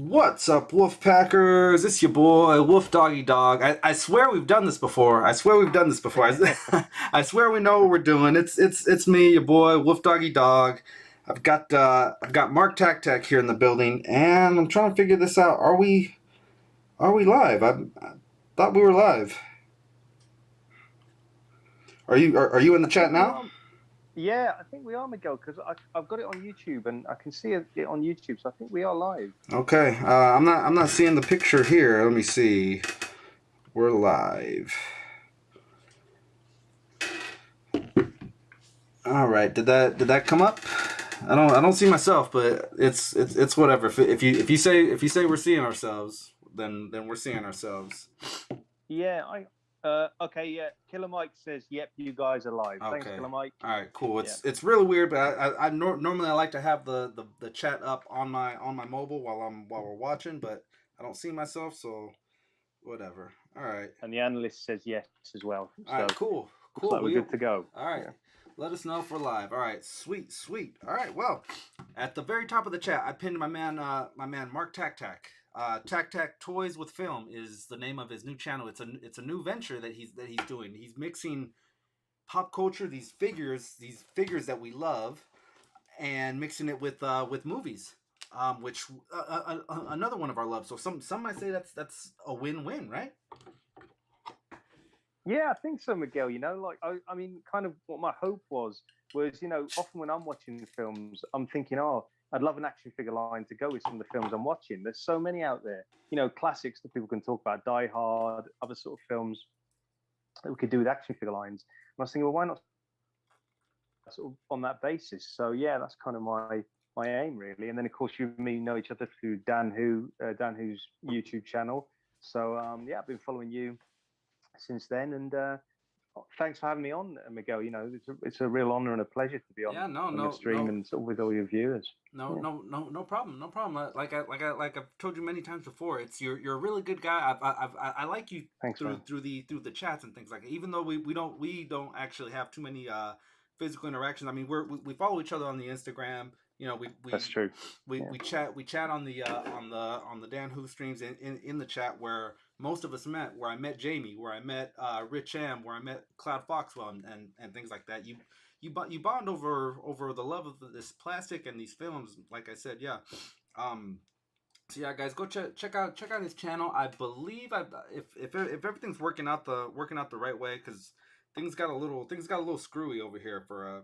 What's up, Wolfpackers? It's your boy, Wolf Doggy Dog. I swear we've done this before. I swear we've done this before. I swear we know what we're doing. It's me, your boy, Wolf Doggy Dog. I've got Mark TakTak here in the building, and I'm trying to figure this out. Are we live? I thought we were live. Are you in the I chat think we now? are. Yeah, I think we are, Miguel, because I've got it on YouTube and I can see it on YouTube. So I think we are live. Okay. I'm not seeing the picture here. Let me see. We're live. All right. Did that come up? I don't see myself, but it's whatever. If you say we're seeing ourselves, then we're seeing ourselves. Yeah, okay, yeah. Killer Mike says, "Yep, you guys are live." Thanks, Okay. Killer Mike. All right. Cool. Yeah, It's really weird, but normally I like to have the chat up on my mobile while we're watching, but I don't see myself, so whatever. All right. and the analyst says yes as well. All So right. Cool. looks Cool. like we're good to go. All right. Yeah. Let us know if we're live. All right, sweet, sweet. All right, well, at the very top of the chat, I pinned my man Mark TakTak. TakTak Toys with Film is the name of his new channel. It's a new venture that he's doing. He's mixing pop culture, these figures that we love, and mixing it with movies. Which another one of our loves. So some might say that's a win-win, right? Yeah, I think so, Miguel. Like I mean, kind of what my hope was, often when I'm watching films, I'm thinking, oh, I'd love an action figure line to go with some of the films I'm watching. There's so many out there, classics that people can talk about, Die Hard, other sort of films that we could do with action figure lines. And I was thinking, well, why not sort of on that basis? So yeah, that's kind of my aim really. And then of course you and me know each other through Dan Who's YouTube channel. So yeah, I've been following you since then, and thanks for having me on, Miguel. It's a real honor and a pleasure to be Yeah, no, on your no, stream no, and sort of with all your viewers. no, Yeah, no, no, no problem, no problem. Like I've told you many times before, you're a really good guy. I like you thanks, through man. the chats and things like that. Even though we don't actually have too many physical interactions. I mean, we follow each other on the Instagram. You know, we That's we true. we, Yeah, we chat on the Dan Who streams in the chat where most of us met. Where I met Jamie, where I met Rich M, where I met Cloud Foxwell, and things like that. You bond over the love of this plastic and these films. Like I said, yeah. Um, so yeah, guys, go check out his channel. I believe if everything's working out the right way, because things got a little screwy over here for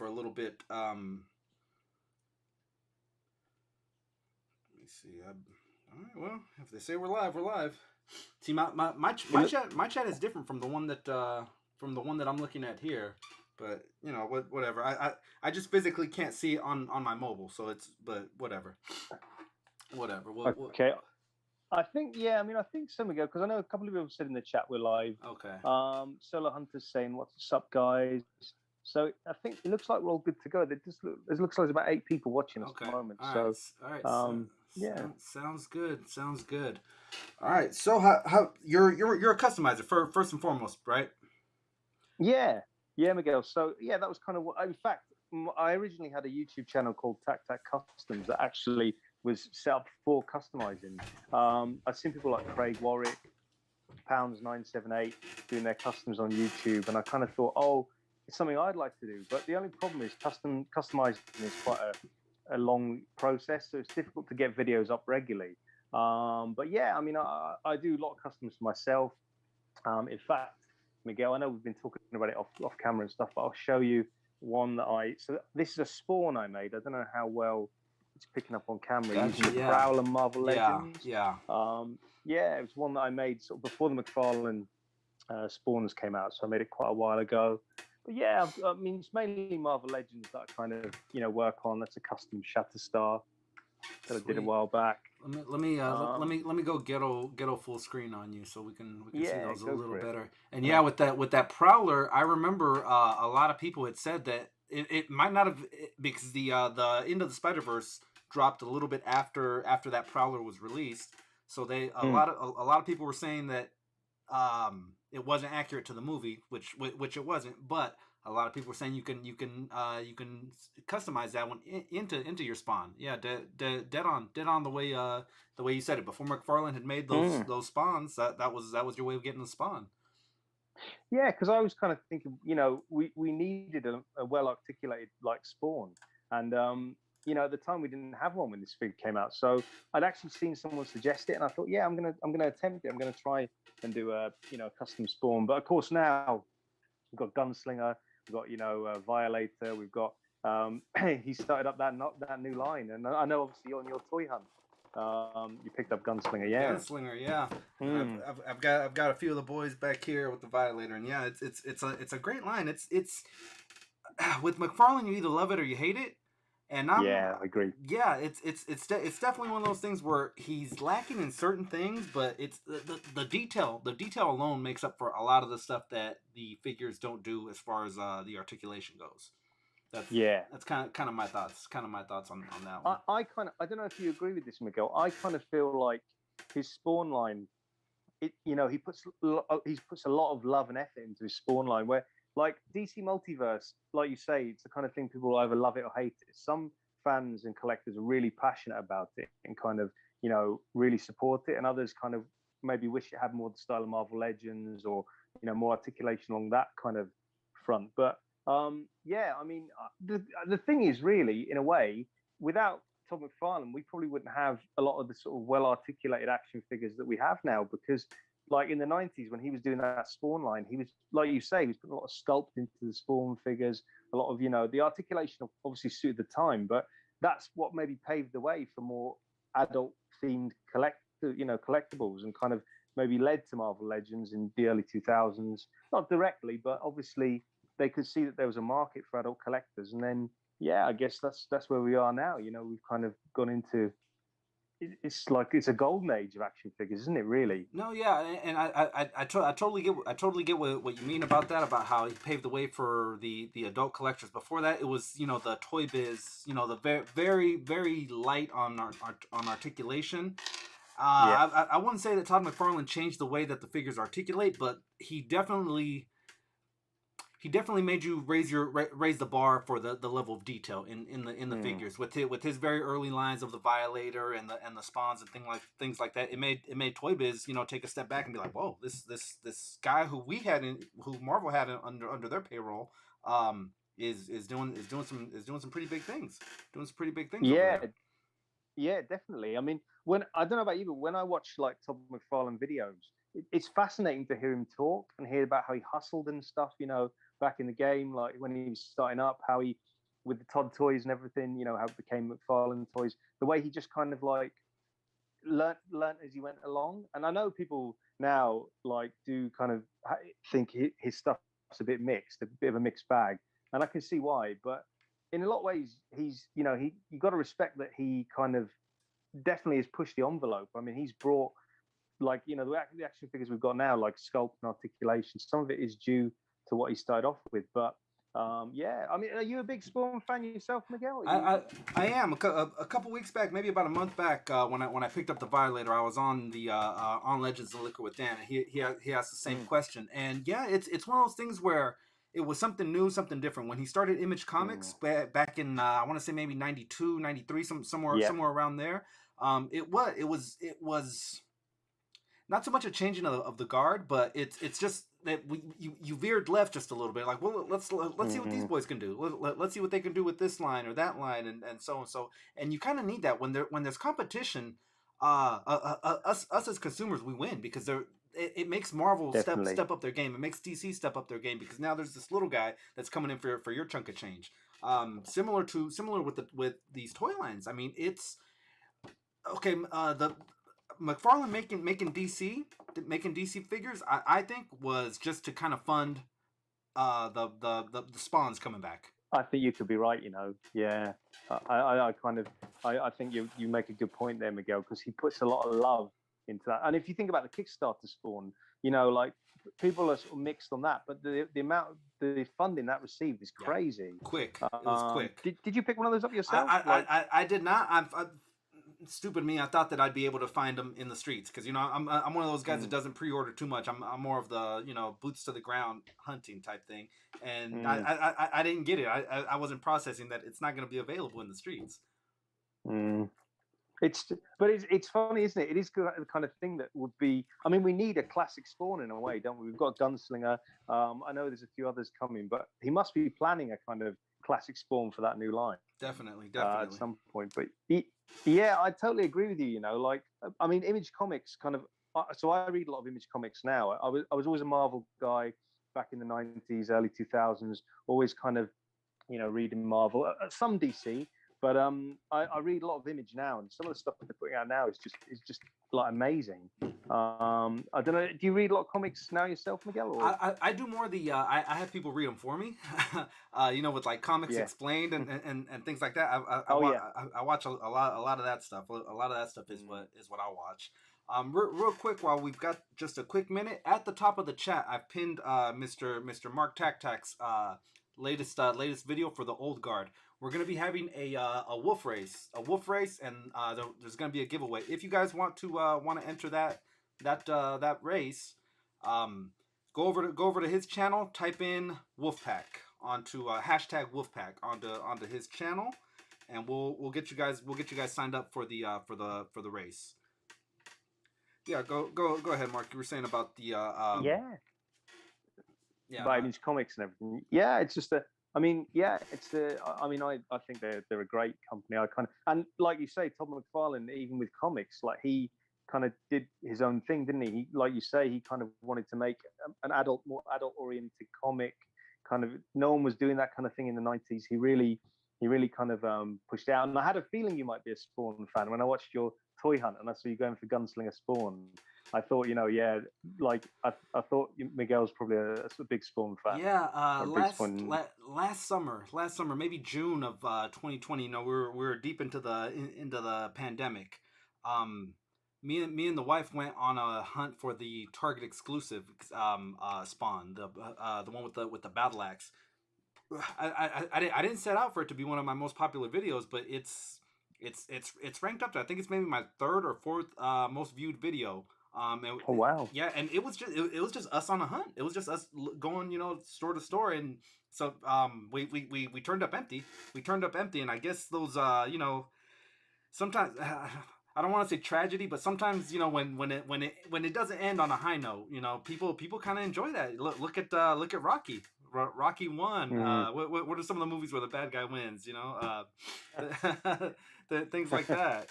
a little bit. Let me see. All right, well, if they say we're live, we're live. See, my chat is different from the one that I'm looking at here. But whatever. I just physically can't see it on my mobile, so but whatever. Whatever. okay. I think, yeah, I mean, I think some ago, because I know a couple of people said in the chat we're live. Okay. Solo Hunter's saying, "What's up, guys?" So I think it looks like we're all good to go. It looks like there's about 8 people watching us Okay. at the moment. All So right. All right. yeah, Sounds good. Sounds good. All right. So how you're a customizer first and foremost, right? yeah, Miguel. So yeah, that was kind of what. In fact, I originally had a YouTube channel called TakTak Customs that actually was set up for customizing. I've seen people like Craig Warwick, Pounds 978 doing their customs on YouTube, and I kind of thought, oh, it's something I'd like to do. But the only problem is customizing is quite a long process, so it's difficult to get videos up regularly. But yeah, I mean, I do a lot of customs for myself. In fact, Miguel, I know we've been talking about it off camera and stuff, but I'll show you one that so this is a spawn I made. I don't know how well it's picking up on camera Gotcha, using the yeah. Prowler Marvel Yeah. Legends. Yeah. Yeah, it was one that I made sort of before the McFarlane Spawns came out, so I made it quite a while ago. But yeah, I mean, it's mainly Marvel Legends that I kind of work on. That's a custom Shatterstar that I did a while back. Let me go ghetto full screen on you so we can see those a little better. And Yeah. with that Prowler, I remember a lot of people had said that it might not have, because the Into the Spider-Verse dropped a little bit after that Prowler was released. So a lot of people were saying that it wasn't accurate to the movie, which it wasn't. But A lot of people are saying you can customize that one into your Spawn. Yeah, dead on the way you said it. Before McFarlane had made those spawns, that was your way of getting the Spawn. Yeah, because I was kind of thinking, we needed a well articulated like Spawn, and at the time we didn't have one when this figure came out. So I'd actually seen someone suggest it, and I thought, yeah, I'm gonna attempt it. I'm gonna try and do a custom Spawn. But of course now we've got Gunslinger, we've got Violator, we've got he started up that new line, and I know obviously on your toy hunt. You picked up Gunslinger, yeah. Gunslinger, yeah. I've got a few of the boys back here with the Violator, and yeah, it's a great line. It's with McFarlane, you either love it or you hate it, and I agree. Yeah, it's definitely one of those things where he's lacking in certain things, but it's the detail alone makes up for a lot of the stuff that the figures don't do as far as the articulation goes. That's kind of my thoughts. Kind of my thoughts on that one. I don't know if you agree with this, Miguel. I kind of feel like his Spawn line, he puts a lot of love and effort into his Spawn line. Where like DC Multiverse, like you say, it's the kind of thing people either love it or hate it. Some fans and collectors are really passionate about it and kind of really support it, and others kind of maybe wish it had more the style of Marvel Legends or more articulation along that kind of front. But I mean, the thing is, really, in a way, without Todd McFarlane, we probably wouldn't have a lot of the sort of well-articulated action figures that we have now. Because, like in the '90s, when he was doing that Spawn line, he was, like you say, he was putting a lot of sculpt into the Spawn figures. A lot of, the articulation obviously suited the time, but that's what maybe paved the way for more adult-themed collectibles, and kind of maybe led to Marvel Legends in the early 2000s. Not directly, but obviously they could see that there was a market for adult collectors, and then I guess that's where we are now. We've kind of gone into it's like it's a golden age of action figures, isn't it? Really? No, yeah, and I totally get what you mean about that, about how he paved the way for the adult collectors. Before that, it was the Toy Biz, the very very light on articulation. I wouldn't say that Todd McFarlane changed the way that the figures articulate, but he definitely made you raise the bar for the level of detail in the figures with his very early lines of the Violator and the Spawns and things like that. It made Toy Biz take a step back and be like, whoa, this guy who Marvel had under their payroll is doing some pretty big things. Doing some pretty big things. Yeah, definitely. I mean, I don't know about you, but when I watch like Todd McFarlane videos, it's fascinating to hear him talk and hear about how he hustled and stuff, back in the game, like when he was starting up, how he, with the Todd toys and everything, how it became McFarlane toys, the way he just kind of like learnt as he went along. And I know people now like do kind of think his stuff's a bit mixed, a bit of a mixed bag. And I can see why, but in a lot of ways, he's, you got to respect that he kind of definitely has pushed the envelope. I mean, he's brought, like, the action figures we've got now, like sculpt and articulation, some of it is due to what he started off with. But I mean, are you a big Spawn fan yourself, Miguel? I am. A couple weeks back, maybe about a month back, when I picked up the Violator, I was on the on Legends of Liquor with Dan, and he asked the same question. And yeah, it's one of those things where it was something new, something different. When he started Image Comics back in I want to say maybe 92, 93, somewhere around there. It was not so much a changing of the guard, but it's just that you veered left just a little bit. Like, well, let's see what these boys can do. Let's see what they can do with this line or that line, and so and so. And you kind of need that when there's competition. Us as consumers, we win because it makes Marvel step up their game. It makes DC step up their game because now there's this little guy that's coming in for your chunk of change. Similar with these toy lines. I mean, it's okay. The McFarlane making DC figures, I think was just to kind of fund the Spawns coming back. I think you could be right. Yeah. I think you make a good point there, Miguel, because he puts a lot of love into that. And if you think about the Kickstarter Spawn, like people are sort of mixed on that, but the amount the funding that received is crazy. Quick. It was quick. Did you pick one of those up yourself? I did not. stupid me. I thought that I'd be able to find them in the streets because I'm one of those guys that Mm, doesn't pre-order too much. I'm more of the boots to the ground hunting type thing, and mm, I didn't get it. I wasn't processing that it's not going to be available in the streets. mm. But it's funny, isn't it? It is the kind of thing that would be. I mean, we need a classic Spawn in a way, don't we? We've got Gunslinger. I know there's a few others coming, but he must be planning a kind of classic Spawn for that new line Definitely, at definitely. some point. But yeah, I totally agree with you. Like, I mean, Image Comics kind of. So I read a lot of Image Comics now. I was always a Marvel guy back in the '90s, early 2000s. Always kind of reading Marvel, some DC, but I read a lot of Image now, and some of the stuff that they're putting out now is just like amazing. I don't know. Do you read a lot of comics now yourself, Miguel? Or I do more the I have people read them for me, with like comics yeah, explained and things like that. oh yeah, I watch a lot of that stuff. A lot of that stuff is mm. what I watch. Real quick, while we've got just a quick minute, at the top of the chat, I've pinned Mr. Mark TakTak's latest video for the Old Guard. We're gonna be having a wolf race, and there's gonna be a giveaway. If you guys want to enter that race, um, go over to his channel. Type in Wolfpack onto hashtag Wolfpack onto his channel, and we'll get you guys signed up for the race. Yeah, go ahead, Mark. You were saying about the Yeah, yeah, about Image Comics and everything. Yeah, it's just a. I mean, yeah, it's a. I mean, I think they're a great company. I kind of and like you say, Todd McFarlane, even with comics, like he kind of did his own thing, didn't he? Like you say, he kind of wanted to make an more adult oriented comic. Kind of, no one was doing that kind of thing in the '90s. He really kind of pushed out. And I had a feeling you might be a Spawn fan when I watched your toy hunt and I saw you going for Gunslinger Spawn. I thought, yeah, like I thought Miguel's probably a big Spawn fan yeah. or a big Spawn. Last summer, maybe June of 2020. We were deep into the pandemic. Um, me and the wife went on a hunt for the Target exclusive spawn, the one with the battle axe. I didn't set out for it to be one of my most popular videos, but it's ranked up to, I think it's maybe my third or fourth most viewed video. Oh wow. Yeah, and it was just us on a hunt. It was just us going store to store, and so we turned up empty. We turned up empty, and I guess those sometimes. I don't want to say tragedy, but sometimes when it doesn't end on a high note, people kind of enjoy that. Look at Rocky. Rocky won. Mm. What are some of the movies where the bad guy wins? Things like that.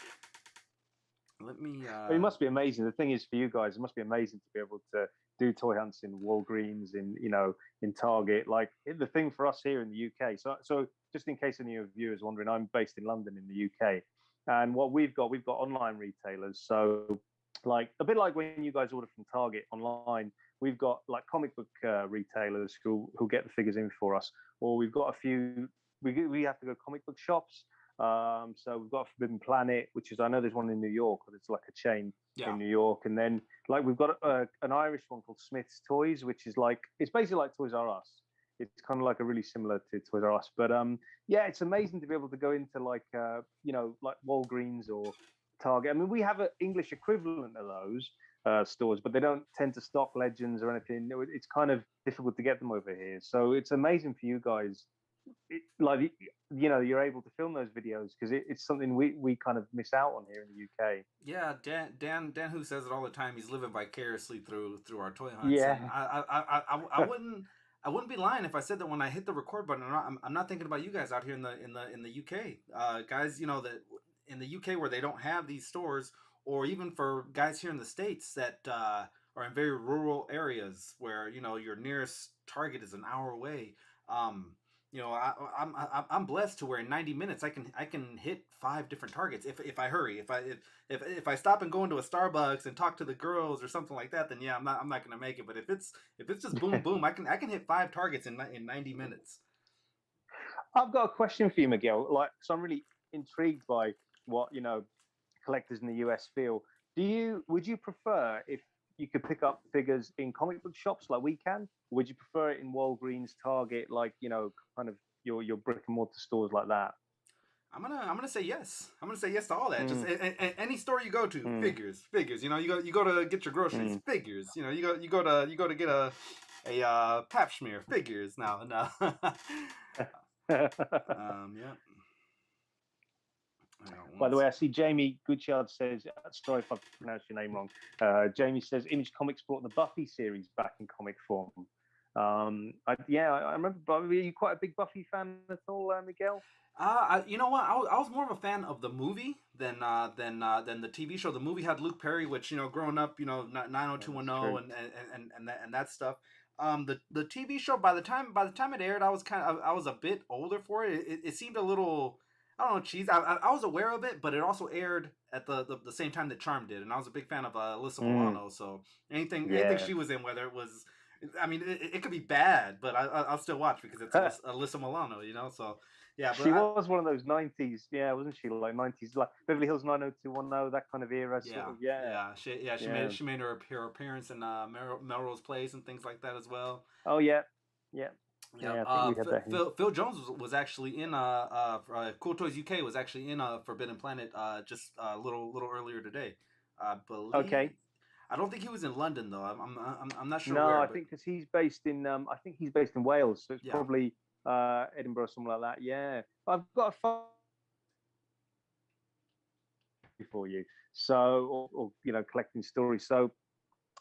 Let me. It must be amazing. The thing is, for you guys, it must be amazing to be able to do toy hunts in Walgreens, in Target. Like the thing for us here in the UK. So just in case any of your viewers wondering, I'm based in London in the UK, and what we've got online retailers. So like a bit like when you guys order from Target online, we've got like comic book retailers who get the figures in for us, or we've got a few. We have to go comic book shops. So we've got Forbidden Planet, which is, I know there's one in New York, or it's like a chain Yeah. in New York, and then like we've got an Irish one called Smith's Toys, which is like, it's basically like Toys R Us. It's kind of like a really similar to Toys R Us, but yeah, it's amazing to be able to go into like like Walgreens or Target. I mean, we have an English equivalent of those stores, but they don't tend to stock Legends or anything. It's kind of difficult to get them over here, so it's amazing for you guys. Like you're able to film those videos because it's something we kind of miss out on here in the UK. Yeah, Dan, who says it all the time. He's living vicariously through our toy hunts, and Yeah. I wouldn't be lying if I said that when I hit the record button. I'm not thinking about you guys out here in the UK, guys. That in the UK where they don't have these stores, or even for guys here in the States that are in very rural areas where your nearest Target is an hour away. Um, I'm blessed to where in 90 minutes I can hit 5 different targets if I hurry. If I stop and go into a Starbucks and talk to the girls or something like that, then yeah, I'm not gonna make it. But if it's just boom boom, I can hit 5 targets in 90 minutes. I've got a question for you, Miguel. Like, so I'm really intrigued by what collectors in the US feel. Would you prefer if you could pick up figures in comic book shops like we can? Or would you prefer it in Walgreens, Target, like kind of your brick and mortar stores like that? I'm gonna say yes. I'm gonna say yes to all that. Just Mm, any store you go to, mm, figures. You know, you go to get your groceries, mm. figures. You know, you go to get a pap smear, figures. Now, no. Yeah. I got By one. the way, I see Jamie Goodchild says, sorry if I pronounced your name wrong. Jamie says Image Comics brought the Buffy series back in comic form. I remember. Are you quite a big Buffy fan at all, Miguel? You know what? I was more of a fan of the movie than the TV show. The movie had Luke Perry, which growing up, 90210 That's true. and that stuff. The TV show by the time it aired, I was a bit older for it. It seemed a little, I don't know, cheese. I was aware of it, but it also aired at the same time that Charm did, and I was a big fan of Alyssa Mm, Milano. So anything yeah. she was in, whether it was, I mean, it could be bad, but I'll still watch because it's Alyssa Milano, So yeah, but She was one of those 90s, yeah, wasn't she? Like 90s, like Beverly Hills 90210, that kind of era, sort yeah, of, yeah, she yeah. made her appearance in Melrose Place and things like that as well. Oh, yeah, yeah, Yep. yeah, I think we had that here. Phil Jones was actually in Cool Toys UK was actually in Forbidden Planet just a little earlier today. I believe. Okay. I don't think he was in London though. I'm not sure No, where, I but think because I think he's based in Wales, so it's yeah. probably Edinburgh or something like that. Yeah, I've got a phone for you, so collecting stories. So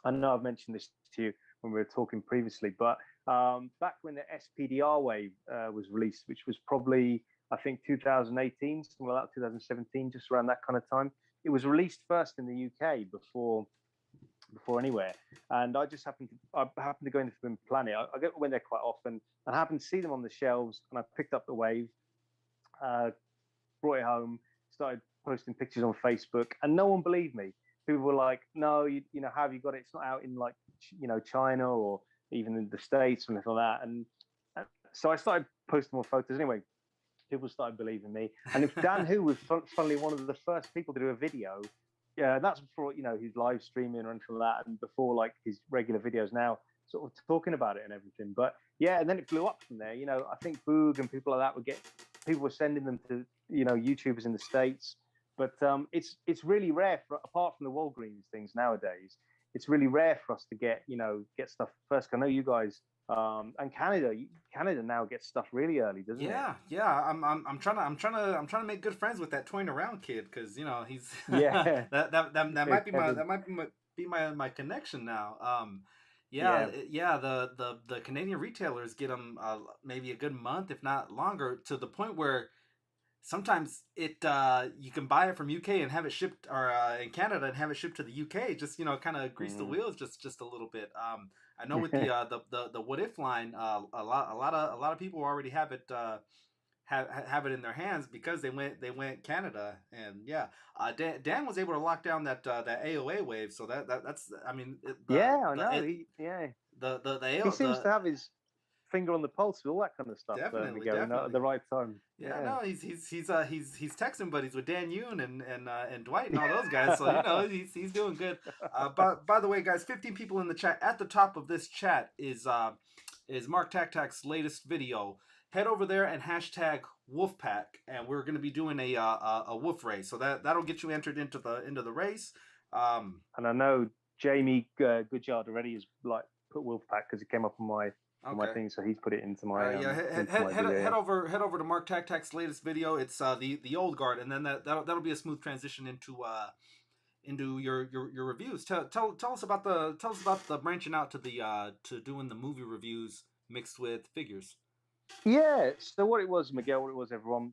I know I've mentioned this to you when we were talking previously, but back when the SPDR wave was released, which was probably I think 2018, something like that, 2017, just around that kind of time. It was released first in the UK before anywhere. And I happened to go into Forbidden Planet. I went there quite often and I happened to see them on the shelves. And I picked up the wave, uh, brought it home, started posting pictures on Facebook, and no one believed me. People were like, "No, how have you got it? It's not out in like China or even in the States or anything like that." And so I started posting more photos anyway. People started believing me. And if Dan Who was funnily one of the first people to do a video, yeah, that's before his live streaming or anything like that, and before like his regular videos now, sort of talking about it and everything. But yeah, and then it blew up from there. I think Boog and people like that people were sending them to YouTubers in the States. But it's really rare apart from the Walgreens things nowadays. It's really rare for us to get stuff first. I know you guys and Canada now gets stuff really early, doesn't it? Yeah, yeah. I'm trying to make good friends with that toying around kid because he's Yeah, that might be my Kevin. my connection now. Yeah, Yeah. yeah. The Canadian retailers get them maybe a good month, if not longer, to the point where sometimes it you can buy it from UK and have it shipped, or in Canada and have it shipped to the UK. Just kind of grease the Mm. wheels just a little bit. I know with the What If line, a lot of people already have it. Have it in their hands because they went Canada, and yeah, Dan was able to lock down that AOA wave, so that's, I mean, Yeah, I know. He seems to the have his finger on the pulse with all that kind of stuff, definitely, Miguel. At definitely. the right time. Yeah, Yeah. no, he's texting buddies with Dan Yoon and Dwight and all those guys, so he's doing good. By the way, guys, 15 people in the chat. At the top of this chat is Mark TakTak's latest video. Head over there and hashtag Wolfpack, and we're going to be doing a wolf race. So that'll get you entered into the race. And I know Jamie Goodyard already has like put Wolfpack because it came up on my Okay. thing, so he's put it into All my right, yeah. video. Head Yeah. over to Mark TakTak's latest video. It's the old guard, and then that'll be a smooth transition into your reviews. Tell us about the branching out to the to doing the movie reviews mixed with figures. Yeah. So what it was, Miguel, what it was, everyone.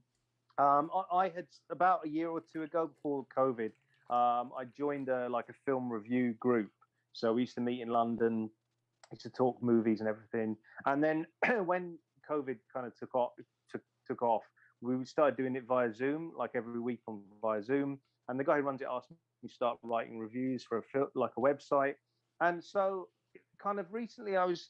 I had about a year or two ago before COVID. I joined like a film review group. So we used to meet in London, used to talk movies and everything. And then when COVID kind of took off, we started doing it via Zoom, like every week on via Zoom. And the guy who runs it asked me to start writing reviews for like a website. And so, kind of recently I was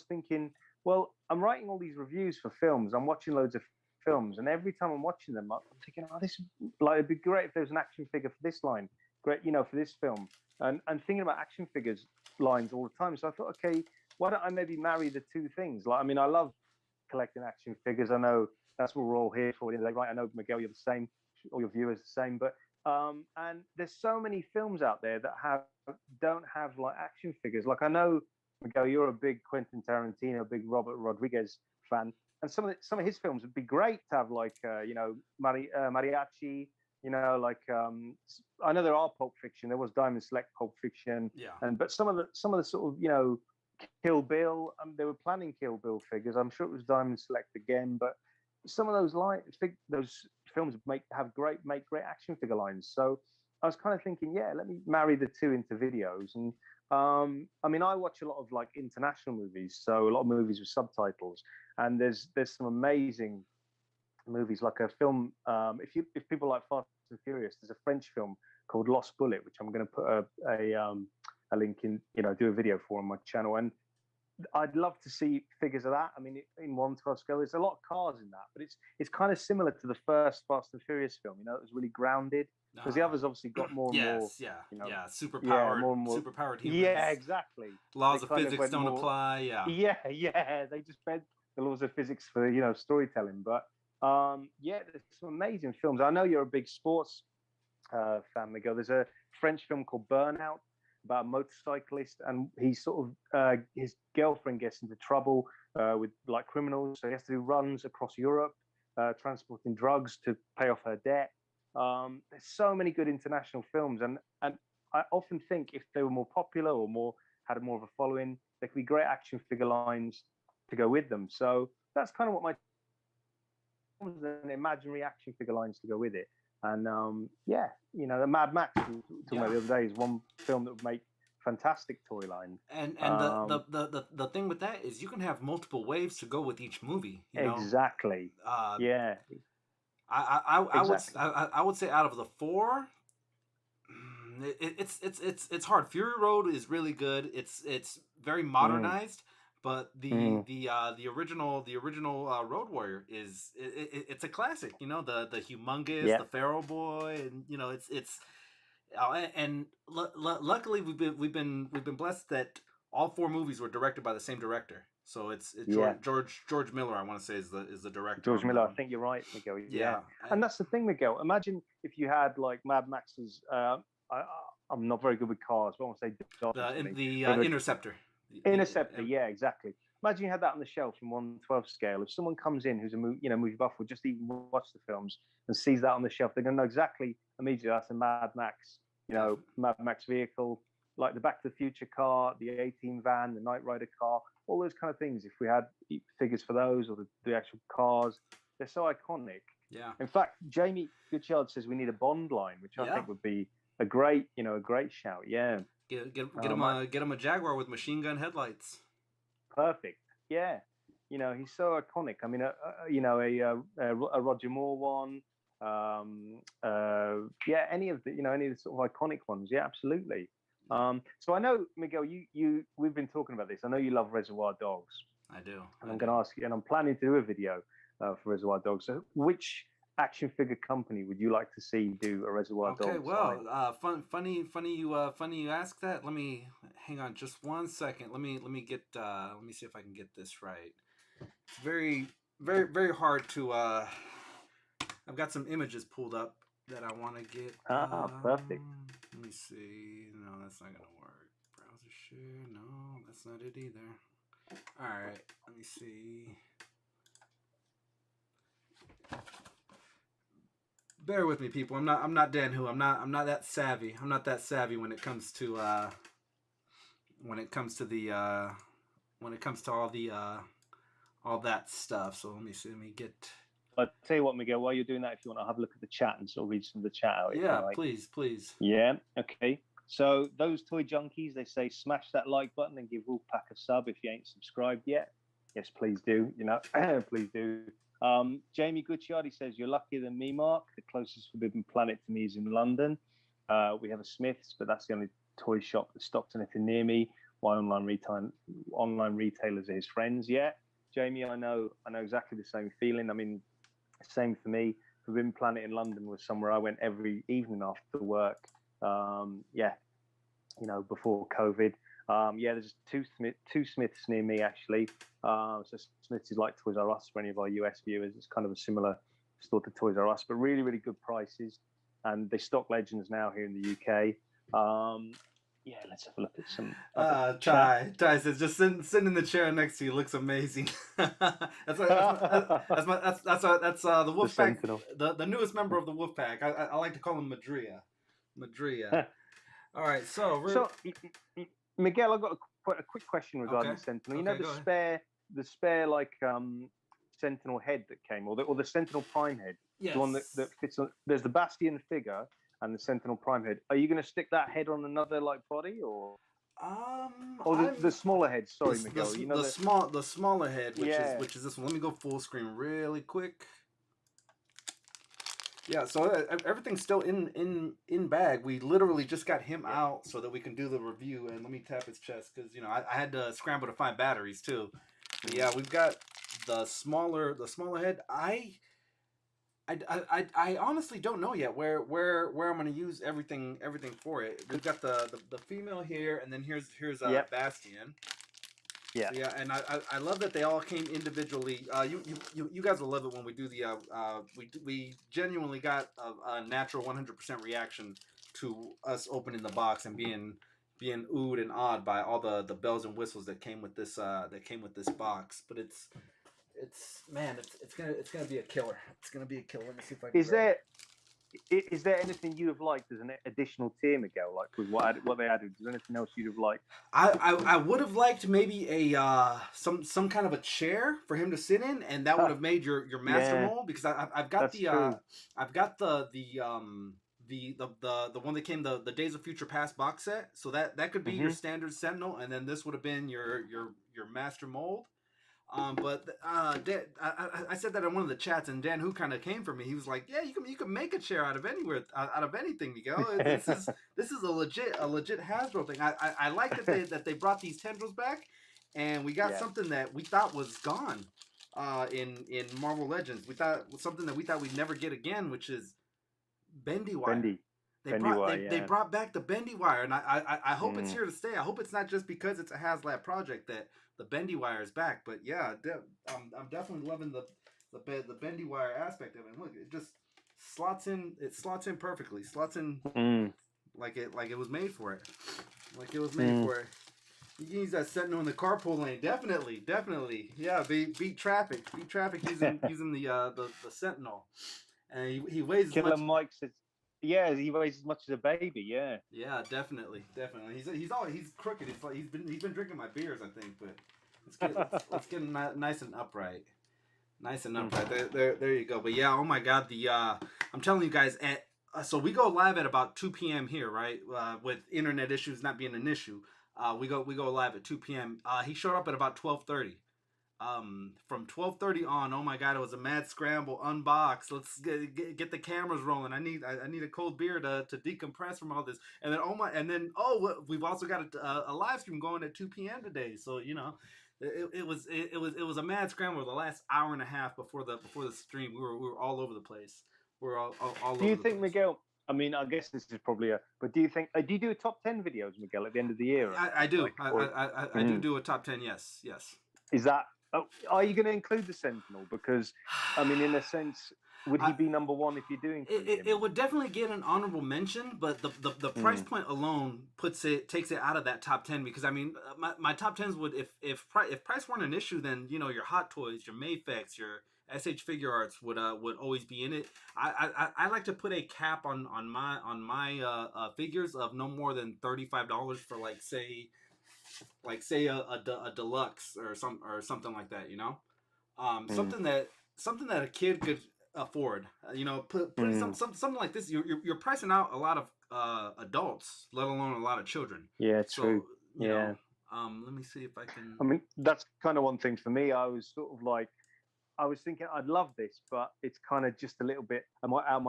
thinking, well, I'm writing all these reviews for films. I'm watching loads of films, and every time I'm watching them, I'm thinking, oh, this like it'd be great if there was an action figure for this line, great, for this film, and thinking about action figures lines all the time. So I thought, okay, why don't I maybe marry the two things? Like, I mean, I love collecting action figures. I know That's what we're all here for. Right? I know, Miguel, you're the same. All your viewers the same. But and there's so many films out there that don't have like action figures. Like I know, Miguel, you're a big Quentin Tarantino, big Robert Rodriguez fan, and some of his films would be great to have like mariachi. Like I know there are Pulp Fiction. There was Diamond Select Pulp Fiction, Yeah. but some of the sort of Kill Bill. They were planning Kill Bill figures. I'm sure it was Diamond Select again, but some of those films make great action figure lines. So I was kind of thinking, yeah, let me marry the two into videos. And I mean, I watch a lot of like international movies, so a lot of movies with subtitles, and there's some amazing movies, like a film. If people like Fast and Furious, there's a French film called Lost Bullet, which I'm going to put a link in, do a video for on my channel. And I'd love to see figures of that. I mean, in 1/12 scale, there's a lot of cars in that, but it's kind of similar to the first Fast and Furious film. It was really grounded, because the others obviously got more and more. Superpowered humans. Yeah, exactly. Laws of physics don't apply. Yeah. They just bent the laws of physics for storytelling. But there's some amazing films. I know you're a big sports fan, Miguel. There's a French film called Burnout about a motorcyclist, and he sort of his girlfriend gets into trouble with like criminals, so he has to do runs across Europe, transporting drugs to pay off her debt. There's so many good international films, and I often think if they were more popular or had more of a following, there could be great action figure lines to go with them. So that's kind of what my imaginary action figure lines to go with it. And the Mad Max we were talking about the other day is one film that would make fantastic toy line. And the thing with that is you can have multiple waves to go with each movie. Exactly. Yeah. I would say out of the four, it's hard. Fury Road is really good. It's very modernized. But the original Road Warrior it's a classic. The humongous, the Pharaoh Boy, and luckily we've been blessed that all four movies were directed by the same director. So it's George Miller, I want to say, is the director. George Miller, I think you're right, Miguel. Yeah. And that's the thing, Miguel. Imagine if you had like Mad Max's. I'm not very good with cars, but I want to say the Interceptor. Interceptor, yeah, exactly. Imagine you had that on the shelf in 1/12 scale. If someone comes in who's a movie buff or just even watch the films and sees that on the shelf, they're going to know exactly immediately that's a Mad Max, Mad Max vehicle, like the Back to the Future car, the A-Team van, the Knight Rider car, all those kind of things. If we had figures for those or the actual cars, they're so iconic. Yeah. In fact, Jamie Goodchild says we need a Bond line, which I think would be a great shout. Yeah. Get him a Jaguar with machine gun headlights. Perfect. Yeah. He's so iconic. I mean, a Roger Moore one. Any of the sort of iconic ones. Yeah, absolutely. So I know, Miguel, we've been talking about this. I know you love Reservoir Dogs. I do. And I'm going to ask you, and I'm planning to do a video for Reservoir Dogs. So which action figure company would you like to see do a Reservoir Dogs? Okay, well, funny you ask that. Let me hang on just 1 second. Let me see if I can get this right. It's very, very, very hard to. I've got some images pulled up that I want to get. Perfect. Let me see. No, that's not gonna work. Browser share. No, that's not it either. All right. Let me see. Bear with me, people. I'm not Dan Who. I'm not that savvy. I'm not that savvy when it comes to all that stuff. So let me see. Let me get. I'll tell you what, Miguel. While you're doing that, if you want to have a look at the chat and sort of read some of the chat out. Yeah, please. Yeah. Okay. So those toy junkies, they say smash that like button and give Wolfpack a sub if you ain't subscribed yet. Yes, please do. Please do. Jamie Gucciardi says, you're luckier than me, Mark. The closest Forbidden Planet to me is in London. We have a Smith's, but that's the only toy shop that stocks anything near me. My online retailers are his friends. Yeah, Jamie, I know exactly the same feeling. I mean, same for me. Forbidden Planet in London was somewhere I went every evening after work. before COVID. Yeah, there's two Smiths near me actually. So Smiths is like Toys R Us for any of our US viewers. It's kind of a similar store to Toys R Us, but really, really good prices. And they stock Legends now here in the UK. Yeah, let's have a look at some other chat. Ty says just sitting in the chair next to you looks amazing. That's the The Wolfpack, Sentinel. the newest member of the Wolfpack. I like to call him Madria. All right, so So, Miguel, I've got a quick question regarding okay. the Sentinel. Okay, The spare like Sentinel head that came, or the Sentinel Prime head, yes. the one that fits on. There's the Bastion figure and the Sentinel Prime head. Are you going to stick that head on another like body, or the smaller head? Sorry, Miguel. The smaller head, which is this one. Let me go full screen really quick. Yeah, so everything's still in bag. We literally just got him out so that we can do the review. And let me tap his chest because I had to scramble to find batteries too. But yeah, we've got the smaller head. I honestly don't know yet where I'm gonna use everything for it. We've got the female here, and then here's Bastion. Yeah. So yeah, and I love that they all came individually. You guys will love it when we do the we genuinely got a natural 100% reaction to us opening the box and being oohed and awed by all the bells and whistles that came with this box. But it's gonna be a killer. It's gonna be a killer. Let me see if I can. Is there anything you have liked as an additional tier, Miguel? Like with what they added? Is there anything else you'd have liked? I would have liked maybe a some kind of a chair for him to sit in, and that would have made your master mold, because I've got I've got the one that came the Days of Future Past box set, so that could be your standard Sentinel, and then this would have been your master mold. But Dan, I said that in one of the chats, and Dan, who kind of came for me, he was like, "Yeah, you can make a chair out of anything, Miguel. This is a legit Hasbro thing. I like that they brought these tendrils back, and we got something that we thought was gone in Marvel Legends. We thought something that we thought we'd never get again, which is bendy wire. They brought back the bendy wire, and I hope it's here to stay. I hope it's not just because it's a HasLab project that the bendy wire is back. But yeah, I'm definitely loving the bendy wire aspect of it. Look, it just slots in. It slots in perfectly. Slots in like it was made for it. Like it was made for it. You can use that Sentinel in the carpool lane. Definitely. Yeah, beat traffic using the Sentinel. And he weighs Killer Mike says. Yeah, he weighs as much as a baby. Yeah. Yeah, definitely. He's crooked. He's been drinking my beers, I think. But let's get him nice and upright. There you go. But yeah, oh my God, I'm telling you guys, so we go live at about 2 p.m. here, right? With internet issues not being an issue, we go live at 2 p.m. He showed up at about 12:30. From 12:30 on, oh my God, it was a mad scramble. Unbox. Let's get the cameras rolling. I need a cold beer to decompress from all this. And then we've also got a live stream going at 2 p.m. today. So it was a mad scramble the last hour and a half before the stream. We were all over the place. We're all over. Do you think, Miguel? I mean, I guess this is probably but do you think? Do you do a top 10 videos, Miguel, at the end of the year? I do. I do a top 10. Yes. Is that? Are you going to include the Sentinel? Because, I mean, in a sense, would he be number one if you do include him? It would definitely get an honorable mention, but the price point alone takes it out of that top 10. Because I mean, my top 10s would, if price weren't an issue, then your Hot Toys, your Mayfex, your SH Figure Arts would always be in it. I like to put a cap on my figures of no more than $35 for say a deluxe or something like that, something that a kid could afford, putting something like this. You're pricing out a lot of adults, let alone a lot of children. Yeah, true. Let me see if I can. I mean, that's kind of one thing for me. I was sort of like, I was thinking I'd love this, but it's kind of just a little bit out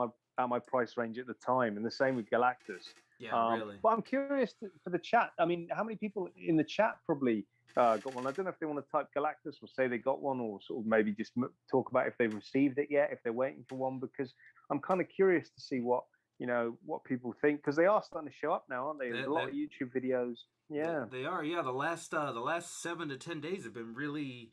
my price range at the time, and the same with Galactus. Yeah, really. But I'm curious for the chat. I mean, how many people in the chat probably got one? I don't know if they want to type Galactus or say they got one, or sort of maybe just talk about if they've received it yet, if they're waiting for one, because I'm kind of curious to see what what people think, because they are starting to show up now, aren't they? There's a lot They, of YouTube videos. Yeah. they are, yeah. The last 7 to 10 days have been really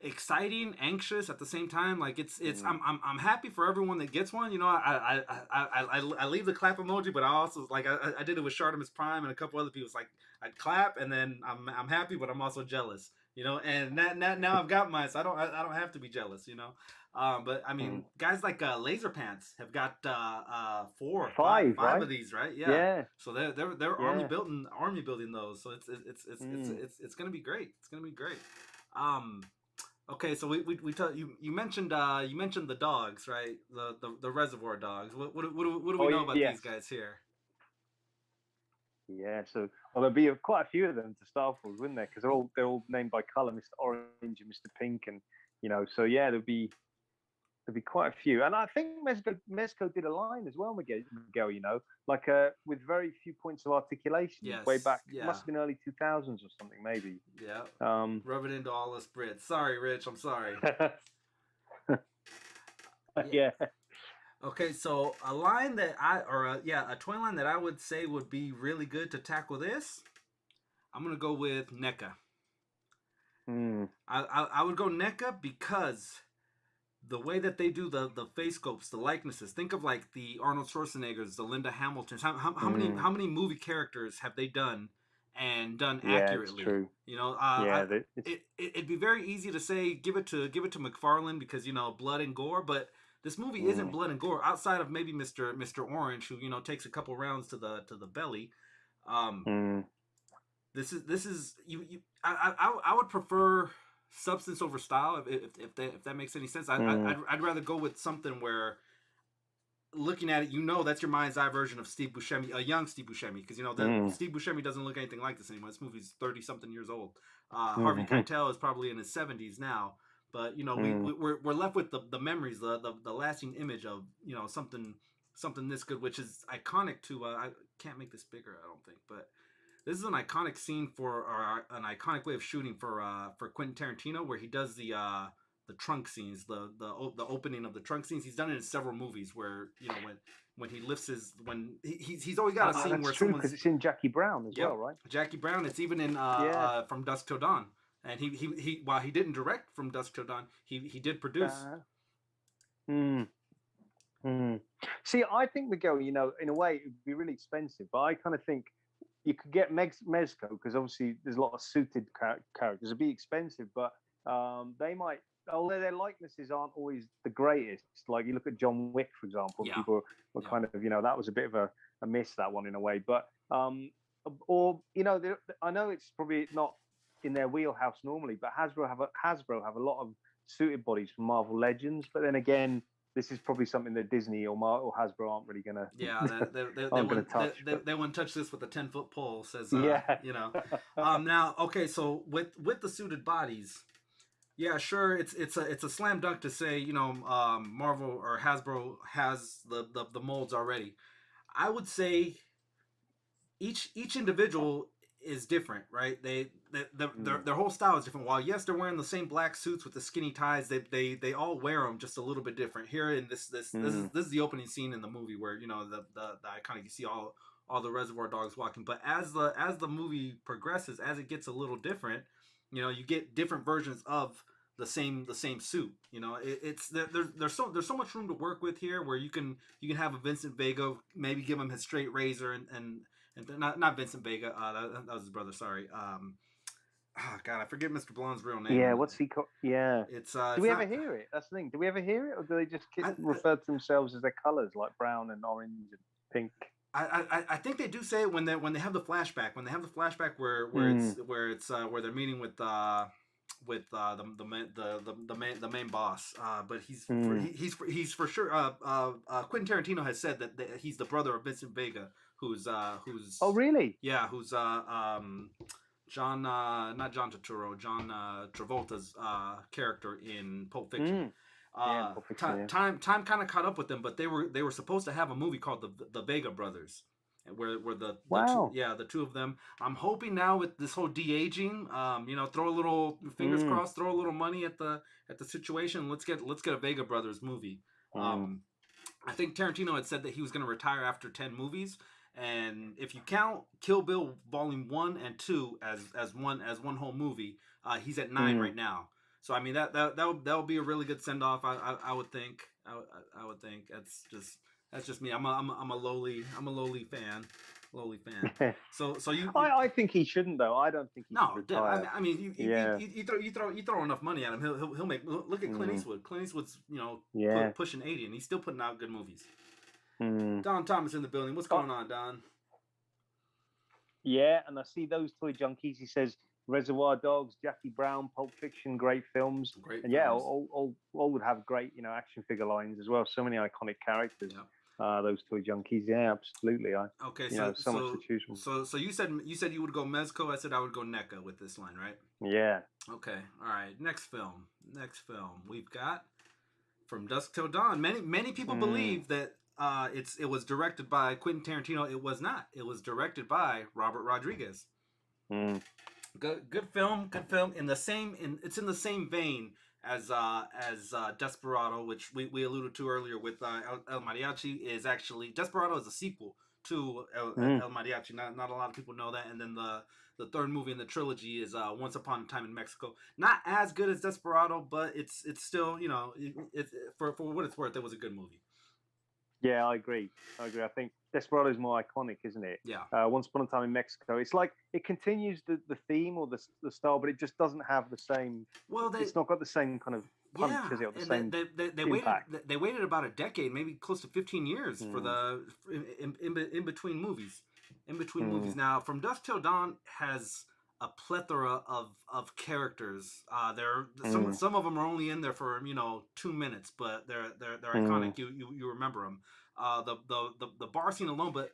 exciting, anxious at the same time. Like I'm happy for everyone that gets one. I leave the clap emoji, but I also like I did it with Shartimus Prime and a couple other people. It's like I clap and then I'm happy, but I'm also jealous. And now I've got mine, so I don't have to be jealous. But I mean, Mm. guys like Laser Pants have got four, Five, five right? of these, right? Yeah. Yeah. So they're Yeah. army building those. So it's gonna be great. It's gonna be great. Okay, so you mentioned the dogs, right? The reservoir dogs. What do we know about Yes. these guys here? Yeah. So, well, there'll be quite a few of them to start with, wouldn't there? Because they're all named by color, Mr. Orange and Mr. Pink, and So yeah, there'll be quite a few. And I think Mezco did a line as well, Miguel. Like with very few points of articulation. Yes. Way back, Yeah. must have been early 2000s or something, maybe. Yeah. Rub it into all us Brits. Sorry, Rich. I'm sorry. Yeah. Okay, so a line that a toy line that I would say would be really good to tackle this. I'm gonna go with NECA. I would go NECA because the way that they do the face scopes, the likenesses. Think of like the Arnold Schwarzeneggers, the Linda Hamiltons. How many movie characters have they done and done accurately? It's true. It'd be very easy to say give it to McFarlane because blood and gore, but this movie isn't blood and gore outside of maybe Mr. Orange, who takes a couple rounds to the belly. This is I would prefer substance over style if that makes any sense. I'd rather go with something where looking at it, that's your mind's eye version of Steve Buscemi, a young Steve Buscemi, because Steve Buscemi doesn't look anything like this anymore. This movie's 30-something years old. Harvey Keitel is probably in his 70s now, but we're left with the memories, the lasting image of something this good, which is iconic to. I can't make this bigger, I don't think, but this is an iconic scene or an iconic way of shooting for Quentin Tarantino, where he does the trunk scenes, the opening of the trunk scenes. He's done it in several movies where when he lifts when he's always got a scene where someone's, because it's in Jackie Brown as well, right? Jackie Brown. It's even in From Dusk Till Dawn, and he while he didn't direct From Dusk Till Dawn, he did produce. See, I think, Miguel, in a way it would be really expensive, but I kind of think you could get Mezco, because obviously there's a lot of suited characters. It'd be expensive, but they might, although their likenesses aren't always the greatest. Like you look at John Wick, for example, people were kind of, that was a bit of a miss, that one, in a way. But or I know it's probably not in their wheelhouse normally, but Hasbro have a lot of suited bodies from Marvel Legends. But then again, this is probably something that Disney or Hasbro aren't really gonna. Yeah, they wouldn't touch this with a 10-foot pole. Says Now, okay, so with the suited bodies, yeah, sure, it's a slam dunk to say Marvel or Hasbro has the molds already. I would say each individual is different, right? Their whole style is different. While yes, they're wearing the same black suits with the skinny ties, they all wear them just a little bit different. Here in this is the opening scene in the movie where the iconic, you see all the Reservoir Dogs walking. But as the movie progresses, as it gets a little different, you get different versions of the same suit. There's so much room to work with here, where you can have a Vincent Vega, maybe give him his straight razor and not Vincent Vega. That was his brother. Sorry. God, I forget Mr. Blonde's real name. Yeah, what's he called? Yeah. Do we ever hear it? That's the thing. Do we ever hear it, or do they just refer to themselves as their colors, like brown and orange and pink? I think they do say it when they have the flashback. When they have the flashback where they're meeting with the main boss. But he's for sure. Quentin Tarantino has said that he's the brother of Vincent Vega, who's. Oh, really? Yeah, who's John, not John Turturro, John Travolta's character in Pulp Fiction. Pulp Fiction, Time kind of caught up with them, but they were supposed to have a movie called the Vega Brothers, where the two of them. I'm hoping now with this whole de-aging, throw a little fingers crossed, throw a little money at the situation. Let's get a Vega Brothers movie. I think Tarantino had said that he was going to retire after 10 movies, and if you count Kill Bill Volume 1 and 2 as one whole movie, he's at 9 right now. So I mean that would be a really good send off. I would think. I would think that's just me. I'm a lowly fan. Lowly fan. So you I think he shouldn't though. I don't think he should no, retire. I mean, you throw enough money at him, he'll make. Look at Clint Eastwood. Clint Eastwood's pushing 80, and he's still putting out good movies. Don Thomas in the building. What's going on, Don? Yeah, and I see those toy junkies. He says Reservoir Dogs, Jackie Brown, Pulp Fiction, great films. Great and films. Yeah, all would have great action figure lines as well. So many iconic characters. Yeah. Those toy junkies, yeah, absolutely. Okay, so much to choose from. So you said you would go Mezco. I said I would go NECA with this line, right? Yeah. Okay. All right. Next film. We've got From Dusk Till Dawn. Many people believe that it was directed by Quentin Tarantino. It was not. It was directed by Robert Rodriguez. Good film. It's in the same vein as Desperado, which we alluded to earlier with El Mariachi. Is actually Desperado is a sequel to El Mariachi. Not a lot of people know that. And then the third movie in the trilogy is Once Upon a Time in Mexico. Not as good as Desperado, but it's still for what it's worth, it was a good movie. Yeah, I agree. I think Desperado is more iconic, isn't it? Yeah. Once Upon a Time in Mexico. It's like it continues the theme or the style, but it just doesn't have the same. Well, it's not got the same kind of punch, is it? Or the same impact. They waited about a decade, maybe close to 15 years for the in between movies. Movies. Now, From Dusk Till Dawn has a plethora of characters. Some of them are only in there for 2 minutes, but they're iconic. You remember them. The bar scene alone, but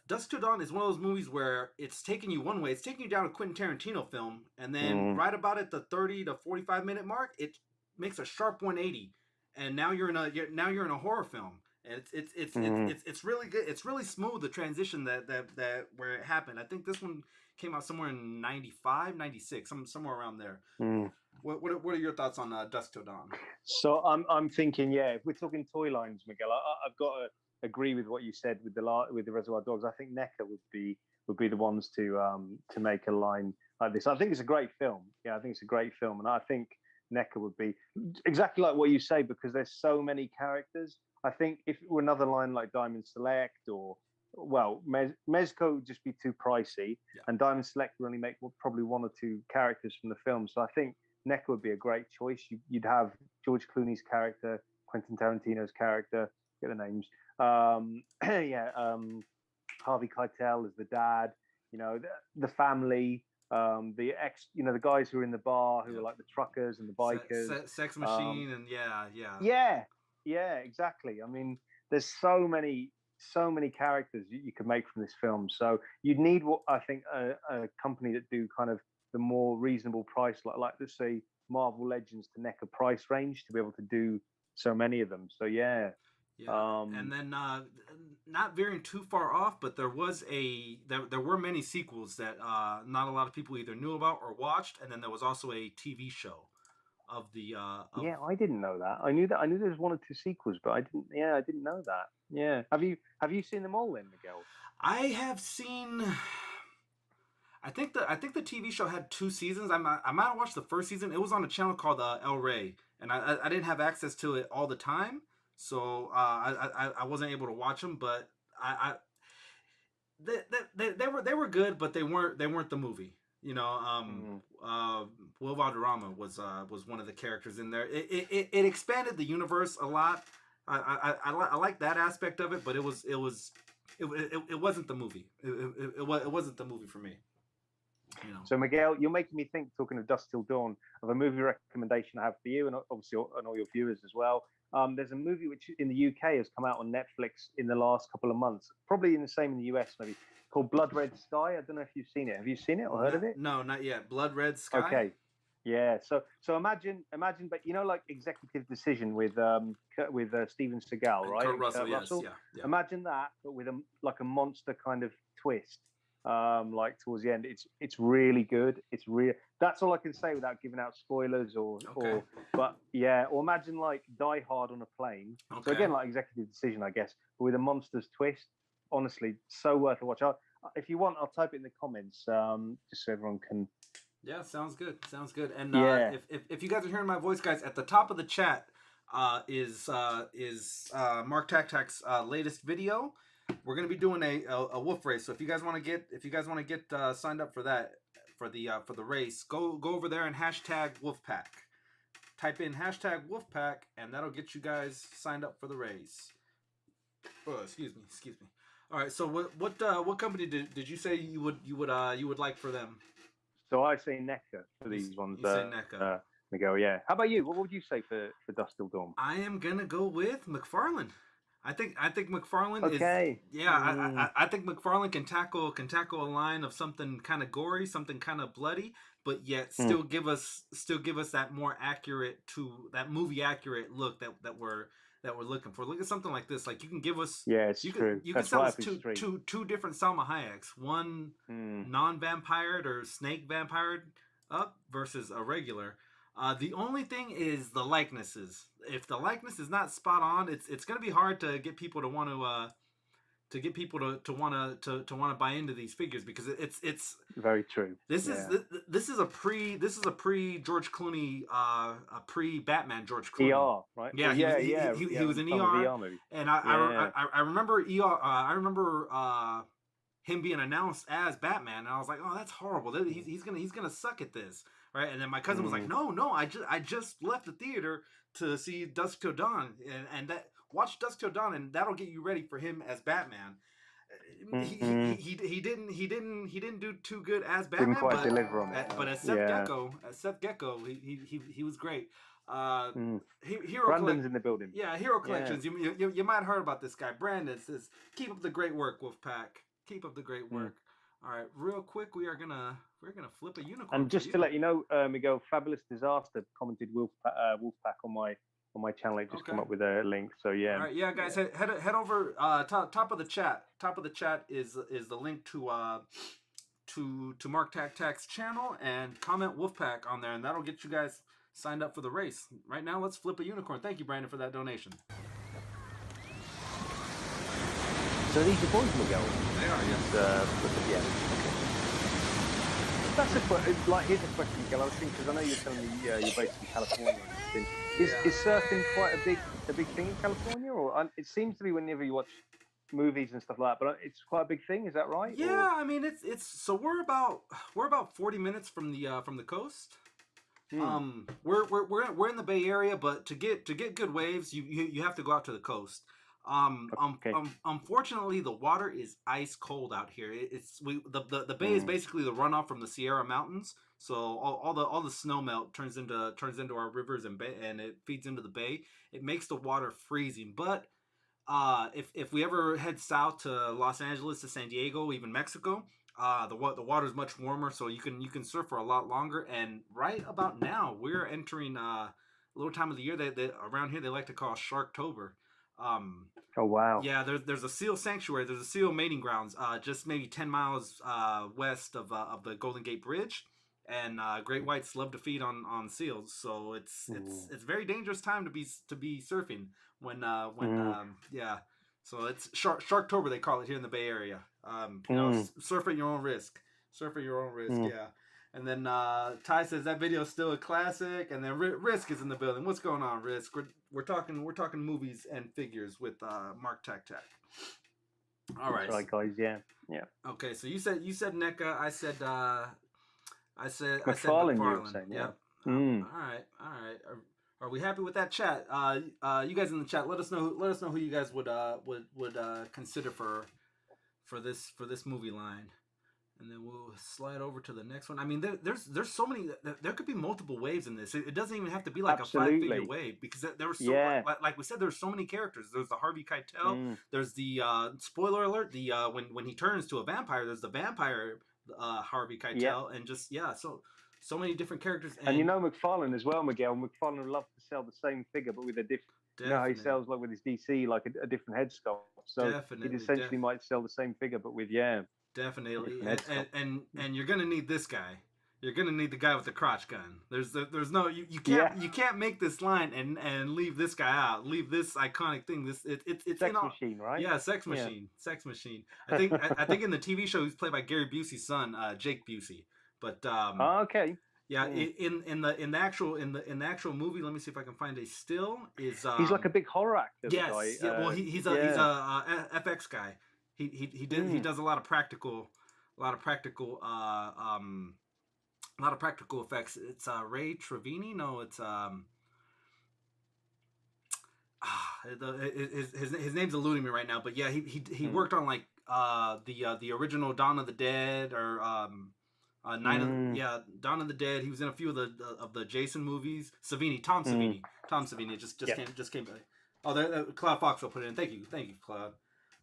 Dusk Till Dawn is one of those movies where it's taking you one way. It's taking you down a Quentin Tarantino film, and then right about at the 30 to 45 minute mark, it makes a sharp 180, and now you're in a horror film. And it's really good. It's really smooth, the transition that where it happened. I think this one came out somewhere in 95, 96, somewhere around there. What are your thoughts on Dusk Till Dawn? So I'm thinking, if we're talking toy lines, Miguel, I've got to agree with what you said with the Reservoir Dogs. I think NECA would be the ones to make a line like this. I think it's a great film. Yeah, I think it's a great film, and I think NECA would be exactly like what you say, because there's so many characters. I think if it were another line like Diamond Select or Mezco would just be too pricey, and Diamond Select would only make probably one or two characters from the film. So I think NECA would be a great choice. You'd have George Clooney's character, Quentin Tarantino's character, get the names. Harvey Keitel as the dad. The family. The guys who are in the bar who are like the truckers and the bikers. Sex Machine and Yeah, exactly. I mean, there's so many characters you could make from this film. So you'd need what I think a company that do kind of the more reasonable price, like let's say Marvel Legends to NECA price range, to be able to do so many of them. So yeah. And then not veering too far off, but there were many sequels that not a lot of people either knew about or watched, and then there was also a TV show of the. I didn't know that. I knew there was one or two sequels, but I didn't know that. Yeah, have you seen them all then, Miguel? I have seen. I think the TV show had 2 seasons. I might have watched the first season. It was on a channel called El Rey, and I didn't have access to it all the time. So I wasn't able to watch them, but they were good, but they weren't the movie. Will Valderrama was one of the characters in there. It expanded the universe a lot. I like that aspect of it, but it wasn't the movie. It wasn't the movie for me. So Miguel, you're making me think, talking of Dusk Till Dawn, of a movie recommendation I have for you, and obviously and all your viewers as well. There's a movie which in the UK has come out on Netflix in the last couple of months, probably in the same in the US maybe, called Blood Red Sky. I don't know if you've seen it. Have you seen it or heard of it? No, not yet. Blood Red Sky. Okay. Yeah. So imagine, but like Executive Decision with Steven Seagal, right? Kurt Russell, yes. Yeah. Imagine that, but with a monster kind of twist. like towards the end. It's really good. It's real. That's all I can say without giving out spoilers Okay. but yeah, or imagine like Die Hard on a plane. So Okay. again, like executive decision, I guess, but with a monsters twist. Honestly, so worth a watch. If you want, I'll type it in the comments, just so everyone can. Yeah, sounds good. Sounds good. And Yeah. if you guys are hearing my voice, guys, at the top of the chat is Mark TakTak's latest video. We're gonna be doing a wolf race. So if you guys want to get signed up for that for the race, go over there and hashtag WOLFPACK. Type in hashtag WOLFPACK, and that'll get you guys signed up for the race. Oh, excuse me. All right. So what company did you say you would like for them? So I say NECA for these ones. You say NECA. Miguel, yeah. How about you? What would you say for Dusk Till Dawn? I am gonna go with McFarlane. I think McFarlane okay. is I think McFarlane can tackle a line of something kind of gory, something kind of bloody, but yet still give us that more accurate that movie accurate look that we're looking for. Look at something like this. Like you can give us true. You can sell us two different Salma Hayeks. One non-vampired or snake vampired up versus a regular. The only thing is the likenesses. If the likeness is not spot on, it's going to be hard to get people to want to want to buy into these figures because it's very true. This is a pre George Clooney a pre Batman George Clooney. ER, right? Yeah, he was in ER movie. And I remember ER. I remember him being announced as Batman, and I was like, oh, that's horrible. He's gonna suck at this. Right, and then my cousin was like, "No, I just left the theater to see Dusk Till Dawn, and watch Dusk Till Dawn, and that'll get you ready for him as Batman." He didn't do too good as Batman, didn't quite deliver on it. But as Seth Gecko, he was great. Hero Brandon's in the building. Yeah, Hero Collections. You might have heard about this guy. Brandon says, "Keep up the great work, Wolfpack. Keep up the great work." All right, real quick, we're gonna flip a unicorn. And just to let you know, Miguel, Fabulous Disaster commented Wolfpack on my channel. It just come up with a link. So yeah. All right, yeah, guys, head over. Top of the chat. Top of the chat is the link to Mark TakTak's channel, and comment Wolfpack on there, and that'll get you guys signed up for the race. Right now, let's flip a unicorn. Thank you, Brandon, for that donation. So these are boys, Miguel. They are, yes. Yeah. That's here's a question, Miguel. I was thinking because I know you're telling me you're based in California. Is surfing quite a big thing in California, or it seems to be whenever you watch movies and stuff like that. But it's quite a big thing. Is that right? Yeah, I mean it's so we're about 40 minutes from the coast. We're in the Bay Area, but to get good waves, you have to go out to the coast. Unfortunately, the water is ice cold out here. The bay is basically the runoff from the Sierra Mountains. So all the snow melt turns into our rivers and it feeds into the bay. It makes the water freezing. But if we ever head south to Los Angeles, to San Diego, even Mexico, the water is much warmer, so you can surf for a lot longer. And right about now, we're entering a little time of the year that around here they like to call Sharktober. Oh wow! Yeah, there's a seal sanctuary. There's a seal mating grounds, just maybe 10 miles west of the Golden Gate Bridge, and great whites love to feed on seals. So it's very dangerous time to be surfing when yeah. So it's Sharktober, they call it here in the Bay Area. Surf at your own risk. Surf at your own risk. Yeah. And then Ty says that video is still a classic. And then Risk is in the building. What's going on, Risk? We're talking movies and figures with Mark TakTak. All right. That's right, guys. Yeah. Okay, so you said NECA. I said McFarlane. Yeah. All right. Are we happy with that chat? You guys in the chat, let us know who you guys would consider for this movie line. And then we'll slide over to the next one. I mean, there's so many. There could be multiple waves in this. It doesn't even have to be like a 5-figure wave because there were so like we said, there's so many characters. There's the Harvey Keitel. There's the spoiler alert. The when he turns to a vampire, there's the vampire Harvey Keitel, and just so many different characters. And McFarlane as well, Miguel. McFarlane would love to sell the same figure, but with a different. You know how he sells like with his DC, like a different head sculpt. So he essentially might sell the same figure, but with Definitely, Different headsculpt. and you're gonna need this guy. You're gonna need the guy with the crotch gun. There's no Yeah, you can't make this line and leave this guy out. Leave this iconic thing. It's in Sex all. Machine, right? Yeah, sex Yeah. machine, sex machine. I think in the TV show he's played by Gary Busey's son, Jake Busey. But Okay. yeah, Mm. in the actual movie, let me see if I can find a still. Is He's like a big horror actor, the guy. yes, yeah. Well, he's Yeah. a FX guy. He Mm. does a lot of practical a lot of practical effects. It's Ray Trevini. No, it's his name's eluding me right now. But yeah, he worked on like the original Dawn of the Dead or Night of yeah Dawn of the Dead. He was in a few of the Jason movies. Mm. Tom Savini Yeah. just came. Oh, there, Cloud Fox will put it in. Thank you, Cloud.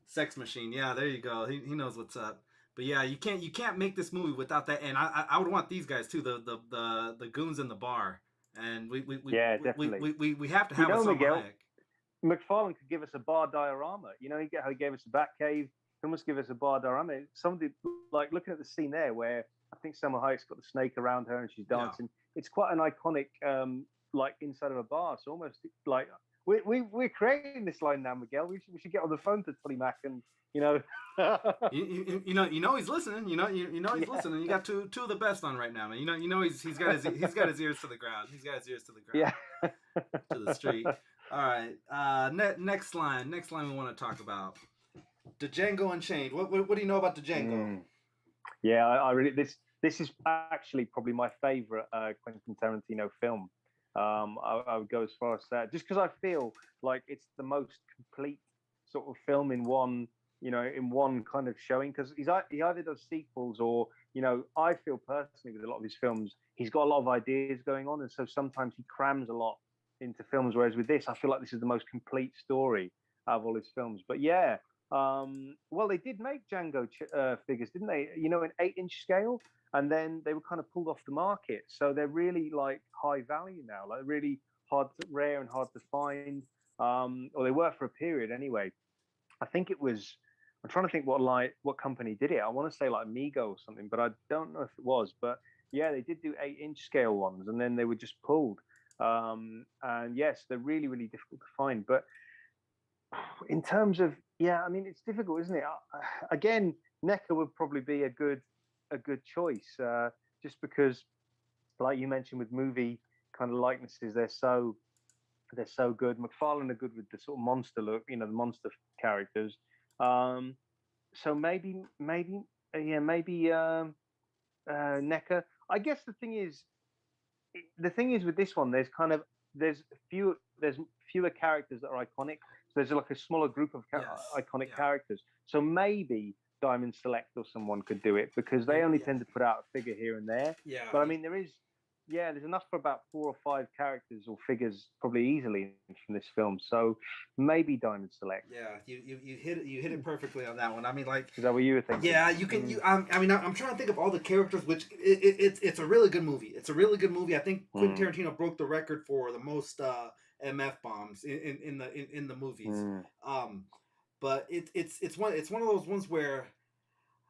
Sex Machine. Yeah, there you go. He knows what's up. But yeah, you can't make this movie without that. And I would want these guys too. The goons in the bar. And Yeah, definitely. we have to You have a know, Salma Miguel, Hayek. McFarlane could give us a bar diorama. You know, how he gave us a Batcave. He must give us a bar diorama. Somebody like looking at the scene there where I think Selma Hayek's got the snake around her and she's dancing. Yeah. It's quite an iconic, like inside of a bar. So almost like we're creating this line now, Miguel. We should get on the phone to Tony Mac and you know. you know he's listening. You know he's listening. You got two of the best on right now, man. You know he's got his ears to the ground. He's got his ears to the ground. Yeah. To the street. All right. Next line we want to talk about. Django Unchained. What do you know about Django? Yeah, I really this is actually probably my favorite Quentin Tarantino film. I would go as far as that, just because I feel like it's the most complete sort of film in one kind of showing. Because he either does sequels or I feel personally with a lot of his films, he's got a lot of ideas going on, and so sometimes he crams a lot into films. Whereas with this, I feel like this is the most complete story out of all his films. But yeah. Well, they did make Django figures, didn't they? In 8-inch scale, and then they were kind of pulled off the market. So they're really like high value now, like really rare and hard to find. Or they were for a period anyway. I think it was. I'm trying to think what company did it. I want to say like Mego or something, but I don't know if it was. But yeah, they did do 8-inch scale ones, and then they were just pulled. And yes, they're really really difficult to find, but. In terms of I mean it's difficult, isn't it? Again, NECA would probably be a good choice, just because, like you mentioned, with movie kind of likenesses, they're so good. McFarlane are good with the sort of monster look, the monster characters. So maybe NECA. I guess the thing is with this one, there's fewer characters that are iconic. So there's like a smaller group of iconic characters. So maybe Diamond Select or someone could do it because they only tend to put out a figure here and there. Yeah. But I mean, there's enough for about 4 or 5 characters or figures probably easily from this film. So maybe Diamond Select. Yeah, you hit it perfectly on that one. I mean, like, is that what you were thinking? Yeah, you can. I mean, I'm trying to think of all the characters. Which it's a really good movie. It's a really good movie. I think Quentin Tarantino broke the record for the most MF bombs in the movies. But it's one of those ones where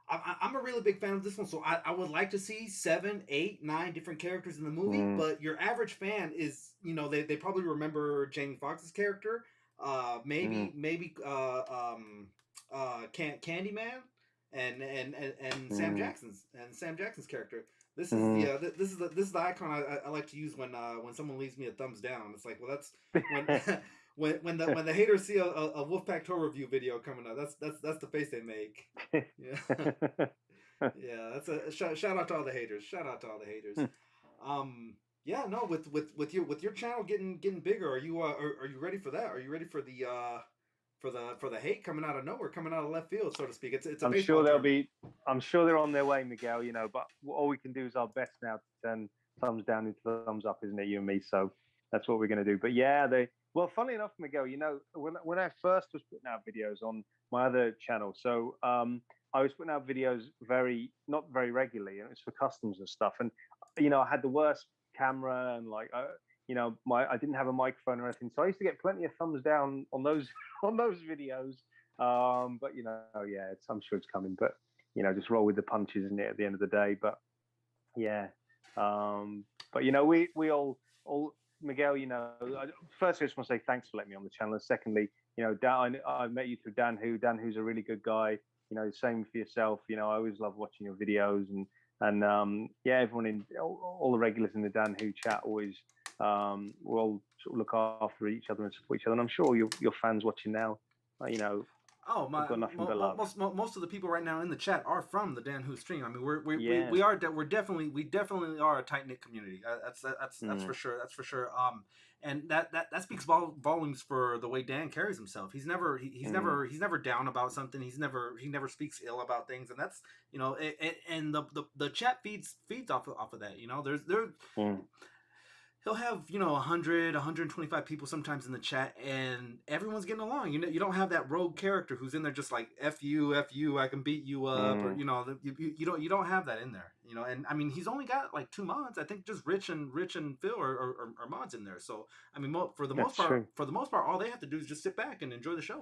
I'm a really big fan of this one. So I would like to see 7, 8, 9 different characters in the movie. But your average fan is they probably remember Jamie Foxx's character. Maybe Candyman and Sam Jackson's character. This is the icon I like to use when someone leaves me a thumbs down. It's like, well, that's when the haters see a Wolfpack tour review video coming up. That's the face they make. Yeah, yeah. That's a shout out to all the haters. Shout out to all the haters. Yeah, no, with your channel getting bigger, are you ready for that? Are you ready for the hate coming out of nowhere, coming out of left field, so to speak? It's I'm sure I'm sure they're on their way, Miguel. But all we can do is our best now to turn thumbs down into thumbs up, isn't it, you and me? So that's what we're going to do. But yeah, well, funnily enough, Miguel, when I first was putting out videos on my other channel, so I was putting out videos not very regularly, and it was for customs and stuff. And I had the worst camera, and like I didn't have a microphone or anything, so I used to get plenty of thumbs down on those videos. But I'm sure it's coming. But just roll with the punches, isn't it, at the end of the day? But yeah, but we all Miguel, firstly, I just want to say thanks for letting me on the channel. And secondly, Dan, I met you through Dan, who's a really good guy. Same for yourself. I always love watching your videos, and yeah, everyone in all the regulars in the Dan Who chat always we all sort of look after each other and support each other. And I'm sure your fans watching now, Oh my! I've got nothing but love. Most of the people right now in the chat are from the Dan Who stream. I mean, Yeah. we definitely are a tight knit community. That's for sure. That's for sure. And that speaks volumes for the way Dan carries himself. He's never down about something. He never speaks ill about things, and that's and the chat feeds off of that. He'll have 100 125 people sometimes in the chat, and everyone's getting along. You don't have that rogue character who's in there just like f you, I can beat you up, or you don't have that in there. And I mean, he's only got like 2 mods. I think just Rich and Phil are mods in there. So I mean, for the most part, all they have to do is just sit back and enjoy the show.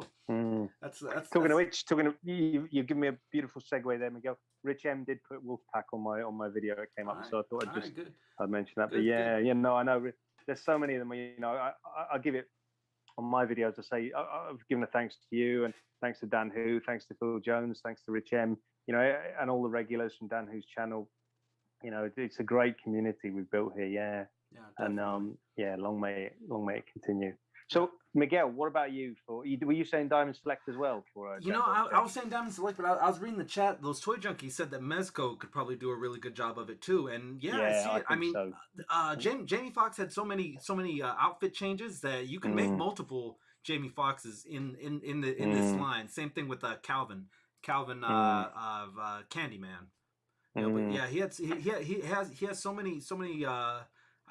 That's talking of which, you've given me a beautiful segue there, Miguel. Rich M did put Wolfpack on my video that came up, so I thought I'd mention that. But I know there's so many of them. I give it on my videos. I say I've given a thanks to you, and thanks to Dan Who, thanks to Phil Jones, thanks to Rich M, and all the regulars from Dan Who's channel. It's a great community we've built here. Yeah, and long may it continue. So, Miguel, what about you? Were you saying Diamond Select as well? I was saying Diamond Select, but I was reading the chat. Those Toy Junkies said that Mezco could probably do a really good job of it too. And I see it. I mean, so. Jamie Foxx had so many outfit changes that you can make multiple Jamie Foxxes in this line. Same thing with Calvin of Candyman. But yeah, he has so many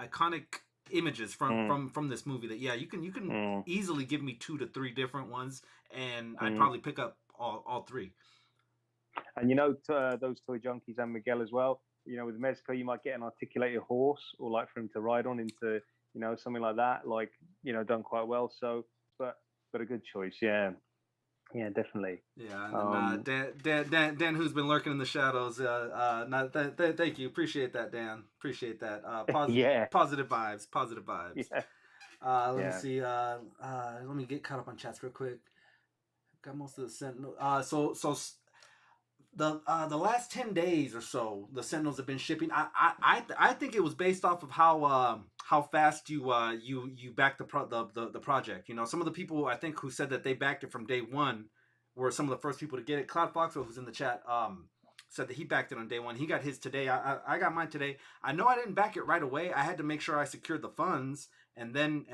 iconic images from this movie that you can easily give me 2 to 3 different ones, and I'd probably pick up all 3. And those Toy Junkies and Miguel as well, with Mezco you might get an articulated horse, or like for him to ride on into something like that, like done quite well. So but a good choice. Yeah, definitely. Yeah, and Dan Who's been lurking in the shadows. Thank you, appreciate that, Dan. Appreciate that. Positive vibes. Yeah. Let me see. Let me get caught up on chats real quick. Got most of the Sentinel. So the last 10 days or so, the Sentinels have been shipping. I think it was based off of how fast you backed the project. Some of the people I think who said that they backed it from day one were some of the first people to get it. Cloud Foxwell, who's in the chat, said that he backed it on day one. He got his today. I got mine today. I know I didn't back it right away. I had to make sure I secured the funds and then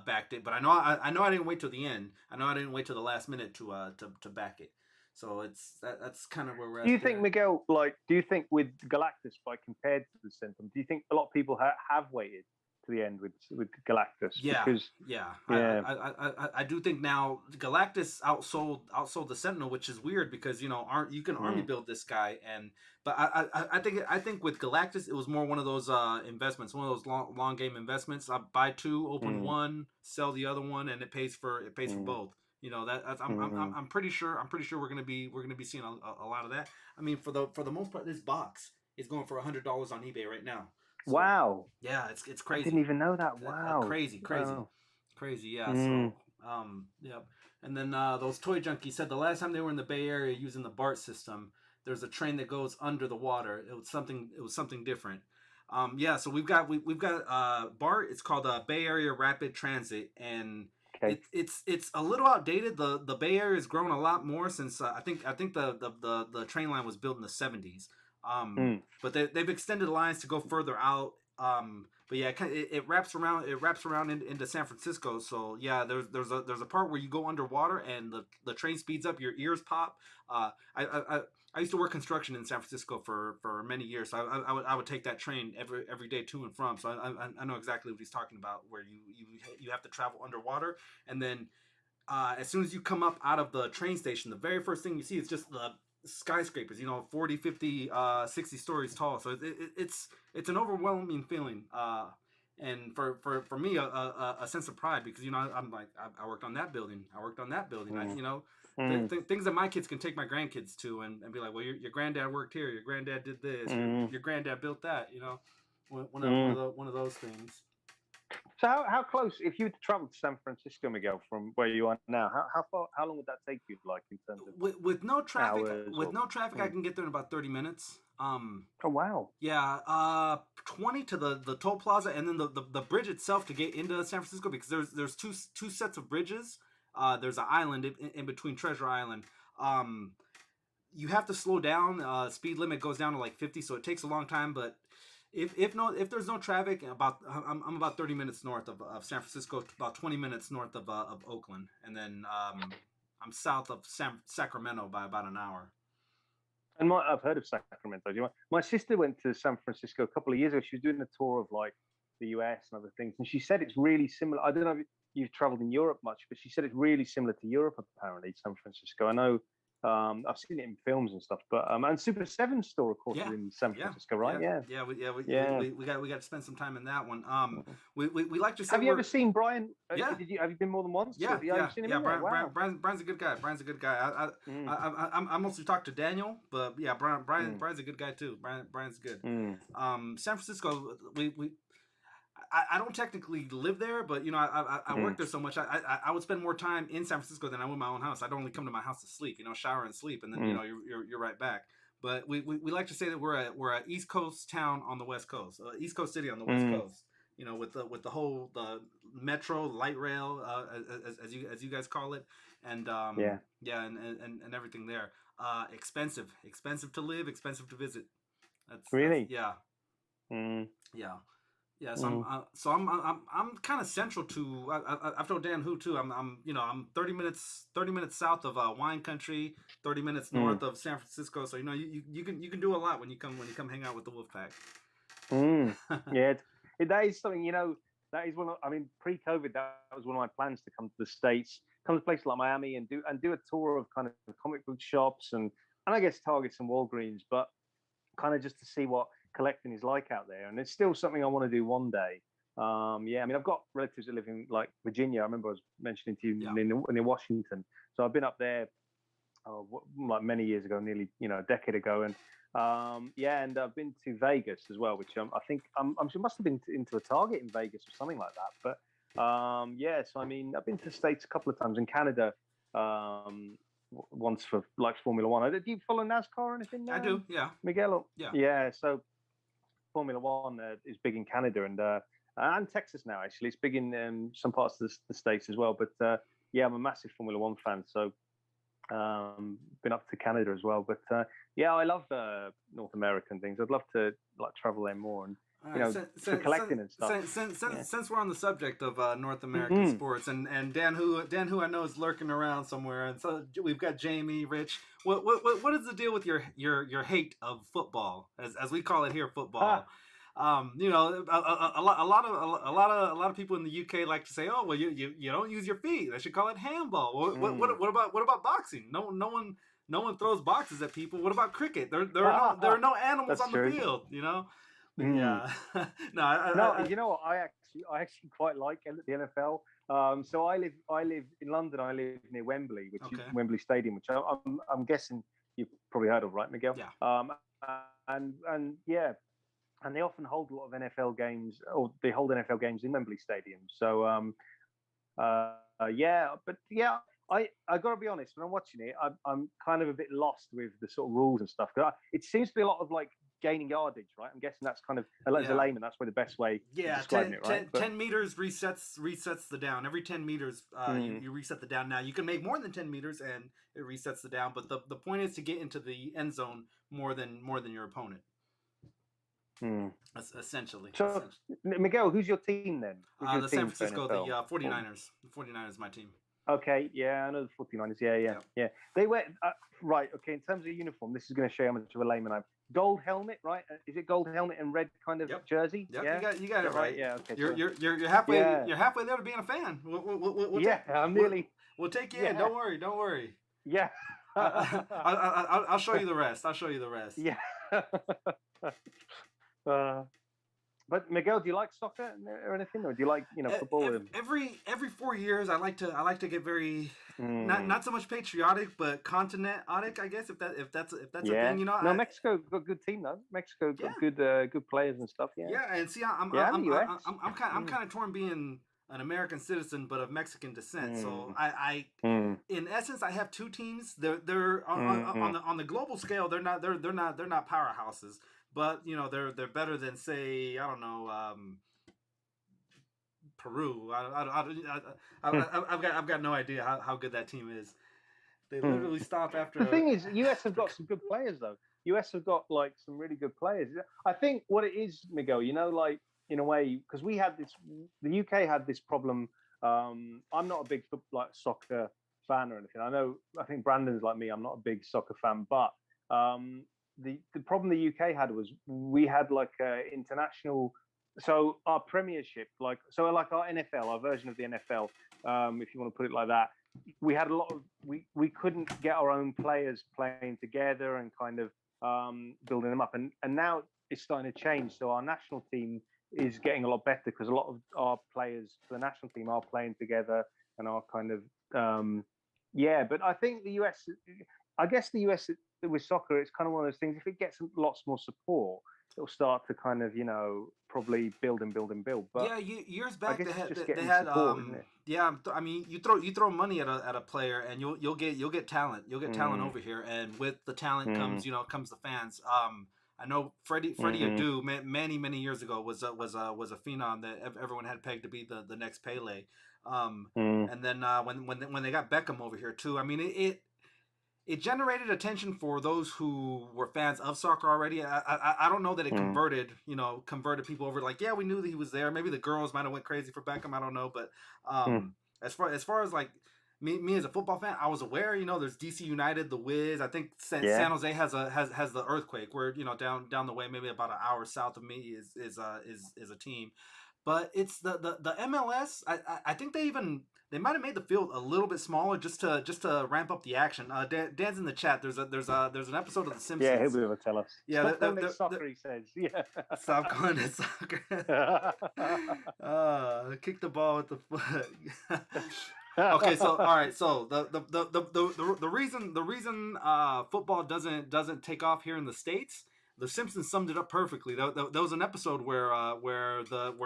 backed it. But I know I didn't wait till the end. I know I didn't wait till the last minute to back it. So that's kind of where we're at. Do you think, Miguel, do you think with Galactus, compared to the Symptom, do you think a lot of people have waited to the end with Galactus? Yeah, because, I do think now Galactus outsold the Sentinel, which is weird because you can army build this guy, but I think with Galactus it was more one of those investments, one of those long game investments. I buy 2, open 1, sell the other one, and it pays for both. I'm pretty sure we're gonna be seeing a lot of that. I mean, for the most part, this box is going for $100 on eBay right now. So, wow. Yeah, it's crazy. I didn't even know that. Wow. Crazy. Wow. Yeah. So and then those Toy Junkies said the last time they were in the Bay Area using the BART system, there's a train that goes under the water. It was something different. So we've got BART. It's called Bay Area Rapid Transit, and it's a little outdated. The Bay Area has grown a lot more since I think the train line was built in the 70s. But they've extended lines to go further out. But yeah, it wraps around into San Francisco. So yeah, there's a part where you go underwater and the train speeds up, your ears pop. I used to work construction in San Francisco for many years, so I would take that train every day to and from. So I know exactly what he's talking about, where you have to travel underwater, and then as soon as you come up out of the train station, the very first thing you see is just the skyscrapers, 40, 50, 60 stories tall. So it's an overwhelming feeling, and for me a sense of pride, because I'm like, I worked on that building. Mm. things that my kids can take my grandkids to, and be like, well, your granddad worked here, your granddad did this, Mm. your granddad built that. You know, Mm. one of those things. So how close, if you were to travel to San Francisco, Miguel, from where you are now, how long would that take you, like in terms of With no traffic, hours or? I Mm. can get there in about 30 minutes. Oh wow. Yeah, 20 to the toll plaza, and then the bridge itself to get into San Francisco, because there's two sets of bridges. There's an island in between Treasure Island. Um, you have to slow down. Speed limit goes down to like 50, so it takes a long time. But if there's no traffic, I'm about 30 minutes north of San Francisco, about 20 minutes north of Oakland, and then I'm south of Sacramento by about an hour. And I've heard of Sacramento. My sister went to San Francisco a couple of years ago. She was doing a tour of like the US and other things, and she said it's really similar. I don't know if you've traveled in Europe much, but she said it's really similar to Europe. Apparently, San Francisco. I know. I've seen it in films and stuff, but and Super Seven's store, of course, is in San Francisco, right? We got to spend some time in that one. We like to say. Have you ever seen Brian? Yeah. Have you been more than once? Yeah, You've seen him. Yeah. Wow. Brian's a good guy. Brian's a good guy. I mostly talk to Daniel, but yeah, Brian's a good guy too. Brian's good. San Francisco, I don't technically live there, but you know, I work there so much. I would spend more time in San Francisco than I would in my own house. I'd only come to my house to sleep, you know, shower and sleep, and then you know you're right back. But we like to say that we're a East Coast town on the West Coast, East Coast city on the West Coast. You know, with the whole the metro, light rail, as you guys call it, and and everything there. Expensive to live, expensive to visit. Really? Yeah. Yeah. Yeah, so I'm kind of central to. I've told Dan who too. I'm 30 minutes south of wine country, 30 minutes north of San Francisco. So you know you can do a lot when you come hang out with the Wolfpack. Yeah, that is something, you know. That is one of, I mean, pre-COVID, that was one of my plans to come to the States, come to places like Miami, and do a tour of kind of comic book shops and I guess Targets and Walgreens, but kind of just to see what collecting is like out there. And it's still something I want to do one day. I mean, I've got relatives that live in like Virginia. I remember I was mentioning to you near Washington. So I've been up there like many years ago, nearly a decade ago, and and I've been to Vegas as well, which I think I'm sure must have been into a Target in Vegas or something like that. But so I mean, I've been to the States a couple of times, in Canada once for like Formula One. Do you follow NASCAR or anything? I do, yeah. Miguel? Yeah. So Formula One is big in Canada and Texas now. Actually, it's big in some parts of the States as well. But I'm a massive Formula One fan. So been up to Canada as well. But I love North American things. I'd love to like travel there more and for collecting and stuff. Since we're on the subject of North American sports, and Dan who I know is lurking around somewhere, and so we've got Jamie, Rich. What is the deal with your hate of football, as we call it here, football? A lot of people in the UK like to say, oh well, you don't use your feet. They should call it handball. What about boxing? No one throws boxes at people. What about cricket? There are no animals on the field. You know. Yeah. You know what? I actually quite like the NFL. So I live in London. I live near Wembley, which is Wembley Stadium, which I'm guessing you've probably heard of, right, Miguel? Yeah. And they often hold a lot of NFL games, or they hold NFL games in Wembley Stadium. So I got to be honest. When I'm watching it, I'm kind of a bit lost with the sort of rules and stuff. It seems to be a lot of like gaining yardage, right? I'm guessing that's kind of, as a layman, that's probably the best way of describing it, right? 10 meters resets the down. Every 10 meters, you reset the down. Now, you can make more than 10 meters, and it resets the down. But the point is to get into the end zone more than your opponent. Essentially. So, Miguel, who's your team then? The San Francisco, the 49ers. The 49ers is my team. Okay, yeah, I know the 49ers. Yeah. They wear right. Okay, in terms of uniform, this is going to show how much of a layman I'm. Gold helmet, right? Is it gold helmet and red kind of jersey? Yep. Yeah, you got it right. Yeah, okay. You're halfway. Yeah. You're halfway there to being a fan. I'm nearly. We'll take you in. Don't worry. Yeah. I'll show you the rest. Yeah. But Miguel, do you like soccer or anything, or do you like football? Every 4 years, I like to get very Mm. not so much patriotic, but continentic, I guess if that's a Yeah. thing, No, Mexico got a good team though. Mexico yeah, got good players and stuff. Yeah. yeah, and see, Yeah, and the US. I'm kind of torn being an American citizen but of Mexican descent. So Mm. I Mm. in essence, I have two teams. They're on Mm. the global scale. They're not powerhouses, but they're better than, say, I don't know, Peru. Mm. I've got no idea how good that team is. They Mm. literally stop The after thing is, US have after. got some good players though. US have got like some really good players. I think what it is, Miguel, like in a way, because we had this, the UK had this problem. I'm not a big like soccer fan or anything. I think Brandon's like me. I'm not a big soccer fan, but the problem the UK had was we had like international. So our Premiership, like our NFL, our version of the NFL, if you want to put it like that, we had a lot of we couldn't get our own players playing together and kind of building them up, and now it's starting to change. So our national team is getting a lot better because a lot of our players for the national team are playing together and are kind of yeah. But I think the US, I guess the US with soccer, it's kind of one of those things. If it gets lots more support, it'll start to kind of probably build and build and build. But Yeah, years I back guess they it's had just they getting had support, isn't it? yeah, I mean, you throw money at a player, and you'll get talent. You'll get talent Mm, over here, and with the talent mm, comes the fans. I know Freddie mm, Adu many years ago was a phenom that everyone had pegged to be the next Pele. Um, mm. and then when they got Beckham over here too, I mean, it generated attention for those who were fans of soccer already. I don't know that it Mm. converted people over. Like, yeah, we knew that he was there. Maybe the girls might have went crazy for Beckham. I don't know, but Mm. as far as like me as a football fan, I was aware. There's DC United, the Wiz. I think San Yeah. Jose has the earthquake, where down the way, maybe about an hour south of me is a team. But it's the MLS. I think they might have made the field a little bit smaller just to ramp up the action. Dan's in the chat. There's an episode of The Yeah, he'll Simpsons. be able to tell us. Yeah, Stop calling it soccer, he says. Yeah. stop calling it soccer. Kick the ball with the foot. Okay, so all right, so the reason football doesn't take off here in the States. The Simpsons summed it up perfectly. There was an episode where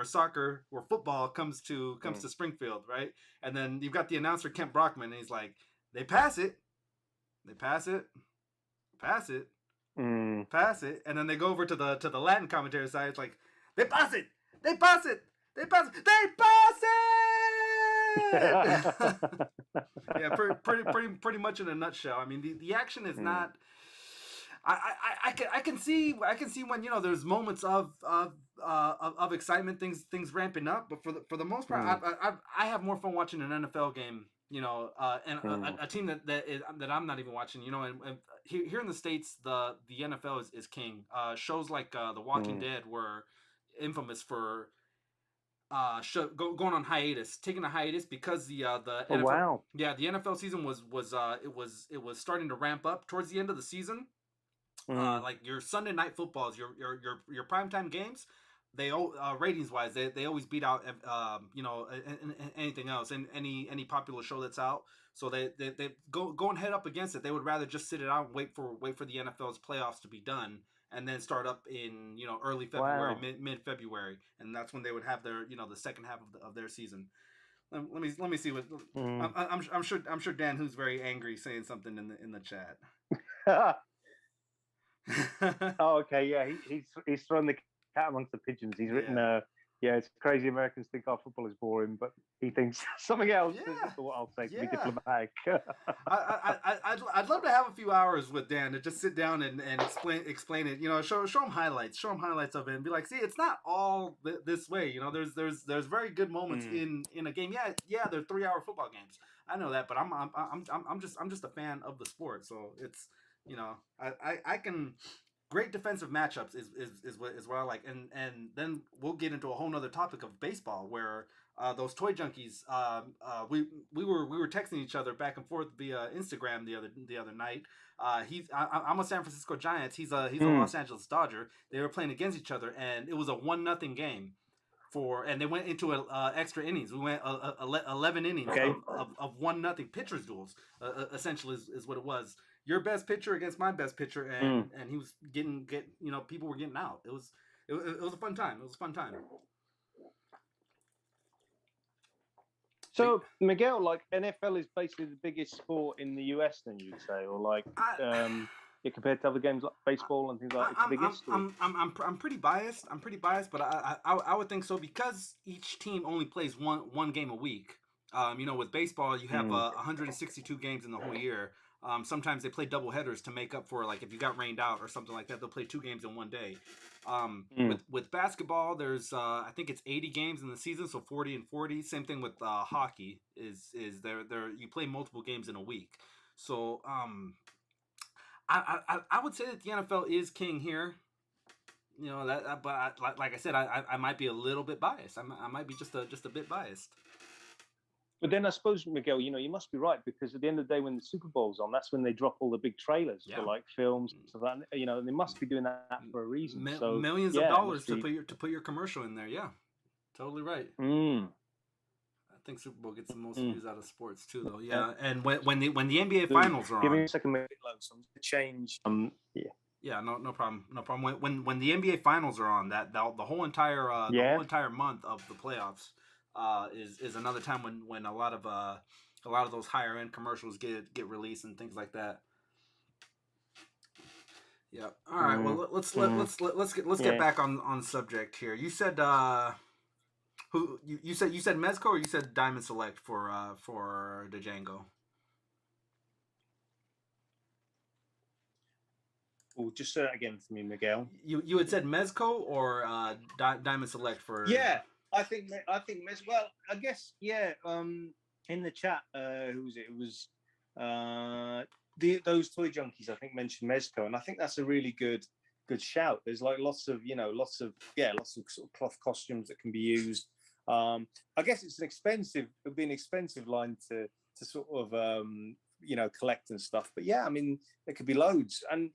soccer, where football comes to Springfield, right? And then you've got the announcer Kent Brockman, and he's like, "They pass it, they pass it, pass it, Mm. pass it," and then they go over to the Latin commentary side. It's like, "They pass it, they pass it, they pass it, they pass it." Yeah, pretty much in a nutshell. I mean, the action is Mm. not. I can see when there's moments of excitement, things ramping up, but for the most part, Mm. I have more fun watching an NFL game, and Mm. a team that I'm not even watching, and here in the States, the NFL is king. Shows like The Walking Mm. Dead were infamous for going on hiatus, taking a hiatus because the Oh NFL, wow. yeah, the NFL season was starting to ramp up towards the end of the season. Mm. Like your Sunday night footballs, your primetime games, they ratings wise, they always beat out anything else, and any popular show that's out. So they go and head up against it. They would rather just sit it out and wait for the NFL's playoffs to be done, and then start up in early February, Wow. mid February, and that's when they would have their the second half of their season. Let me see what Mm. I'm sure Dan, who's very angry, saying something in the chat. Oh, okay. Yeah, he's thrown the cat amongst the pigeons. He's written, Yeah. yeah, it's crazy Americans think our football is boring, but he thinks something else is Yeah, what I'll say to be yeah. diplomatic. I'd love to have a few hours with Dan to just sit down and explain it. Show him highlights of it, and be like, see, it's not all this way. There's very good moments Mm. in a game. Yeah, they're 3-hour football games. I know that, but I'm just a fan of the sport. So it's I can. Great defensive matchups is what I like, and then we'll get into a whole nother topic of baseball, where those toy junkies. We were texting each other back and forth via Instagram the other night. I'm a San Francisco Giants. He's a Mm. Los Angeles Dodger. They were playing against each other, and it was a 1-0 game. And they went into extra innings. We went 11 innings Okay. of 1-0 pitchers duels. Essentially, is what it was. Your best pitcher against my best pitcher, and he was people were getting out. It was a fun time. It was a fun time. So Miguel, like NFL is basically the biggest sport in the US, then you'd say, or like compared to other games like baseball and things like it's the biggest. I'm pretty biased. But I would think so because each team only plays one game a week. With baseball, you have 162 games in the whole year. Sometimes they play double headers to make up for, like, if you got rained out or something like that. They'll play 2 games in one day. With basketball, there's I think it's 80 games in the season, so 40 and 40. Same thing with hockey. Is there you play multiple games in a week. So I would say that the NFL is king here. But like I said, I might be a little bit biased. I might be just a bit biased. But then I suppose, Miguel, you must be right, because at the end of the day, when the Super Bowl's on, that's when they drop all the big trailers for like films. So that and they must be doing that for a reason. Millions of dollars to put your commercial in there. Yeah, totally right. I think Super Bowl gets the most views out of sports too, though. Yeah, and when the NBA finals are on, give me a second, so I'm going to change. Yeah, no problem, no problem. When the NBA finals are on, the whole entire month of the playoffs. Is another time when a lot of those higher end commercials get released and things like that. Yeah. All right. Well, let's get back on subject here. You said you said Mezco, or you said Diamond Select for the Django? Oh, just say that again for me, Miguel. You had said Mezco or Diamond Select for? Yeah. I think well, I guess in the chat, who was it? It was those toy junkies, I think, mentioned Mezco, and I think that's a really good shout. There's like lots of sort of cloth costumes that can be used. I guess it'd be an expensive line to sort of collect and stuff. But yeah, I mean, there could be loads, and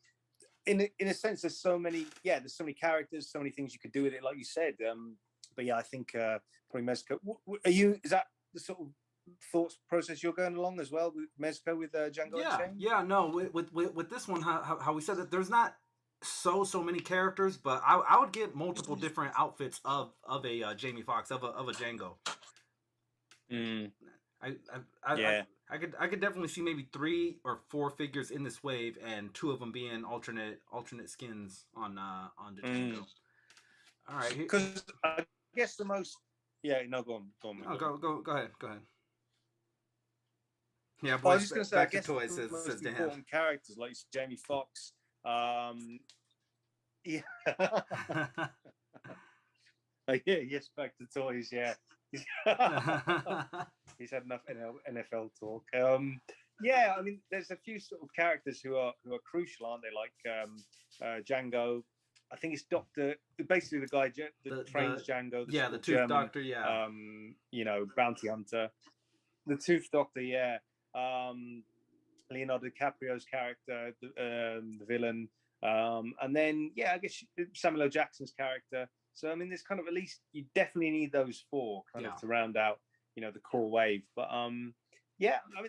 in a sense, there's so many characters, so many things you could do with it, like you said. But yeah, I think probably Mezco. Is that the sort of thoughts process you're going along as well with Mezco, with Django Unchained? Yeah, no. With this one, how we said that there's not so many characters, but I would get multiple different outfits of a Jamie Foxx, of a Django. I could definitely see maybe 3 or 4 figures in this wave, and 2 of them being alternate skins on the Django. All right, because I guess the most go on. Oh, go ahead. Yeah, boys, I was just going to say, I guess toys, the most Dan. important characters, like Jamie Foxx. Yeah. Yes, back to toys. Yeah. He's had enough NFL talk. Yeah, I mean, there's a few sort of characters who are crucial, aren't they? Like Django. I think it's basically the guy that trains Django. The Tooth German, Doctor. Yeah. Bounty hunter. The Tooth Doctor. Yeah. Leonardo DiCaprio's character, the villain. And then I guess Samuel L. Jackson's character. So I mean, there's kind of, at least you definitely need those 4 kind of to round out, the core wave. But I mean,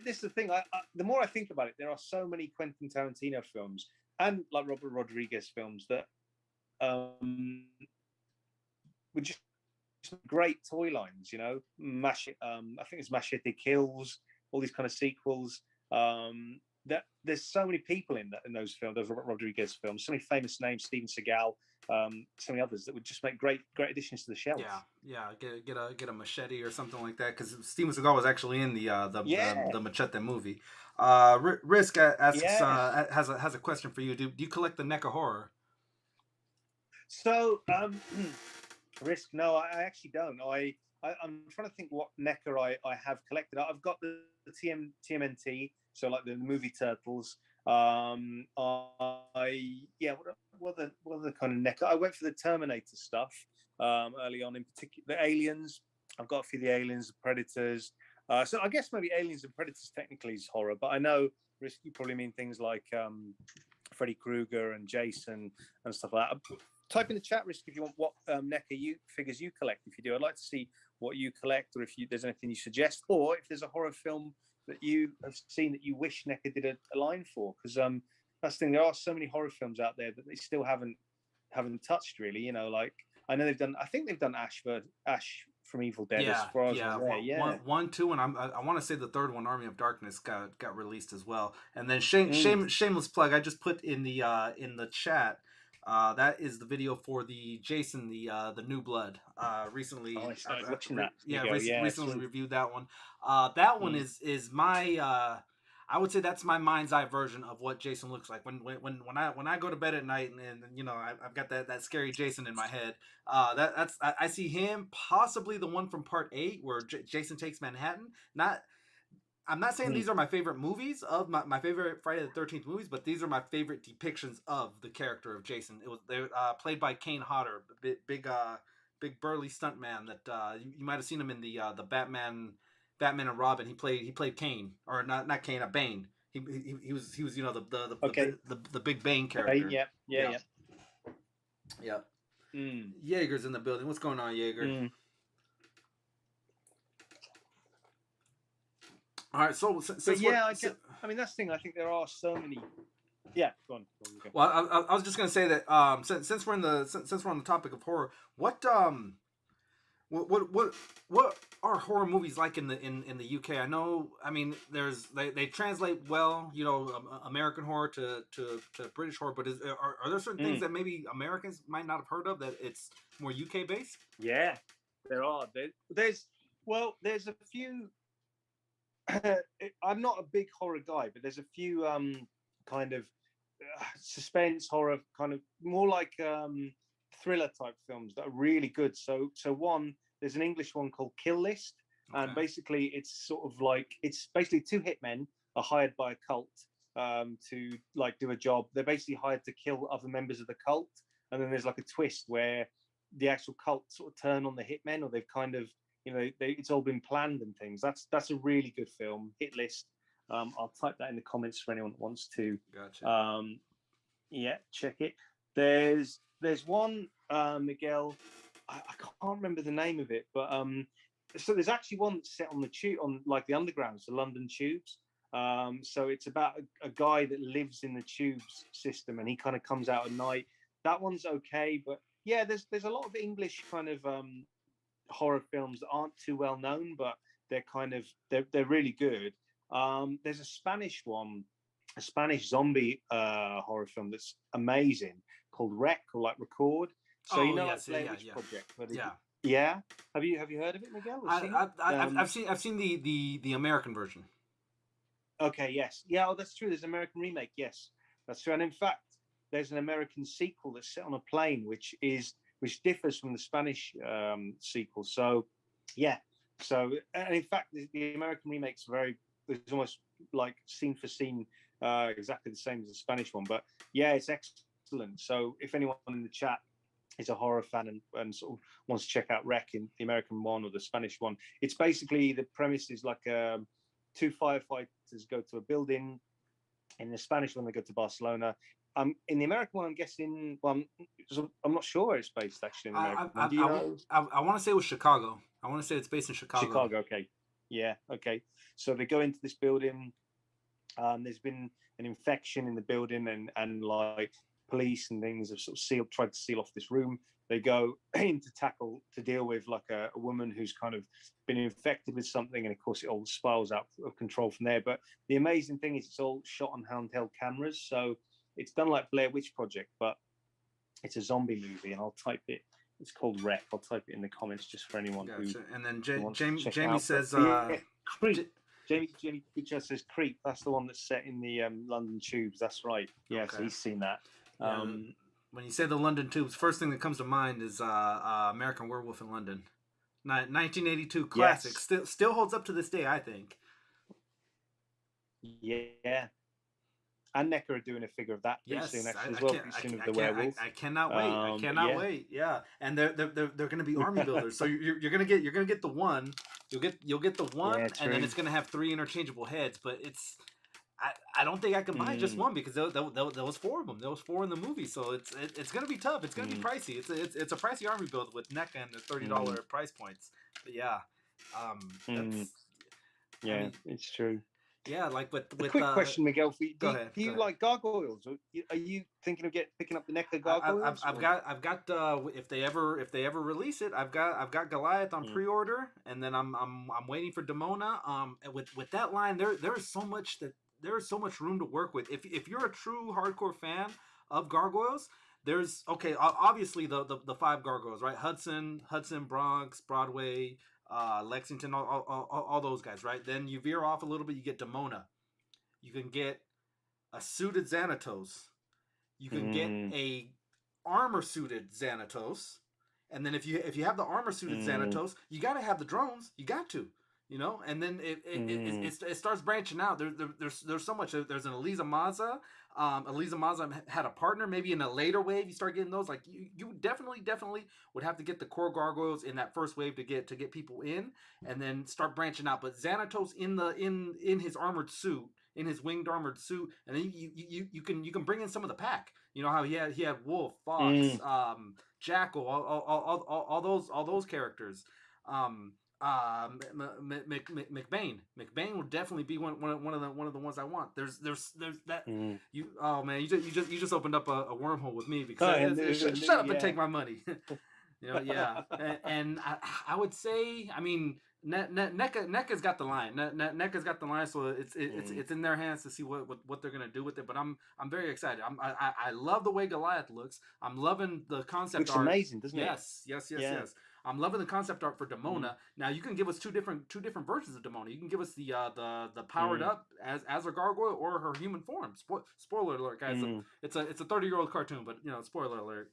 this is the thing. The more I think about it, there are so many Quentin Tarantino films and like Robert Rodriguez films that were just great toy lines. I think it's Machete Kills, all these kind of sequels. That there's so many people in those films, those Robert Rodriguez films, so many famous names, Steven Seagal, so many others that would just make great additions to the shelf. Yeah. Get a machete or something like that, because Steven Seagal was actually in the Machete movie. Risk asks has a question for you. Do you collect the NECA horror? So Risk, no, I actually don't. I'm trying to think what NECA I have collected. I've got the TMNT, so like the movie Turtles. What other kind of NECA? I went for the Terminator stuff early on, in particular the Aliens. I've got a few of the Aliens, the Predators. So I guess maybe Aliens and Predators technically is horror, but I know Risk, you probably mean things like Freddy Krueger and Jason and stuff like that. Type in the chat, Risk, if you want what NECA figures you collect. If you do, I'd like to see what you collect, or if there's anything you suggest, or if there's a horror film that you have seen that you wish NECA did a line for. Because that's the thing, there are so many horror films out there that they still haven't touched, really. You know, like I know I think they've done Ash from Evil Dead, as far as I'm aware. One, two, and I want to say the third one, Army of Darkness, got released as well. And then shameless plug, I just put in the chat. That is the video for the Jason, the New Blood. Recently, I started watching that. Recently reviewed that one. That one is my. I would say that's my mind's eye version of what Jason looks like when I go to bed at night, and you know I've got that scary Jason in my head. I see him, possibly the one from Part 8 where Jason Takes Manhattan. I'm not saying these are my favorite movies of my favorite Friday the 13th movies, but these are my favorite depictions of the character of Jason. They're played by Kane Hodder, big burly stuntman that you might have seen him in the Batman and Robin. He played Kane, or not Kane, Bane. He was you know the big Bane character. Yeah. Jaeger's in the building. What's going on, Jaeger? All right, so I mean that's the thing. I think there are so many. Yeah, go on. Well, I was just gonna say that since we're on the topic of horror, what are horror movies like in the UK? I know, I mean, they translate well, you know, American horror to British horror, but are there certain things that maybe Americans might not have heard of that it's more UK based? Yeah, there are. There's a few. I'm not a big horror guy, but there's a few kind of suspense horror, kind of more like thriller type films that are really good. So there's an English one called Kill List, and basically it's sort of like, it's basically two hitmen are hired by a cult to like do a job. They're basically hired to kill other members of the cult, and then there's like a twist where the actual cult sort of turn on the hitmen, or they've kind of, you know, it's all been planned and things. That's a really good film. Hit List. I'll type that in the comments for anyone that wants to. Gotcha. Yeah, check it. There's one, Miguel. I can't remember the name of it, but so there's actually one that's set on the tube, on like the undergrounds, the London tubes. So it's about a guy that lives in the tubes system, and he kind of comes out at night. That one's okay, but yeah, there's a lot of English kind of horror films that aren't too well known, but they're really good. There's a Spanish one, a Spanish zombie horror film that's amazing called Rec, or like Record. So like Blair Witch Project. Yeah. Have you heard of it, Miguel? I've seen the American version. Okay. Yes. Yeah. Oh, that's true. There's an American remake. Yes, that's true. And in fact, there's an American sequel that's set on a plane, which differs from the Spanish sequel. So, yeah. So, and in fact, the American remake's it's almost like scene for scene, exactly the same as the Spanish one. But yeah, it's excellent. So, if anyone in the chat is a horror fan and sort of wants to check out Rec, in the American one or the Spanish one, it's basically, the premise is like two firefighters go to a building. In the Spanish one, they go to Barcelona. In the American one, I'm guessing. Well, I'm not sure where it's based actually. In the American one. Do you know? I want to say it was Chicago. I want to say it's based in Chicago. Chicago, okay. Yeah, okay. So they go into this building. There's been an infection in the building, and like police and things have sort of tried to seal off this room. They go in to deal with like a woman who's kind of been infected with something, and of course it all spirals out of control from there. But the amazing thing is it's all shot on handheld cameras, so it's done like Blair Witch Project, but it's a zombie movie. And I'll type it. It's called Rec. I'll type it in the comments just for anyone who. And then Jamie says, Creep. Jamie just says Creep. That's the one that's set in the London tubes. That's right. Yeah, okay. So he's seen that. When you say the London tubes, first thing that comes to mind is American Werewolf in London, 1982 classic. Yes. Still holds up to this day, I think. Yeah. and NECA are doing a figure of that pretty Yes, soon, actually, I as well. can't. Pretty soon of the werewolf. I cannot wait. I cannot Yeah. wait. Yeah, and they're going to be army builders. So you're gonna get the one. You'll get the one, Yeah, and then true. it's going to have 3 interchangeable heads. But I don't think I can buy just one because there was 4 of them. There was 4 in the movie, so it's going to be tough. It's going to be pricey. It's a pricey army build with NECA and the $30 price points. But yeah, that's. Yeah, I mean, it's true. yeah, like with A quick question, Miguel. For you. Go ahead. Do you like gargoyles? Are you thinking of picking up the NECA gargoyles? I've got if they ever release it, I've got Goliath on pre-order, and then I'm waiting for Demona. With that line, there is so much room to work with. If you're a true hardcore fan of gargoyles, there's obviously the 5 gargoyles, right? Hudson, Bronx, Broadway, Lexington, all those guys, right? Then you veer off a little bit, you get Demona. You can get a suited Xanatos. You can get a armor suited Xanatos, and then if you have the armor suited Xanatos, you got to have the drones. You got to, and then it starts branching out. There's so much. There's an Eliza Maza. Eliza Maza had a partner. Maybe in a later wave, you start getting those. Like you definitely would have to get the core gargoyles in that first wave to get people in, and then start branching out. But Xanatos in his armored suit, in his winged armored suit, and then you can bring in some of the pack. You know how he had Wolf, Fox, Jackal, all those characters. McBain will definitely be one of the ones I want. There's that you man you just opened up a wormhole with me because shut up and take my money. And I would say, I mean, NECA's got the line. NECA's got the line, so it's in their hands to see what they're gonna do with it. But I'm very excited. I love the way Goliath looks. I'm loving the concept art. Looks amazing, doesn't it? Yes. I'm loving the concept art for Demona. Now you can give us two different versions of Demona. You can give us the powered up as a gargoyle or her human form. Spoiler alert, guys! It's a 30-year-old cartoon, but spoiler alert.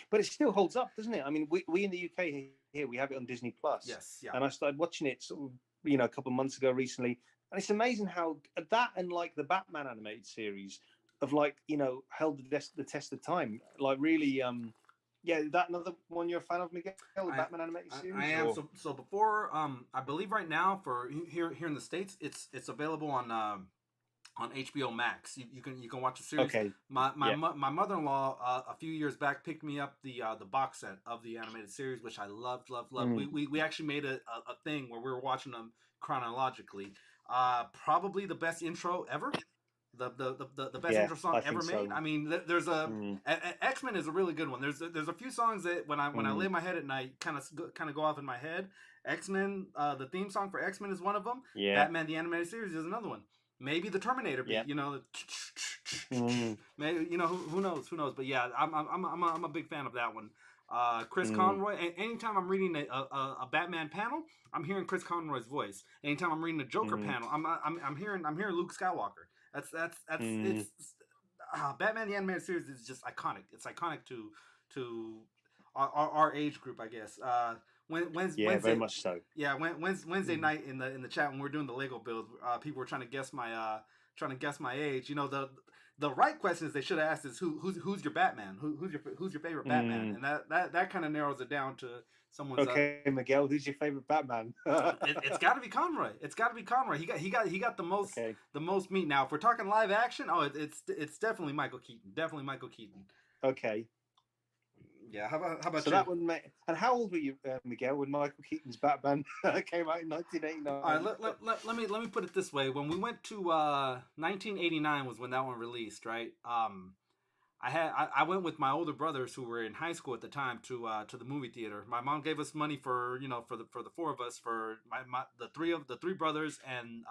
But it still holds up, doesn't it? I mean, we in the UK here we have it on Disney Plus. Yes, yeah. And I started watching it sort of a couple of months ago recently, and it's amazing how that and like the Batman animated series have held the test of time. Like really, is that another one you're a fan of, Miguel? The Batman animated series? I am. So before, I believe right now for here in the States, it's available on HBO Max. You can watch the series. Okay. My mother-in-law a few years back picked me up the box set of the animated series, which I loved. We actually made a thing where we were watching them chronologically. Probably the best intro ever. The best intro song ever made. So. I mean, there's X-Men is a really good one. There's a few songs that when I lay my head at night kind of go off in my head. X-Men, the theme song for X-Men is one of them. Yeah. Batman the Animated Series is another one. Maybe the Terminator beat. Maybe who knows. But yeah, I'm a big fan of that one. Chris Conroy. Anytime I'm reading a Batman panel, I'm hearing Chris Conroy's voice. Anytime I'm reading a Joker panel, I'm hearing Luke Skywalker. That's it's Batman the Animated Series is just iconic. It's iconic to our age group, I guess. Wednesday, very much so. Yeah, Wednesday night in the chat when we were doing the Lego build, people were trying to guess my age. The right questions they should have asked is who's your Batman? Who's your favorite Batman? And that kind of narrows it down to someone's. Okay, Miguel, who's your favorite Batman? It's got to be Conroy. He got the most meat. Now, if we're talking live action, it's definitely Michael Keaton. Okay. Yeah, how about so you? That one, and how old were you, Miguel, when Michael Keaton's Batman came out in 1989? All right, let me put it this way. When we went to 1989 was when that one released, right? I went with my older brothers who were in high school at the time to the movie theater. My mom gave us money for the 4 of us, for the three brothers and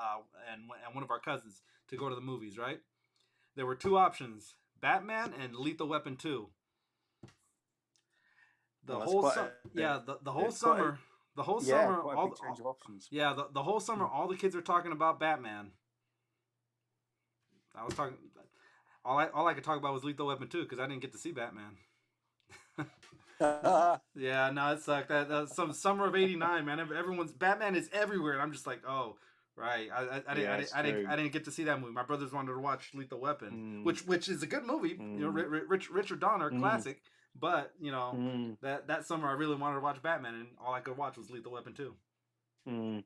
one of our cousins to go to the movies, right? There were 2 options: Batman and Lethal Weapon 2. The whole summer, all change of options. Yeah, the whole summer, all the kids are talking about Batman. I was talking. All I could talk about was Lethal Weapon 2 because I didn't get to see Batman. Yeah, no, it sucked. That some summer of '89, man. Everyone's Batman is everywhere, and I'm just like, oh, Right. Yeah, it's true. I didn't get to see that movie. My brothers wanted to watch Lethal Weapon, Mm, which is a good movie. You know, mm, Richard Donner, mm, classic. But you know, mm, that summer I really wanted to watch Batman, and all I could watch was Lethal Weapon 2. mm.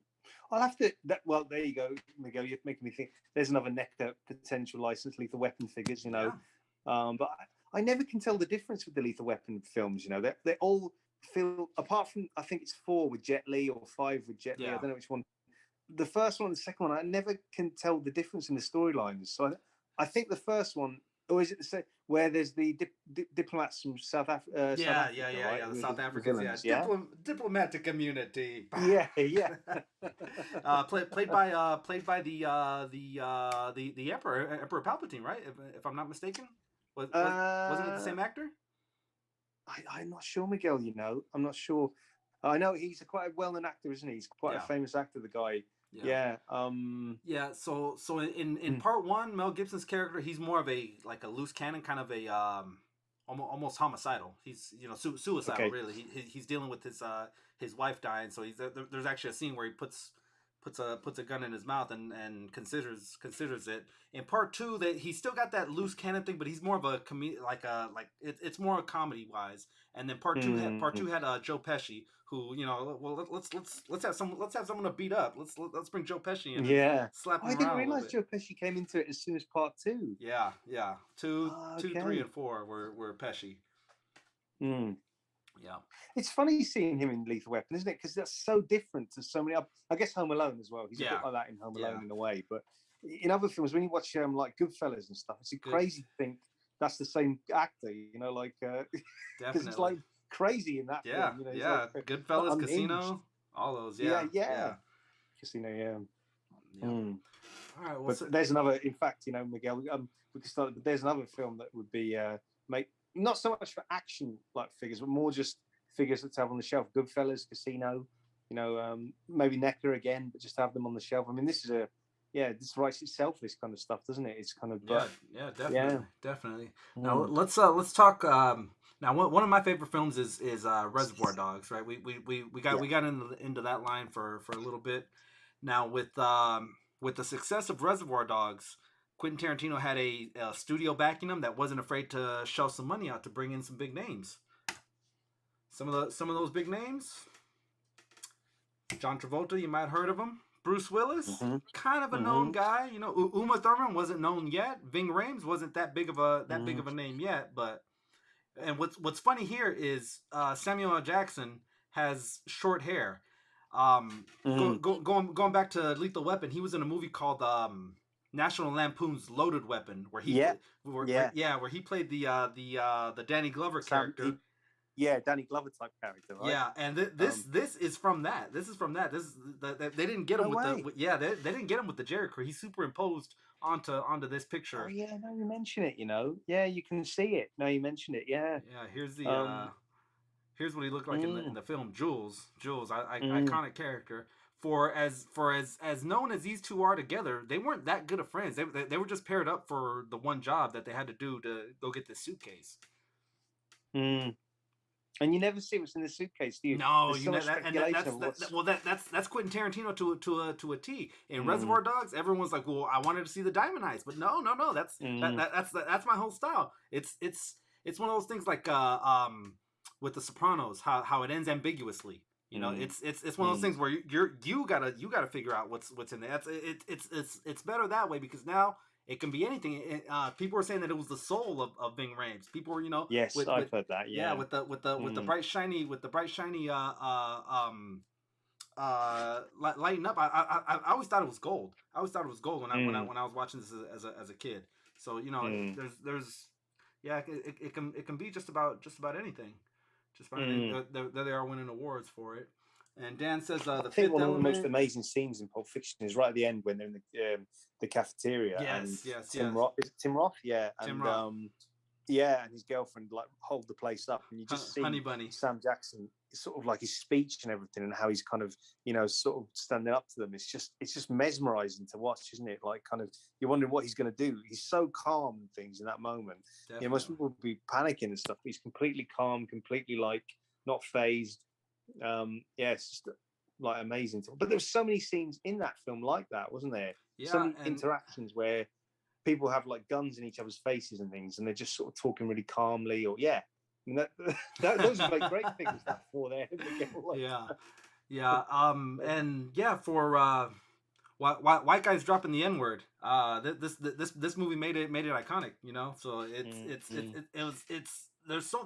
I'll have to. Well, there you go, Miguel. You're making me think. There's another NECA potential license, Lethal Weapon figures. You know, Yeah. but I never can tell the difference with the Lethal Weapon films. You know, they all feel, apart from I think it's 4 with Jet Li or 5 with Jet Li. I Yeah. don't know which one. The first one and the second one, I never can tell the difference in the storylines. So I think the first one, or is it the same, where there's the diplomats from South Africa, right? The Who are South the Africans, villains, yeah. Diplomatic immunity. Yeah, yeah. Played by the Emperor Palpatine, right? If I'm not mistaken, wasn't it the same actor? I'm not sure, Miguel. You know, I'm not sure. I know he's quite a well-known actor, isn't he? He's quite a famous actor, the guy. Yeah. Yeah. So in part 1, Mel Gibson's character, he's more of a loose cannon, kind of a almost homicidal. He's suicidal, Okay. really. He's dealing with his wife dying, so there's actually a scene where he puts a gun in his mouth and considers it. In part 2, that he's still got that loose cannon thing, but he's more of a it's more comedy wise. And then part two had Joe Pesci, who let's have someone to beat up. Let's bring Joe Pesci in. Yeah. Slap him I didn't around realize Joe Pesci came into it as soon as part 2. Yeah. 2, Okay. 3, and 4 were Pesci. Mm. Yeah. It's funny seeing him in Lethal Weapon, isn't it? Because that's so different to so many. I guess Home Alone as well. He's a bit like that in Home Alone in a way. But in other films, when you watch like Goodfellas and stuff, it's crazy to think that's the same actor. You know, like because it's like crazy in that film. You know, like, Goodfellas, Casino, all those. Yeah. Casino, yeah. Mm. All right. Well, but there's another. In fact, you know, Miguel, we can start. But there's another film that would be not so much for action like figures, but more just figures that to have on the shelf. Goodfellas, Casino, you know, maybe NECA again, but just have them on the shelf. I mean, this this writes itself, this kind of stuff, doesn't it? It's kind of definitely. Now let's talk. Now one of my favorite films is Reservoir Dogs, right? We got into that line for a little bit. Now with the success of Reservoir Dogs, Quentin Tarantino had a studio backing him that wasn't afraid to shell some money out to bring in some big names. Some of those big names: John Travolta, you might have heard of him. Bruce Willis, kind of a known guy. You know, Uma Thurman wasn't known yet. Ving Rhames wasn't that big of a name yet. But what's funny here is Samuel L. Jackson has short hair. Going back to Lethal Weapon, he was in a movie called National Lampoon's Loaded Weapon, where he played the Danny Glover character. Danny Glover type character, right? Yeah, and this is from that. This is from that. This is they didn't get him they didn't get him with the Jerry curl. He's superimposed onto this picture. Oh yeah, now you mention it, you know. Yeah, you can see it. Now you mention it. Yeah. Yeah, here's the here's what he looked like in the film. Jules, iconic character. For as known as these two are together, they weren't that good of friends. They were just paired up for the one job that they had to do to go get this suitcase. And you never see what's in the suitcase, do you? No, that's Quentin Tarantino to a T. In Reservoir Dogs, everyone's like, "Well, I wanted to see the Diamond Eyes," but no, that's my whole style. It's one of those things like with The Sopranos, how it ends ambiguously. You know, it's one of those things where you gotta figure out what's in there. It's better that way because now it can be anything. People were saying that it was the soul of Ving Rhames. People were, yes, I've heard that. Yeah, with the bright shiny lighting up. I always thought it was gold. I always thought it was gold when I was watching this as a kid. So there's it can be just about anything. Just about anything. There they are winning awards for it. And Dan says I think one of the most amazing scenes in Pulp Fiction is right at the end when they're in the cafeteria. Yes. Tim Roth. Is it Tim Roth? Yeah. Tim Roth. And his girlfriend like hold the place up, and you just see Honey Bunny. Sam Jackson, sort of like his speech and everything, and how he's kind of sort of standing up to them. It's just mesmerizing to watch, isn't it? Like kind of you're wondering what he's going to do. He's so calm and things in that moment. Most people would be panicking and stuff. But he's completely calm, completely like not phased. It's just like amazing. But there were so many scenes in that film like that, wasn't there? So Yeah, many and interactions where people have like guns in each other's faces and things, and they're just sort of talking really calmly. Or yeah, I mean, those are like great things. That for there, Miguel, like, yeah, yeah. And yeah, for white guys dropping the N word. This movie made it iconic. You know, so it's there's so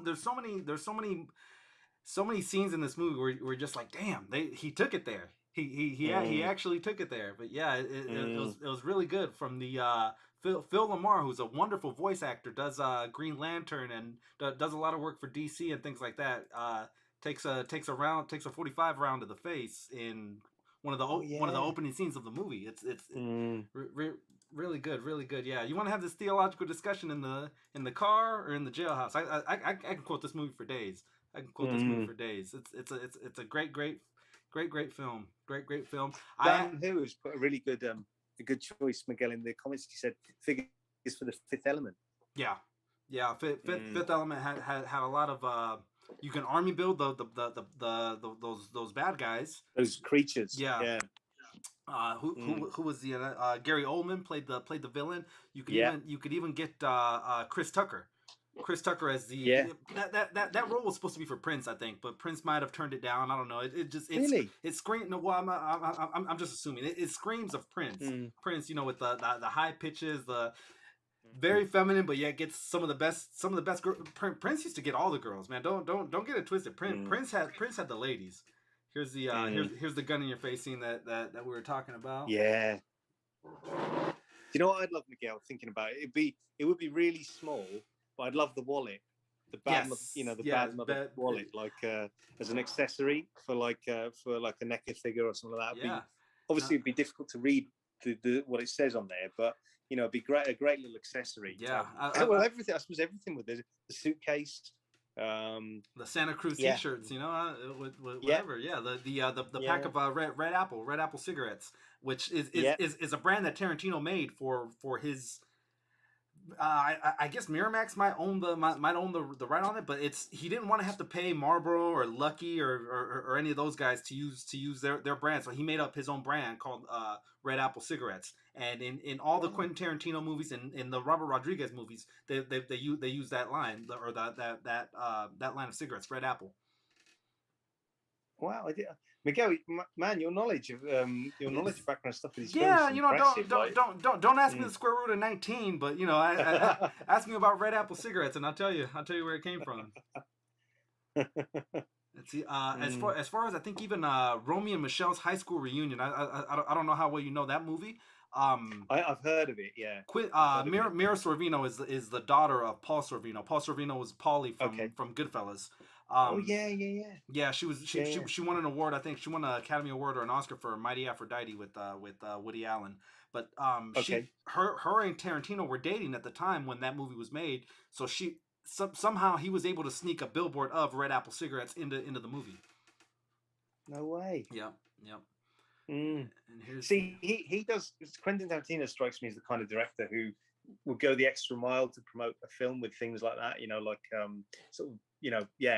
many scenes in this movie where we're just like, damn, he took it there. He actually took it there. But yeah, it was really good from the Phil Lamar, who's a wonderful voice actor, does Green Lantern and does a lot of work for DC and things like that. Takes a 45 round to the face in one of the opening scenes of the movie. It's really good, really good. Yeah, you want to have this theological discussion in the car or in the jailhouse? I can quote this movie for days. I can quote this movie for days. It's a great film. Great film. Dan Who has put a good choice, Miguel, in the comments. He said figures for the Fifth Element. Yeah. Fifth Element had a lot of. You can army build those bad guys. Those creatures. Yeah. Who was the Gary Oldman played the villain. You could even get Chris Tucker. Chris Tucker as the that role was supposed to be for Prince, I think, but Prince might have turned it down. I don't know. It screams. No, well, I'm just assuming it screams of Prince. Prince, with the high pitches, the very feminine, but yet gets some of the best Prince used to get all the girls, man. Don't get it twisted. Prince had the ladies. Here's the here's the gun in your face scene that we were talking about. Yeah. You know what I'd love, Miguel? Thinking about it, it would be really small, but I'd love the wallet, the bad mother wallet, like as an accessory for like a NECA figure or something like that. Obviously, it'd be difficult to read the what it says on there, but it'd be a great little accessory. Yeah. Everything. I suppose everything with the suitcase. The Santa Cruz T-shirts, whatever. Yeah, the pack of Red Apple cigarettes, which is a brand that Tarantino made for his. I guess Miramax might own the right on it, but he didn't want to have to pay Marlboro or Lucky or any of those guys to use their brand, so he made up his own brand called Red Apple cigarettes. And in all the Quentin Tarantino movies and in the Robert Rodriguez movies, they use that line or that line of cigarettes, Red Apple. Wow, Miguel, man, your knowledge of background stuff is don't ask me the square root of 19, but ask me about Red Apple cigarettes and I'll tell you where it came from. Let's see. As far as I think even Romeo and Michelle's high school reunion, I don't know how well you know that movie. I've heard of it. Yeah. Mira Sorvino is the daughter of Paul Sorvino. Paul Sorvino was Paulie from Goodfellas. Yeah, she won an award. I think she won an Academy Award or an Oscar for Mighty Aphrodite with Woody Allen. But her and Tarantino were dating at the time when that movie was made. So somehow he was able to sneak a billboard of Red Apple cigarettes into the movie. No way. Yep. And he does. Quentin Tarantino strikes me as the kind of director who will go the extra mile to promote a film with things like that. Like sort of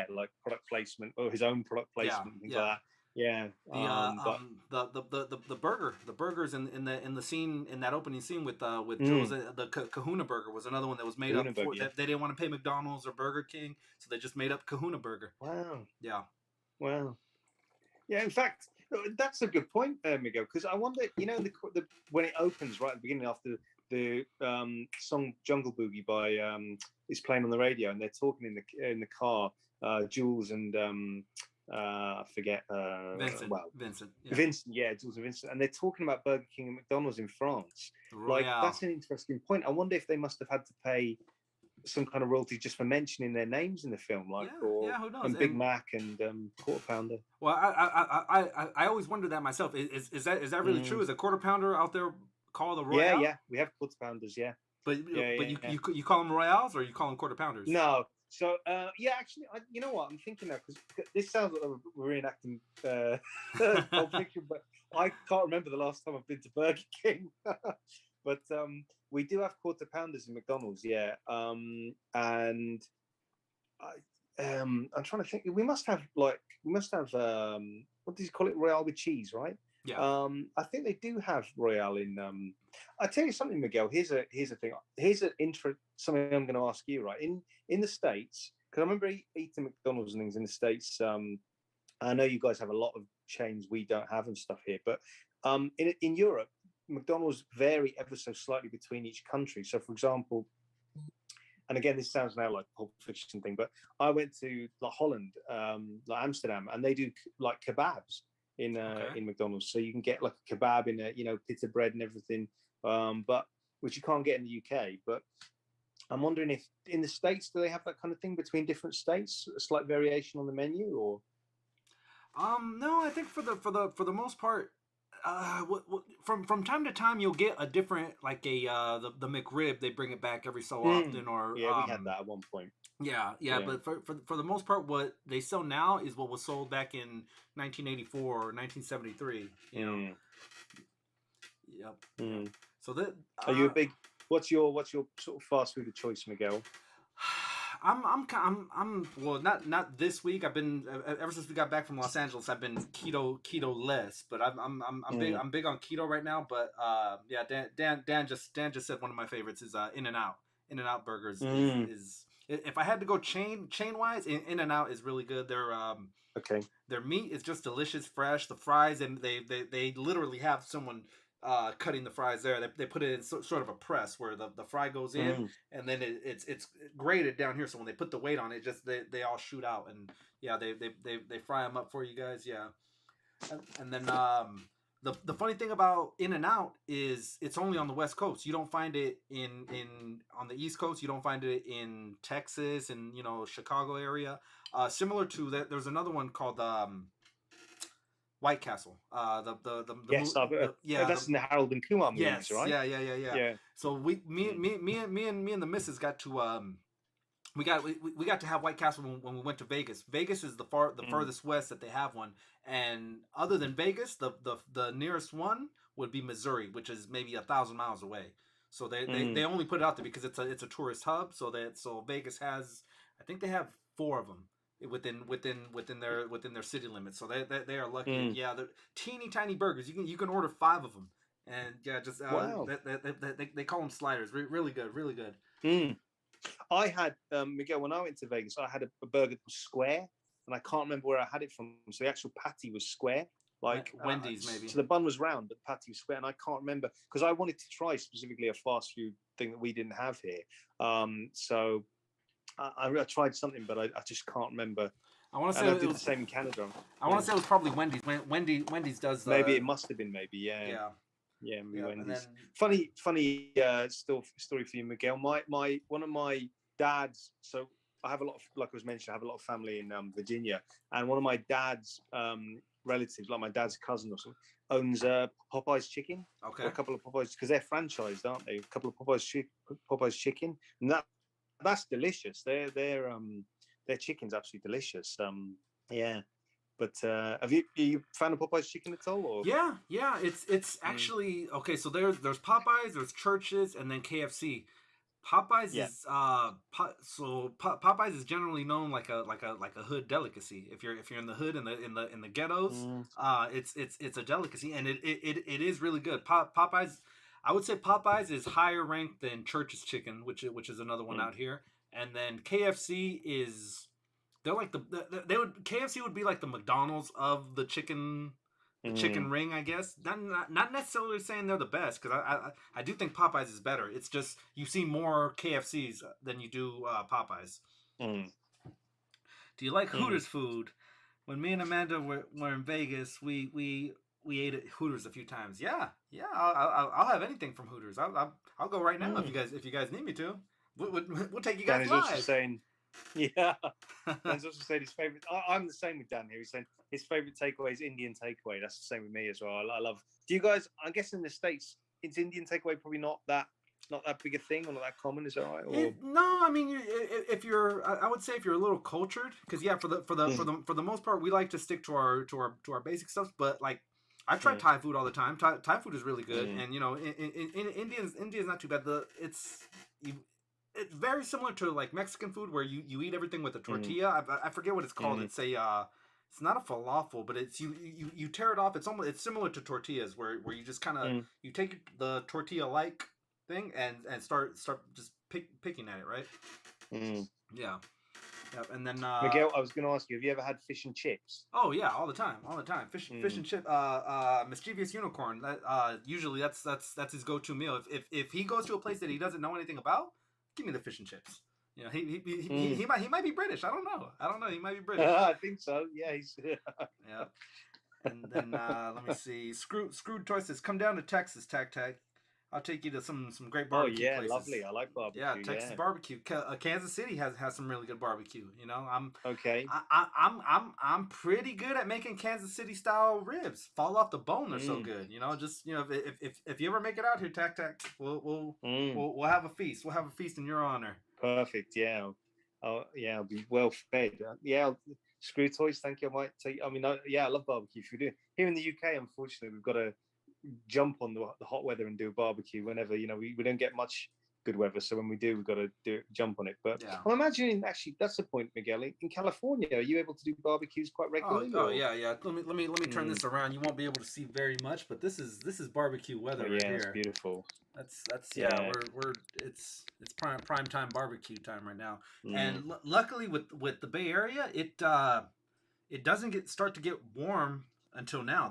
like product placement or his own product placement and things like that. Yeah. The burgers in the scene, in that opening scene with Joe's, the Kahuna Burger was another one that was made up for that. They didn't want to pay McDonald's or Burger King, so they just made up Kahuna Burger. Wow. Yeah. Wow. Yeah. In fact, that's a good point, Miguel, because I wonder, the when it opens right at the beginning after the song Jungle Boogie by is playing on the radio, and they're talking in the car, Jules and I forget Vincent. Vincent, Jules and Vincent, and they're talking about Burger King and McDonald's in France. That's an interesting point. I wonder if they must have had to pay some kind of royalty just for mentioning their names in the film, who knows? And Big Mac and Quarter Pounder. Well, I always wondered that myself. Is that really true? Is a Quarter Pounder out there called a Royale? Yeah, we have Quarter Pounders, But you call them Royales or you call them Quarter Pounders? No. So actually, you know what I'm thinking now, because this sounds like we're reenacting Pulp Fiction, but I can't remember the last time I've been to Burger King. But we do have Quarter Pounders in McDonald's, and I'm trying to think. We must have what do you call it? Royale with cheese, right? Yeah. I think they do have Royale in. I tell you something, Miguel. Here's a thing. Here's an intro. Something I'm going to ask you, right? In the States, because I remember eating McDonald's and things in the States. I know you guys have a lot of chains we don't have and stuff here, but in Europe, McDonald's vary ever so slightly between each country. So, for example, and again, this sounds now like a Pulp Fiction thing, but I went to like Holland, like Amsterdam, and they do like kebabs in McDonald's. So you can get like a kebab in a pita bread and everything, but which you can't get in the UK. But I'm wondering if in the States do they have that kind of thing between different states, a slight variation on the menu, or? No, I think for the most part, from time to time you'll get a different, like the McRib. They bring it back every so often, or yeah, we had that at one point. Yeah. But for the most part, what they sell now is what was sold back in 1984 or 1973. You know. Yep. So that are you a big? What's your sort of fast food of choice, Miguel? I'm well, not this week. I've been ever since we got back from Los Angeles. I've been keto less, but I'm big on keto right now. But yeah, Dan just said one of my favorites is In-N-Out. In-N-Out burgers is if I had to go chain wise, In-N-Out is really good. Their meat is just delicious, fresh. The fries, and they literally have someone cutting the fries there. They put it in sort of a press where the fry goes in, and then it's grated down here. So when they put the weight on it, just they all shoot out, and yeah, they fry them up for you guys. Yeah, and then the funny thing about In-N-Out is it's only on the West Coast. You don't find it in on the East Coast. You don't find it in Texas and Chicago area. Similar to that, there's another one called White Castle. That's in the Harold and Kumar movies, right? Yeah. So me and the missus got to we got to have White Castle when we went to Vegas. Vegas is the furthest west that they have one, and other than Vegas, the nearest one would be Missouri, which is maybe 1,000 miles away. So they only put it out there because it's a tourist hub. So Vegas has, I think they have 4 of them within their city limits. So they are lucky. Yeah, they're teeny tiny burgers. You can order 5 of them, and yeah, just wow. They call them sliders. Really good, really good. I had Miguel, when I went to Vegas, I had a burger that was square, and I can't remember where I had it from. So the actual patty was square, like Wendy's maybe. So the bun was round, but the patty was square, and I can't remember because I wanted to try specifically a fast food thing that we didn't have here. So I tried something, but I just can't remember. I want to say it was the same in Canada. I want to say it was probably Wendy's. Wendy's does. Maybe it must have been. Maybe yeah. Wendy's. Then... Funny story for you, Miguel. One of my dad's. So I have a lot of, like I was mentioning, I have a lot of family in Virginia, and one of my dad's relatives, like my dad's cousin or something, owns Popeye's Chicken. Okay. A couple of Popeye's, because they're franchised, aren't they? A couple of Popeye's Chicken, and that's delicious. Their chicken's absolutely delicious. Yeah. But are you a fan of Popeye's Chicken at all? Or? Yeah. It's actually okay. So there's Popeyes, there's Church's, and then KFC. Popeyes is Popeyes is generally known like a hood delicacy. If you're in the hood in the ghettos, it's a delicacy, and it is really good. Popeyes, I would say Popeyes is higher ranked than Church's Chicken, which is another one out here, and then KFC is. They're like KFC would be like the McDonald's of the chicken ring, I guess. Not necessarily saying they're the best, because I do think Popeyes is better. It's just you see more KFCs than you do Popeyes. Do you like Hooters food? When me and Amanda were in Vegas, we ate at Hooters a few times. Yeah. I'll have anything from Hooters. I'll go right now if you guys need me to. We'll take you guys live. Also saying, yeah. Dan's also saying his favorite. I'm the same with Dan here. He's saying his favorite takeaway is Indian takeaway. That's the same with me as well. I love. Do you guys? I guess in the States, it's Indian takeaway probably not that big a thing or not that common. Is that right? Or... No, I mean, if you're, I would say if you're a little cultured, because for the most part, we like to stick to our basic stuff. But like, I try Thai food all the time. Thai food is really good, and in India's not too bad. it's very similar to like Mexican food where you eat everything with a Mm, tortilla. I forget what it's called. mm, It's a it's not a falafel, but it's you tear it off. It's similar to tortillas where you just kind of mm. you take the tortilla like thing and start just picking at it, right? Mm. Yeah. Yep. And then Miguel, I was going to ask you, have you ever had fish and chips? oh yeah, all the time, all the time. Fish Mm. and chip. Mischievous unicorn. That usually that's his go-to meal. If he goes to a place that he doesn't know anything about, give me the fish and chips. You know, Mm. he might be British. I don't know. I don't know. He might be British. I think so. Yeah, he's. Yeah. And then let me see. Screwed Toy says, "Come down to Texas, TakTak. I'll take you to some great Oh barbecue yeah, places." lovely. I like barbecue. Yeah, Texas Yeah. barbecue. Kansas City has some really good barbecue. You know, Okay. I'm pretty good at making Kansas City style ribs. Fall off the bone, they're so Mm. good. You know, just you know, if you ever make it out here, TakTak, Mm. we'll have a feast. We'll have a feast in your honor. Perfect. Yeah. Oh yeah, I'll be well fed. Yeah. Screw toys. Thank you. I might take. I mean, yeah, I love barbecue. If we do here in the UK, unfortunately, we've got to jump on the hot weather and do a barbecue whenever we don't get much good weather. So when we do, we've got to jump on it. But Yeah. I'm imagining actually that's the point, Miguel. In California, are you able to do barbecues quite regularly? Oh or? yeah. Let me turn this around. You won't be able to see very much, but this is barbecue weather Oh right yeah, it's here. beautiful. That's Yeah. we're it's prime time barbecue time right now. Mm. And luckily with the Bay Area, it doesn't start to get warm until now.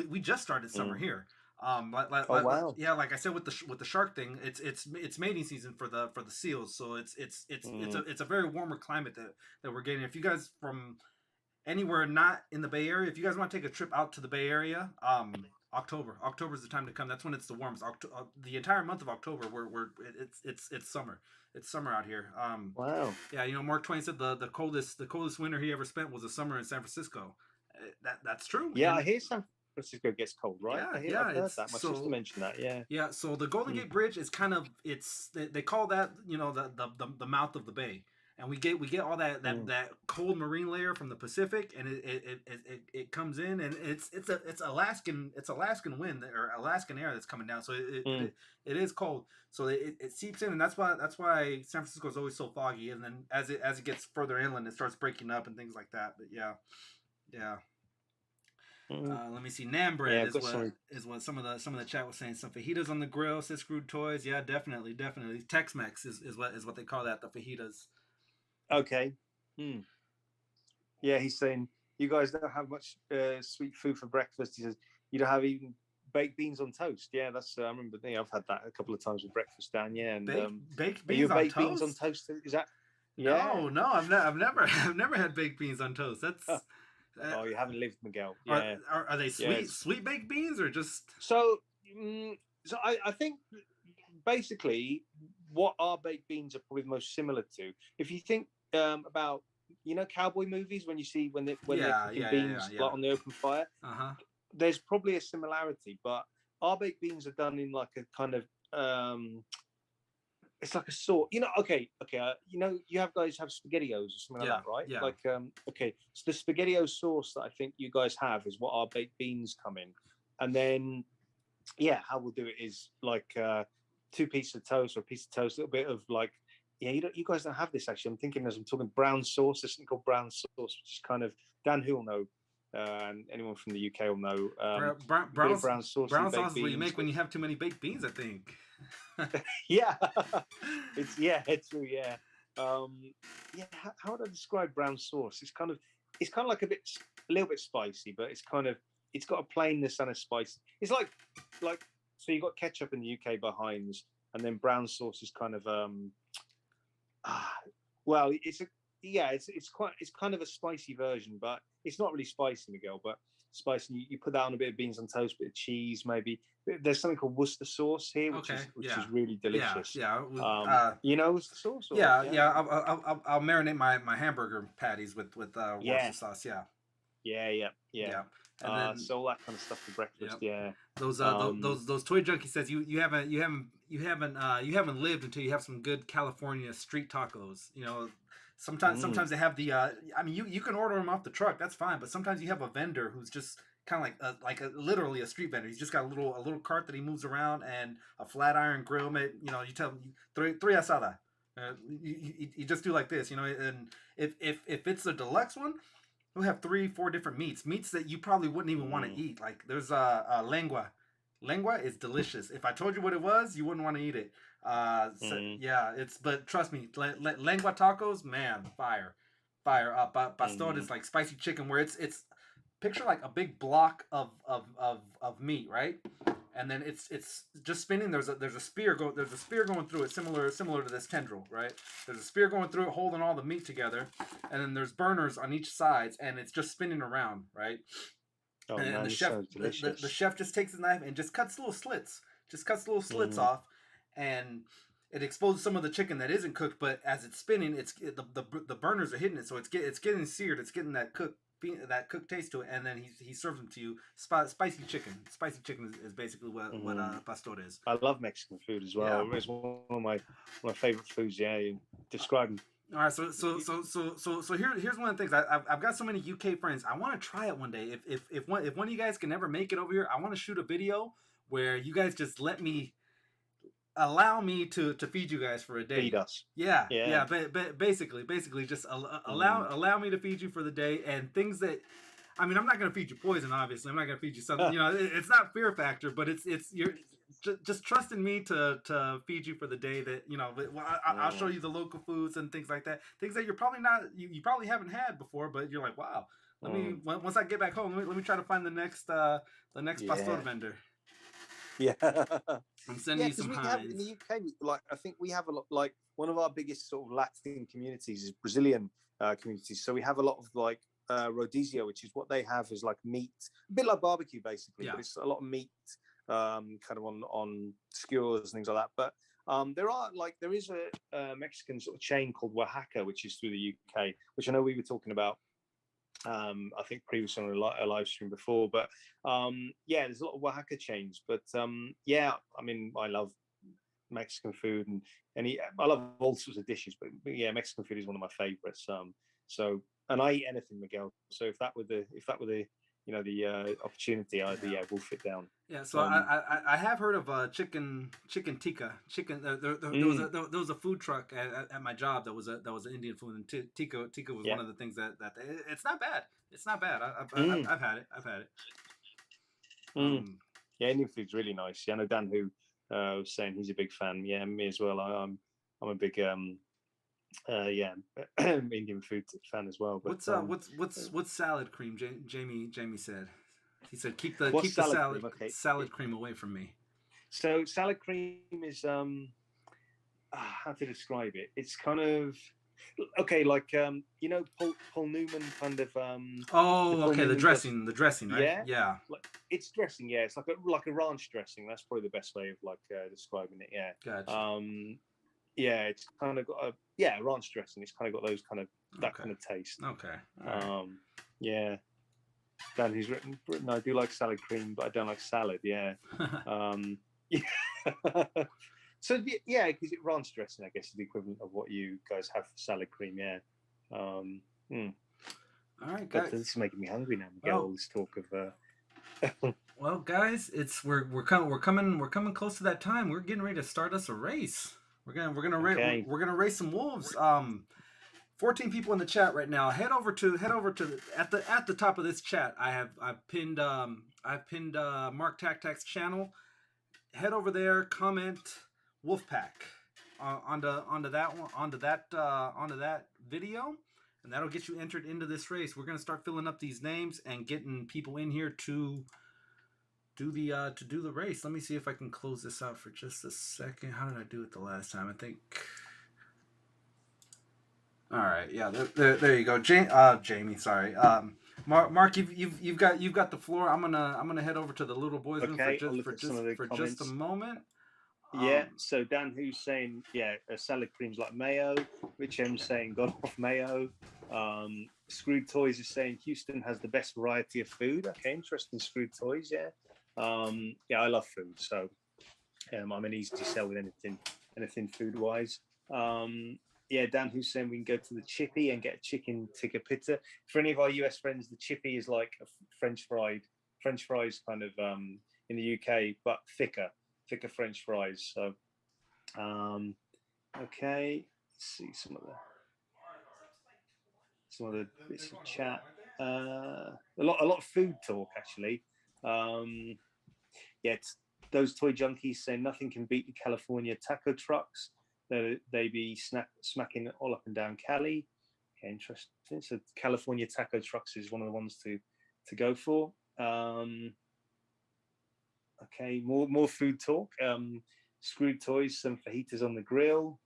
We just started summer here. Oh wow. Yeah, like I said with the shark thing, it's mating season for the seals, so it's a very warmer climate that we're getting. If you guys from anywhere not in the Bay Area, if you guys want to take a trip out to the Bay Area, October is the time to come. That's when it's the warmest. The entire month of October, it's summer. It's summer out here. Wow. Yeah, you know, Mark Twain said the coldest winter he ever spent was a summer in San Francisco. That's true. Yeah, And I hear San Francisco gets cold, right? I've heard that. My sister mentioned that. Yeah. Yeah, so the Golden Gate Bridge is kind of they call that, you know, the mouth of the bay, and we get all that cold marine layer from the Pacific, and it comes in, and it's Alaskan wind or Alaskan air that's coming down, so it is cold, so it seeps in, and that's why San Francisco is always so foggy, and then as it gets further inland, it starts breaking up and things like that. But yeah. Let me see. Nam bread is what some of the chat was saying. Some fajitas on the grill, says Screwed Toys. Yeah, definitely. Tex-Mex is what they call that. The fajitas. Okay. Yeah, he's saying you guys don't have much sweet food for breakfast. He says you don't have even baked beans on toast. Yeah, that's. I remember. I've had that a couple of times with breakfast down. Yeah, and baked beans on baked toast. Beans on toast. Is that? Yeah. No, I've never had baked beans on toast. That's. Oh, you haven't lived, Miguel. Yeah. Are they sweet baked beans or just? So I think basically what our baked beans are probably the most similar to. If you think about cowboy movies when they're cooking beans like on the open fire, there's probably a similarity, but our baked beans are done in like a kind of it's like a sort, okay. You guys have SpaghettiOs or something like that, right? Yeah. Like, okay. So the SpaghettiO sauce that I think you guys have is what our baked beans come in. And then, how we'll do it is like 2 pieces of toast or a piece of toast, a little bit of like, you guys don't have this actually. I'm thinking as I'm talking brown sauce, there's something called brown sauce, which is kind of, Dan who will know, and anyone from the UK will know. Brown sauce is what you make when you have too many baked beans, I think. Yeah, it's true. Yeah, how would I describe brown sauce? It's kind of like a little bit spicy, but it's got a plainness and a spice. It's like so you got ketchup in the UK by Heinz, and then brown sauce is kind of well, it's kind of a spicy version, but it's not really spicy, Miguel, but spicy. You put that on a bit of beans on toast, bit of cheese, maybe. There's something called Worcester sauce here, which is really delicious. You know Worcester sauce? Or, I'll marinate my hamburger patties with Worcester sauce. Yeah. And then, so all that kind of stuff for breakfast. Yeah. Those Toy Junkie says you haven't lived until you have some good California street tacos. You know, sometimes they have the. I mean, you can order them off the truck. That's fine. But sometimes you have a vendor who's just kind of like literally a street vendor. He's just got a little cart that he moves around and a flat iron grill. You tell him three asada. You just do like this, you know. And if it's a deluxe one, we'll have 3 4 different meats that you probably wouldn't even want to eat. Like there's lengua. Lengua is delicious. If I told you what it was, you wouldn't want to eat it. So, yeah, it's, but trust me, lengua tacos, man, fire, fire. Pastor is like spicy chicken, where it's picture like a big block of meat, right? And then it's just spinning. There's a spear going through it, similar to this tendril, right? There's a spear going through it, holding all the meat together, and then there's burners on each sides, and it's just spinning around, right? Oh And man, the this chef, sounds delicious. the chef just takes his knife and just cuts little slits, off, and it exposes some of the chicken that isn't cooked. But as it's spinning, the burners are hitting it, so it's getting seared. It's getting that cooked taste to it, and then he serves them to you. Spicy chicken. Spicy chicken is basically what pastor is. I love Mexican food as well. Yeah. It's one of my favorite foods. Yeah, you describe them. All right, so here's one of the things. I've got so many UK friends. I want to try it one day. If one of you guys can ever make it over here, I want to shoot a video where you guys just allow me to feed you guys for a day. Feed us. Yeah. Basically, just allow me to feed you for the day, and things that, I mean, I'm not gonna feed you poison. Obviously, I'm not gonna feed you something. You know, it's not fear factor, but it's you're just trusting me to feed you for the day. That, you know, I'll show you the local foods and things like that. Things that you're probably you probably haven't had before, but you're like, wow. Let me, once I get back home, let me try to find the next pastor vendor. Yeah. I'm sending you some hinds. In the UK, like, I think we have a lot, like, one of our biggest sort of Latin communities is Brazilian communities. So we have a lot of like rodizio, which is what they have is like meat, a bit like barbecue basically, but it's a lot of meat kind of on skewers and things like that. But there is a Mexican sort of chain called Oaxaca, which is through the UK, which I know we were talking about I think previously on a live stream before, but yeah, there's a lot of Oaxaca chains. But yeah, I mean, I love Mexican food and I love all sorts of dishes, but yeah, Mexican food is one of my favorites. So, and I eat anything, Miguel. So if that were the you know, the opportunity, I'd wolf it down. Yeah, so I have heard of chicken tikka. There was a food truck at my job that was an Indian food, and tikka was one of the things that it's not bad. It's not bad. I've had it. Yeah, Indian food's really nice. Yeah, I know Dan who was saying he's a big fan. Yeah, me as well. I'm a big Indian food fan as well. But what's salad cream? Jamie said. He said keep the salad cream away from me. So salad cream is how to describe it? It's kind of okay, like you know, Paul Newman kind of the dressing, right? Yeah. Like, it's dressing, yeah. It's like a ranch dressing. That's probably the best way of like describing it. Yeah. Gotcha. Yeah, it's kind of got ranch dressing. It's kind of got those kind of taste. Okay. Yeah. Dan, who's written, I do like salad cream, but I don't like salad. Yeah. So yeah, because ranch dressing, I guess, is the equivalent of what you guys have for salad cream. Yeah. All right, guys. This is making me hungry now. We get all this talk of. Well, guys, we're coming close to that time. We're getting ready to start us a race. We're gonna race some wolves. 14 people in the chat right now. Head over to at the top of this chat. I've pinned Mark TakTak's channel. Head over there, comment Wolfpack onto that video, and that'll get you entered into this race. We're gonna start filling up these names and getting people in here to do the race. Let me see if I can close this out for just a second. How did I do it the last time? I think. All right, yeah, there you go, Jamie. Sorry, Mark, you've got the floor. I'm gonna head over to the little boys' room for just a moment. Yeah. So Dan, who's saying salad creams like mayo. Rich M's saying God off mayo. Screwed Toys is saying Houston has the best variety of food. Okay, interesting. Screwed Toys, yeah. I love food, so I'm an easy sell with anything food wise. Dan Hussein, we can go to the Chippy and get a chicken tikka pizza. For any of our US friends, the Chippy is like a French fries kind of in the UK, but thicker French fries. So, okay. see some of the bits of chat. A lot of food talk actually. Yeah, those toy junkies say nothing can beat the California taco trucks. They be smacking all up and down Cali. Yeah, interesting. So California taco trucks is one of the ones to go for. Okay, more food talk. Screwed toys, some fajitas on the grill.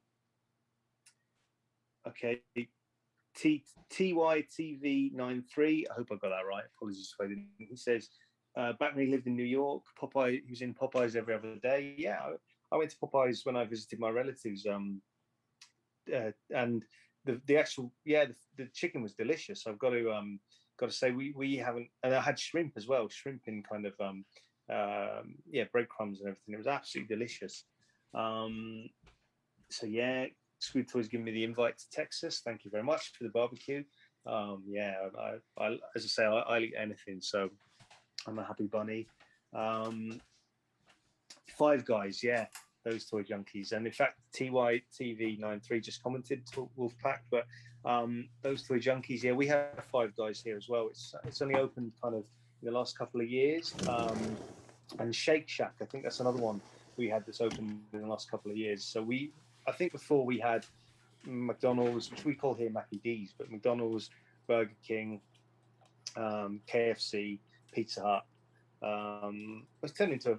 Okay, TYTV93. I hope I got that right. Apologies if I didn't. He says, back when he lived in New York, Popeye. He was in Popeyes every other day. Yeah, I went to Popeyes when I visited my relatives. And the actual the chicken was delicious. I've got to say we haven't, and I had shrimp as well. Shrimp in kind of breadcrumbs and everything. It was absolutely delicious. So yeah, Squid Toys giving me the invite to Texas. Thank you very much for the barbecue. Yeah, I as I say, I'll eat anything, so I'm a happy bunny. Five Guys, yeah, those toy junkies, and in fact, TYTV93 just commented to Wolfpack, but those toy junkies, yeah, we have Five Guys here as well. It's only opened kind of in the last couple of years, and Shake Shack, I think that's another one we had that's opened in the last couple of years. So I think before we had McDonald's, which we call here Mackie D's, but McDonald's, Burger King, KFC, Pizza Hut. It's turned into a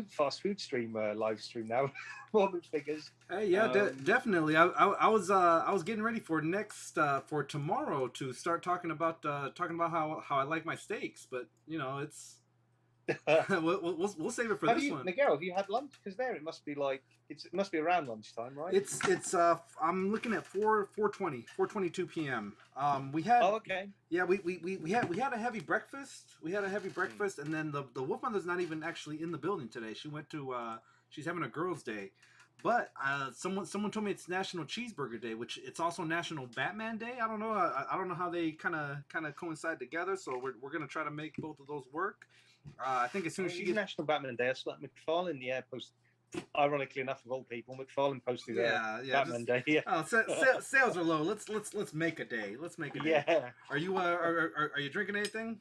fast food stream live stream now. More than figures. Yeah, definitely. I was getting ready for for tomorrow to start talking about how I like my steaks, but it's we'll save it for this one. Miguel, have you had lunch? Because it must be it must be around lunchtime, right? It's I'm looking at 4:22 p.m. We had okay. Yeah, we had a heavy breakfast. And then the Wolf Mother's not even actually in the building today. She went to she's having a girls' day. But someone told me it's National Cheeseburger Day, which it's also National Batman Day. I don't know. I don't know how they kind of coincide together. So we're gonna try to make both of those work. I think as soon as she gets National Batman Day, I saw that McFarlane, post. Ironically enough, of all people, McFarlane posted Batman Day. Yeah. Sales are low. Let's make a day. Let's make a day. Yeah. Are you drinking anything,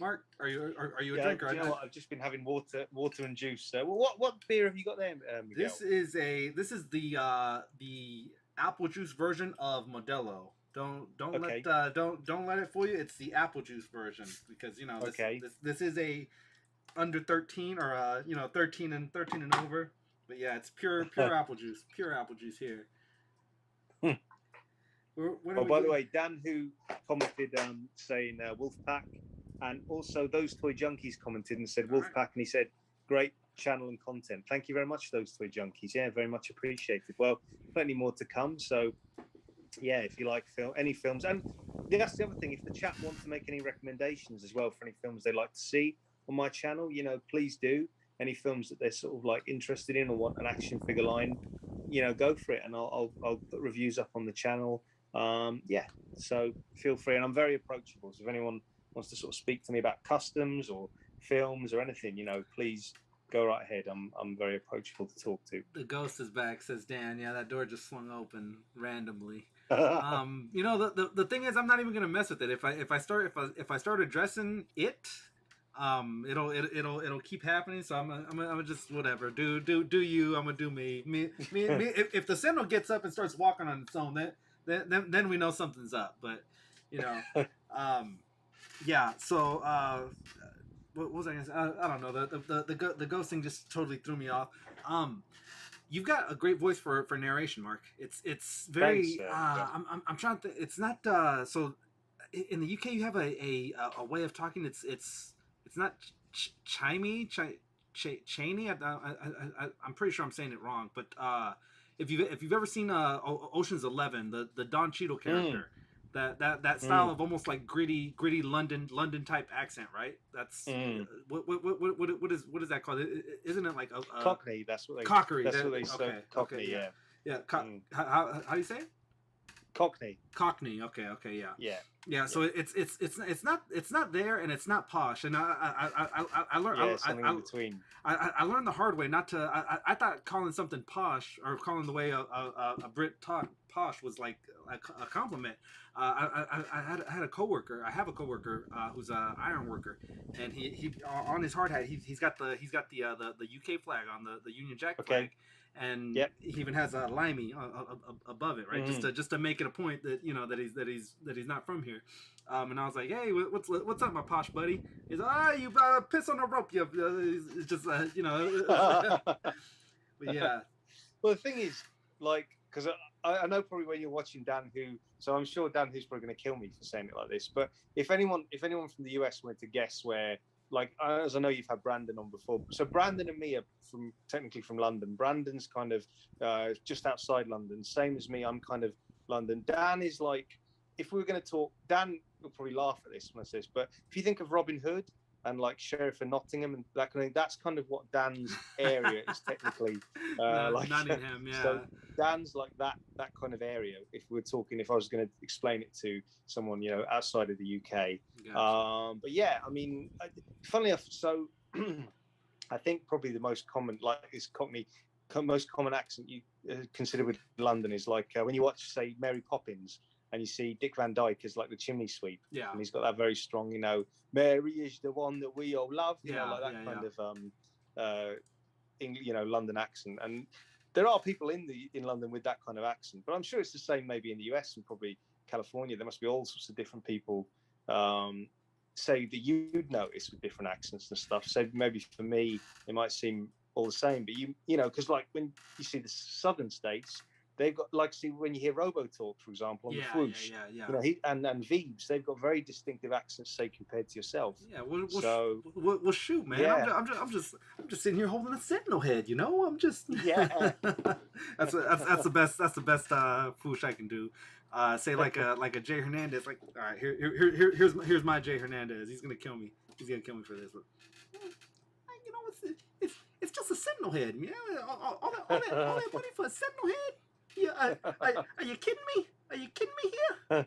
Mark? Are you a drinker? You know what? I've just been having water and juice. So what beer have you got there, Miguel? This is the apple juice version of Modelo. Don't let it fool you. It's the apple juice version because this is a under 13 or 13 and over. But yeah, it's pure apple juice. Pure apple juice here. By the way, Dan who commented saying Wolfpack, and also those toy junkies commented and said Wolfpack, and he said great channel and content. Thank you very much, those toy junkies. Yeah, very much appreciated. Well, plenty more to come. So yeah, if you like any films, and that's the other thing. If the chat want to make any recommendations as well for any films they like to see on my channel, please do. Any films that they're sort of like interested in or want an action figure line, go for it, and I'll put reviews up on the channel. Yeah, so feel free, and I'm very approachable. So if anyone wants to sort of speak to me about customs or films or anything, please go right ahead. I'm very approachable to talk to. The ghost is back, says Dan. Yeah, that door just swung open randomly. The thing is, I'm not even gonna mess with it. If I start addressing it, it'll keep happening. So I'm just whatever. Do you? I'm gonna do me. If the Sentinel gets up and starts walking on its own, then we know something's up. But yeah. So what was I gonna say? I don't know. The ghost thing just totally threw me off. You've got a great voice for narration, Mark. It's very. Thanks, I'm trying to. It's not so. In the UK, you have a way of talking. It's not chimey, chainy. I'm pretty sure I'm saying it wrong. But if you've ever seen Ocean's 11, the Don Cheadle character, that style of almost like gritty London type accent, right? That's what is that called? Isn't it like a Cockney? That's what they Cockney. That's what they say. Cockney, yeah. How do you say it? Cockney. Okay, yeah. So it's not there, and it's not posh, and I learned something in between. I learned the hard way not to. I thought calling something posh or calling the way a Brit talk posh was like a compliment. I had a coworker. I have a coworker who's a iron worker, and he on his hard hat he's got the UK flag on the Union Jack flag, and Yep. he even has a limey above it, right? Just to make it a point that that he's not from here. And I was like, hey, what's up, my posh buddy? He's like, you piss on a rope, you. It's just but yeah. Well, the thing is, like, because I know probably when you're watching Dan Who, so I'm sure Dan Who's probably going to kill me for saying it like this. But if anyone from the US wanted to guess where, like, as I know you've had Brandon on before, so Brandon and me are technically from London. Brandon's kind of just outside London, same as me. I'm kind of London. Dan is like, if we were going to talk, Dan will probably laugh at this when I say this, but if you think of Robin Hood and like Sheriff of Nottingham and that kind of thing, that's kind of what Dan's area is technically. Like Nottingham, yeah. So Dan's like that kind of area. If I was going to explain it to someone, outside of the UK. Gotcha. But yeah, I mean, funnily enough, so I think probably the most common, like this Cockney, most common accent you consider with London is like when you watch, say, Mary Poppins. And you see Dick Van Dyke as like the chimney sweep, and he's got that very strong, Mary is the one that we all love, like that kind of, London accent. And there are people in London with that kind of accent, but I'm sure it's the same maybe in the US and probably California. There must be all sorts of different people, say that you'd notice with different accents and stuff. So maybe for me, it might seem all the same, but because like when you see the southern states. They've got, like, see, when you hear Robo-Talk, for example, on the Swoosh, and Veebs, they've got very distinctive accents, say, compared to yourself. Yeah, well, shoot, man. Yeah. I'm just sitting here holding a sentinel head, I'm just that's the best Foosh I can do. Say like a Jay Hernandez, like, all right, here's my Jay Hernandez. He's gonna kill me. He's gonna kill me for this. But, it's just a sentinel head, all that money for a sentinel head. Yeah, are you kidding me? Are you kidding me here?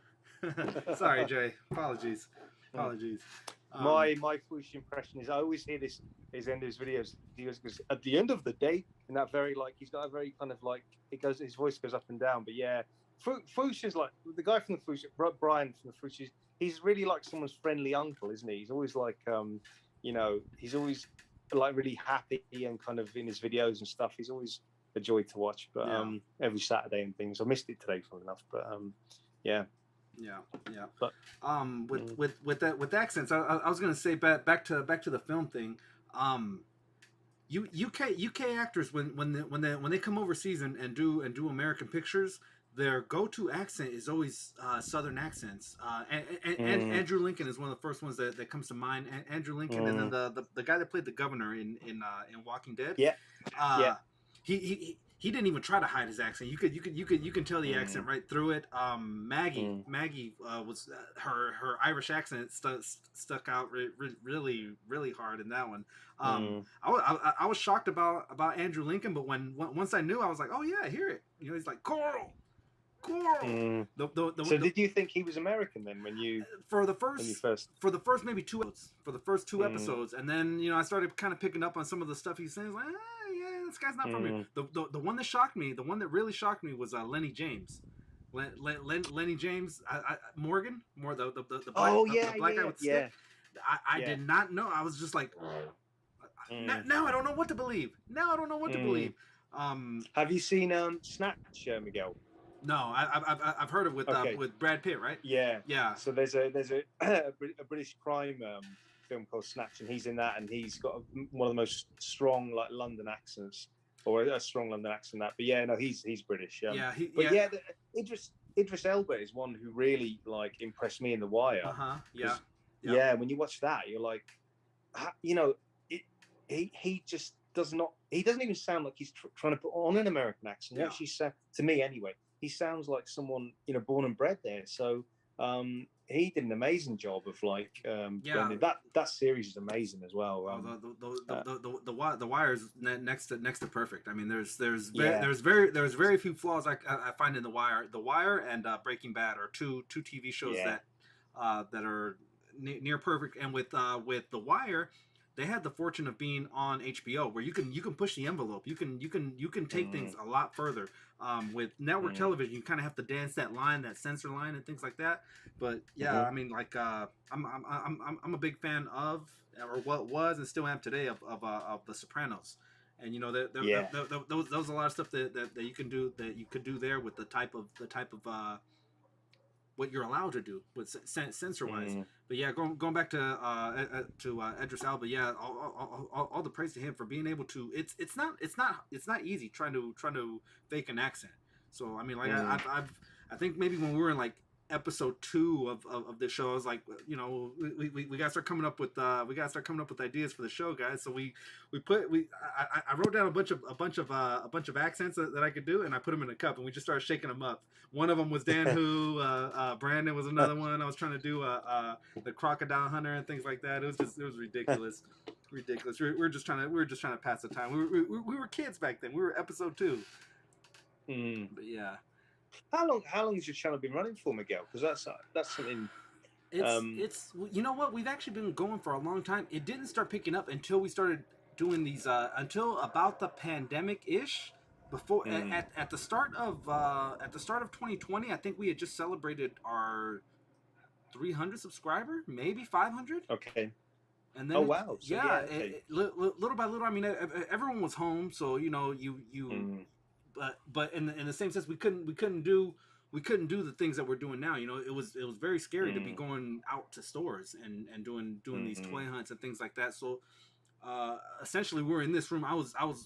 Sorry, Jay. Apologies. My Foosh impression is I always hear this at the end of his videos. He goes, at the end of the day, and that very like he's got a very kind of like his voice goes up and down. But yeah, Foosh is like the guy from the Foosh, Brian from the Foosh. He's really like someone's friendly uncle, isn't he? He's always like he's always like really happy and kind of in his videos and stuff. He's always a joy to watch, but every Saturday and things. I missed it today, funnily enough, but yeah. But with the accents, I was gonna say back to the film thing. UK actors when they come overseas and do American pictures, their go-to accent is always Southern accents. And Andrew Lincoln is one of the first ones that comes to mind. Andrew Lincoln, and then the guy that played the governor in Walking Dead. He didn't even try to hide his accent. You can tell the accent right through it. Maggie was her Irish accent stuck out really hard in that one. I was shocked about Andrew Lincoln, but once I knew, I was like, oh yeah, I hear it. He's like Coral. So did you think he was American then when you for the first maybe two episodes, and then I started kind of picking up on some of the stuff he's saying. Like, this guy's not from here. The one that shocked me, the one that really shocked me was Lenny James. Lenny James, Morgan, the black guy with the stick. I did not know. I was just like, now I don't know what to believe. Have you seen Snatch, Miguel? No, I've heard of with Brad Pitt, right? Yeah. So there's a British crime film called Snatch, and he's in that, and he's got one of the most strong like London accents, or a strong London accent. That, but yeah, no, he's British. Idris Elba is one who really like impressed me in The Wire. When you watch that, you're like, he just does not. He doesn't even sound like he's trying to put on an American accent. He actually sounds, to me anyway, he sounds like someone born and bred there. So he did an amazing job of like blending. That series is amazing as well. The Wire is next to perfect. I mean, there's very few flaws I find in The Wire. The Wire and Breaking Bad are two TV shows that are near perfect. And with The Wire, they had the fortune of being on HBO, where you can push the envelope. You can take things a lot further. With network television, you kind of have to dance that line, that censor line, and things like that. But yeah, I mean, like I'm a big fan of, or what was and still am today, of The Sopranos. And there was a lot of stuff that you can do, that you could do there with the type of what you're allowed to do with censor wise. But yeah, going back to Idris Elba, yeah, all the praise to him for being able to. It's not easy trying to fake an accent. So I mean, like I think maybe when we were in like episode 2 of this show, I was like, we gotta start coming up with ideas for the show, guys. So I wrote down a bunch of accents that I could do, and I put them in a cup, and we just started shaking them up. One of them was Dan Who, Brandon was another one. I was trying to do the Crocodile Hunter and things like that. It was ridiculous. Ridiculous. We were just trying to pass the time. We were kids back then. We were episode 2. But yeah. How long has your channel been running for, Miguel? Because that's something. It's you know what, we've actually been going for a long time. It didn't start picking up until we started doing these until about the pandemic ish. Before at the start of 2020, I think we had just celebrated our 300 subscriber, maybe 500. Okay. And then wow! So, little by little. I mean, everyone was home, so but in the same sense, we couldn't do the things that we're doing now. It was very scary to be going out to stores and doing these toy hunts and things like that. So essentially, we were in this room. I was home,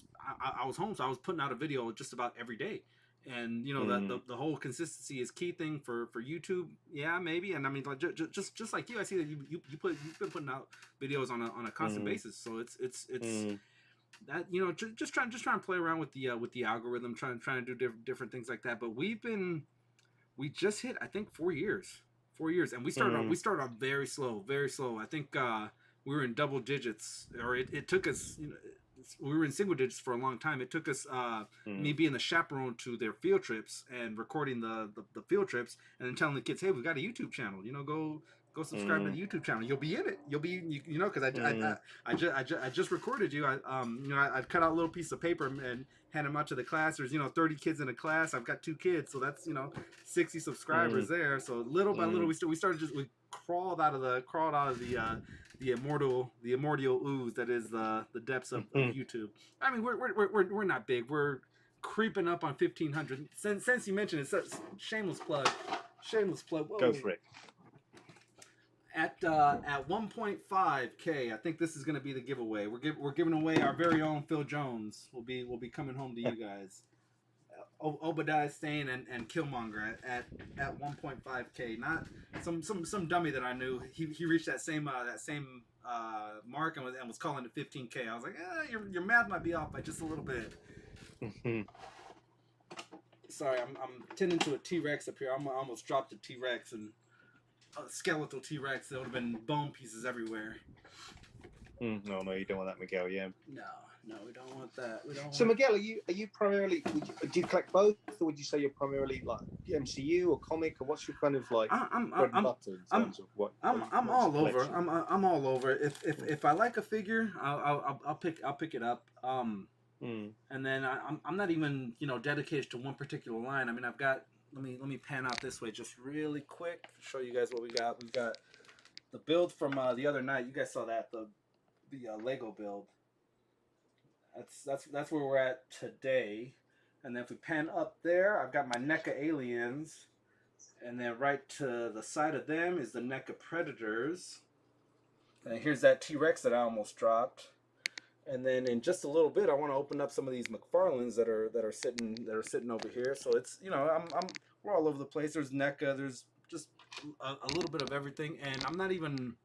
so I was putting out a video just about every day. And the whole consistency is key thing for YouTube. Yeah, maybe. And I mean, like, just like you, I see that you've been putting out videos on a constant basis. So it's that, just trying to play around with the algorithm, trying to do different things like that. But we just hit, I think, 4 years, and we started off very slow. I think we were in double digits, or it took us, we were in single digits for a long time. It took us me being the chaperone to their field trips and recording the field trips, and then telling the kids, hey, we've got a YouTube channel, go subscribe to the YouTube channel. You'll be in it. You'll be, because I just recorded you. I cut out a little piece of paper and hand them out to the class. There's 30 kids in a class. I've got 2 kids, so that's 60 subscribers there. So little by little, we crawled out of the immortal ooze that is the depths of YouTube. I mean, we're not big. We're creeping up on 1,500. Since you mentioned it, it's a shameless plug. Whoa. Go for it. At 1.5K, I think this is going to be the giveaway. We're giving away our very own Phil Jones. Will be coming home to you guys. Obadiah Stane and Killmonger at 1.5K. Not some dummy that I knew. He reached that same mark and was calling it 15K. I was like, your math might be off by just a little bit. Sorry, I'm tending to a T-Rex up here. I almost dropped a T-Rex, and a skeletal T-Rex. There would have been bone pieces everywhere. No, you don't want that, Miguel. Yeah. No, we don't want that. Miguel, are you primarily? Do you collect both, or would you say you're primarily like MCU or comic, or what's your kind of like bread and butter in terms of what? I'm all over. I'm all over. If I like a figure, I'll pick it up. And then I'm not even dedicated to one particular line. I mean, I've got. Let me pan out this way just really quick to show you guys what we got. We've got the build from the other night. You guys saw that, the Lego build. That's where we're at today. And then if we pan up there, I've got my NECA aliens, and then right to the side of them is the NECA Predators. And here's that T-Rex that I almost dropped. And then in just a little bit, I want to open up some of these McFarlanes that are sitting over here. So it's we're all over the place. There's NECA. There's just a little bit of everything, and I'm not even.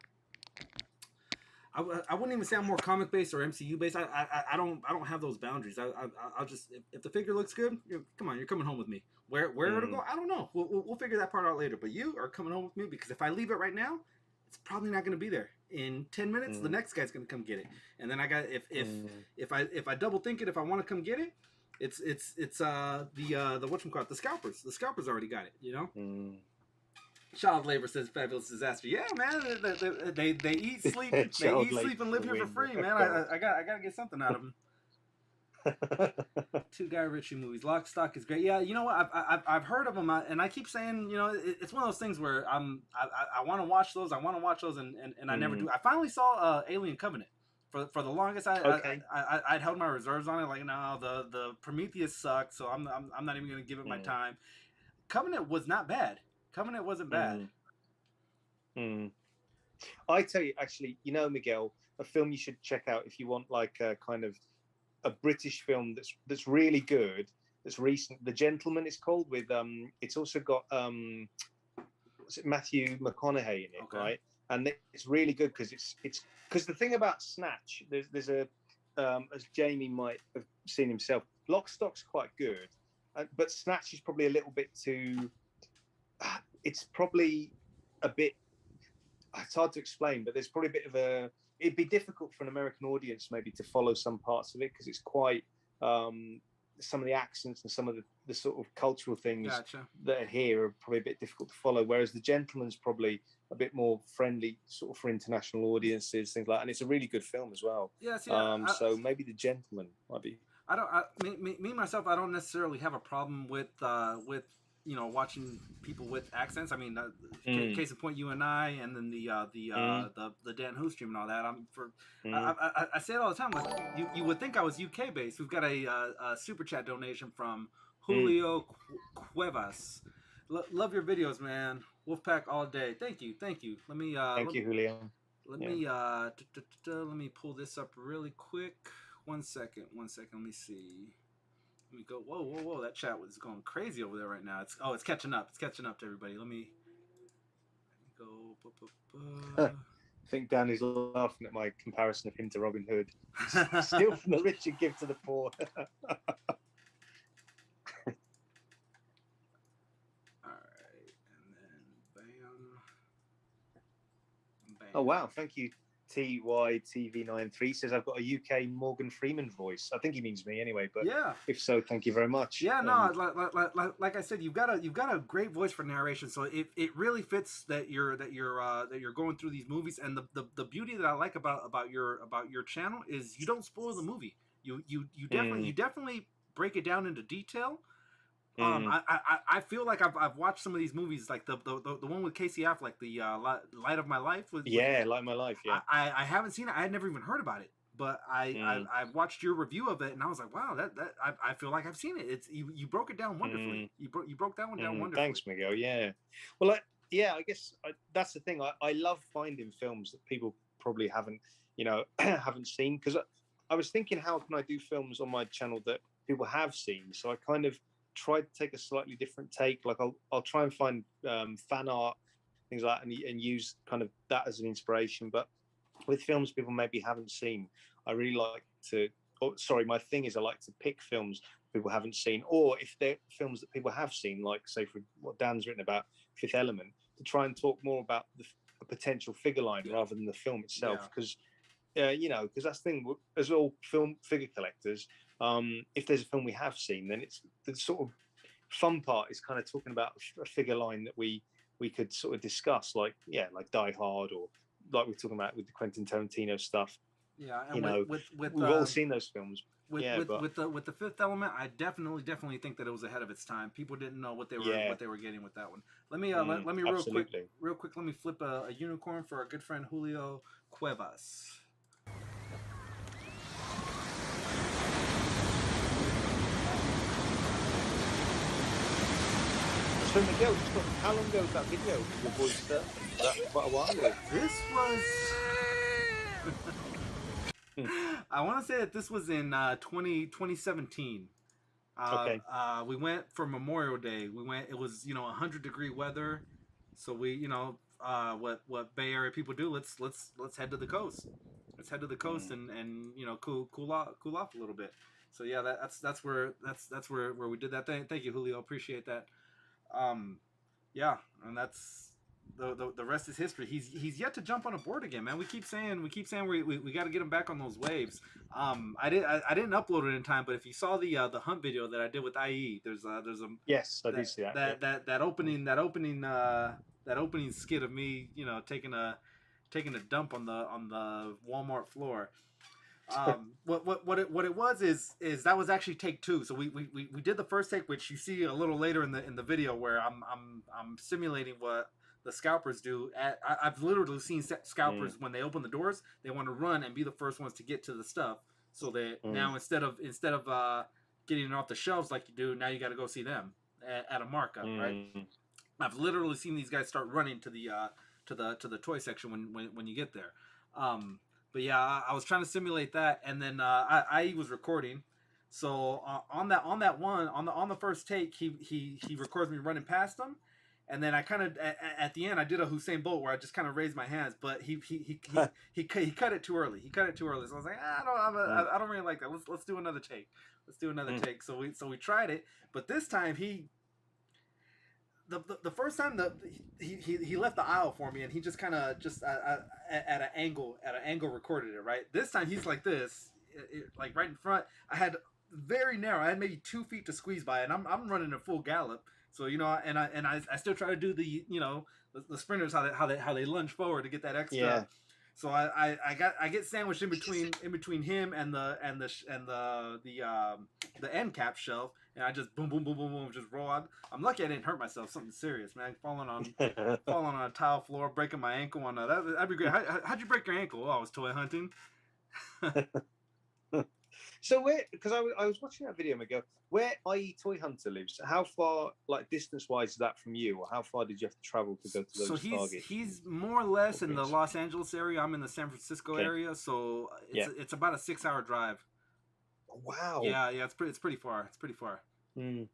I wouldn't even say I'm more comic based or MCU based. I don't have those boundaries. I'll just if the figure looks good, come on, you're coming home with me. Where it'll go, I don't know. We'll figure that part out later. But you are coming home with me, because if I leave it right now, it's probably not going to be there. In 10 minutes, the next guy's going to come get it. And then I got if I double think it, if I want to come get it, it's the whatchamacallit, the scalpers. The scalpers already got it. Child labor, says Fabulous Disaster. Yeah, man, they eat, sleep, Child and live labor here for for the free, win. man. I gotta get something out of them. Two Guy Ritchie movies. Lock, Stock is great. Yeah, you know what? I've heard of them, and I keep saying, you know, it's one of those things where I want to watch those. I want to watch those, and I never do. I finally saw Alien Covenant. For the longest, I'd held my reserves on it. Like, no, the Prometheus sucked, so I'm not even gonna give it my time. Covenant was not bad. Covenant wasn't bad. I tell you, actually, you know, Miguel, a film you should check out if you want like a kind of a British film that's really good, that's recent. The Gentleman is called, with it's also got what's it, Matthew McConaughey in it, right? And it's really good because it's because the thing about Snatch, there's a as Jamie might have seen himself, Lock, Stock's quite good, but Snatch is probably a little bit too. It's probably a bit. It's hard to explain, but there's probably a bit of a. It'd be difficult for an American audience maybe to follow some parts of it because it's quite some of the accents and some of the sort of cultural things that are here are probably a bit difficult to follow. Whereas The Gentleman's probably a bit more friendly, sort of for international audiences, things like that. And it's a really good film as well. Yeah. See, so maybe The Gentleman might be. Me myself, I don't necessarily have a problem with you know, watching people with accents. I mean, case in point, you and I, and then the Dan Who stream and all that. I say it all the time. Like, you would think I was UK based. We've got a super chat donation from Julio Cuevas. Love your videos, man. Wolfpack all day. Thank you. Let me thank you, Julio. Let me pull this up really quick. One second. Let me see. Let me go. Whoa! That chat was going crazy over there right now. It's catching up. It's catching up to everybody. Let me go. I think Dan is laughing at my comparison of him to Robin Hood. Steal from the rich and give to the poor. All right, and then bam. Oh wow! Thank you. TYTV93 says I've got a UK Morgan Freeman voice. I think he means me anyway, but yeah. If so, thank you very much. Yeah, no, like I said, you've got a great voice for narration, so it really fits that you're going through these movies. And the beauty that I like about your channel is you don't spoil the movie. You definitely break it down into detail. I feel like I've watched some of these movies, like the one with Casey Affleck, the Light of My Life. Light of My Life. Yeah, I haven't seen it. I had never even heard about it, but I watched your review of it, and I was like, wow, that I feel like I've seen it. It's you broke it down wonderfully. You broke that one down wonderfully. Thanks, Miguel. Yeah, well, I guess that's the thing. I love finding films that people probably haven't seen, because I was thinking, how can I do films on my channel that people have seen? So I kind of tried to take a slightly different take. Like I'll try and find fan art, things like that, and use kind of that as an inspiration. But with films people maybe haven't seen, I really like to. My thing is I like to pick films people haven't seen, or if they're films that people have seen, like say for what Dan's written about Fifth Element, to try and talk more about the potential figure line rather than the film itself. Because because that's the thing, as all film figure collectors, if there's a film we have seen, then it's the sort of fun part is kind of talking about a figure line that we could sort of discuss, like Die Hard, or like we're talking about with the Quentin Tarantino stuff. Yeah, and we've all seen those films. With the Fifth Element, I definitely think that it was ahead of its time. People didn't know what they were getting with that one. Let me real quick. Let me flip a unicorn for our good friend Julio Cuevas. So Miguel, how long ago was that video? Your voice there? Was that quite a while ago? This was. I want to say that this was in 2017. Okay. We went for Memorial Day. It was 100-degree weather, so we what Bay Area people do. Let's head to the coast. Let's head to the coast and cool off a little bit. So yeah, that's where we did that thing. Thank you, Julio. Appreciate that. Yeah, and that's the rest is history. He's yet to jump on a board again, man. We keep saying we got to get him back on those waves. I didn't upload it in time, but if you saw the hunt video that I did with IE, there's a yes, I did see that. That opening that opening skit of me, taking a dump on the Walmart floor. What it was is that was actually take two. So we did the first take, which you see a little later in the video, where I'm simulating what the scalpers do. I've literally seen scalpers when they open the doors, they want to run and be the first ones to get to the stuff. So that now instead of getting it off the shelves like you do, now you got to go see them at a markup, right? I've literally seen these guys start running to the toy section when you get there. But yeah, I was trying to simulate that, and then I was recording. So on the first take, he records me running past him, and then I kind of at the end I did a Hussein Bolt where I just kind of raised my hands, but he cut it too early. He cut it too early, so I was like, I don't really like that. Let's do another take. Let's do another take. So we tried it, but this time the first time he left the aisle for me, and he just kind of at an angle recorded it, right. This time he's like this, like right in front. I had very narrow. I had maybe 2 feet to squeeze by, and I'm running a full gallop. So and I still try to do the the sprinters how they lunge forward to get that extra. Yeah. So I get sandwiched in between him and the end cap shelf, and I just boom just roll out. I'm lucky I didn't hurt myself. Something serious, man. Falling on a tile floor, breaking my ankle on that'd be great. How'd you break your ankle? Oh, I was toy hunting. So because I was watching that video and I go, where IE Toy Hunter lives, how far, like distance-wise, is that from you? Or how far did you have to travel to go to those targets? He's more or less in the Los Angeles area. I'm in the San Francisco area, so it's about a 6-hour drive. Wow. Yeah, it's pretty far. It's pretty far. Mm.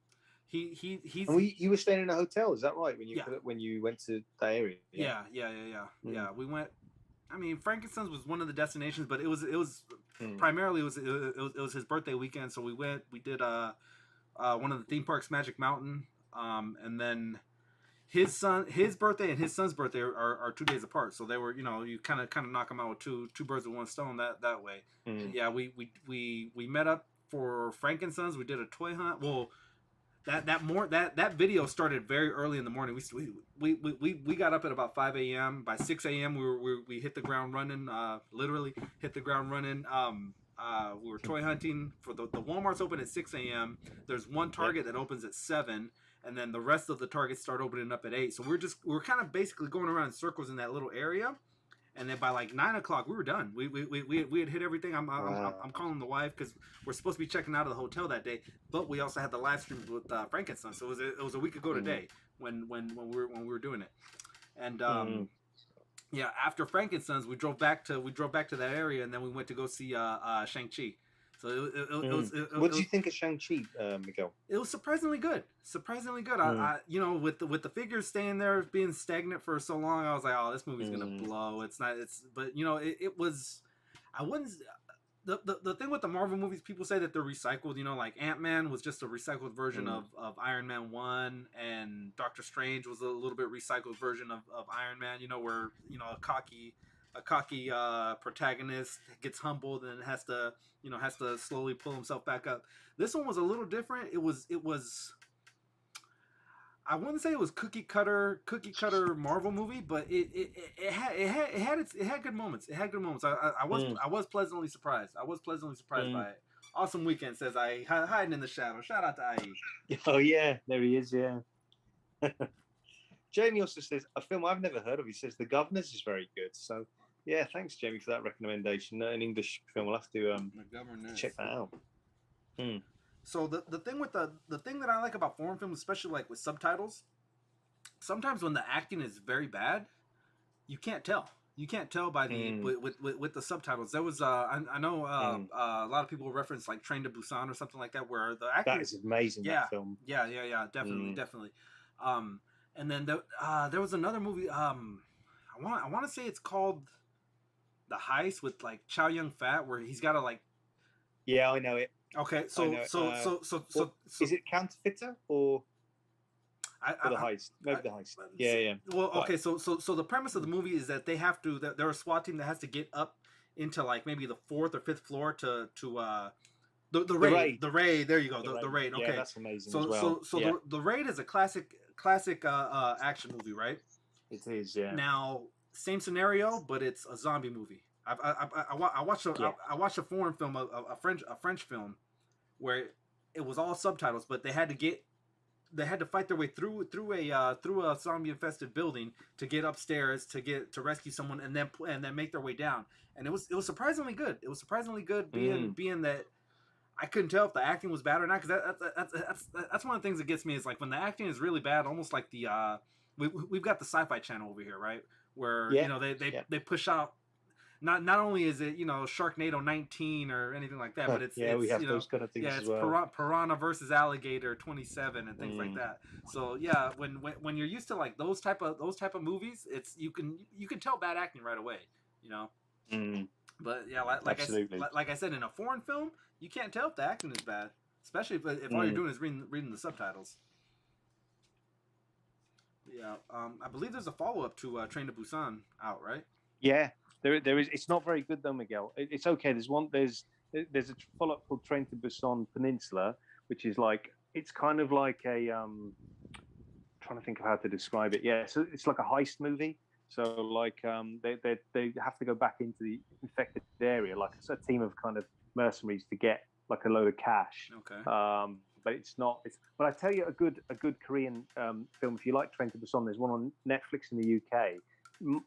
He's. And you were staying in a hotel, is that right? When you went to that area? Yeah. Yeah, we went. I mean, Frankenstein's was one of the destinations, but it was primarily it was his birthday weekend, so we did one of the theme parks, Magic Mountain, and then his birthday and his son's birthday are 2 days apart, so they were you kind of knock them out with two birds with one stone that way. Yeah, we met up for Frankenstein's. We did a toy hunt. Well, that video started very early in the morning. We got up at about 5 a.m. By 6 a.m. we hit the ground running. Literally hit the ground running. We were toy hunting for the Walmart's open at 6 a.m. There's one Target that opens at 7, and then the rest of the Targets start opening up at 8. So we're kind of basically going around in circles in that little area. And then by like 9 o'clock, we were done. We had hit everything. I'm calling the wife because we're supposed to be checking out of the hotel that day, but we also had the live stream with Frankenstein. So it was a week ago today when we were doing it. And yeah, after Frankenstein's, we drove back to that area, and then we went to go see Shang-Chi. So what did you think of Shang-Chi, Miguel? It was surprisingly good. I with the figures staying there being stagnant for so long, I was like, oh, this movie's gonna blow. But it was. I wouldn't. The thing with the Marvel movies, people say that they're recycled. Like Ant-Man was just a recycled version of Iron Man 1, and Doctor Strange was a little bit recycled version of Iron Man. Where a cocky protagonist gets humbled and has to slowly pull himself back up. This one was a little different. It was I wouldn't say it was cookie cutter Marvel movie, but it had good moments. It had good moments. I was pleasantly surprised. By it. Awesome Weekend says I hiding in the shadow. Shout out to IE. Oh yeah, there he is. Yeah. Jamie also says a film I've never heard of. He says The Governors is very good. So yeah, thanks Jamie for that recommendation. An English film. We'll have to check that out. So the thing that I like about foreign films, especially like with subtitles, sometimes when the acting is very bad, you can't tell. You can't tell by the with the subtitles. There was I know a lot of people reference like Train to Busan or something like that, where the acting is amazing. Yeah, that film. Yeah, definitely. And then there was another movie. I want to say it's called The Heist with like Chow Yun Fat, where he's got to like. Yeah, I know it. Okay, so is it Counterfeiter or The Heist? Maybe The Heist. Yeah. Well, okay, so the premise of the movie is that they're a SWAT team that has to get up into like maybe the 4th or 5th floor to the raid. The raid. There you go. The raid. Okay, that's amazing. So as well. The raid is a classic action movie, right? It is, yeah. Now, same scenario, but it's a zombie movie. I watched a foreign film, a French film, where it was all subtitles, but they had to fight their way through a zombie infested building to get upstairs to rescue someone and then make their way down. And it was surprisingly good. It was surprisingly good, being that I couldn't tell if the acting was bad or not, because that's one of the things that gets me, is like when the acting is really bad, almost like the we've got the Sci-Fi Channel over here, right? Where they push out. Not only is it Sharknado 19 or anything like that, but it's we have those kind of things as well. Piranha versus Alligator 27 and things like that. So yeah, when you're used to like those type of movies, it's you can tell bad acting right away, But yeah, like I said, in a foreign film, you can't tell if the acting is bad, especially if all you're doing is reading the subtitles. Yeah, I believe there's a follow-up to Train to Busan out, right? Yeah, there is. It's not very good though, Miguel. It's okay. There's a follow-up called Train to Busan Peninsula, which is like, it's kind of like a trying to think of how to describe it. Yeah, so it's like a heist movie. So like they have to go back into the infected area, like it's a team of kind of mercenaries to get like a load of cash. Okay. But it's not. But I tell you, a good Korean film. If you like Train to Busan, there's one on Netflix in the UK.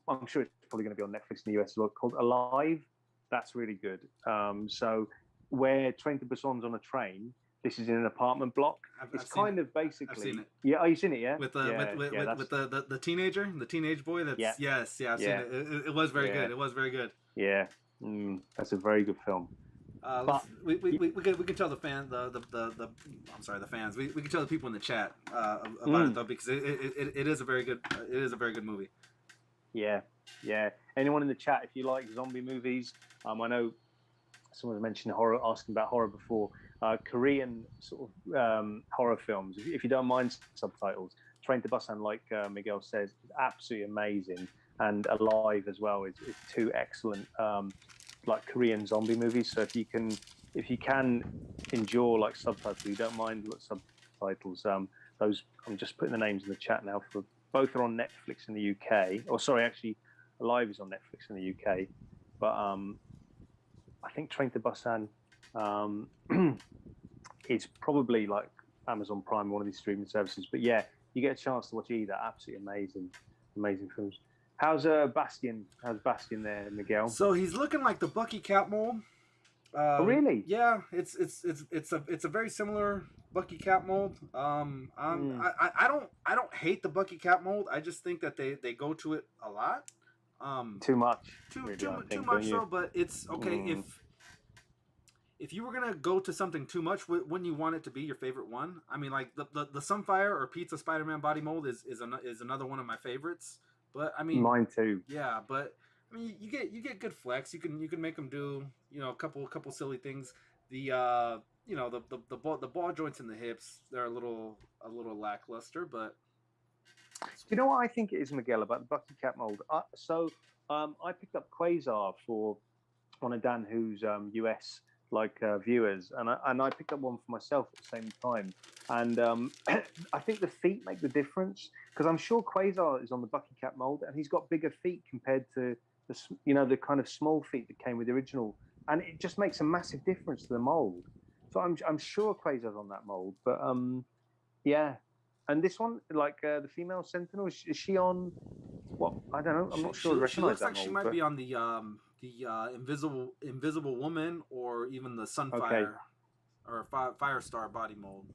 I'm sure it's probably going to be on Netflix in the US as well, called Alive. That's really good. So where Train to Busan's on a train, this is in an apartment block. It's kind of basically. I've seen it. Yeah, oh, you've seen it, yeah. With the teenager, the teenage boy. That's I've seen it. It was very good. It was very good. Yeah, that's a very good film. But we can tell the fans, the fans. We can tell the people in the chat about it though, because it is a very good movie. Yeah. Anyone in the chat, if you like zombie movies, I know someone mentioned horror, asking about horror before. Korean sort of horror films, if you don't mind subtitles, Train to Busan, like Miguel says, is absolutely amazing, and Alive as well is two excellent like Korean zombie movies. So if you can endure like subtitles, you don't mind subtitles. Those, I'm just putting the names in the chat now. For both are on Netflix in the UK. Or sorry, actually, Alive is on Netflix in the UK, but I think Train to Busan is probably like Amazon Prime, one of these streaming services. But yeah, you get a chance to watch either. Absolutely amazing films. How's Bastian? How's Bastian there, Miguel? So he's looking like the Bucky Cat mold. Oh, really? Yeah, it's a very similar Bucky Cat mold. I don't hate the Bucky Cat mold. I just think that they go to it a lot. Too much. Too much so, but it's okay if you were gonna go to something too much, wouldn't you want it to be your favorite one? I mean, like the Sunfire or Pizza Spider-Man body mold is another one of my favorites. But I mean, mine too. Yeah, but I mean, you get good flex. You can make them do a couple silly things. The the ball joints in the hips, they're a little lackluster, but. Do you know what I think it is, Miguel, about the Bucky Cat mold? I picked up Quasar for one of Dan Who's US viewers, and I picked up one for myself at the same time. And I think the feet make the difference, because I'm sure Quasar is on the Bucky Cat mold, and he's got bigger feet compared to the kind of small feet that came with the original, and it just makes a massive difference to the mold. So I'm sure Quasar's on that mold, but yeah. And this one, like the female Sentinel, is she on what? I don't know. I'm not sure. She looks like she might be on the Invisible Woman, or even the Sunfire or Firestar body mold.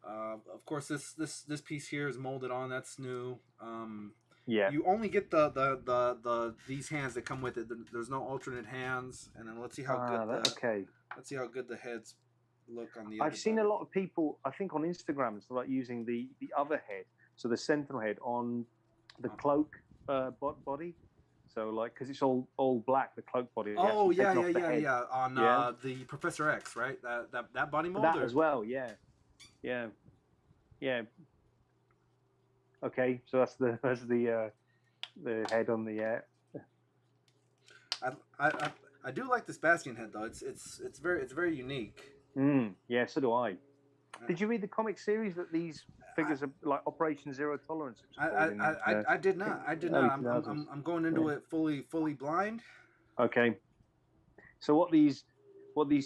Of course, this piece here is molded on. That's new. Yeah. You only get the these hands that come with it. There's no alternate hands. And then let's see how good. Let's see how good the heads look on the. I've seen a lot of people, I think, on Instagram, so like using the other head, so the Sentinel head on the cloak body. So like, because it's all black, the cloak body. Oh yeah. On the Professor X, right? That body mold. That as well, yeah. Okay, so that's the head on the. I do like this Bastion head though. It's very unique. Yeah, so do I. Did you read the comic series that these figures are like Operation Zero Tolerance. It was called I did not. I did early not. 2000s. I'm going into it fully blind. Okay. So what these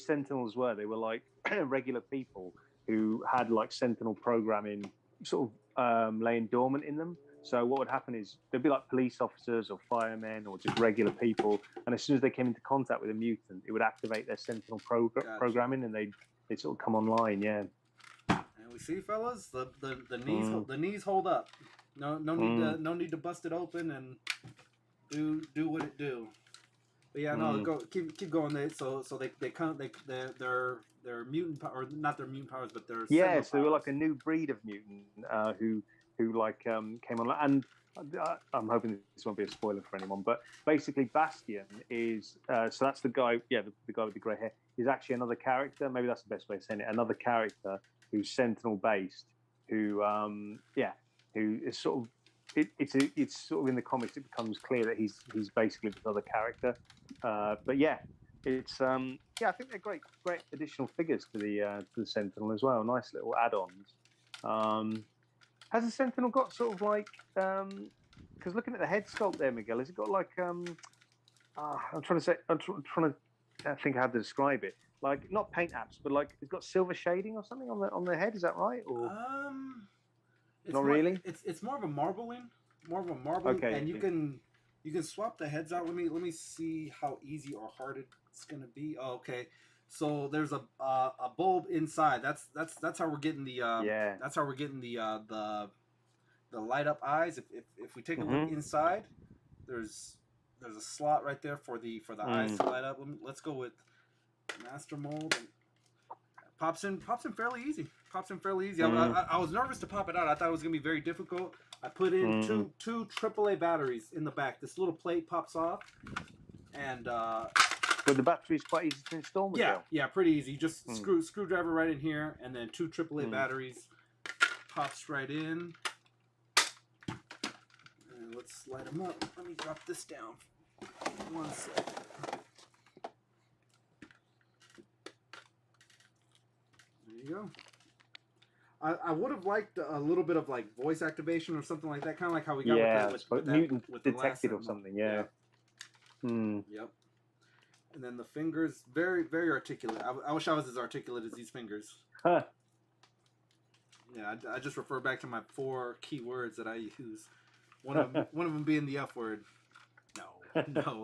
Sentinels were, they were like regular people who had like Sentinel programming sort of laying dormant in them. So what would happen is there'd be like police officers or firemen or just regular people, and as soon as they came into contact with a mutant, it would activate their Sentinel programming, and they'd sort of come online. Yeah. And we see, fellas, the knees hold up. No need to bust it open and do what it do. But yeah, no, keep going. So they're mutant or not their mutant powers, but their yeah. So they were powers. like a new breed of mutant who like came on, and I'm hoping this won't be a spoiler for anyone. But basically, Bastion is so that's the guy. Yeah, the guy with the grey hair is actually another character. Maybe that's the best way of saying it. Another character who's Sentinel based, who who is sort of. It's sort of in the comics. It becomes clear that he's basically this other character. But yeah, it's I think they're great additional figures to the Sentinel as well. Nice little add-ons. Has the Sentinel got sort of like because looking at the head sculpt there, Miguel, has it got like I'm trying to think how to describe it. Like not paint apps, but like it's got silver shading or something on the head. Is that right? Or not really. It's more of a marbling, Okay. and you can swap the heads out. Let me see how easy or hard it's gonna be. Oh, okay. So there's a bulb inside. That's how we're getting the that's how we're getting the light up eyes. If we take a look inside, there's a slot right there for the eyes to light up. Let's go with master mold. And pops in fairly easy. I was nervous to pop it out. I thought it was gonna be very difficult. I put in two AAA batteries in the back. This little plate pops off, and but the battery's quite easy to install. Yeah, pretty easy. Just screwdriver right in here, and then two AAA batteries pops right in. And let's light them up. Let me drop this down. 1 second. There you go. I would have liked a little bit of like voice activation or something like that, kind of like how we got with mutant with detected or something. Yeah. Yep. And then the fingers, very very articulate. I wish I was as articulate as these fingers. Huh. Yeah, I just refer back to my 4 key words that I use. One of them being the F word. No.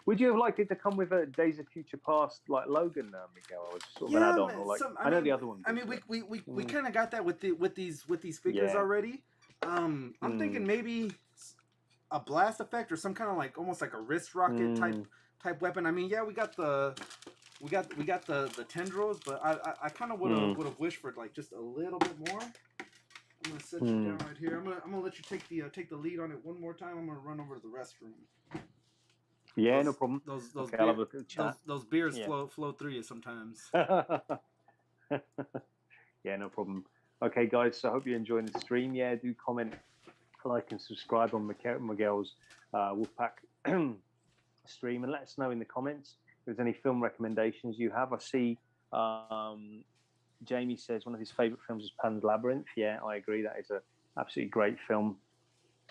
Would you have liked it to come with a Days of Future Past like Logan, Miguel, or sort of an add-on, or like I know the other one? I mean, we kind of got that with these figures already. I'm thinking maybe a blast effect or some kind of like almost like a wrist rocket type weapon. I mean, yeah, we got the tendrils, but I kind of would have wished for like just a little bit more. I'm gonna set you down right here. I'm gonna let you take the lead on it one more time. I'm gonna run over to the restroom. Yeah, no problem. Those beers flow through you sometimes. Yeah, no problem. Okay, guys. So I hope you're enjoying the stream. Yeah, do comment, like, and subscribe on Miguel's Wolfpack stream, and let us know in the comments if there's any film recommendations you have. I see Jamie says one of his favourite films is Pan's Labyrinth. Yeah, I agree. That is a absolutely great film.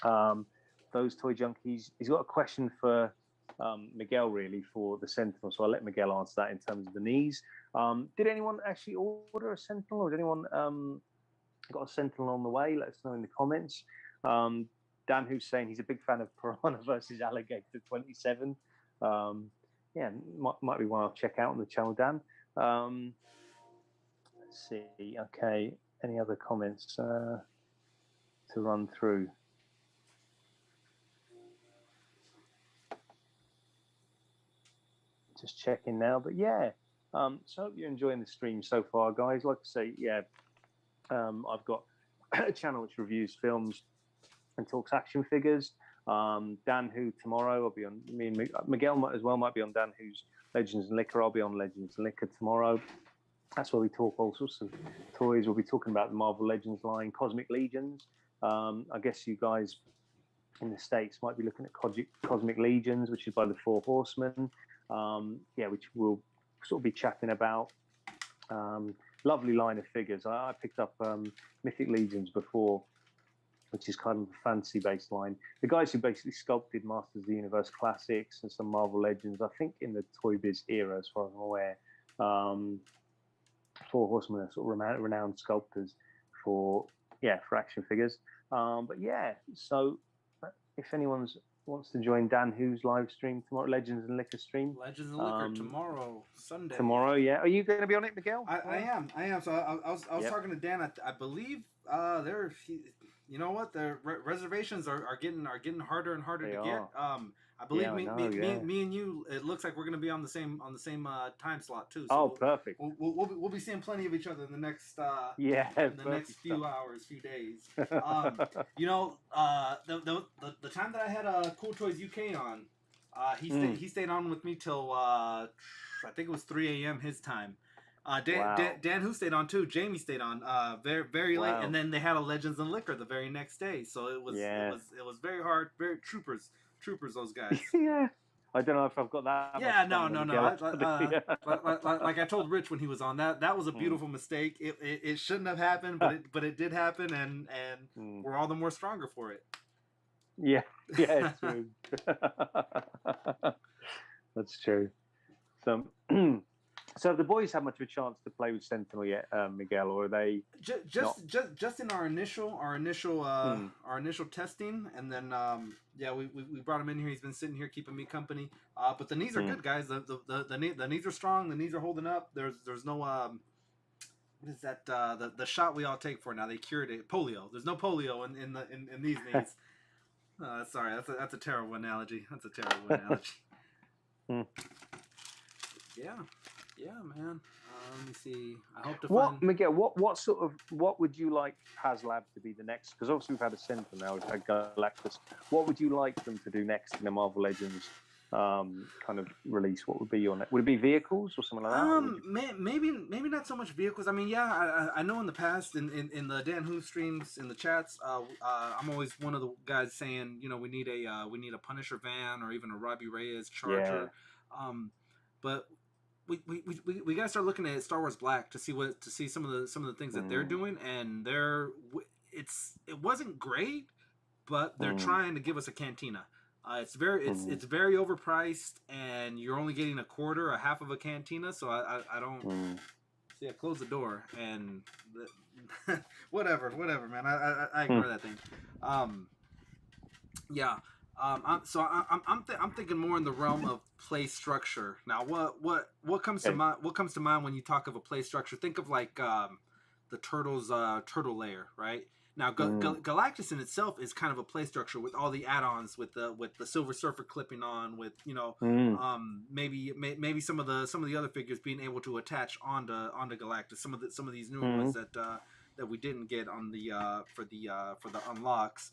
Those Toy Junkies. He's got a question for Miguel, really, for the Sentinel. So I'll let Miguel answer that in terms of the knees. Did anyone actually order a Sentinel, or has anyone got a Sentinel on the way? Let us know in the comments. Dan, who's saying he's a big fan of Piranha versus Alligator 27. Yeah, might be one I'll check out on the channel, Dan. Let's see. Okay, any other comments to run through? Just checking now, but yeah. So hope you're enjoying the stream so far, guys. Like I say, yeah, I've got a channel which reviews films and talks action figures. Dan Who tomorrow I'll be on. Me and Miguel might be on Dan Who's Legends and Liquor. I'll be on Legends and Liquor tomorrow. That's where we talk all sorts of toys. We'll be talking about the Marvel Legends line, Cosmic Legions. I guess you guys in the States might be looking at Cosmic Legions, which is by the Four Horsemen. Which we'll sort of be chatting about. lovely line of figures. I picked up Mythic Legions before, which is kind of a fantasy-based line. The guys who basically sculpted Masters of the Universe classics and some Marvel Legends, I think in the Toy Biz era, as far as I'm aware. Four Horsemen are sort of renowned sculptors for action figures. But yeah, so if anyone wants to join Dan Who's live stream tomorrow, Legends and Liquor stream. Legends and Liquor tomorrow, Sunday. Tomorrow, yeah. Are you going to be on it, Miguel? I am. So I was talking to Dan. I believe you know what, the reservations are getting harder and harder to get. I believe me and you, it looks like we're going to be on the same time slot too. So perfect. We'll be seeing plenty of each other in the next next few hours, few days. You know, the time that I had Cool Toys UK on, he stayed on with me till I think it was 3 a.m. his time. Dan Who stayed on too. Jamie stayed on very late, and then they had a Legends and Liquor the very next day. So it was very hard, very troopers those guys. Yeah, I don't know if I've got that. Yeah, no. Like I told Rich when he was on, that was a beautiful mistake. It shouldn't have happened, but it did happen, and we're all the more stronger for it. Yeah, it's true. That's true. So. So have the boys had much of a chance to play with Sentinel yet, Miguel, or are they just in our initial testing, and then we brought him in here. He's been sitting here keeping me company. But the knees are good, guys. The knees are strong. The knees are holding up. There's no what is that the shot we all take for now? They cured it. Polio. There's no polio in these knees. Sorry, that's a terrible analogy. Yeah, man. Let me see. I hope to find... Miguel, what would you like HasLab to be the next? Because obviously we've had a Sentinel now, we've had Galactus. What would you like them to do next in a Marvel Legends kind of release? What would be your next? Would it be vehicles or something like that? Maybe not so much vehicles. I mean, I know in the past in the Dan Who streams, in the chats, I'm always one of the guys saying, you know, we need a Punisher van or even a Robbie Reyes Charger. But we gotta start looking at Star Wars Black to see some of the things that they're doing, and it wasn't great, but they're trying to give us a cantina. It's very overpriced, and you're only getting a half of a cantina. So I don't see. I close the door and whatever, man. I ignore that thing. I'm thinking more in the realm of play structure. Now, what comes to mind? What comes to mind when you talk of a play structure? Think of like the Turtles turtle lair, right? Now, Galactus in itself is kind of a play structure with all the add-ons, with the Silver Surfer clipping on, with maybe some of the other figures being able to attach onto Galactus. Some of these newer ones that we didn't get on the for the unlocks.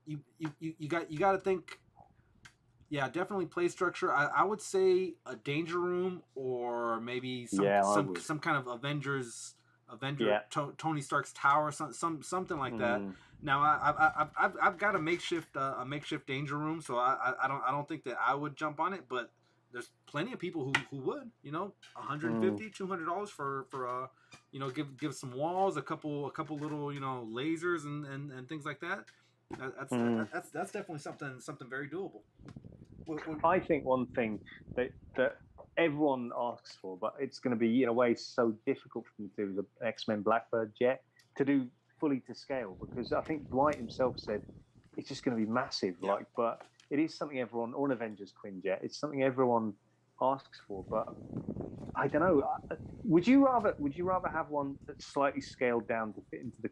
You got to think. Yeah, definitely play structure. I would say a Danger Room, or maybe some kind of Avenger, Tony Stark's tower, something like that. Now I've got a makeshift Danger Room, so I don't think that I would jump on it, but there's plenty of people who would, you know, $150, $200 for give some walls, a couple little, you know, lasers and things like that. That's definitely something very doable. I think one thing that everyone asks for, but it's going to be in a way so difficult for them to do, the X-Men Blackbird jet to do fully to scale, because I think Dwight himself said it's just going to be massive. But it is something everyone, or an Avengers Quinjet, it's something everyone asks for. But I don't know. Would you rather have one that's slightly scaled down to fit into the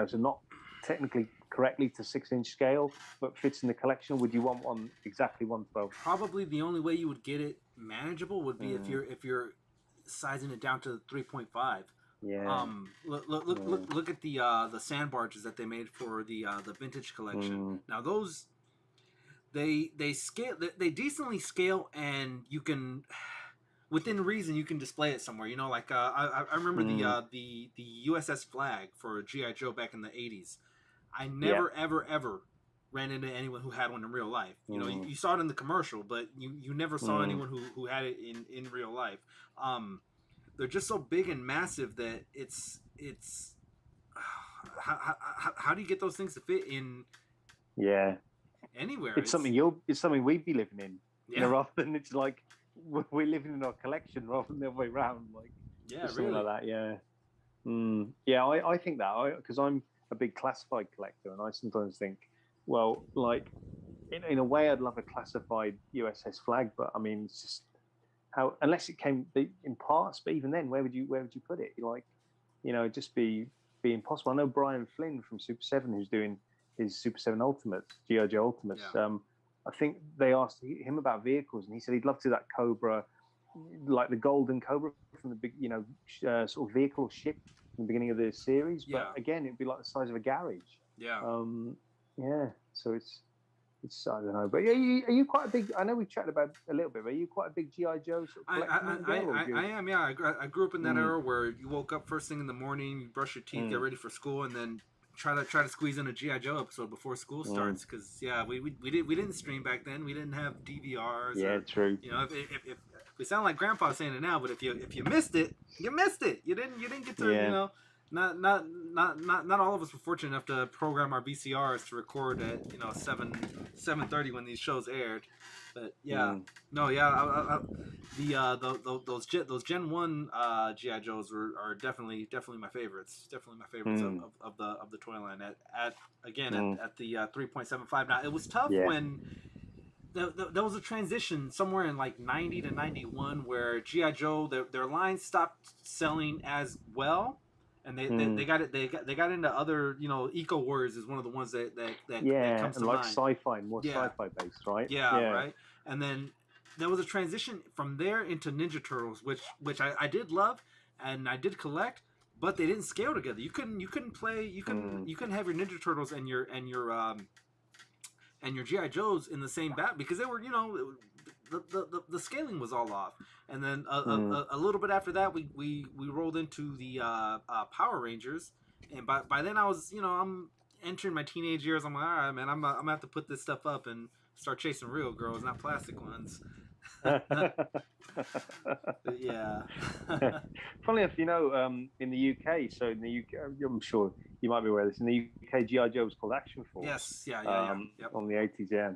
so not technically correctly to 6-inch scale, but fits in the collection? Would you want one exactly 1/12? Probably the only way you would get it manageable would be if you're sizing it down to 3.5. Yeah. Look at the sand barges that they made for the vintage collection. Now those they scale, they decently scale, and you can, within reason, you can display it somewhere. You know, like I remember the USS Flag for G.I. Joe back in the 80s. I never ever ran into anyone who had one in real life. You know, you saw it in the commercial, but you never saw anyone who had it in real life. they're just so big and massive that it's how do you get those things to fit in Yeah, anywhere? it's something we'd be living in, yeah, rather than it's like we're living in our collection rather than the other way around, like yeah, something really, like that. Yeah, yeah, I think that because I'm a big classified collector, and I sometimes think, well, like in a way, I'd love a classified USS flag, but I mean, it's just how unless it came in parts, but even then, where would you put it? Like, it'd just be impossible. I know Brian Flynn from Super 7, who's doing his Super 7 Ultimates, GI Joe Ultimates. Yeah. I think they asked him about vehicles, and he said he'd love to do that Cobra, like the Golden Cobra from the big, sort of vehicle or ship in the beginning of the series. Yeah. But again, it'd be like the size of a garage. Yeah. Yeah. So it's I don't know, but are you quite a big? I know we've chatted about a little bit, but are you quite a big GI Joe sort of collector? I am. Yeah, I grew up in that era where you woke up first thing in the morning, you brush your teeth, get ready for school, and then try to squeeze in a GI Joe episode before school starts. Because we didn't stream back then. We didn't have DVRs. Yeah, true. If we sound like Grandpa saying it now, but if you missed it, you missed it. You didn't get to Not all of us were fortunate enough to program our VCRs to record at 7:30 when these shows aired, but those Gen 1 GI Joes are definitely my favorites. Definitely my favorites of the toy line at the 3.75. Now it was tough when there was a transition somewhere in like 90 to 91 where GI Joe their line stopped selling as well. And they got into other, Eco Warriors is one of the ones that comes to mind. Sci-fi, more sci-fi based, right? Yeah, right. And then there was a transition from there into Ninja Turtles, which I did love and I did collect, but they didn't scale together. You couldn't have your Ninja Turtles and your GI Joes in the same bat because they were the scaling was all off. And then a little bit after that, we rolled into the Power Rangers, and by then I was I'm entering my teenage years. I'm like, all right, man, I'm gonna have to put this stuff up and start chasing real girls, not plastic ones. Yeah. Funny enough, in the UK, so in the UK, I'm sure you might be aware of this. In the UK, GI Joe was called Action Force. Yes, yeah. Yep. On the 80s, yeah.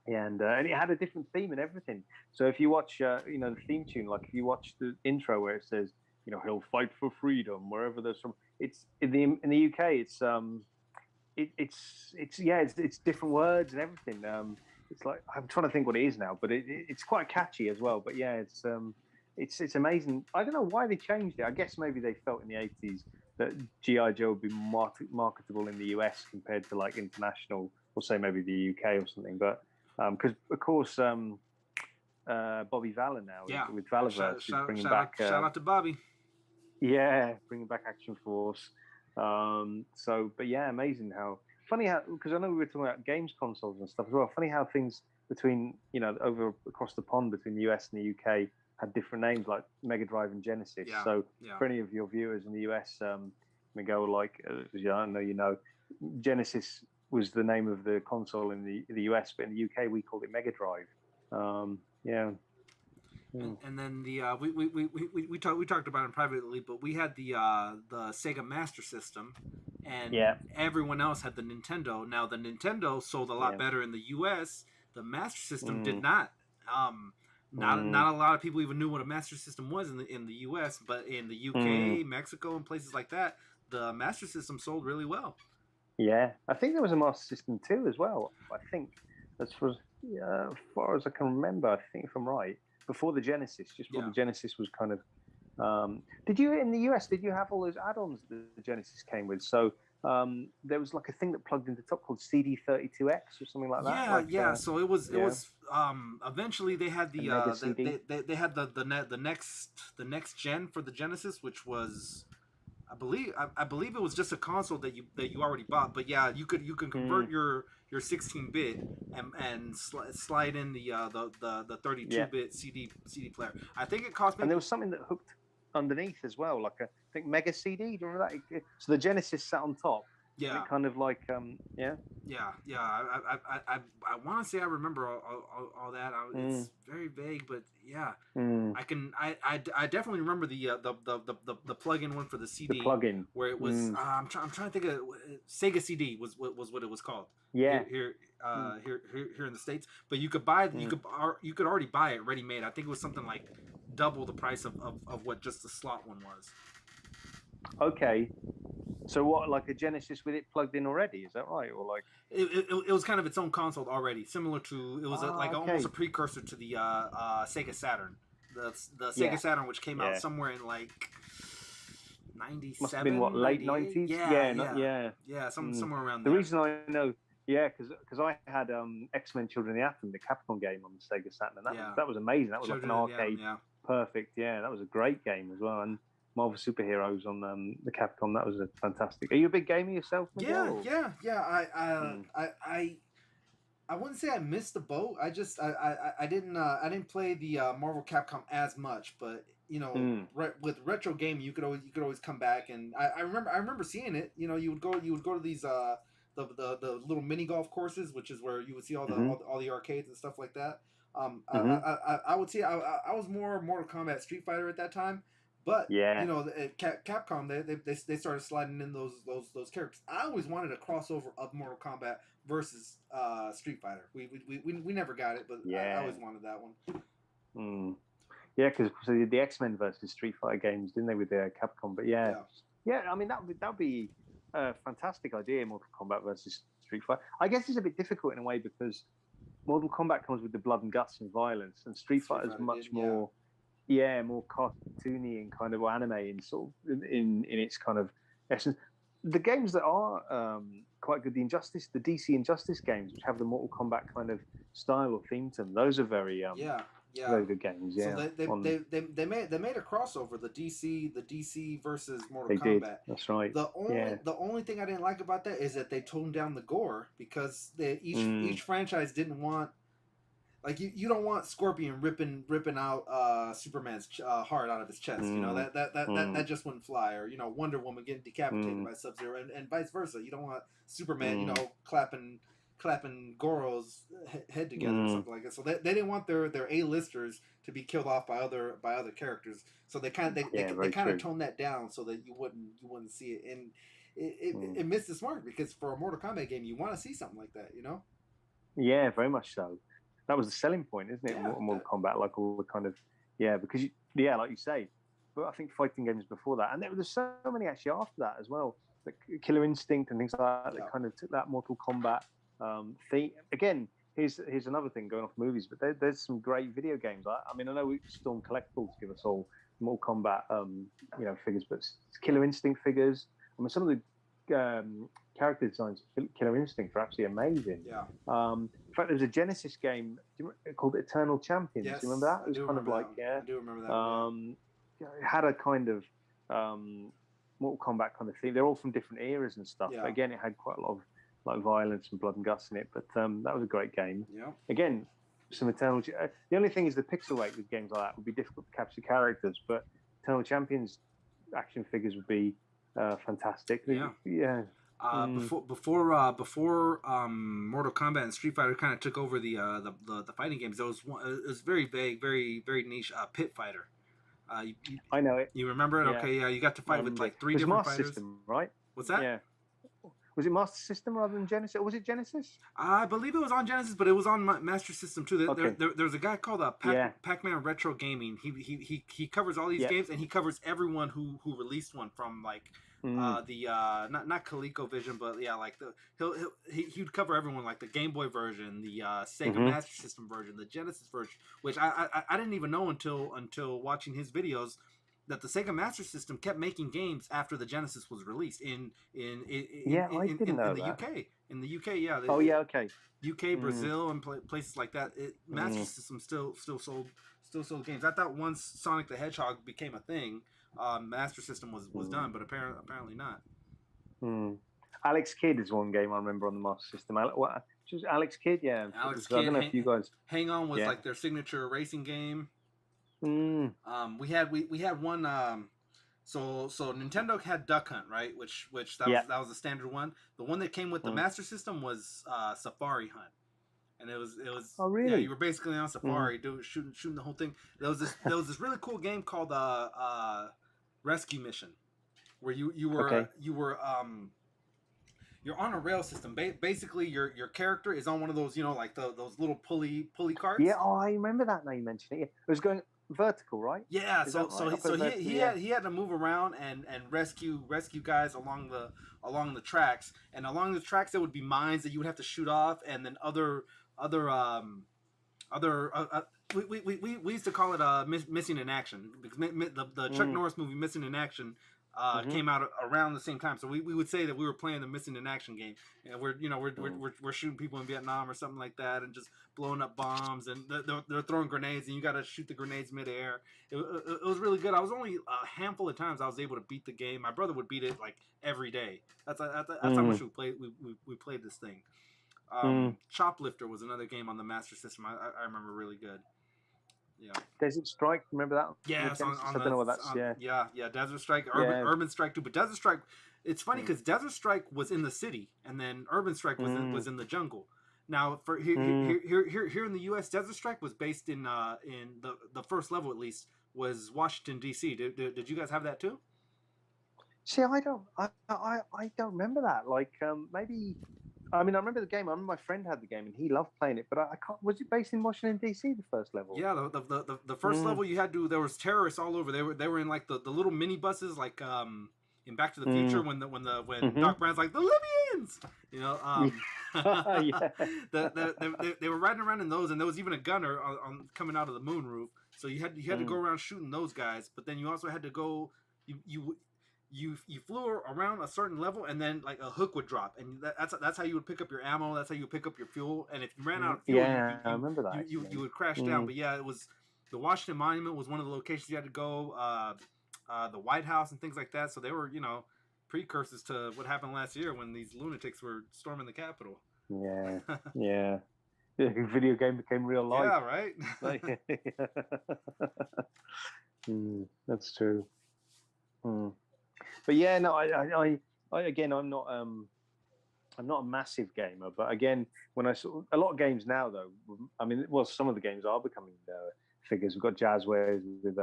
And it had a different theme and everything. So if you watch, the theme tune, like if you watch the intro where it says, he'll fight for freedom wherever there's from. It's in the UK. It's different words and everything. It's like I'm trying to think what it is now, but it's quite catchy as well. But yeah, it's amazing. I don't know why they changed it. I guess maybe they felt in the 80s that GI Joe would be marketable in the US compared to like international, or say maybe the UK or something, but. Because of course, Bobby Valor now with Valorverse is bringing back. Shout out to Bobby. Yeah, bringing back Action Force. But yeah, amazing how funny how because I know we were talking about games consoles and stuff as well. Funny how things between over across the pond between the US and the UK had different names like Mega Drive and Genesis. Yeah. So for any of your viewers in the US, we go like I know Genesis was the name of the console in the US, but in the UK we called it Mega Drive. And then the we talked about it privately, but we had the Sega Master System, and everyone else had the Nintendo. Now the Nintendo sold a lot better in the US. The Master System did not. Not a lot of people even knew what a Master System was in the US, but in the UK, Mexico, and places like that, the Master System sold really well. Yeah, I think there was a Master System 2 as well. I think as far as I can remember, I think if I'm right, before the Genesis, just before the Genesis was kind of. Did you in the US? Did you have all those add-ons that the Genesis came with? So there was like a thing that plugged into top called CD32X or something like that. So it was eventually they had the they had the next gen for the Genesis, which was. I believe it was just a console that you already bought, but yeah, you could convert your 16-bit and slide in the 32-bit CD player. I think it cost. And there was something that hooked underneath as well, like I think Mega CD. Do you remember that? So the Genesis sat on top, Yeah. It kind of like yeah. Yeah. I want to say I remember all that. It's very vague, but yeah, I definitely remember the plug-in one for the CD. The plug-in where it was. I'm trying to think of Sega CD was what it was called. Yeah. Here in the States, but you could buy you could already buy it ready made. I think it was something like double the price of what just the slot one was. Okay. So what, like a Genesis with it plugged in already? Is that right, or like it was kind of its own console already, similar to it was okay. almost a precursor to the Sega Saturn, the Sega Saturn, which came out somewhere in like 97. Must have been what, late 90s? Yeah, somewhere around there. The reason I know, because I had X-Men: Children of the Atom, the Capcom game on the Sega Saturn, and that was amazing. That was like an arcade, perfect. Yeah, that was a great game as well. And Marvel Superheroes on the Capcom, that was a fantastic. Are you a big gamer yourself, Miguel? Yeah. I wouldn't say I missed the boat. I didn't play the Marvel Capcom as much, but you know, with retro gaming, you could always come back, and I remember seeing it. You know, you would go to these the little mini golf courses, which is where you would see all the arcades and stuff like that. I would say I was more Mortal Kombat, Street Fighter at that time. But you know, Capcom they started sliding in those characters. I always wanted a crossover of Mortal Kombat versus Street Fighter. We never got it, but I always wanted that one. Yeah, because the X-Men versus Street Fighter games, didn't they, with the Capcom? But yeah. I mean that'd be a fantastic idea, Mortal Kombat versus Street Fighter. I guess it's a bit difficult in a way because Mortal Kombat comes with the blood and guts and violence, and Street Fighter is much more. Yeah, more cartoony and kind of anime in sort of in its kind of essence. The games that are quite good, the DC Injustice games, which have the Mortal Kombat kind of style or theme to them, those are very very good games. Yeah, so they made a crossover, the DC versus Mortal Kombat. Did. That's right. The only thing I didn't like about that is that they toned down the gore because each franchise didn't want. Like you don't want Scorpion ripping out Superman's heart out of his chest. You know that just wouldn't fly. Or you know Wonder Woman getting decapitated by Sub-Zero, and vice versa. You don't want Superman, you know, clapping Goro's head together or something like that. So they didn't want their A-listers to be killed off by other characters. So they kind of toned that down so that you wouldn't see it. And it missed its mark because for a Mortal Kombat game, you want to see something like that. You know? Yeah, very much so. That was the selling point, isn't it? Mortal Kombat, like all the kind of because like you say. But I think fighting games before that, and there were so many actually after that as well, like Killer Instinct and things like that. That kind of took that Mortal Kombat theme. Again, here's another thing going off movies, but there's some great video games. I mean, I know Storm Collectibles give us all Mortal Kombat figures, but Killer Instinct figures. I mean, some of the character designs for Killer Instinct are absolutely amazing. Yeah. In fact, there was a Genesis game called Eternal Champions. Yes, Do you remember that? It was kind of like I do remember that. It had a kind of Mortal Kombat kind of theme. They're all from different eras and stuff. But again, it had quite a lot of like violence and blood and guts in it. But that was a great game. Yeah. Again, some Eternal. The only thing is the pixel rate with games like that would be difficult to capture characters. But Eternal Champions action figures would be fantastic. Yeah. Before Mortal Kombat and Street Fighter kind of took over the fighting games, it was very vague, very very niche. Pit Fighter. I know it. You remember it? Yeah. Okay, yeah. You got to fight with like 3 different fighters. System, right? What's that? Yeah. Was it Master System rather than Genesis? Or was it Genesis? I believe it was on Genesis, but it was on Master System too. There's a guy called Pac-Man Retro Gaming. He covers all these games, and he covers everyone who released one from like not ColecoVision, but like he'd cover everyone, like the Game Boy version, the Sega Master System version, the Genesis version, which I didn't even know until watching his videos that the Sega Master System kept making games after the Genesis was released in the UK. In the UK, UK, Brazil, and places like that. Master System still sold games. I thought once Sonic the Hedgehog became a thing, Master System was done, but apparently not. Alex Kidd is one game I remember on the Master System. Alex Kidd, yeah. Alex Kidd. I don't know if you guys. Hang On was like their signature racing game. We had one. So Nintendo had Duck Hunt, right? Which Yeah. that was the standard one. The one that came with the Master System was Safari Hunt, and it was Oh, yeah, you really? were basically on safari, shooting the whole thing. There was this really cool game called Rescue Mission, where Okay. you're on a rail system. Basically, your character is on one of those, like those little pulley Yeah. carts. Oh, I remember that now you mentioned it. Yeah. It was going vertical, right? Yeah, Is that right? Up so a vertical, yeah. he had to move around and rescue guys along the tracks, and along the tracks there would be mines that you would have to shoot off, and then other other we used to call it missing in action, because the Chuck Norris movie Missing in Action came out around the same time, so we would say that we were playing the Missing in Action game, and we're shooting people in Vietnam or something like that, and just blowing up bombs, and they're throwing grenades, and you got to shoot the grenades midair. It was really good. I was only a handful of times I was able to beat the game. My brother would beat it like every day. That's how much we played this thing. Choplifter was another game on the Master System. I remember really good. Yeah. Desert Strike, remember that? Yeah, it's on I don't know what that's. yeah. Desert Strike, Yeah. Urban Strike too. But Desert Strike, it's funny because Desert Strike was in the city, and then Urban Strike was in the jungle. Now, for here in the U.S., Desert Strike was based in the first level, at least, was Washington D.C. Did you guys have that too? See, I don't remember that. Like, maybe. I mean, I remember the game. I remember my friend had the game and he loved playing it. But I can't. Was it based in Washington D.C. the first level? Yeah, the first level you had to. There was terrorists all over. They were in like the little mini buses, like in Back to the Future when Doc Brown's like the Libyans, they were riding around in those, and there was even a gunner on coming out of the moon roof. So you had to go around shooting those guys, but then you also had to go you flew around a certain level, and then like a hook would drop, and that's how you would pick up your ammo. That's how you would pick up your fuel. And if you ran out of fuel, I remember that. You would crash down. But yeah, it was the Washington Monument was one of the locations you had to go. The White House and things like that. So they were precursors to what happened last year when these lunatics were storming the Capitol. Yeah, yeah. The video game became real life. Yeah, right. That's true. But yeah, no, I again, I'm not a massive gamer, but again, when I saw a lot of games now, though, I mean, well, some of the games are becoming figures. We've got Jazzwares with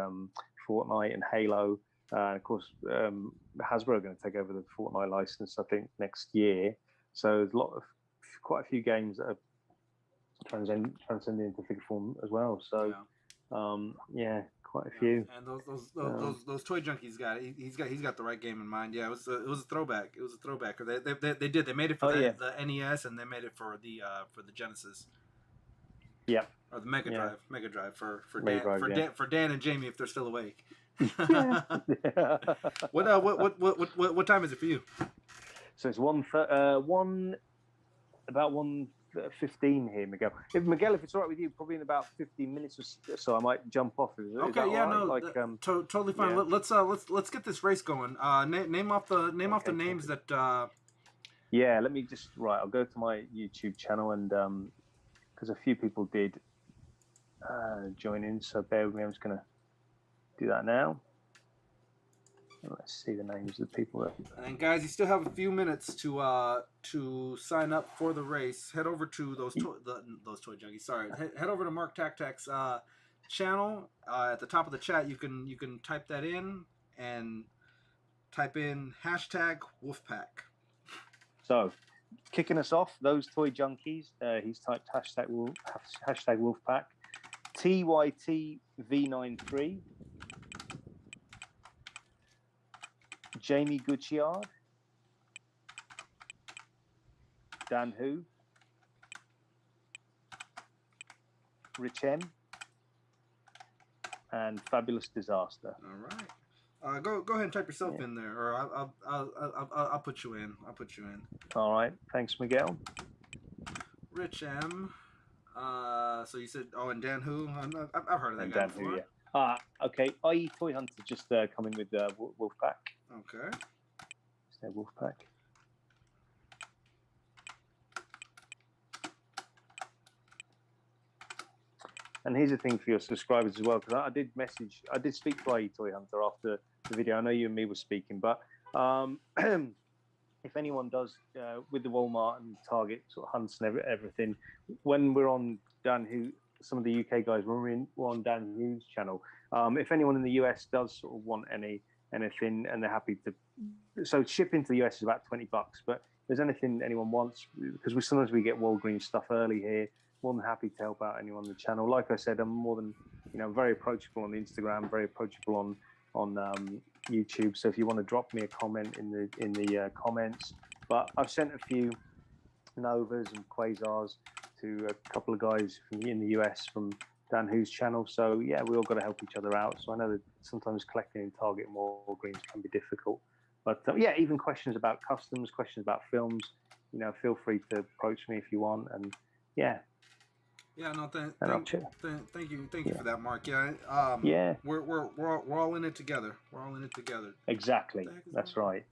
Fortnite and Halo, and of course, Hasbro are going to take over the Fortnite license, I think, next year. So there's quite a few games that are transcending into figure form as well. So yeah, quite a few. And those toy junkies got it. He's got the right game in mind. Yeah, it was a throwback. It was a throwback. They made it for the NES, and they made it for the Genesis. Yeah. Or the Mega Drive for Dan, for Dan and Jamie if they're still awake. Yeah. What time is it for you? So it's 1:15 here, Miguel. If it's all right with you, probably in about 15 minutes or so, I might jump off. Okay, yeah, right? Totally fine. Yeah. Let's get this race going. Name off the names that. Yeah, let me just I'll go to my YouTube channel, and because a few people did join in, so bear with me. I'm just gonna do that now. Let's see the names of the people. And guys, you still have a few minutes to sign up for the race. Head over to those toy junkies. Sorry, head over to Mark TakTak's channel. At the top of the chat, you can type that in and type in #Wolfpack. So, kicking us off, those toy junkies. He's typed #Wolfpack. TYTV93. Jamie Gucciard, Dan Hu, Rich M, and Fabulous Disaster. All right. Go ahead and type yourself in there, or I'll put you in. All right. Thanks, Miguel. Rich M. So you said and Dan Hu. I've heard of that guy Dan before. Hu, yeah. Okay. IE Toy Hunter just coming with Wolfpack. Okay. Their Wolfpack. And here's the thing for your subscribers as well, because I did speak to IE Toy Hunter after the video. I know you and me were speaking, but if anyone does with the Walmart and Target sort of hunts and everything, when we're on some of the UK guys, when we're on Dan Hughes' channel, if anyone in the US does sort of want anything and they're happy to, so shipping to the US is about $20, but if there's anything anyone wants, because sometimes we get Walgreens stuff early here, more than happy to help out anyone on the channel. Like I said, I'm more than, very approachable on Instagram, very approachable on YouTube. So if you want to drop me a comment in the comments, but I've sent a few Novas and Quasars to a couple of guys in the US from Dan Who's channel. So yeah, we all got to help each other out. So I know that sometimes collecting in Target and Walgreens can be difficult, but yeah, even questions about customs, questions about films, feel free to approach me if you want. And yeah. Yeah, no, thank you for that, Mark. Yeah, yeah, we're all in it together. We're all in it together. Exactly, that's right.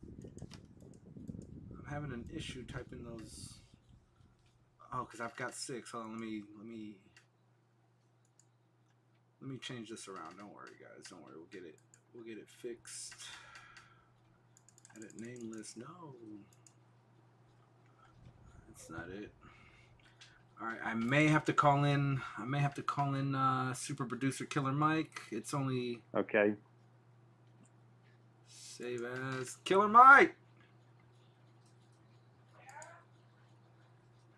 I'm having an issue typing those. Oh, because I've got 6. Hold on, let me change this around. Don't worry, guys. Don't worry. We'll get it fixed. Edit name list. No, that's not it. All right, I may have to call in super producer Killer Mike. It's only okay. Save as Killer Mike.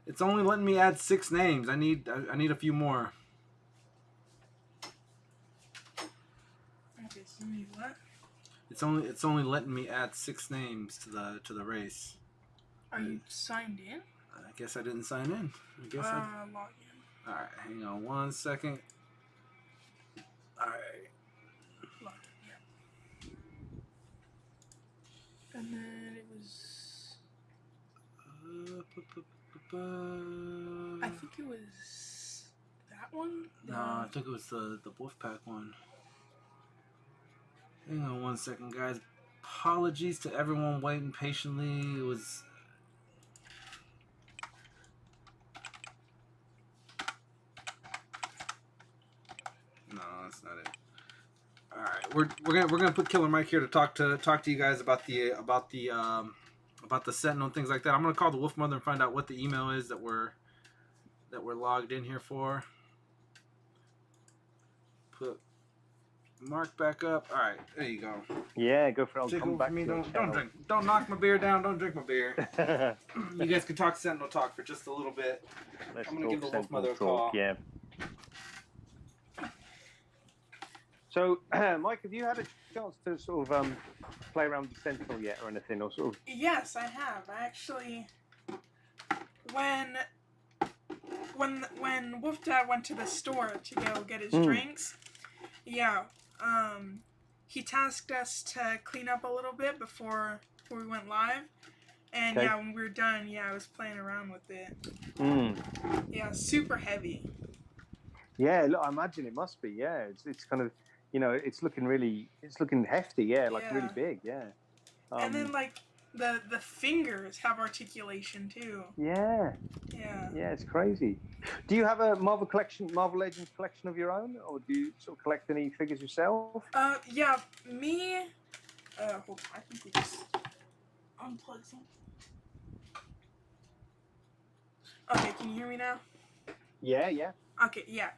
It's only letting me add 6 names. I need a few more. Okay, so you what? It's only letting me add 6 names to the race. Are you signed in? I guess I didn't sign in. I guess log in. All right, hang on 1 second. All right. Log in, yeah. And then it was. I think it was that one. No, I think it was the Wolfpack one. Hang on 1 second, guys. Apologies to everyone waiting patiently. It was. No, that's not it. All right, we're gonna put Killer Mike here to talk to you guys about the Sentinel and things like that. I'm gonna call the Wolf Mother and find out what the email is that we're logged in here for. Put Mark back up. All right, there you go. Yeah, go for it. I'll Take come over back for me. to Don't drink. Don't knock my beer down. Don't drink my beer. You guys can talk Sentinel talk for just a little bit. I'm gonna give the Wolf Mother a call. Yeah. So, Mike, have you had a chance to sort of play around with Sentinel yet, or anything, or sort of? Yes, I have. I actually, when Wolf Dad went to the store to go get his drinks, yeah, he tasked us to clean up a little bit before we went live, and yeah, when we were done, yeah, I was playing around with it. Yeah, super heavy. Yeah, look, I imagine it must be. Yeah, it's kind of. It's looking hefty, like really big, yeah. And then like the fingers have articulation too. Yeah. Yeah. Yeah, it's crazy. Do you have a Marvel Legends collection of your own, or do you sort of collect any figures yourself? Yeah, me. Hold on, I think we just unplug something. Okay, can you hear me now? Yeah, yeah. Okay, yeah.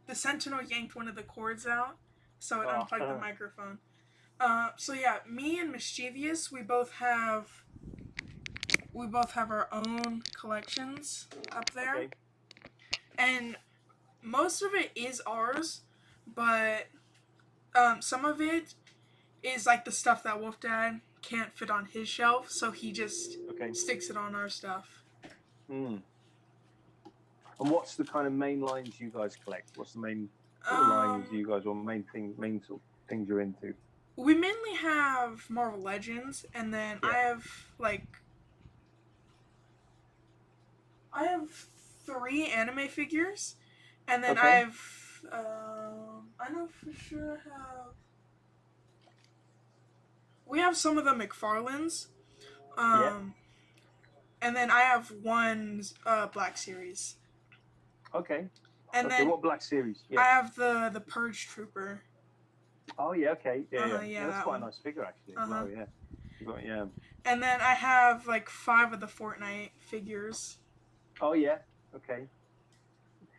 The Sentinel yanked one of the cords out. So it unplugged the microphone. So yeah, me and Mischievous, we both have our own collections up there. Okay. And most of it is ours, but some of it is like the stuff that Wolf Dad can't fit on his shelf, so he just sticks it on our stuff. And what's the kind of main lines you guys collect? What's the main lines you guys, or main sort of things you're into? We mainly have Marvel Legends, and then I have 3 anime figures, and then I know for sure we have some of the McFarlanes, and then I have one Black Series. Okay. And then what Black Series? Yeah. I have the Purge Trooper. Oh yeah, okay, yeah, yeah. Yeah, That's that quite a one. nice figure actually. Uh-huh. Well, yeah, yeah. And then I have like 5 of the Fortnite figures. Oh yeah, okay.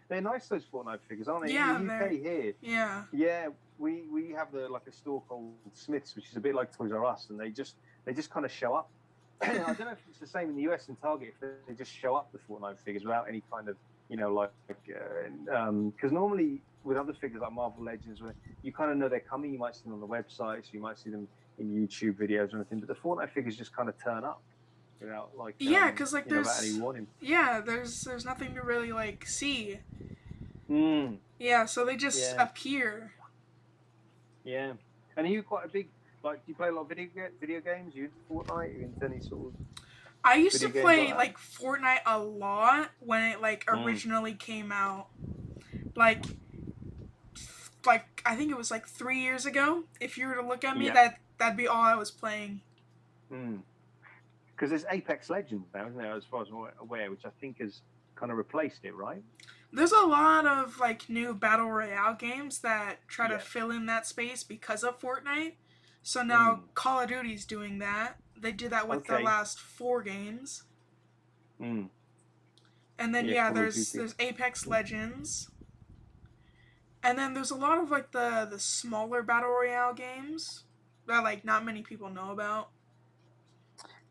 They're nice those Fortnite figures, aren't they? In Yeah, the they're UK here, yeah. yeah, we have like a store called Smiths, which is a bit like Toys R Us, and they just kind of show up. I don't know if it's the same in the US in Target, if they just show up the Fortnite figures without any kind of, because normally with other figures like Marvel Legends, where you kind of know they're coming, you might see them on the website, so you might see them in YouTube videos or anything, but the Fortnite figures just kind of turn up without Yeah, because like without any warning. there's nothing to really like see. Mm, Yeah, so they just yeah, appear. yeah. And are you quite a big, like, do you play a lot of video games? Are you into Fortnite? Are you into any sort of I used to video games play like that? like Fortnite a lot when it like originally came out. Like I think it was like 3 years ago. If you were to look at me, Yeah. that'd be all I was playing. Because there's Apex Legends now, isn't there, as far as I'm aware, which I think has kind of replaced it, right? There's a lot of like new battle royale games that try to Yeah. fill in that space because of Fortnite. So now Call of Duty's doing that. They did that with the Okay. last 4 games. Mm. And then Yeah, Call of there's Duty. Apex Legends. And then there's a lot of like the smaller battle royale games that like not many people know about.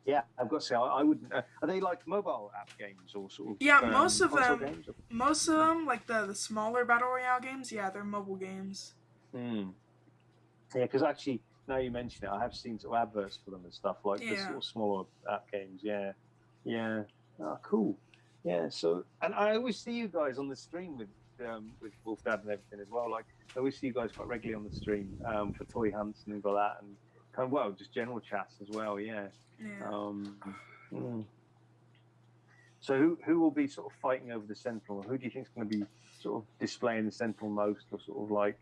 Yeah, I've got to say, I wouldn't. Are they like mobile app games or sort of? Yeah, most of console them. games? Most of them, like the smaller battle royale games, yeah, they're mobile games. Yeah, because actually, now you mention it, I have seen sort of adverts for them and stuff like the sort of smaller app games. Yeah, yeah. Oh, cool. Yeah. So, and I always see you guys on the stream with Wolf Dad and everything as well. Like, I always see you guys quite regularly on the stream for toy hunts and things like that, and kind of just general chats as well. Yeah. So who will be sort of fighting over the Sentinel? Who do you think is going to be sort of displaying the Sentinel most, or sort of like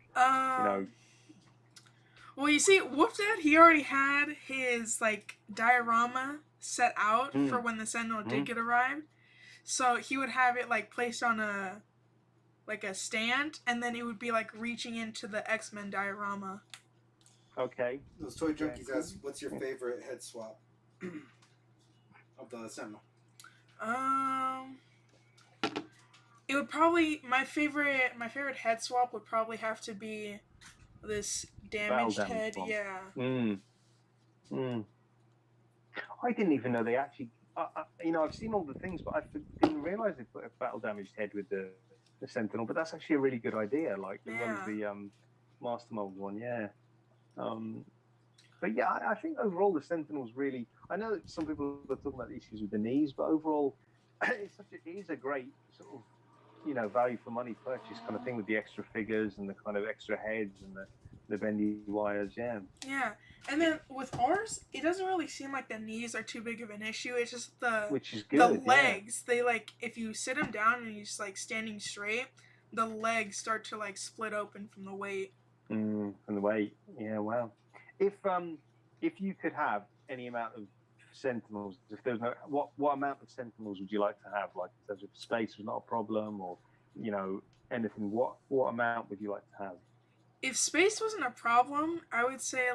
Well, you see, Wolf Dad, he already had his like diorama set out for when the Sentinel did get arrived. So he would have it like placed on a stand, and then it would be like reaching into the X-Men diorama. Okay. Those toy junkies ask, "What's your favorite head swap of the Sentinel?" It would probably my favorite head swap would probably have to be this damaged head. One. Yeah. I didn't even know they actually. I've seen all the things, but I didn't realize they put a battle damaged head with the Sentinel. But that's actually a really good idea. Like the Master Mold one, yeah. But yeah, I think overall the Sentinel's really. I know that some people are talking about the issues with the knees, but overall, it is a great sort of value for money purchase kind of thing with the extra figures and the kind of extra heads and the bendy wires. Yeah. Yeah, and then with ours, it doesn't really seem like the knees are too big of an issue. It's just which is good. The legs. Yeah. They like if you sit them down and you're just like standing straight, the legs start to like split open from the weight. From the weight. Yeah. Wow. If you could have any amount of Sentinels, if there's no, what amount of Sentinels would you like to have? Like, in terms of space was not a problem, or anything. What amount would you like to have? If space wasn't a problem, I would say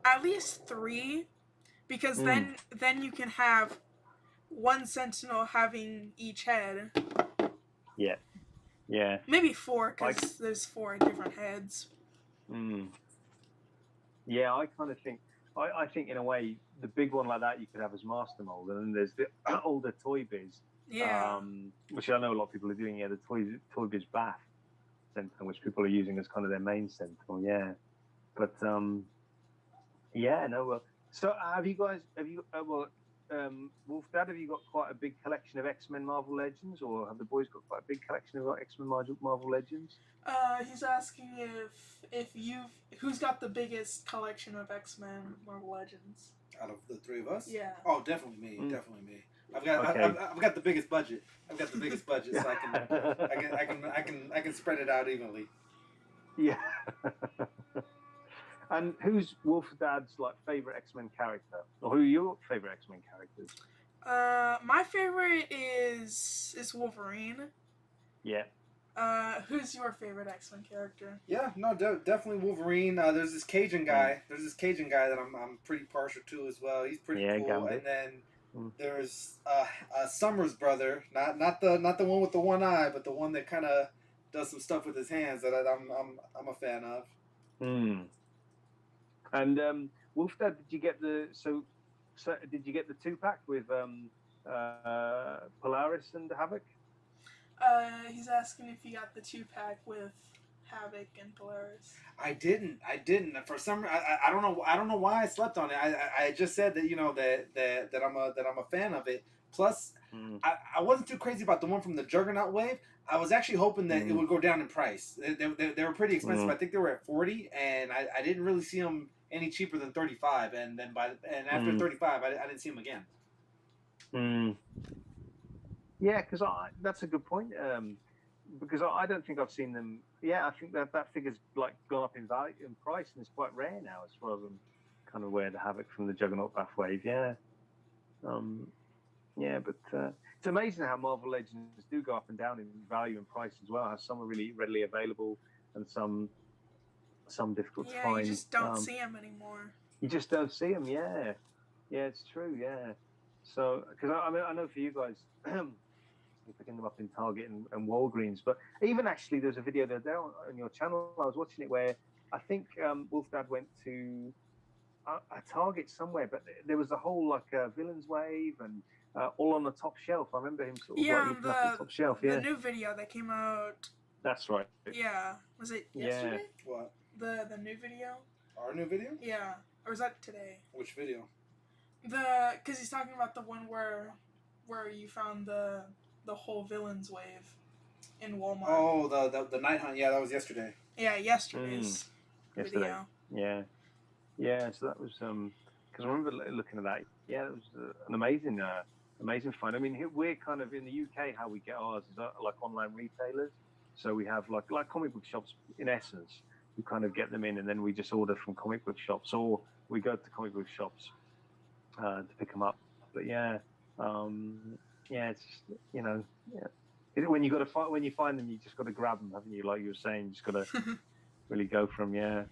at least 3, because then you can have one Sentinel having each head. Yeah. Yeah. Maybe 4, because there's 4 different heads. Yeah, I kind of think. I think in a way the big one like that you could have as Master Mold, and then there's the older Toy Biz. Yeah. Which I know a lot of people are doing. Yeah, the Toy Biz Bath Sentinel, which people are using as kind of their main Sentinel. Yeah. But yeah, no. Well, so Wolf Dad, have you got quite a big collection of X-Men Marvel Legends, or have the boys got quite a big collection of X-Men Marvel Legends? He's asking who's got the biggest collection of X-Men Marvel Legends out of the 3 of us. Yeah. Oh, definitely me. Definitely me. I've got the biggest budget. So I can spread it out evenly. Yeah. And who's Wolf Dad's favorite X-Men character, or who are your favorite X-Men characters? My favorite is Wolverine. Yeah. Who's your favorite X-Men character? Yeah, no, definitely Wolverine. There's this Cajun guy. There's this Cajun guy that I'm pretty partial to as well. He's pretty cool. Gambit. And then there's Summers' brother, not the one with the one eye, but the one that kind of does some stuff with his hands that I'm a fan of. And Wolfdad, did you get the did you get the 2-pack with Polaris and Havoc? He's asking if you got the 2-pack with Havoc and Polaris. I didn't. For some, I don't know. I don't know why I slept on it. I just said that that I'm a fan of it. Plus, I wasn't too crazy about the one from the Juggernaut wave. I was actually hoping that it would go down in price. They were pretty expensive. I think they were at 40, and I didn't really see them any cheaper than 35. And then after 35, I didn't see them again. Yeah, because that's a good point. Because I don't think I've seen them. Yeah, I think that figure's like gone up in value in price, and it's quite rare now as far as I'm kind of aware of the Havoc from the Juggernaut Bath wave. Yeah, but it's amazing how Marvel Legends do go up and down in value and price as well. How some are really readily available, and some difficult to find. Yeah, you just don't see them anymore. You just don't see them. Yeah, it's true. Yeah, so because I know for you guys. Picking them up in Target and Walgreens, but even actually there's a video there on your channel. I was watching it where I think Wolfdad went to a Target somewhere, but there was a whole villains wave and all on the top shelf. I remember him sort of looking up the top shelf. Yeah, the new video that came out. That's right. Yeah, was it yesterday? What? The new video. Our new video? Yeah, or was that today? Which video? Because he's talking about the one where you found the whole villains wave in Walmart. Oh, the night hunt. Yeah, that was yesterday. Yeah, yesterday's video. Yeah. So that was because I remember looking at that. Yeah, it was an amazing find. I mean, we're kind of in the UK. How we get ours is like online retailers. So we have like comic book shops in essence. We kind of get them in, and then we just order from comic book shops, or we go to comic book shops to pick them up. But yeah. It's just, when you find them, you just got to grab them, haven't you? Like you were saying, you just got to really go for them. Yeah.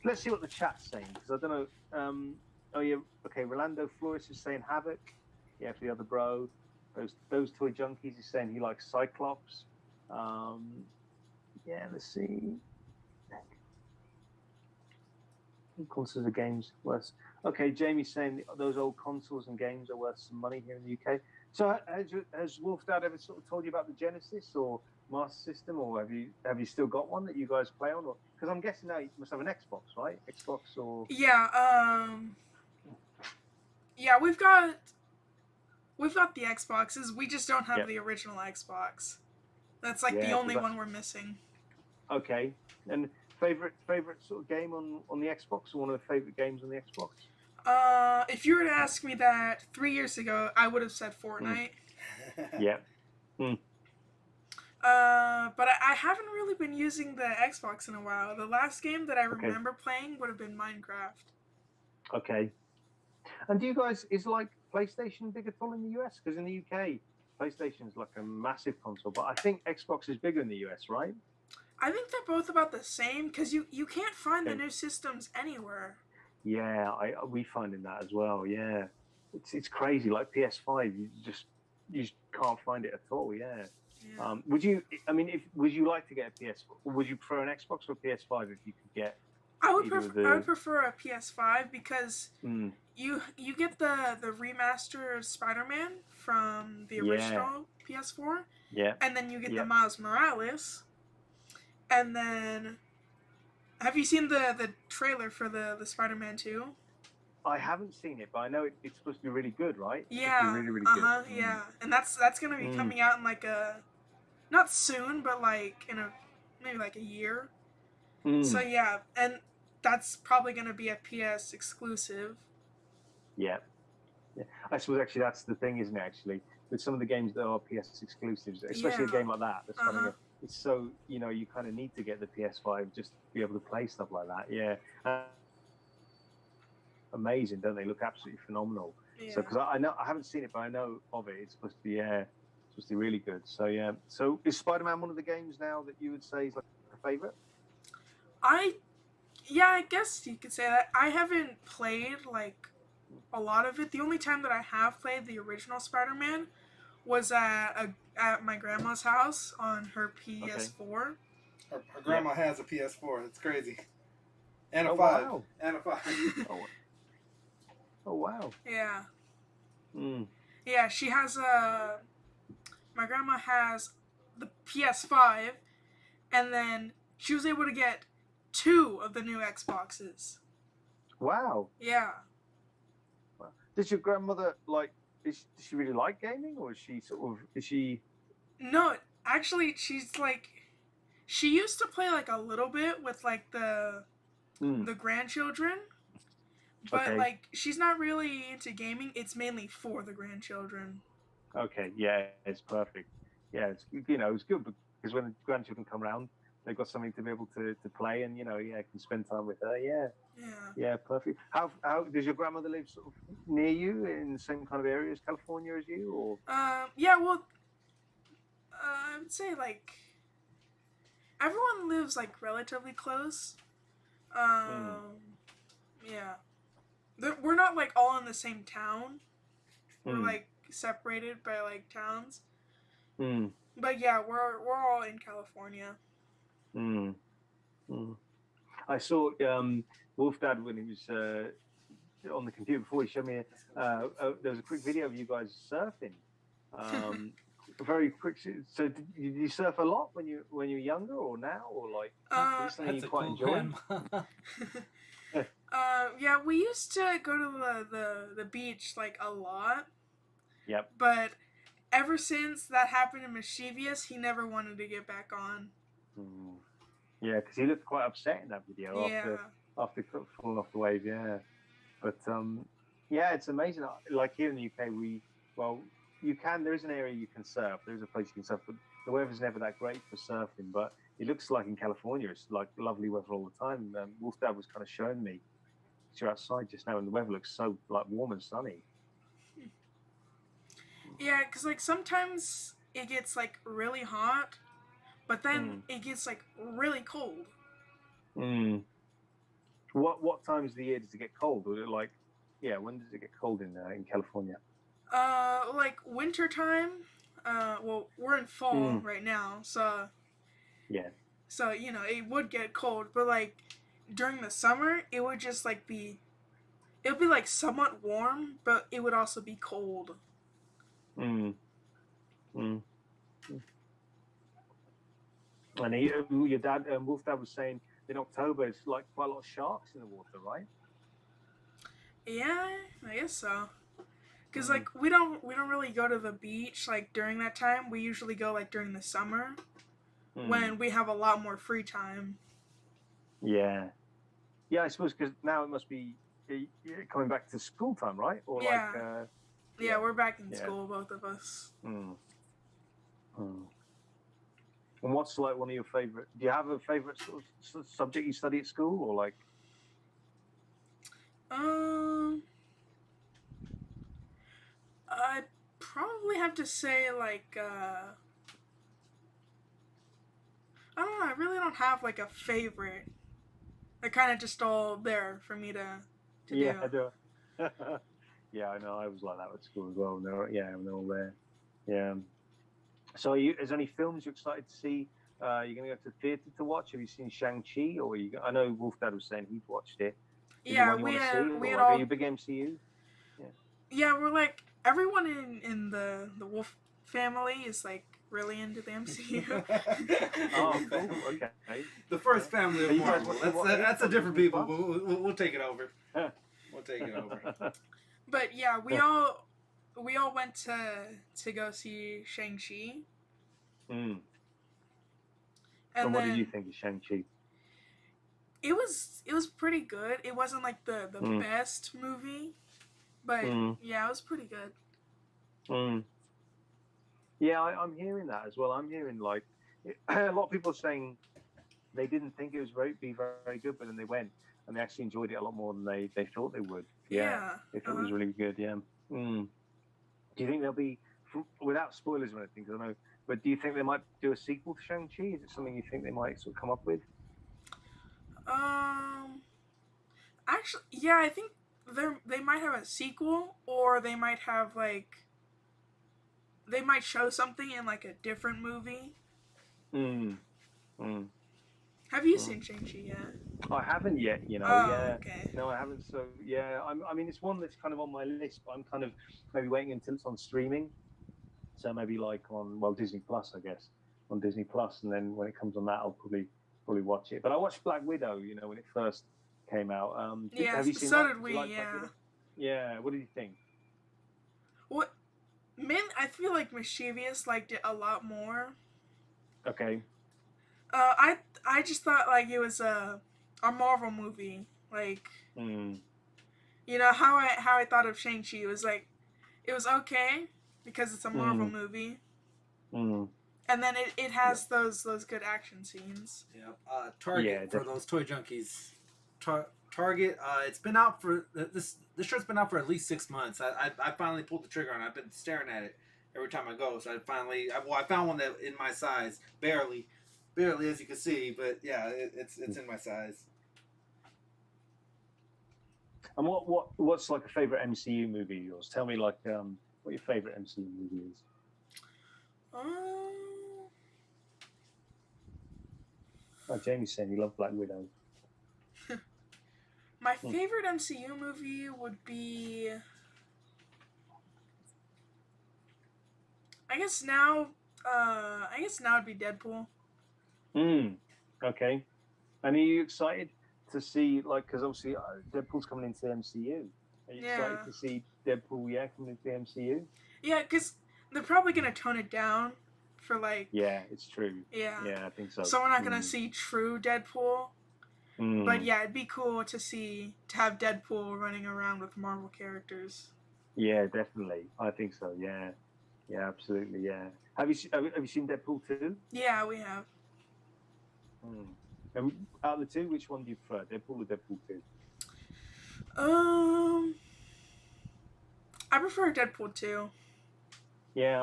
Let's see what the chat's saying, because I don't know. Okay. Rolando Flores is saying Havoc. Yeah, for the other bro. Those toy junkies is saying he likes Cyclops. Let's see. Consoles of games worth. Okay, Jamie's saying those old consoles and games are worth some money here in the UK. So has Wolfdad ever sort of told you about the Genesis or Master System, or have you still got one that you guys play on? Because I'm guessing now you must have an Xbox, right? Xbox or we've got the Xboxes. We just don't have the original Xbox. That's the only one we're missing. Okay, and favorite sort of game on the Xbox, or one of the favorite games on the Xbox? If you were to ask me that 3 years ago, I would have said Fortnite. Yeah. But I haven't really been using the Xbox in a while. The last game that I remember playing would have been Minecraft. Okay. And do you guys, is PlayStation big at all in the US? Because in the UK, PlayStation is like a massive console, but I think Xbox is bigger in the US, right? I think they're both about the same, because you can't find the new systems anywhere. Yeah, we finding that as well. Yeah, it's crazy. Like PS5, you just can't find it at all. Yeah. Would you like to get a PS4? Or would you prefer an Xbox or a PS5 if you could get? I would prefer a PS5 because you get the remastered Spider-Man from the original PS4. Yeah. And then you get the Miles Morales. And then, have you seen the trailer for the Spider-Man 2? I haven't seen it, but I know it's supposed to be really good, right? Yeah. Really, really good. Yeah. And that's going to be coming out in not soon, but in maybe a year. So yeah, and that's probably going to be a PS exclusive. Yeah. I suppose actually that's the thing, isn't it? Actually, with some of the games that are PS exclusives, especially a game like that, that's it's so you kind of need to get the PS5 just to be able to play stuff like that. Yeah. Amazing, don't they? Look absolutely phenomenal. Yeah. So because I haven't seen it, but I know of it. It's supposed to be supposed to be really good. So yeah. So is Spider-Man one of the games now that you would say is like a favorite? I guess you could say that. I haven't played like a lot of it. The only time that I have played the original Spider-Man was at my grandma's house on her PS4. Her grandma has a PS4. It's crazy. And a 5. Wow. And a 5. Oh wow. Yeah. Mm. Yeah, she has my grandma has the PS5, and then she was able to get 2 of the new Xboxes. Wow. Yeah. Wow. Does your grandmother like? Does she really like gaming, or is she sort of? Is she? No, actually, she's like, she used to play like a little bit with like the grandchildren, but like she's not really into gaming. It's mainly for the grandchildren. Okay, yeah, it's perfect. Yeah, it's it's good because when the grandchildren come around, they've got something to be able to play, and can spend time with her. Yeah, yeah, perfect. How does your grandmother live sort of near you in the same kind of area as California as you, or? Yeah, well, I would say like everyone lives like relatively close. Yeah, we're not like all in the same town. We're like separated by like towns. But yeah, we're all in California. I saw Wolf Dad when he was on the computer before. He showed me there was a quick video of you guys surfing. Very quick. So did you surf a lot when you were younger, or now, or like is this something you quite enjoy? Yeah, we used to go to the beach like a lot. Yep. But ever since that happened in Mischievous, he never wanted to get back on. Yeah, because he looked quite upset in that video after falling off the wave. Yeah, but yeah, it's amazing. Like here in the UK, there is an area you can surf. There is a place you can surf, but the weather's never that great for surfing. But it looks like in California, it's like lovely weather all the time. Wolf Dad was kind of showing me. You're outside just now, and the weather looks so like warm and sunny. Yeah, because like sometimes it gets like really hot, but then it gets like really cold. What times of the year does it get cold? Or like, when does it get cold in California? Like winter time. Well, we're in fall right now, so yeah. So it would get cold, but like during the summer, it would just like it would be like somewhat warm, but it would also be cold. And your dad, Wolf Dad, was saying in October it's like quite a lot of sharks in the water, right? Yeah, I guess so. Cause like we don't really go to the beach like during that time. We usually go like during the summer when we have a lot more free time. Yeah, I suppose because now it must be coming back to school time, right? Or yeah, we're back in school, both of us. And what's like one of your favorite? Do you have a favorite sort of subject you study at school, or like? I probably have to say like I don't know. I really don't have like a favorite. They're kind of just all there for me to do. Yeah, I do. Yeah, I know. I was like that at school as well. They're all there. Yeah. So, is there any films you're excited to see? You're going to go to the theatre to watch? Have you seen Shang-Chi? Or I know Wolf Dad was saying he'd watched it. Yeah, we had all. Are you a big MCU? Yeah, we're like everyone in the Wolf family is like really into the MCU. Oh, cool. Okay. The first family of Marvel. That's a different people. We'll take it over. We'll take it over. But yeah, we all went to go see Shang-Chi. And what did you think of Shang-Chi? It was pretty good. It wasn't like the best movie, but yeah, it was pretty good. Yeah, I'm hearing that as well. I'm hearing like a lot of people are saying they didn't think it was be very good, but then they went and they actually enjoyed it a lot more than they thought they would. Yeah. They thought it was really good. Yeah. Do you think there'll be without spoilers or anything, 'cause I know. But do you think they might do a sequel to Shang-Chi? Is it something you think they might sort of come up with? Um, actually, yeah, I think they might have a sequel, or they might have like they might show something in like a different movie. Mm. Mm. Have you Mm. seen Shang-Chi yet? I haven't yet, Oh, Yeah, okay. no, I haven't. So yeah, I mean, it's one that's kind of on my list, but I'm kind of maybe waiting until it's on streaming. So maybe like on Disney Plus, I guess, on Disney Plus, and then when it comes on that, I'll probably watch it. But I watched Black Widow, when it first came out. Yeah, Have you seen so that? did Did you we. like Black Yeah. Widow? Yeah. What did you think? What? Man, I feel like Mischievous liked it a lot more. Okay. I just thought like it was a Marvel movie. Like, Mm. how I thought of Shang-Chi was like it was okay because it's a Marvel Mm. movie. Mm. And then it has those good action scenes. Yeah. Target, Yeah, for those toy junkies. Target. It's been out for this shirt's been out for at least 6 months. I finally pulled the trigger on it. I've been staring at it every time I go. So I found one that in my size, barely as you can see. But yeah, it's in my size. And what's like a favorite MCU movie of yours? Tell me like what your favorite MCU movie is. Oh, Jamie's saying you love Black Widow. My favorite MCU movie would be, I guess now it'd be Deadpool. Okay. And are you excited to see, like, because obviously Deadpool's coming into the MCU? Are you excited to see Deadpool, coming into the MCU? Yeah, because they're probably gonna tone it down for like. Yeah, it's true. Yeah. Yeah, I think so. So we're not gonna see true Deadpool. But yeah, it'd be cool to have Deadpool running around with Marvel characters. Yeah, definitely. I think so. Yeah, yeah, absolutely. Yeah. Have you seen Deadpool 2? Yeah, we have. And out of the two, which one do you prefer, Deadpool or Deadpool 2? I prefer Deadpool 2. Yeah,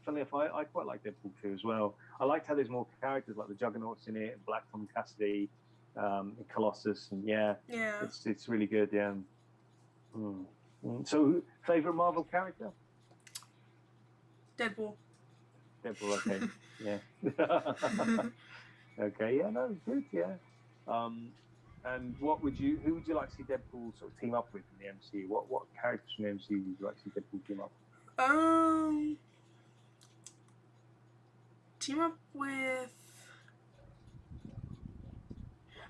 funny enough, I quite like Deadpool 2 as well. I liked how there's more characters like the Juggernauts in it, and Black Tom Cassidy, and Colossus, and it's really good. Yeah. So, favorite Marvel character? Deadpool. Okay. Yeah. Okay. Yeah. No. Good. Yeah. And who would you like to see Deadpool sort of team up with in the MCU? What characters from the MCU would you like to see Deadpool team up with? Team up with.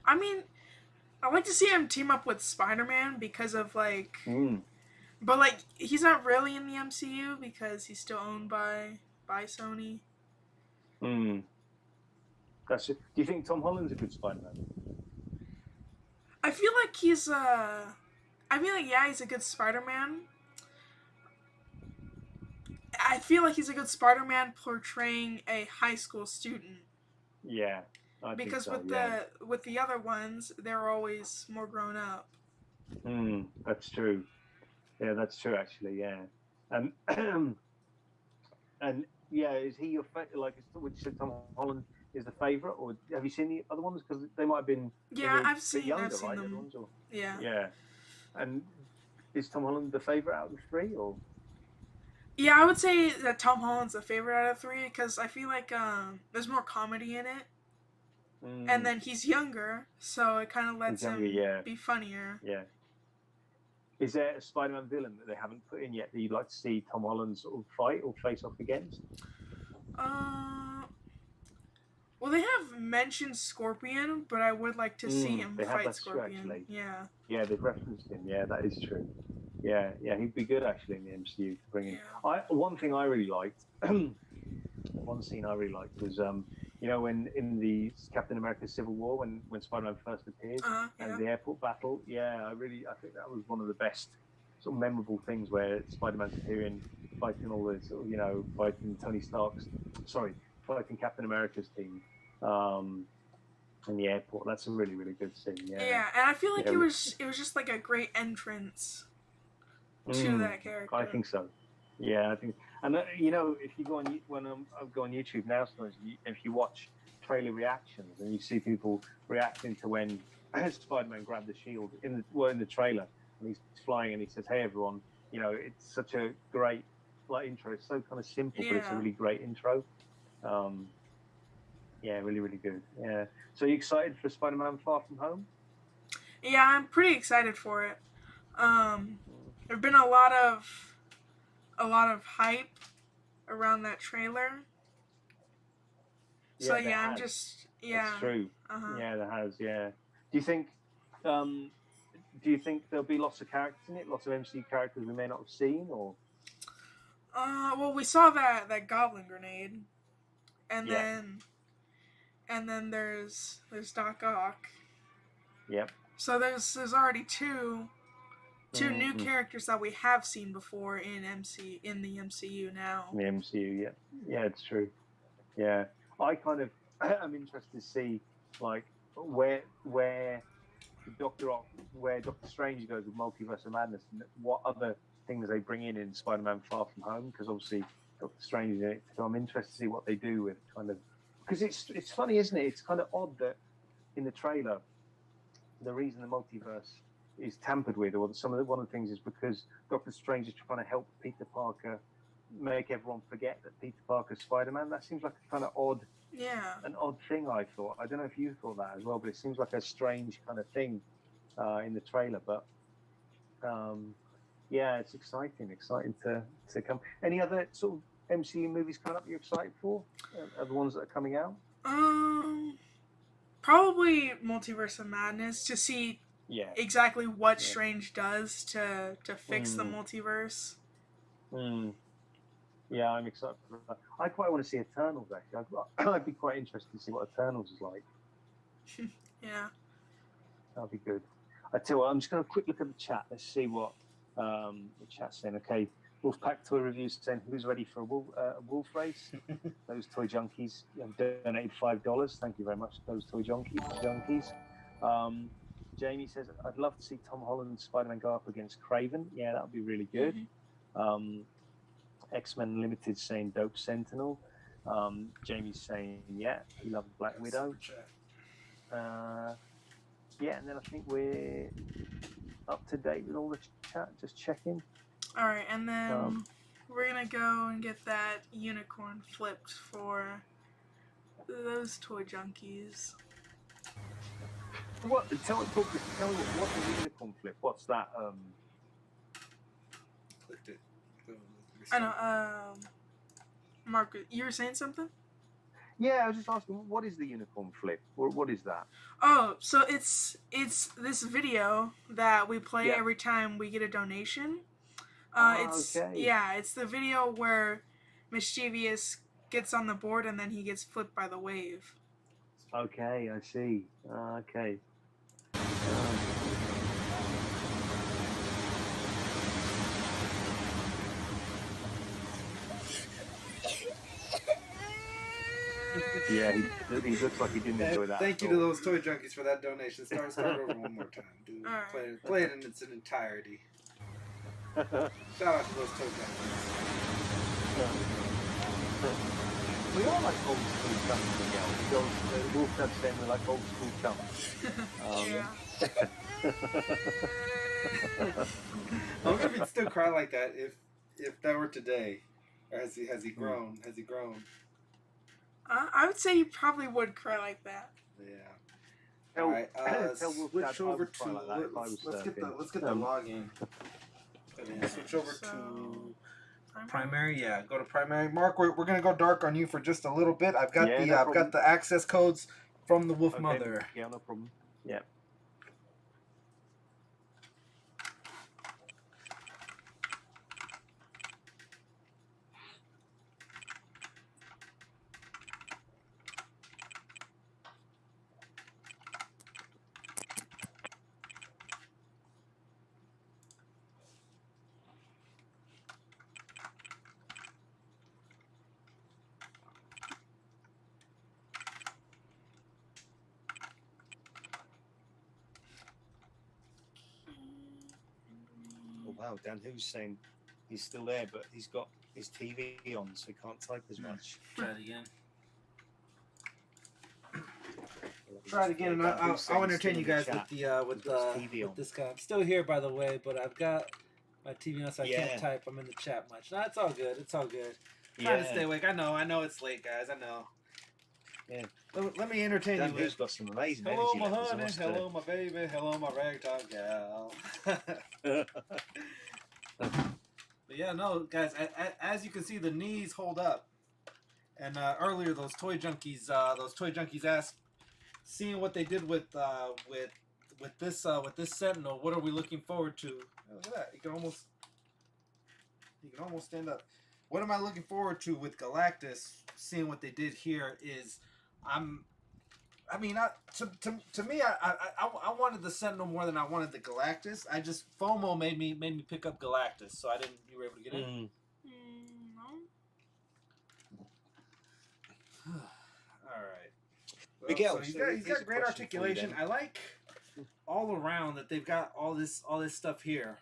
I mean, I'd like to see him team up with Spider-Man because of like. But like, he's not really in the MCU because he's still owned by Sony. That's it. Do you think Tom Holland's a good Spider-Man? I feel like he's a good Spider-Man. I feel like he's a good Spider-Man portraying a high school student. Yeah. Because think so, with the other ones, they're always more grown up. That's true. Yeah, that's true actually. Yeah. And yeah, is he your favorite? Like, would you say Tom Holland is the favorite, or have you seen the other ones? Because they might have been. Yeah, I've seen younger, them. The ones, or? Yeah. Yeah. And is Tom Holland the favorite out of the three, or? Yeah, I would say that Tom Holland's the favorite out of three because I feel like there's more comedy in it, and then he's younger, so it kind of lets him be funnier. Yeah. Is there a Spider-Man villain that they haven't put in yet that you'd like to see Tom Holland sort of fight or face off against? Well, they have mentioned Scorpion, but I would like to see him fight Scorpion. True, actually. Yeah. Yeah, they've referenced him. Yeah, that is true. Yeah, he'd be good actually in the MCU to bring in. One thing I really liked, one scene I really liked was when in the Captain America Civil War when Spider-Man first appears and the airport battle. Yeah, I think that was one of the best sort of memorable things where Spider-Man's appearing, fighting all this, fighting fighting Captain America's team in the airport. That's a really, really good scene. Yeah. Yeah, and I feel like it was just like a great entrance to that character. I think so. Yeah, I think, and you know, if you go on when I go on YouTube now, sometimes if you watch trailer reactions and you see people reacting to when Spider-Man grabbed the shield in the trailer and he's flying and he says, "Hey everyone," you know, it's such a great like intro. It's so kind of simple, but it's a Yeah. really great intro. Um, yeah, really, really good. Yeah. So, you excited for Spider-Man Far From Home? Yeah, I'm pretty excited for it. There's been a lot of hype around that trailer. So Yeah, there yeah, I'm has. just That's yeah. true. Uh-huh. Yeah, there has. Yeah. Do you think? Um, do you think there'll be lots of characters in it? Lots of MCU characters we may not have seen, or Well, we saw that goblin grenade, and yeah, then there's Doc Ock. yep. So there's already two new Mm-hmm. characters that we have seen before in the MCU now. The MCU, yeah, yeah, it's true. Yeah, I kind of am interested to see like where where Doctor Strange goes with Multiverse of Madness, and what other things they bring in Spider-Man Far From Home, because obviously Doctor Strange is in it. So I'm interested to see what they do with kind of, because it's funny, isn't it? It's kind of odd that in the trailer, the reason the multiverse is tampered with, or one of the things is because Doctor Strange is trying to help Peter Parker make everyone forget that Peter Parker's Spider-Man. That seems like a kind of Yeah. an odd thing. I thought. I don't know if you thought that as well, but it seems like a strange kind of thing in the trailer. But yeah, it's exciting to come. Any other sort of MCU movies coming up you're excited for? Are the ones that are coming out? Probably Multiverse of Madness to see Yeah. exactly what Yeah. Strange does to fix the multiverse. Yeah, I'm excited for that. I quite want to see Eternals, actually. I'd be quite interested to see what Eternals is like. Yeah. That'd be good. I tell you what, I'm just going to quick look at the chat. Let's see what the chat's saying. Okay, Wolfpack Toy Reviews saying, who's ready for a wolf race? Those toy junkies have donated $5. Thank you very much, those toy junkies. Jamie says, I'd love to see Tom Holland and Spider-Man go up against Craven. Yeah, that would be really good. X-Men Limited saying Dope Sentinel. Jamie's saying, yeah, he loves Black Widow. Yeah, and then I think we're up to date with all the chat. Just checking. All right, and then we're gonna go and get that unicorn flipped for those toy junkies. What? Tell me what's the unicorn flip? What's that? Clicked it. I know. Mark, you were saying something? Yeah, I was just asking, what is the unicorn flip? What is that? Oh, so it's this video that we play every time we get a donation. It's the video where Mischievous gets on the board and then he gets flipped by the wave. Okay, I see. Okay. Yeah, he looks like he didn't enjoy that. Thank you to those toy junkies for that donation. Start over one more time, dude. Right. Play it in its entirety. Shout out to those toy junkies. We are like old school chums, Miguel. The Wolf Dad saying we're like old school chums. I wonder if he'd still cry like that if that were today. Or has he grown? Has he grown? I would say he probably would cry like that. Yeah. All right. Switch over to let's get the login. Switch over to primary. Yeah, go to primary. Mark, we're gonna go dark on you for just a little bit. I've got I've got the access codes from the Wolf Mother. Yeah, no problem. Yeah. Oh wow, Dan, who's saying He's still there, but he's got his TV on, so he can't type as much. Try it again. Try it again, and I'll entertain you guys with this guy. I'm still here, by the way, but I've got my TV on, so I can't type. I'm in the chat much. No, it's all good. It's all good. Trying to stay awake. I know it's late, guys. I know. Yeah. Let me entertain you. Who's got some amazing hello, energy my levels. honey. Hello, my baby. Hello, my ragtop gal. But yeah, no, guys. As you can see, the knees hold up. And earlier, those toy junkies asked, seeing what they did with this Sentinel. What are we looking forward to? Oh, look at that. You can almost stand up. What am I looking forward to with Galactus? Seeing what they did here is, to me, I wanted the Sentinel more than I wanted the Galactus. FOMO made me pick up Galactus, so you were able to get in. No. All right. Well, Miguel, so he's got great articulation. I like all around that they've got all this stuff here.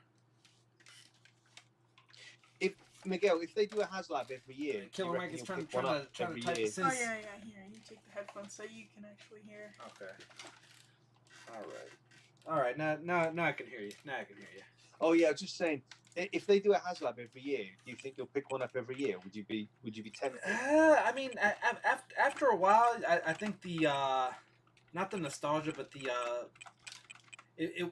Miguel, if they do a HasLab every year, Killer Mike is trying to type Oh yeah, here, you take the headphones so you can actually hear. Okay. All right. Now I can hear you. Oh yeah, just saying. If they do a HasLab every year, do you think you'll pick one up every year? Would you be tempted? I mean, after a while, I think not the nostalgia, but it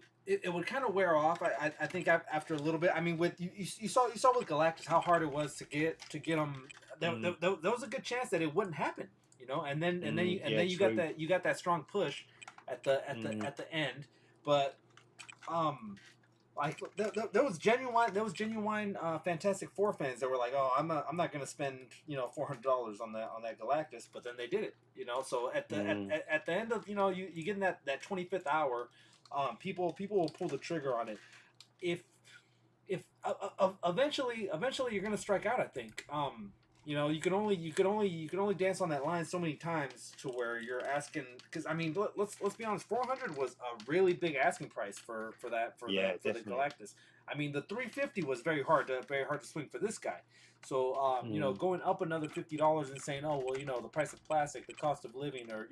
would kind of wear off. I think after a little bit. I mean, with you saw with Galactus how hard it was to get them. There was a good chance that it wouldn't happen, And then you got that strong push at the end, but like there was genuine Fantastic Four fans that were like, oh, I'm not gonna spend $400 on that Galactus, but then they did it, So at the end of you get in that 25th hour, people will pull the trigger on it. If eventually you're gonna strike out, I think. You can only dance on that line so many times to where you're asking, because I mean, let's be honest, 400 was a really big asking price for the Galactus. I mean, the 350 was very hard to swing for this guy. So going up another $50 and saying, oh well, the price of plastic, the cost of living, or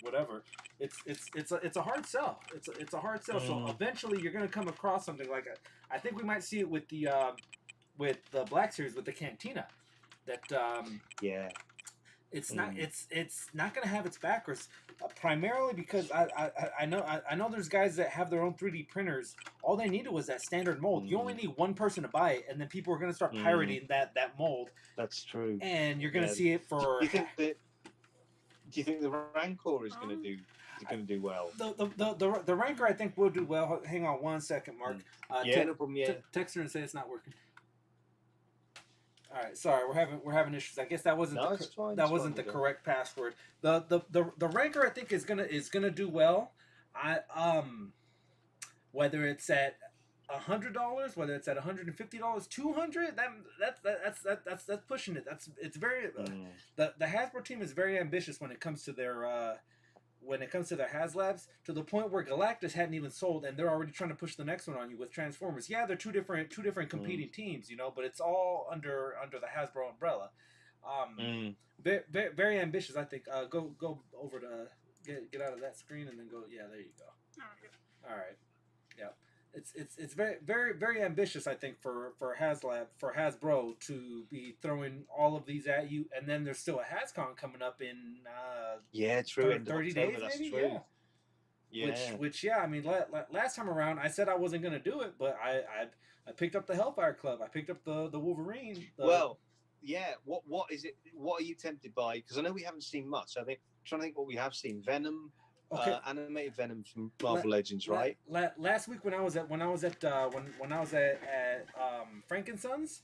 whatever, it's a hard sell. It's a hard sell. So eventually you're gonna come across something like I think we might see it with the Black Series with the Cantina. That it's not going to have its backers, primarily because I know there's guys that have their own 3D printers. All they needed was that standard mold. You only need one person to buy it, and then people are going to start pirating that mold. That's true. And you're going to see it for. Do you think the Rancor is going to do well? The Rancor I think will do well. Hang on one second, Mark. No problem. Text her and say it's not working. All right, sorry, we're having issues. I guess that wasn't the correct password. The Rancor I think is gonna do well. Whether it's at $100, whether it's at $150, $200, that's pushing it. It's very the Hasbro team is very ambitious when it comes to their HasLabs, to the point where Galactus hadn't even sold, and they're already trying to push the next one on you with Transformers. Yeah, they're two different competing teams, but it's all under the Hasbro umbrella. Very, very, very ambitious, I think. Go over to get out of that screen and then go. Yeah, there you go. All right. Yeah. It's very, very, very ambitious, I think, for Hasbro to be throwing all of these at you, and then there's still a HasCon coming up in 30 days, maybe. Yeah. Which I mean, last time around I said I wasn't gonna do it, but I picked up the Hellfire Club. I picked up the Wolverine. What is it? What are you tempted by? Because I know we haven't seen much. I'm trying to think what we have seen. Venom. Okay. Animated Venom from Marvel Legends, right? Last week when I was at Frankensons,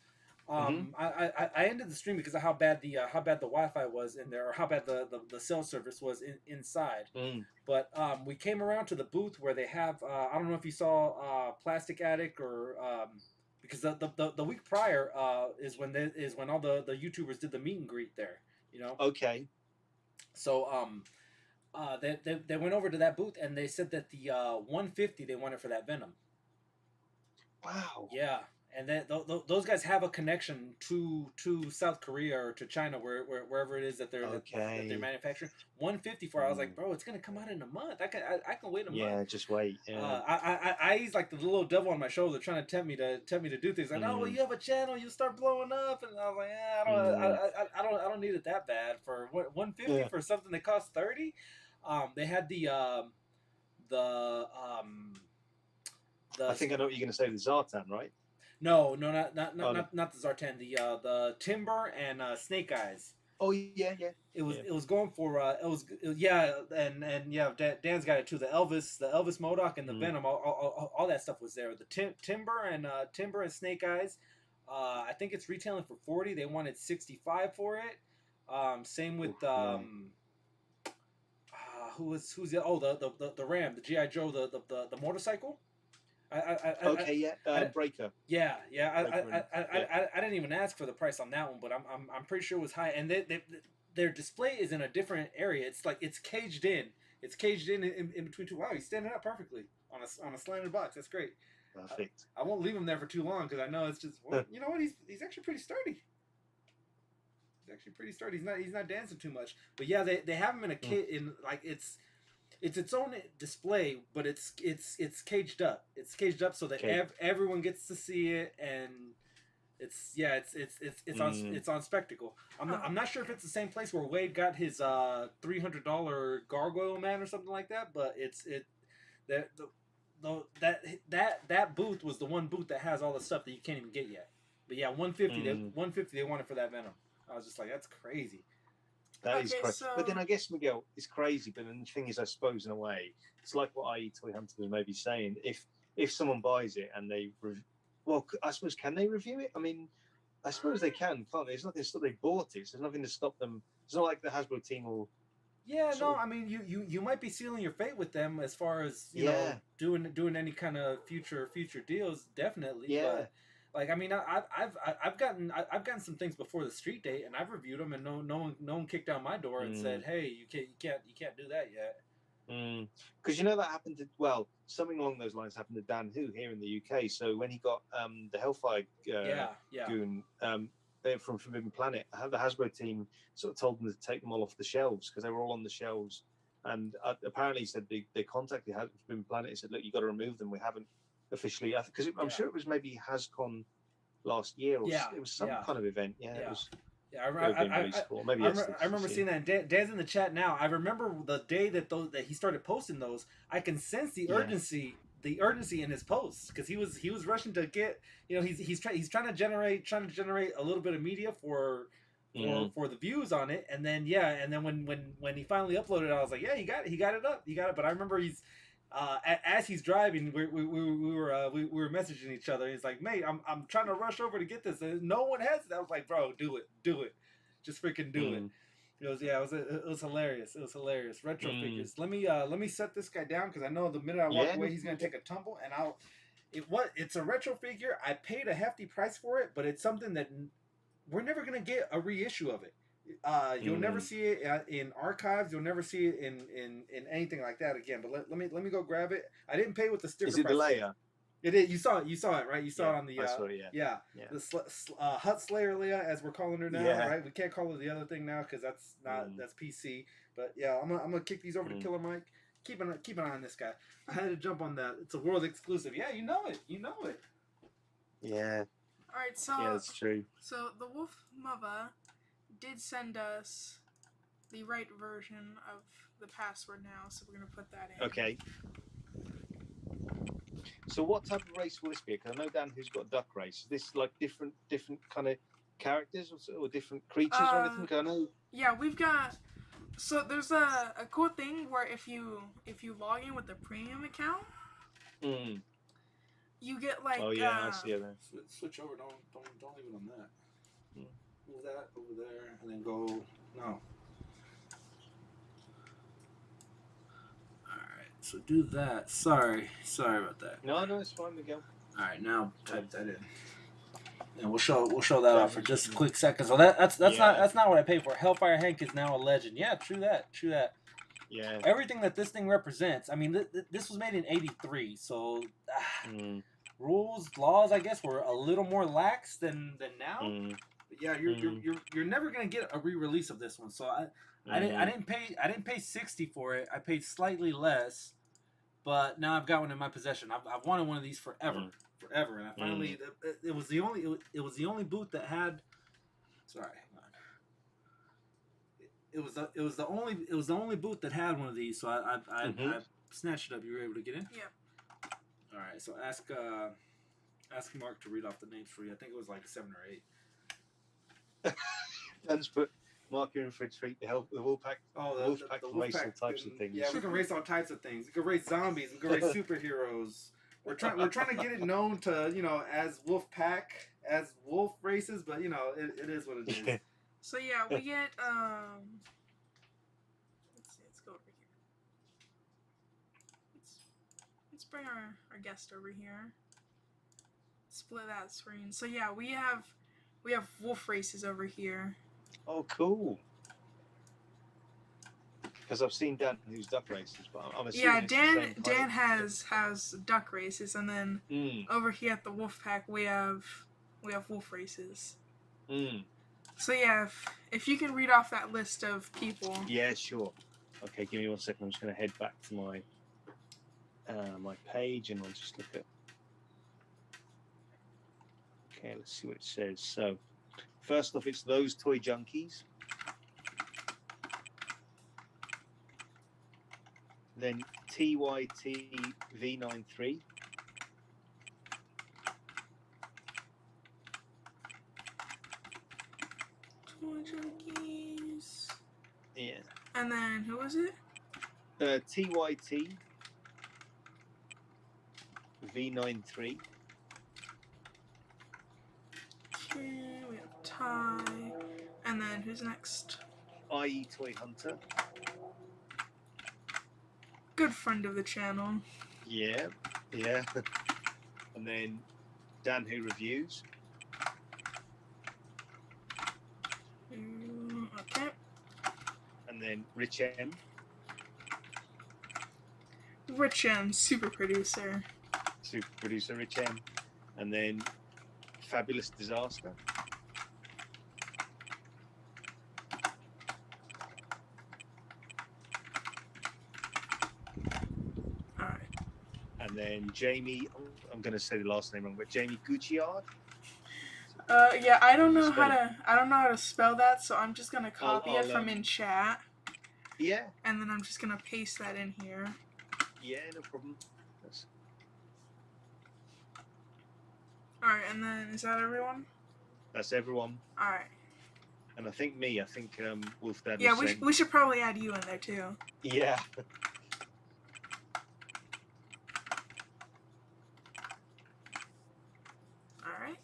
I ended the stream because of how bad the Wi-Fi was in there, or how bad the cell service was inside. But we came around to the booth where they have I don't know if you saw Plastic Attic or because the week prior is when all the YouTubers did the meet and greet there. Okay. So they went over to that booth and they said that the 150 they wanted for that Venom. Wow. Yeah, and then those guys have a connection to South Korea or to China, wherever it is that they're manufacturing. 154. I was like, bro, it's gonna come out in a month. I can wait a month. Yeah, just wait. Yeah. He's like the little devil on my shoulder trying to tempt me to do things. Like, oh, well, you have a channel, you start blowing up, and I was like, I don't need it that bad for 150 for something that costs 30. They had the I think I know what you're going to say. The Zartan, right? No, not the Zartan. The Timber and Snake Eyes. Oh yeah. It was going for Dan's got it too. The Elvis MODOK and the Venom, all that stuff was there. The Timber and Snake Eyes. I think it's retailing for 40. They wanted 65 for it. Same with who's the Ram, the GI Joe, the motorcycle. Breaker. Yeah. I didn't even ask for the price on that one, but I'm pretty sure it was high. And their display is in a different area. It's like it's caged in. It's caged in between two. Wow, he's standing up perfectly on a slanted box. That's great. Perfect. I won't leave him there for too long because I know it's just. Well, you know what? He's actually pretty sturdy. He's not dancing too much. But yeah, they have him in a kit in like it's its own display, but it's caged up. It's caged up so that everyone gets to see it, and it's on spectacle. I'm not sure if it's the same place where Wade got his $300 Gargoyle Man or something like that, but that booth was the one booth that has all the stuff that you can't even get yet. But yeah, 150 they wanted for that Venom. I was just like, that's crazy. That is crazy. So... But then I guess, Miguel, it's crazy. But then the thing is, I suppose, in a way, it's like what IE Toy Hunter was maybe saying. If someone buys it and they... I suppose, can they review it? I mean, I suppose they can, can't they? There's nothing to stop they bought it. So there's nothing to stop them. It's not like the Hasbro team will... Yeah, no, I mean, you might be sealing your fate with them as far as, you know, doing any kind of future deals, definitely. Yeah. But, like, I mean, I've gotten some things before the street date, and I've reviewed them, and no one kicked down my door and said, hey, you can't do that yet. Because that happened to something along those lines happened to Dan Hu here in the UK. So when he got the Hellfire Goon from Forbidden Planet, the Hasbro team sort of told them to take them all off the shelves because they were all on the shelves. And apparently he said they contacted Forbidden Planet and said, look, you got to remove them. We haven't officially, because I'm sure it was maybe HasCon last year or it was some kind of event. It was. Yeah, I remember seeing that. Dan's in the chat now. I remember the day that he started posting those. I can sense the urgency in his posts because he was rushing to get. He's trying to generate a little bit of media for the views on it, and then when he finally uploaded it, I was like, yeah, he got it up. But I remember he's. As he's driving, we were messaging each other. He's like, "Mate, I'm trying to rush over to get this, and no one has it." I was like, "Bro, do it, just freaking do it." It was hilarious. It was hilarious. Retro figures. Let me set this guy down because I know the minute I walk away, he's gonna take a tumble, and it's a retro figure. I paid a hefty price for it, but it's something that we're never gonna get a reissue of it. You'll never see it in archives. You'll never see it in anything like that again. But let me go grab it. I didn't pay with the sticker. Is it the Leia? It is. You saw it, right? You saw it on the. I saw it, yeah. The Hut Slayer Leia, as we're calling her now, right? We can't call her the other thing now because that's not that's PC. But yeah, I'm gonna kick these over to Killer Mike. Keep an eye on this guy. I had to jump on that. It's a world exclusive. Yeah, you know it. Yeah. All right, so that's true. So the Wolf Mother did send us the right version of the password now, so we're going to put that in. Okay. So what type of race will this be? Because I know Dan Who's got a duck race. Is this like different kind of characters or different creatures or anything? I know. Yeah, we've got... So there's a cool thing where if you log in with a premium account, you get like... Oh yeah, I see it there. Switch over, don't leave it on that. Move that over there and then go. No. Alright, so do that. Sorry about that. No, it's fine, Miguel. Alright, now type that in. And we'll show that off for just a quick second. So that's not what I paid for. Hellfire Hank is now a legend. Yeah, true that. Yeah. Everything that this thing represents. I mean, this was made in '83, so laws, I guess, were a little more lax than now. Mm. But yeah, you're never gonna get a re-release of this one. So I didn't pay 60 for it. I paid slightly less, but now I've got one in my possession. I've wanted one of these forever, and I finally it was the only boot that had. Sorry, hang on. It was the only boot that had one of these, so I snatched it up. You were able to get in. Yeah. All right, so ask Mark to read off the names for you. I think it was like 7 or 8. Dan's put Mark, you're in for a treat. The Wolfpack. The can race all types of things. Yeah, we can race all types of things. We can race zombies. We can race superheroes. We're trying to get it known to as Wolfpack, as wolf races, but it is what it is. So yeah, we get let's go over here. Let's bring our guest over here. Split that screen. So yeah, we have wolf races over here. Oh, cool. Because I've seen Dan who's duck races, but I'm assuming Dan has duck races, and then over here at the Wolfpack we have wolf races. So yeah, if you can read off that list of people. Yeah, sure. Okay, give me 1 second. I'm just going to head back to my my page, and I'll just look at. Okay, let's see what it says. So, first off, it's Those Toy Junkies. Then TYT V93. Toy Junkies. Yeah. And then who was it? TYT V93. Okay, we have Ty. And then who's next? IE Toy Hunter. Good friend of the channel. Yeah. And then Dan Who Reviews. Okay. And then Rich M. Rich M, super producer. Super producer Rich M. And then Fabulous Disaster. Alright. And then Jamie, I'm going to say the last name wrong, but Jamie Gucciard. Yeah, I don't know how to spell that, so I'm just gonna copy it from in chat. Yeah. And then I'm just gonna paste that in here. Yeah, no problem. Alright, and then is that everyone? That's everyone. Alright. And I think Wolf Dad. Yeah, we should probably add you in there too. Yeah. Alright.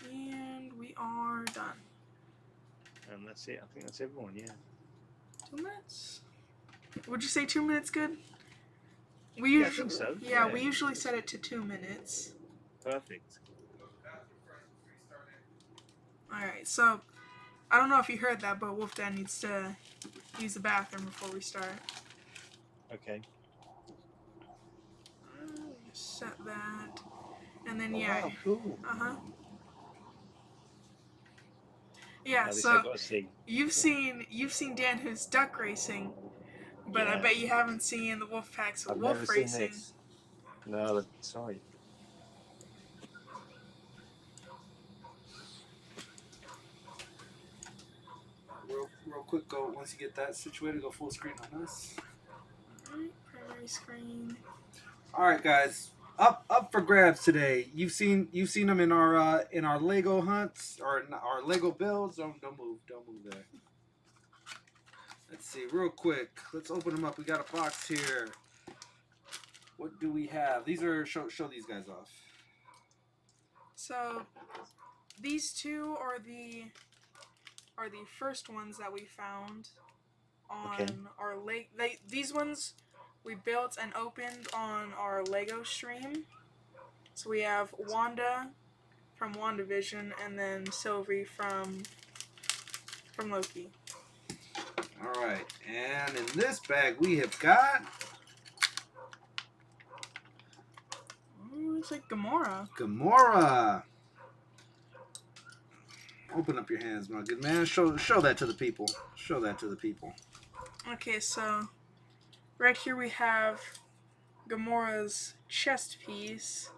And we are done. And that's it. I think that's everyone, yeah. 2 minutes? Would you say 2 minutes good? I think so. Yeah, we usually set it to 2 minutes. Perfect. Alright, so I don't know if you heard that, but Wolf Dad needs to use the bathroom before we start. Okay. Set that. And then Wow, cool. Yeah, so you've seen Dan Who's duck racing, but I bet you haven't seen the Wolfpack's wolf racing. No, sorry. Real quick, once you get that situated, go full screen on this. Alright, primary screen. Alright guys, up for grabs today. You've seen them in our Lego hunts or our Lego builds. Don't move there. Let's see, real quick. Let's open them up. We got a box here. What do we have? These are show these guys off. So these two are the first ones that we found on our lake. These ones we built and opened on our Lego stream. So we have Wanda from WandaVision and then Sylvie from Loki. Alright, and in this bag we have got... looks like Gamora. Gamora. Open up your hands, my good man. Show that to the people. Show that to the people. Okay, so right here we have Gamora's chest piece.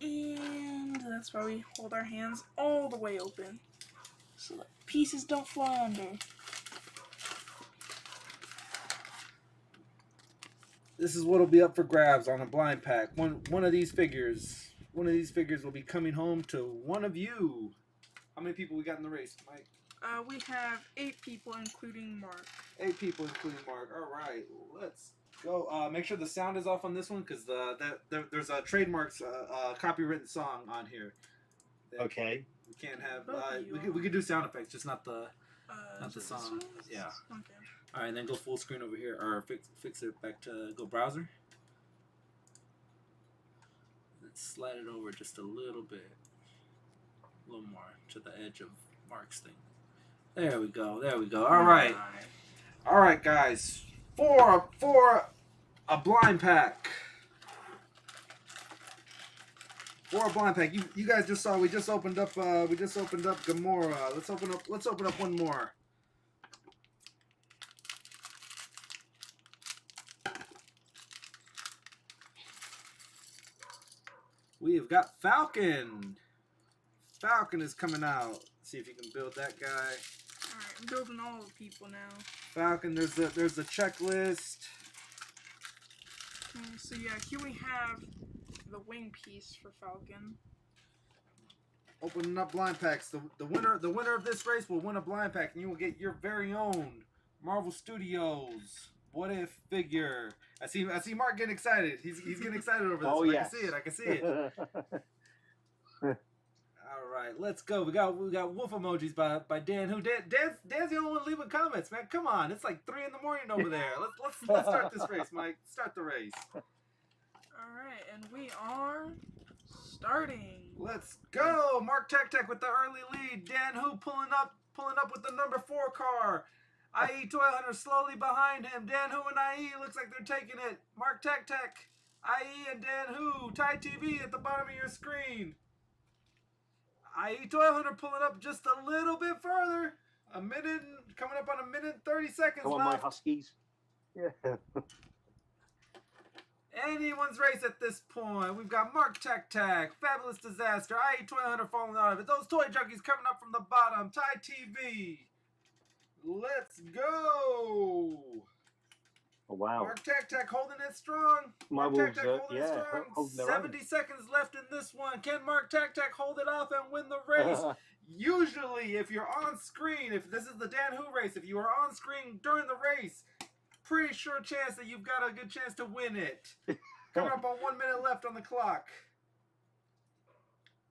And that's why we hold our hands all the way open, so that pieces don't fly under. This is what'll be up for grabs on a blind pack. One of these figures will be coming home to one of you. How many people we got in the race, Mike? We have 8 people, including Mark. 8 people, including Mark. All right, let's go. Make sure the sound is off on this one, because there's a trademarks copywritten song on here. Okay. We can't have. We could do sound effects, just not the song. Yeah. Okay. All right, then go full screen over here, or fix it back to go browser. Let's slide it over just a little bit, a little more to the edge of Mark's thing. There we go. There we go. All right. All right, guys. For a blind pack. For a blind pack. You guys just saw we just opened up Gamora. Let's open up one more. We have got Falcon. Falcon is coming out. See if you can build that guy. Alright, I'm building all the people now. Falcon, there's a checklist. Okay, so yeah, here we have the wing piece for Falcon. Opening up blind packs. The winner of this race will win a blind pack, and you will get your very own Marvel Studios What If figure. I see Mark getting excited. He's getting excited over this. Oh, yes. I can see it. All right, let's go. We got wolf emojis by Dan. Dan's the only one leaving comments, man. Come on, it's like 3 a.m. over there. Let's start this race, Mike. Start the race. All right, and we are starting. Let's go. Mark TakTak with the early lead. Dan Who pulling up with the number 4 car. IE Toy Hunter slowly behind him. Dan Who and IE looks like they're taking it. Mark TakTak, IE and Dan Who. Ty TV at the bottom of your screen. IE Toy Hunter pulling up just a little bit further. Coming up on a minute and 30 seconds Come on, left. my Huskies. Yeah. Anyone's race at this point. We've got Mark TakTak, Fabulous Disaster, IE Toy Hunter falling out of it. Those toy junkies coming up from the bottom. Ty TV. Let's go. Oh, wow. Mark TakTak holding it strong. My Mark Wolves, TakTak holding it strong. holding their 70 seconds left in this one. Can Mark TakTak hold it off and win the race? Usually, if you're on screen, if this is the Dan Who race, if you are on screen during the race, pretty sure chance that you've got a good chance to win it. Coming up on 1 minute left on the clock.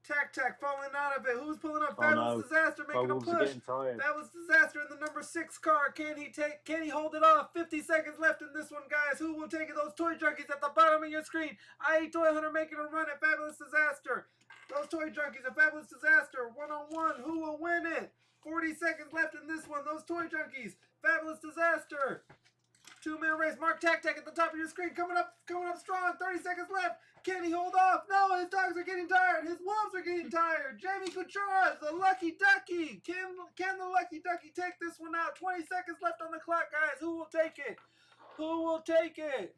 TakTak falling out of it. Who's pulling up? Fabulous Disaster making a push. Fabulous Disaster in the number 6 car. Can he hold it off? 50 seconds left in this one, guys. Who will take it? Those toy junkies at the bottom of your screen. IE Toy Hunter making a run at Fabulous Disaster. Those toy junkies at Fabulous Disaster. 1-on-1. Who will win it? 40 seconds left in this one. Those toy junkies. Fabulous Disaster. 2-minute race. Mark TakTak at the top of your screen. Coming up strong. 30 seconds left. Can he hold off? No, his dogs are getting tired. His wolves are getting tired. Jamie Couture, the Lucky Ducky. Can the Lucky Ducky take this one out? 20 seconds left on the clock, guys. Who will take it? Who will take it?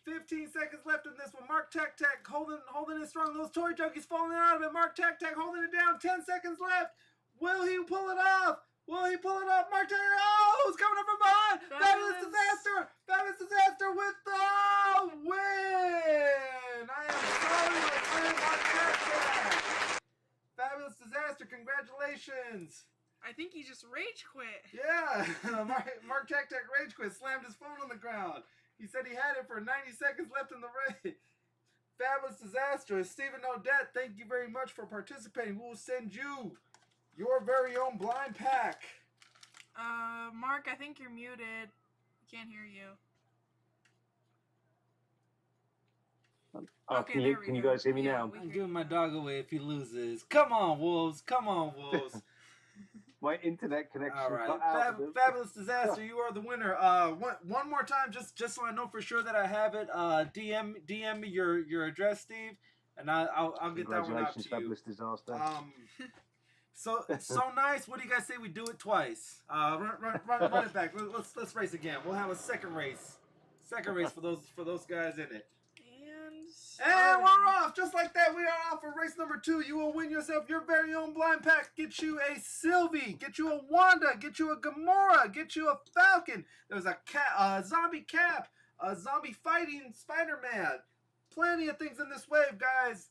15 seconds left in this one. Mark TakTak holding it strong. Those toy junkies falling out of it. Mark TakTak holding it down. 10 seconds left. Will he pull it off? Will he pull it up? Mark TakTak. Oh, who's coming up from behind? Fabulous Disaster. Fabulous Disaster with the win. I am sorry, my friend Mark TakTak. Fabulous Disaster. Congratulations. I think he just rage quit. Yeah. Mark TakTak rage quit. Slammed his phone on the ground. He said he had it for 90 seconds left in the race. Fabulous Disaster. Stephen Odette, thank you very much for participating. We will send you your very own blind pack. Mark, I think you're muted. Can't hear you. Okay, can you guys hear me now? I'm giving my dog away if he loses. Come on, Wolves. Come on, Wolves. My internet connection All right, cut out. Fabulous Disaster, you are the winner. One more time, just so I know for sure that I have it. DM me your address, Steve, and I'll get that one out to you. Fabulous Disaster. So nice. What do you guys say we do it twice? Run it back. Let's race again. We'll have a second race. Second race for those guys in it. And we're off. Just like that, we are off for race number 2. You will win yourself your very own blind pack. Get you a Sylvie. Get you a Wanda. Get you a Gamora. Get you a Falcon. There's a zombie Cap. A zombie fighting Spider-Man. Plenty of things in this wave, guys.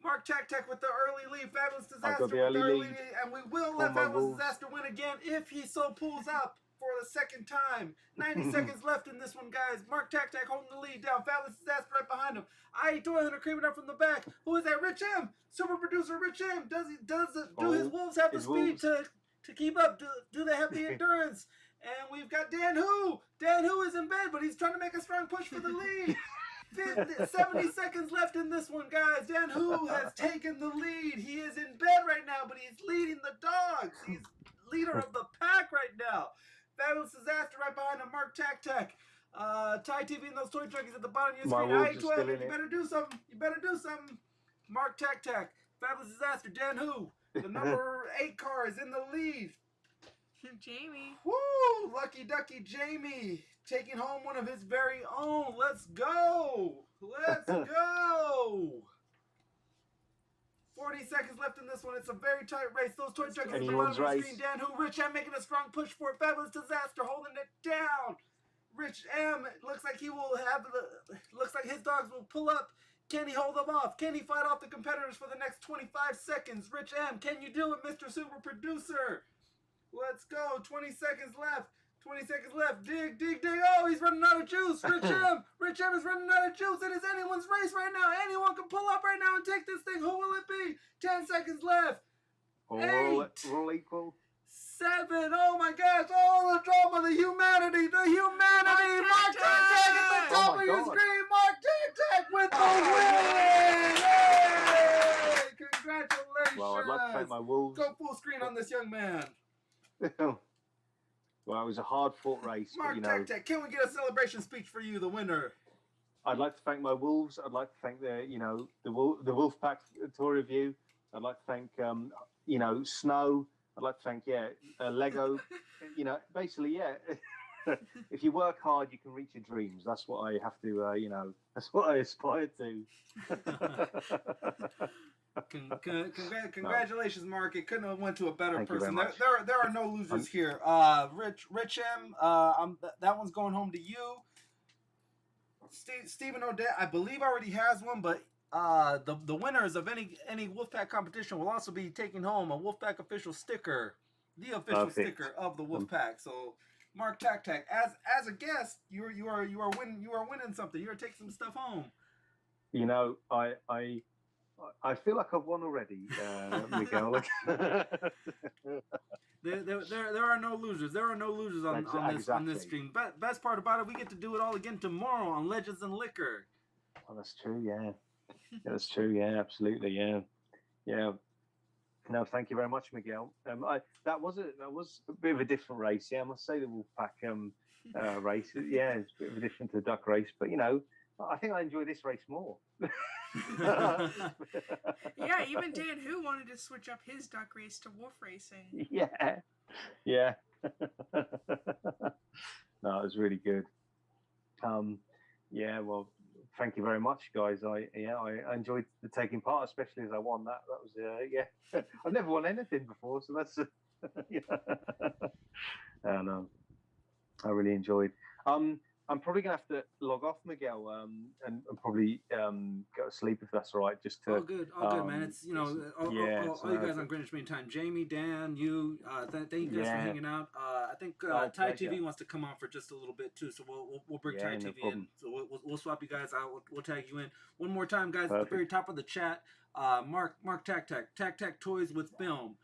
Mark TakTak with the early lead. Fabulous Disaster with the early lead. And we will let Fabulous Disaster win again if he so pulls up for the second time. 90 seconds left in this one, guys. Mark TakTak holding the lead down. Fabulous Disaster right behind him. I Toy Hunter creeping up from the back. Who is that? Rich M. Super producer Rich M. Do his wolves have the speed to keep up? Do they have the endurance? And we've got Dan Who. Dan Who is in bed, but he's trying to make a strong push for the lead. 70 seconds left in this one, guys. Dan Who has taken the lead. He is in bed right now, but he's leading the dogs. He's leader of the pack right now. Fabulous Disaster right behind him. Mark TakTak. Ty TV and those toy junkies at the bottom of your screen. I-12, you better do something. You better do something. Mark TakTak. Fabulous Disaster. Dan Who. The number 8 car is in the lead. Jamie. Woo! Lucky Ducky Jamie taking home one of his very own. Let's go! Let's go! 40 seconds left in this one. It's a very tight race. Those toy junkies at the bottom of the screen. Dan Who, Rich M making a strong push for it. Fabulous Disaster holding it down. Rich M looks like he will have looks like his dogs will pull up. Can he hold them off? Can he fight off the competitors for the next 25 seconds? Rich M, can you do it, Mr. Super Producer? Let's go. 20 seconds left. 20 seconds left. Dig, dig, dig. Oh, he's running out of juice. Rich M. Rich M is running out of juice. It is anyone's race right now. Anyone can pull up right now and take this thing. Who will it be? 10 seconds left. We're all equal. 7. Oh my gosh. Oh, the drama. The humanity. The humanity. Mark TakTak at the top of your screen. Mark TakTak with the win. Yay! Congratulations. Well, I'd like to thank my wolves. Go full screen on this young man. Well, it was a hard-fought race. Mark TakTak, can we get a celebration speech for you, the winner? I'd like to thank my wolves. I'd like to thank the Wolfpack tour review. I'd like to thank Snow. I'd like to thank Lego. Basically, if you work hard, you can reach your dreams. That's what I have to. That's what I aspire to. Congratulations, Mark. It couldn't have went to a better person. There are no losers here. Rich M, that one's going home to you. Stephen O'Dell, I believe already has one, but the winners of any Wolfpack competition will also be taking home a Wolfpack official sticker, the official sticker of the Wolfpack. So, Mark TakTak, as a guest, you are winning something. You are taking some stuff home. I feel like I've won already, Miguel. There are no losers. There are no losers on this stream. Best part about it, we get to do it all again tomorrow on Legends and Liquor. Oh, that's true. Yeah, that's true. Yeah, absolutely. Yeah. No, thank you very much, Miguel. That was a bit of a different race. Yeah, I must say the Wolfpack race. Yeah, it's a bit of a different to the duck race, but I think I enjoy this race more. Yeah, even Dan Who wanted to switch up his duck race to wolf racing. Yeah. No, it was really good. Well, thank you very much, guys. I enjoyed taking part, especially as I won that. That was I've never won anything before, so that's and I really enjoyed. I'm probably gonna have to log off, Miguel, and probably go to sleep if that's all right. Just to all good, man. It's all you guys on Greenwich Mean Time. Jamie, Dan, you, thank you guys for hanging out. I think Ty TV wants to come on for just a little bit too, so we'll bring Ty TV in. So we'll swap you guys out. We'll tag you in one more time, guys. Perfect. At the very top of the chat, Mark TakTak Toys with Film.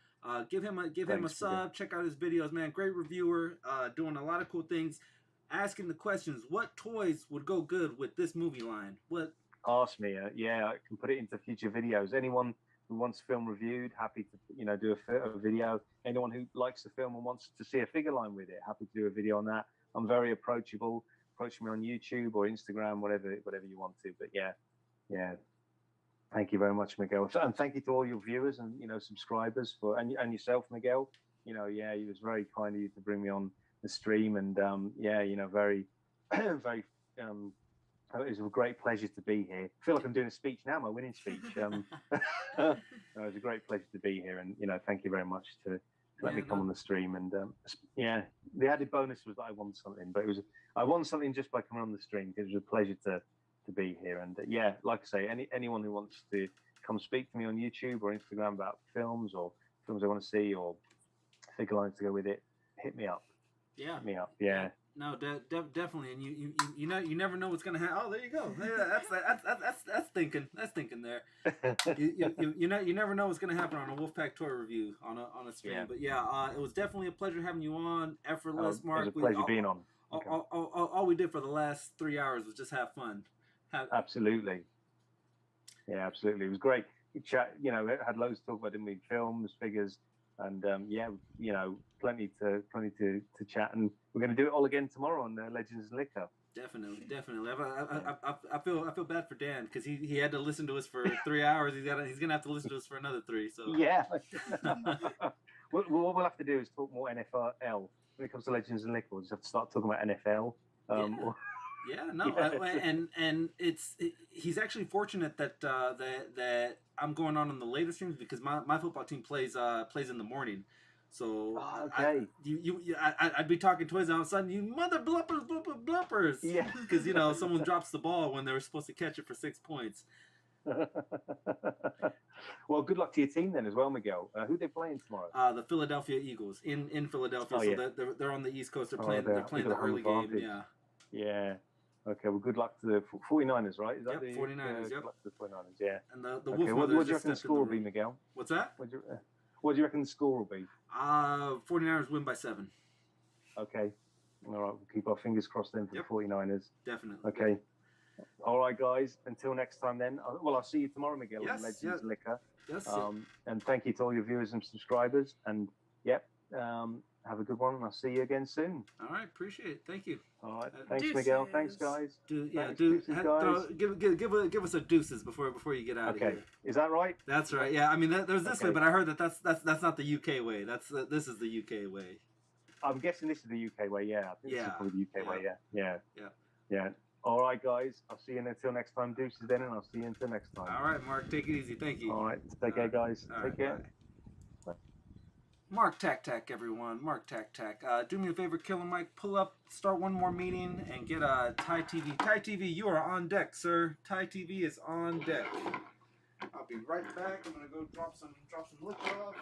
Give him a sub. Check out his videos, man. Great reviewer, doing a lot of cool things. Asking the questions, what toys would go good with this movie line? What? Ask me. I can put it into future videos. Anyone who wants film reviewed, happy to do a video. Anyone who likes the film and wants to see a figure line with it, happy to do a video on that. I'm very approachable. Approach me on YouTube or Instagram, whatever you want to. But yeah. Thank you very much, Miguel, and thank you to all your viewers and subscribers and yourself, Miguel. It was very kind of you to bring me on the stream, and very very. It was a great pleasure to be here. I feel like I'm doing a speech now, my winning speech. It was a great pleasure to be here, and thank you very much to let me come on the stream. And the added bonus was that I won something, but I won something just by coming on the stream. It was a pleasure to be here. And like I say, anyone who wants to come speak to me on YouTube or Instagram about films or films I want to see or figure lines to go with it, hit me up. Yeah. Hit me up. Yeah. No, definitely, and you never know what's gonna happen. Oh, there you go. That's thinking. That's thinking there. You never know what's gonna happen on a Wolfpack toy review on a stream. Yeah. But it was definitely a pleasure having you on. Effortless, Mark. It was a pleasure being on. Okay. All we did for the last 3 hours was just have fun. Absolutely. Yeah, absolutely. It was great. We chat. Had loads to talk about, didn't we? Films, figures, and plenty to chat. And we're going to do it all again tomorrow on Legends and Liquor. Definitely. I feel bad for Dan because he had to listen to us for 3 hours. He's gonna have to listen to us for another 3. So yeah. What we'll have to do is talk more NFL when it comes to Legends and Liquor. We'll just have to start talking about NFL. And he's actually fortunate that that I'm going on the later streams because my football team plays in the morning. So okay. I'd be talking toys and all of a sudden you mother bluppers. Yeah. Because someone drops the ball when they were supposed to catch it for 6 points. Well, good luck to your team then as well, Miguel. Who are they playing tomorrow? The Philadelphia Eagles in Philadelphia. So they're on the East Coast. They're playing the early game. Yeah. Yeah. Okay. Well, good luck to the 49ers, right? Is that the 49ers? Good luck to the 49ers. Yeah. And the okay. Wolf What do you reckon the score will be, Miguel? What's that? What do you reckon the score will be? 49ers win by 7. Okay. All right. We'll keep our fingers crossed then for the 49ers. Definitely. Okay. All right, guys. Until next time then. I'll see you tomorrow, Miguel, on Legends and Liquor. Yes. And thank you to all your viewers and subscribers. And, have a good one. And I'll see you again soon. All right. Appreciate it. Thank you. All right. Thanks, Miguel. Thanks, guys. Give us a deuces before you get out of here. Okay. Is that right? That's right. Yeah. I mean, there's this way, but I heard that's not the UK way. This is the UK way. I'm guessing this is the UK way. Yeah. I think this is probably the UK way. Yeah. Yeah. All right, guys. I'll see you until next time. Deuces then, and I'll see you until next time. All right, Mark. Take it easy. Thank you. All right. Take care, guys. Take care. Bye. Mark TakTak, everyone. Mark TakTak. Do me a favor, Killer Mike. Pull up, start one more meeting, and get a Thai TV. Thai TV, you are on deck, sir. Thai TV is on deck. I'll be right back. I'm gonna go drop some liquor off.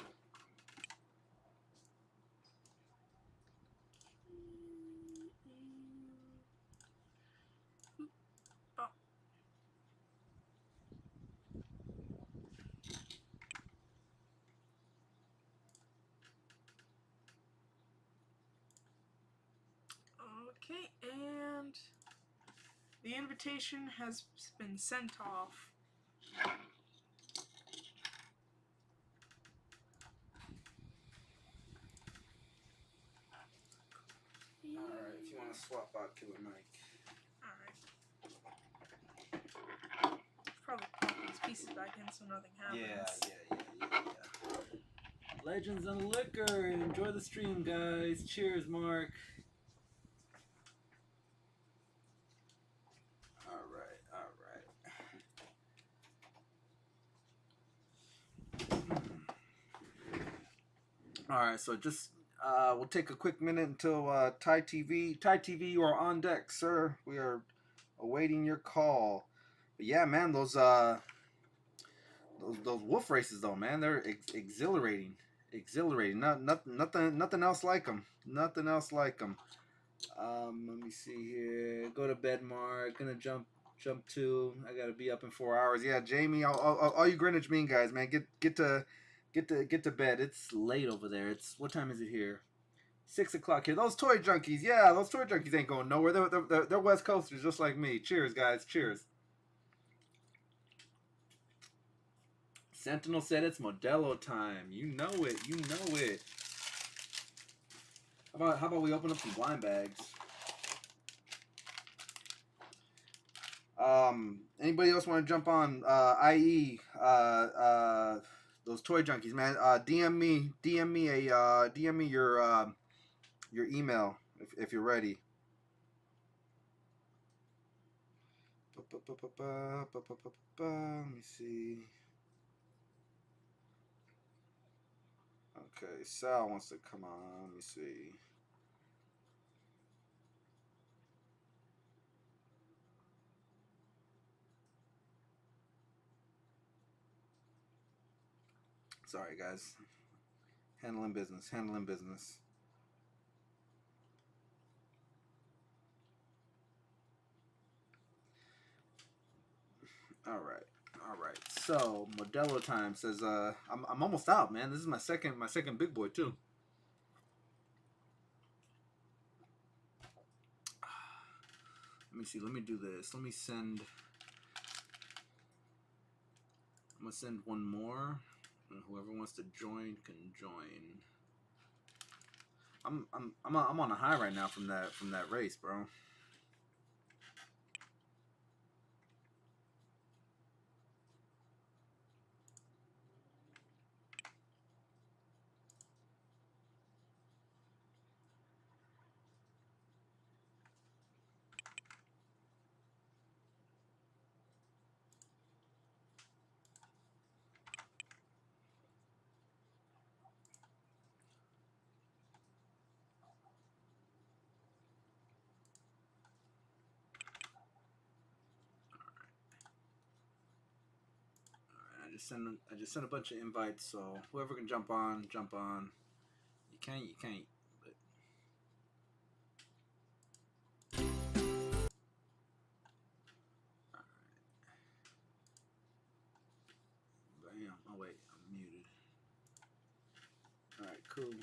Okay, and the invitation has been sent off. Alright, if you want to swap out Killer Mike. Alright. Probably pop these pieces back in so nothing happens. Yeah. Legends and Liquor. Enjoy the stream, guys. Cheers, Mark. Alright, so just we'll take a quick minute until Thai TV, you are on deck, sir. We are awaiting your call. But yeah, man, those wolf races though, man, they're exhilarating. Nothing else like them. Nothing else like them. Let me see here. Go to bed, Mark. Gonna jump to. I gotta be up in 4 hours. Yeah, Jamie, all you Greenwich Mean guys, man, get to bed. It's late over there. What time is it here? 6 o'clock here. Those toy junkies, those toy junkies ain't going nowhere. They're West Coasters just like me. Cheers, guys. Cheers. Sentinel said it's Modelo time. You know it. You know it. How about we open up some blind bags? Anybody else want to jump on? I.e. Those toy junkies, man. DM me your email if you're ready. Let me see. Okay, Sal wants to come on. Let me see. Sorry, guys. Handling business. All right. So Modelo time says, I'm almost out, man. This is my second big boy too. Let me see. Let me do this. Let me send. I'm gonna send one more, and whoever wants to join can join. I'm on a high right now from that race, bro. I just sent a bunch of invites, so whoever can jump on. You can't. But bam. Oh wait, I'm muted. All right, cool.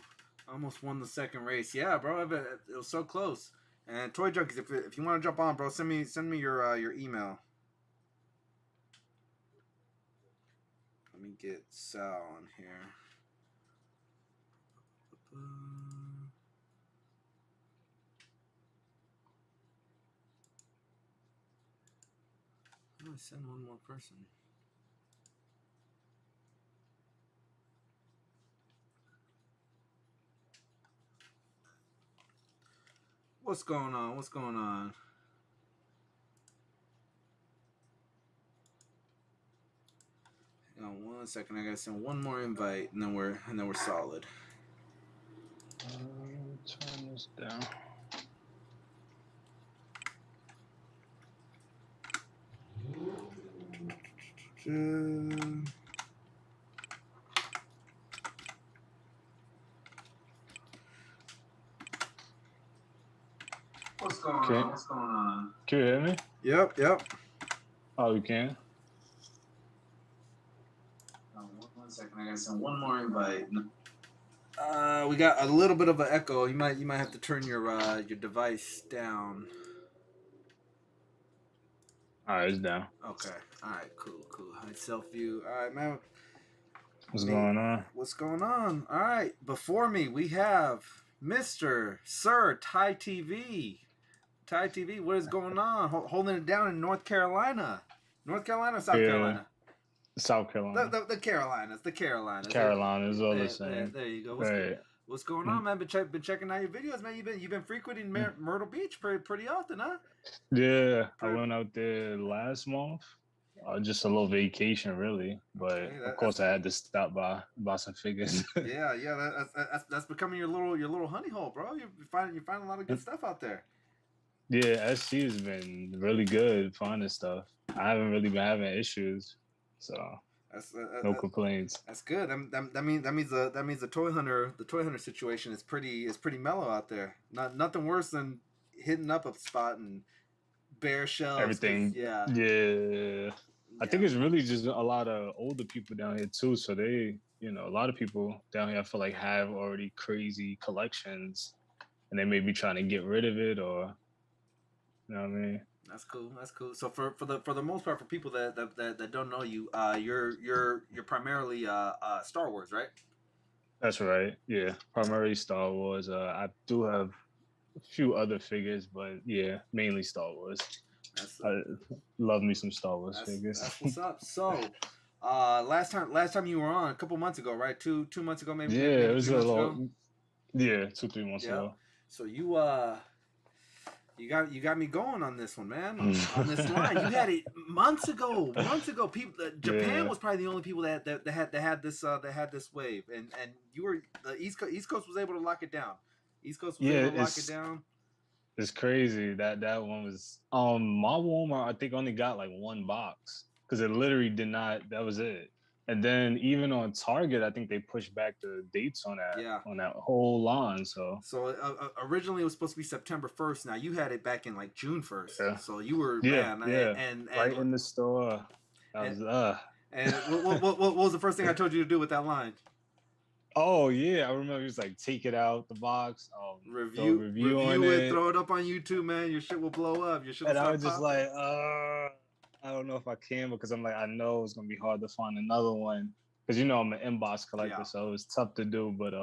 Almost won the second race. Yeah, bro. It was so close. And Toy Junkies, if you want to jump on, bro, send me your email. Let me get Sal on here. How do I send one more person? What's going on? Hang on 1 second. I gotta send one more invite, and then we're solid. Turn this down. What's going on? Can you hear me? Yep. Oh, you can? 1 second. I gotta send one more invite. We got a little bit of an echo. You might have to turn your device down. All right, it's down. Okay. All right. Cool. Hide self view. All right, man. What's going on? What's going on? All right. Before me, we have Mr. Sir Ty TV. Ty TV, what is going on? Holding it down in North Carolina. North Carolina or South Carolina? South Carolina. The Carolinas. Carolinas, all the same. There you go. What's going on, man? Been checking out your videos, man. You've been frequenting Myrtle Beach pretty often, huh? Yeah, I went out there last month. Just a little vacation, really. But Okay, of course, I had to stop by buy some figures. Yeah. That's becoming your little honey hole, bro. You find a lot of good stuff out there. Yeah, SC has been really good finding stuff. I haven't really been having issues, so no complaints. That's good. That means the toy hunter situation is pretty mellow out there. Nothing worse than hitting up a spot and bare shelves. Everything. Yeah. I think it's really just a lot of older people down here too. So they, a lot of people down here I feel like have already crazy collections, and they may be trying to get rid of it, or you know what I mean. That's cool. That's cool. So for the most part, for people that don't know you, you're primarily Star Wars, right? That's right. Yeah, primarily Star Wars. I do have a few other figures, but yeah, mainly Star Wars. That's I love me some Star Wars figures. that's what's up. So, last time you were on a couple months ago, right? Two months ago, maybe Yeah, it maybe was three a months lot. ago. Yeah, 2 3 months Yeah. ago. So you got me going on this one, man. On this Mm. line, you had it months ago. Months ago, people. Japan Yeah. was probably the only people that had this wave, and you were the East Coast was able to lock it down. East Coast was Yeah, able to lock it down. it's crazy that one was my Walmart I think only got like one box because it literally did not, that was it. And then even on Target I think they pushed back the dates Yeah. on that whole line. So So originally it was supposed to be September 1st. Now you had it back in like June 1st. yeah, So you were yeah, man, yeah, and right in the store. That and, was and what was the first thing I told you to do with that line? oh yeah, I remember he was like take it out the box, throw a review on it, it, throw it up on YouTube, man. Your shit will blow up. Your shit will and I start was just popping. like, I don't know if I can because I'm like, I know it's gonna be hard to find another one because you know I'm an inbox collector, Yeah. so it was tough to do. But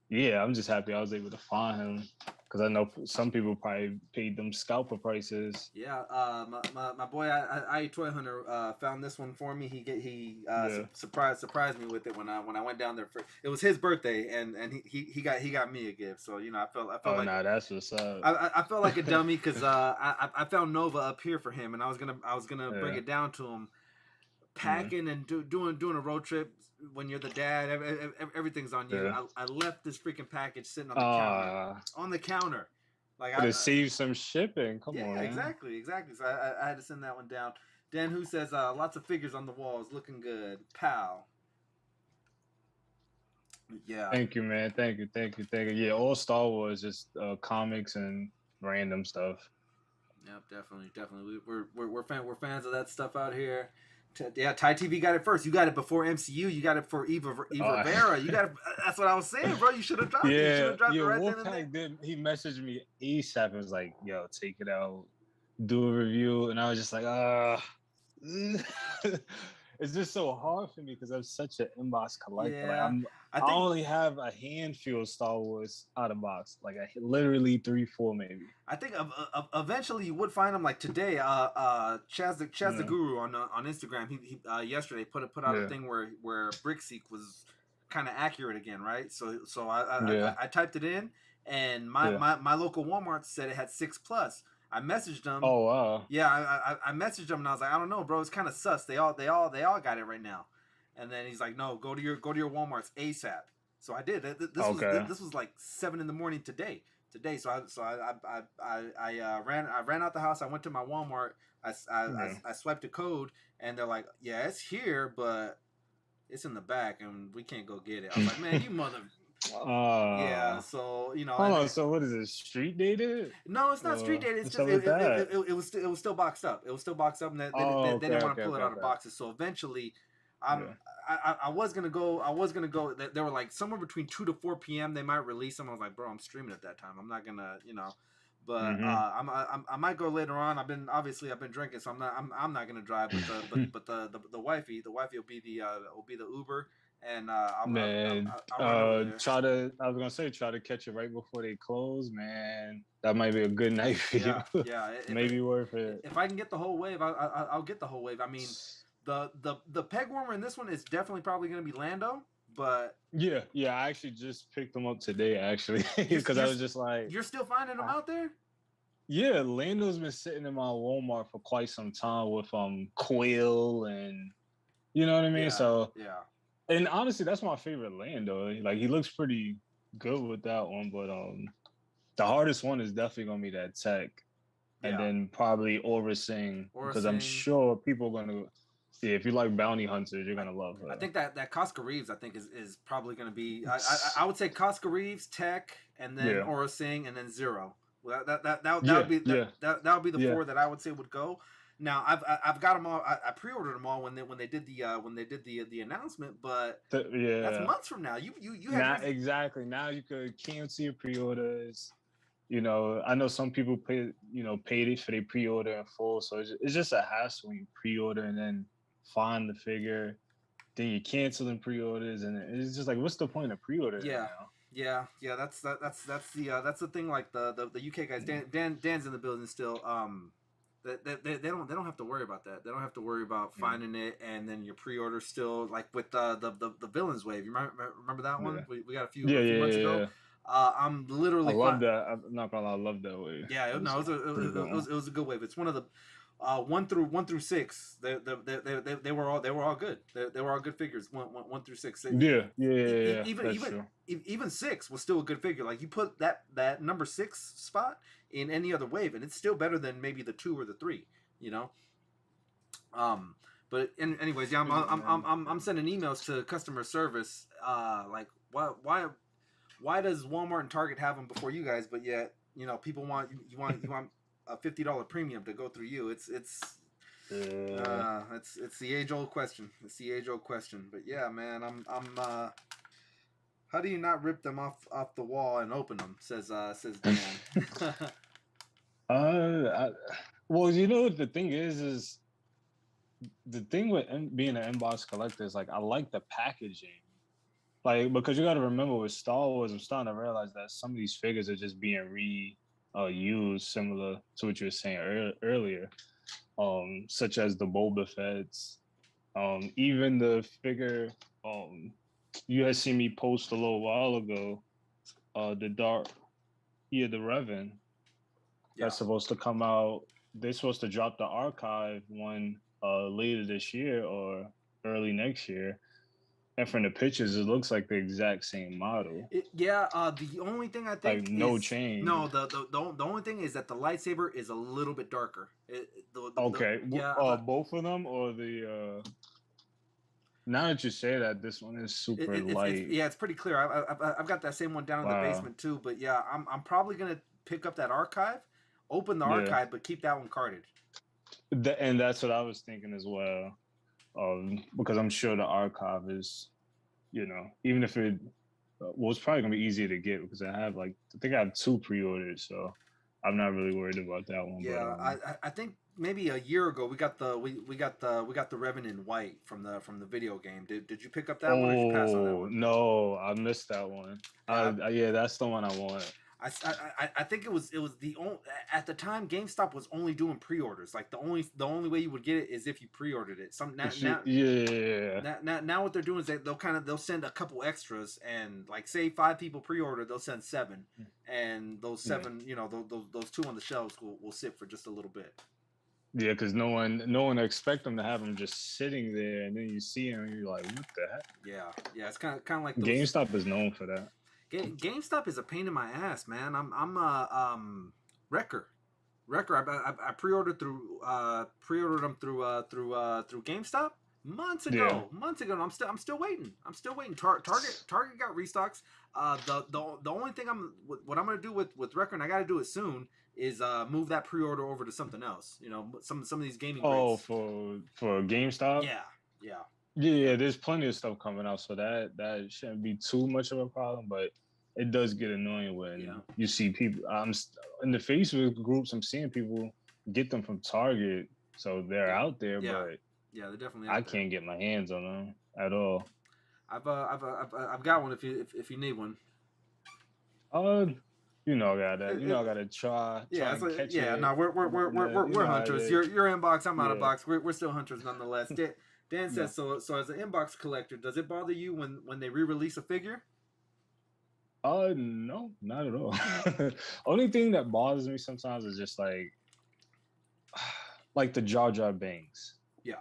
yeah, I'm just happy I was able to find him because I know some people probably paid them scalper prices. Yeah, my boy, I Toy Hunter found this one for me. He Yeah. surprised me with it when I went down there for it was his birthday and he got me a gift. So you know I felt Oh, like nah, that's what's up. I felt like a dummy because I found Nova up here for him and I was gonna bring Yeah. it down to him. Packing and doing a road trip when you're the dad, everything's on you. Yeah. I left this freaking package sitting on the counter. Like But it saves some shipping. Come on, man. exactly. So I had to send that one down. Dan Who says lots of figures on the walls, looking good. Pow. Yeah. Thank you, man. Thank you. Yeah, all Star Wars, just comics and random stuff. Yep, definitely. We're fans of that stuff out here. Yeah, Thai TV got it first. You got it before MCU. You got it for Eva Rivera. You got it. That's what I was saying, bro. You should have dropped it. You should have dropped it right then and there. Wolfpack did. He messaged me ASAP and was like, "Yo, take it out, do a review," and I was just like, it's just so hard for me because I'm such an inbox collector. Yeah, like I only have a handful of Star Wars out of box, like literally 3 4 maybe. I think eventually you would find them. Like today, Chaz the Guru on Instagram, he yesterday put out a thing where Brickseek was kind of accurate again, right? So I typed it in, and my local Walmart said it had 6+. I messaged them. Oh wow. Yeah, I messaged them and I was like, I don't know, bro. It's kind of sus. They all got it right now. And then he's like, no, go to your Walmart's ASAP. So I did. This was like 7 a.m. today. So I ran out the house. I went to my Walmart. I swiped a code and they're like, yeah, it's here, but it's in the back and we can't go get it. I was like, man, you mother. Yeah, so you know. Hold on, so what is it? Street dated? No, it's not street dated. It's just it was still boxed up. It was still boxed up, and they didn't want to pull it out of boxes. So eventually, I was gonna go. They were like somewhere between 2 to 4 p.m. They might release them. I was like, bro, I'm streaming at that time. I'm not gonna, But I might go later on. I've been drinking, so I'm not gonna drive. But the wifey will be the Uber. And I was gonna say try to catch it right before they close, man. That might be a good night for you. Yeah, maybe worth it. If I can get the whole wave, I'll get the whole wave. I mean, the peg warmer in this one is definitely probably gonna be Lando, but yeah. I actually just picked them up today, actually, because I was just like, you're still finding them out there. Yeah, Lando's been sitting in my Walmart for quite some time with Quill and you know what I mean. Yeah, so yeah. And honestly, that's my favorite Lando. Like he looks pretty good with that one, but the hardest one is definitely gonna be that Tech, and then probably Aura Singh because I'm sure people are gonna. Yeah, if you like bounty hunters, you're gonna love her. I think that Casca Reeves, I think is probably gonna be. I would say Casca Reeves, Tech, and then Aura Singh, and then Zero. Well, that would be the 4 that I would say would go. Now I've got them all. I pre-ordered them all when they did the announcement, but that's months from now. You have exactly now you could cancel your pre-orders. You know, I know some people paid it for their pre-order in full, so it's just a hassle when you pre-order and then find the figure, then you canceling pre-orders, and it's just like, what's the point of pre-ordering Yeah. now? Yeah. That's the thing. Like the UK guys, Dan's in the building still. They don't have to worry about that. They don't have to worry about finding it and then your pre-order still, like with the Villains Wave. You remember that one? Yeah. We got a few months ago. I'm literally. I love that. I'm not gonna lie, I love that wave. Yeah, it was a good wave. It's one of the 1 through 6. They were all good. They were all good figures. One through 6. Yeah. Even 6 was still a good figure. Like you put that number 6 spot in any other wave, and it's still better than maybe the 2 or the 3. You know. But anyways, yeah, I'm sending emails to customer service. Like why does Walmart and Target have them before you guys, but yet people want a $50 premium to go through you? It's the age old question. It's the age old question. But yeah, man, I'm how do you not rip them off the wall and open them? Says Dan. Well, the thing is the thing with being an inbox collector is like, I like the packaging. Like, because you got to remember with Star Wars, I'm starting to realize that some of these figures are just being used, similar to what you were saying earlier, such as the Boba Fett's, even the figure you had seen me post a little while ago, the Revan. Yeah. That's supposed to come out. They're supposed to drop the archive one later this year or early next year. And from the pictures, it looks like the exact same model. The only thing I think like no change. No, the only thing is that the lightsaber is a little bit darker. Both of them, or the. Now that you say that, this one is super light. It's pretty clear. I've got that same one down in the basement too. But yeah, I'm probably gonna pick up that archive, open the archive, but keep that one carded. And that's what I was thinking as well. Because I'm sure the archive is, even if it's probably gonna be easier to get because I think I have 2 pre-orders, so I'm not really worried about that one. Yeah, but, I think maybe a year ago we got the Revan in white from the video game. Did you pick up that one? Or did you pass on that one? No, I missed that one. That's the one I want. I think it was the only, at the time GameStop was only doing pre-orders. Like the only way you would get it is if you pre-ordered it. Now what they're doing is they'll send a couple extras, and like say 5 people pre-order, they'll send 7, and those 7 those 2 on the shelves will sit for just a little bit. Yeah, because no one expect them to have them just sitting there, and then you see them and you're like, what the heck? Yeah, it's kind of like GameStop is known for that. GameStop is a pain in my ass, man. I'm Wrecker. I pre-ordered them through GameStop months ago. And I'm still waiting. Target got restocks. The only thing what I'm gonna do with Wrecker, and I got to do it soon, is move that pre-order over to something else. Some of these gaming. Oh, for GameStop. Yeah. Yeah, there's plenty of stuff coming out, so that shouldn't be too much of a problem. But it does get annoying when you see people. In the Facebook groups, I'm seeing people get them from Target, so they're out there. But they're definitely. I can't get my hands on them at all. I've got one if you need one. I gotta try. Catch it. No, we're hunters. You're inbox. I'm out of box. We're still hunters nonetheless. Dan says, so as an inbox collector, does it bother you when they re-release a figure? No, not at all. Only thing that bothers me sometimes is just like the Jar Jar Binks. Yeah.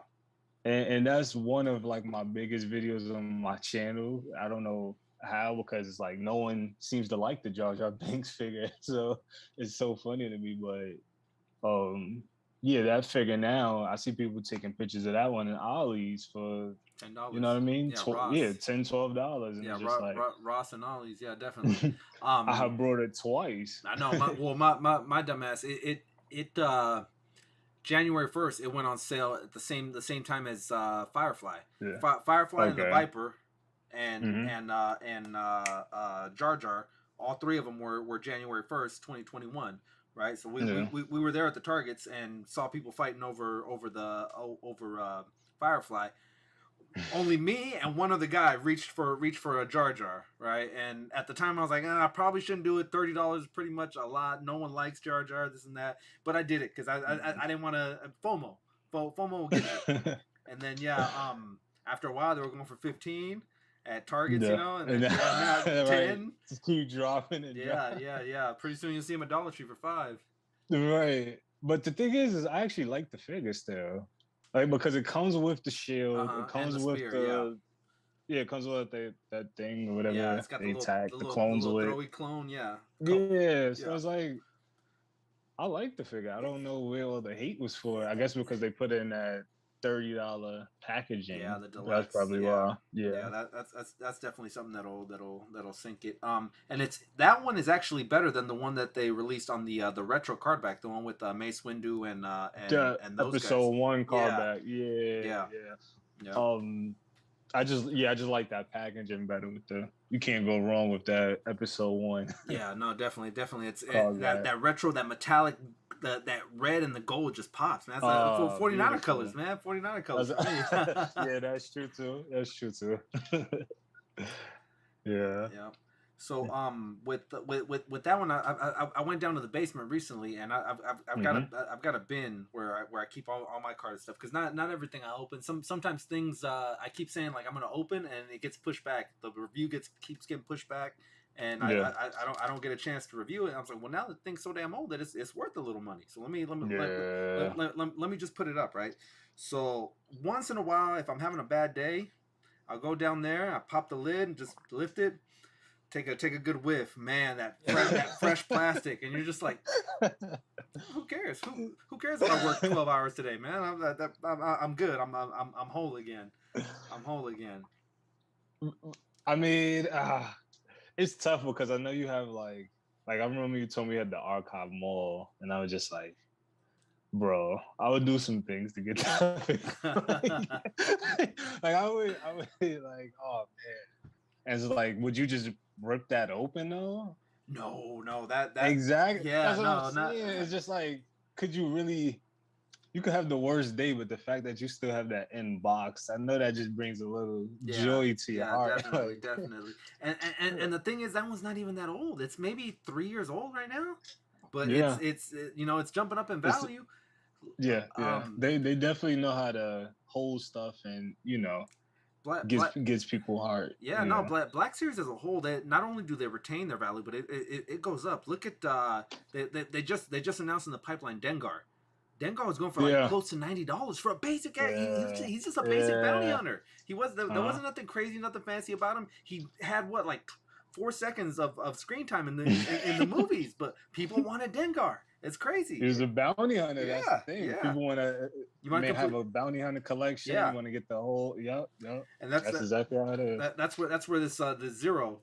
And that's one of like my biggest videos on my channel. I don't know how, because it's like no one seems to like the Jar Jar Binks figure. So it's so funny to me, but that figure now, I see people taking pictures of that one in Ollie's for $10. You know what I mean? Yeah, $10, $12. And yeah, just Ross and Ollie's, yeah, definitely. I have brought it twice. I know. My dumbass. It January 1st, it went on sale at the same time as Firefly. Yeah. Firefly and the Viper and Jar Jar all three of them were January 1st, 2021. Right, so Yeah. we were there at the Targets and saw people fighting over Firefly. Only me and one other guy reached for a Jar Jar, right? And at the time I was like, I probably shouldn't do it. $30 is pretty much a lot. No one likes Jar Jar, this and that. But I did it because I didn't want to FOMO. FOMO will get you. And then after a while they were going for 15 at Targets, you know, and then now 10. Right. Just keep dropping and yeah. Pretty soon you'll see them at Dollar Tree for $5. Right. But the thing is I actually like the figure still. Like, because it comes with the shield, it comes with spear, it comes with that thing or whatever. Yeah, it's got the clones the with throwy clone, yeah. So it's like, I like the figure. I don't know where all the hate was for. I guess because they put it in that $30 packaging. Yeah, the deluxe. That's probably why. Yeah, that's definitely something that'll sink it. And that one is actually better than the one that they released on the retro card back, the one with Mace Windu and those episode guys. 1 card back. Yeah. I just like that packaging better with you can't go wrong with that episode 1. Yeah, no, definitely. It's that retro, that metallic, that red and the gold just pops, man. That's like 49er colors, man. 49er colors. Yeah, that's true too. Yeah. So with that one, I went down to the basement recently, and I've got a bin where I keep all my card stuff, because not everything I open. Sometimes things I keep saying like I'm gonna open and it gets pushed back. The review keeps getting pushed back, and I don't get a chance to review it. And I was like, well, now the thing's so damn old that it's worth a little money. So let me just put it up, right? So once in a while, if I'm having a bad day, I'll go down there, I pop the lid and just lift it. Take a good whiff, man. That fresh plastic, and you're just like, who cares? Who cares if I work 12 hours today, man? I'm good. I'm whole again. I'm whole again. I mean, it's tough because I know you have like I remember you told me you had the Archive Mall, and I was just like, bro, I would do some things to get that. like I would like, oh man, and it's like, would you just rip that open though? No, that exactly. Yeah, that's what I'm saying. It's just like, could you really? You could have the worst day, but the fact that you still have that in box, I know that just brings a little joy to your heart. Definitely. And the thing is, that one's not even that old. It's maybe 3 years old right now, but it's it's jumping up in value. Yeah. They definitely know how to hold stuff, and gets people heart. Yeah, no, Black Series as a whole, they not only do they retain their value, but it goes up. Look at they just announced in the pipeline Dengar. Dengar was going for like close to $90 for a basic guy. He's just a basic bounty hunter. There wasn't nothing crazy, nothing fancy about him. He had 4 seconds of screen time in the movies, but people wanted Dengar. It's crazy. He was a bounty hunter. That's the thing. Yeah. People want to. You may have a bounty hunter collection. Yeah. You want to get the whole. Yep. And that's exactly how it is. That's where this the zero.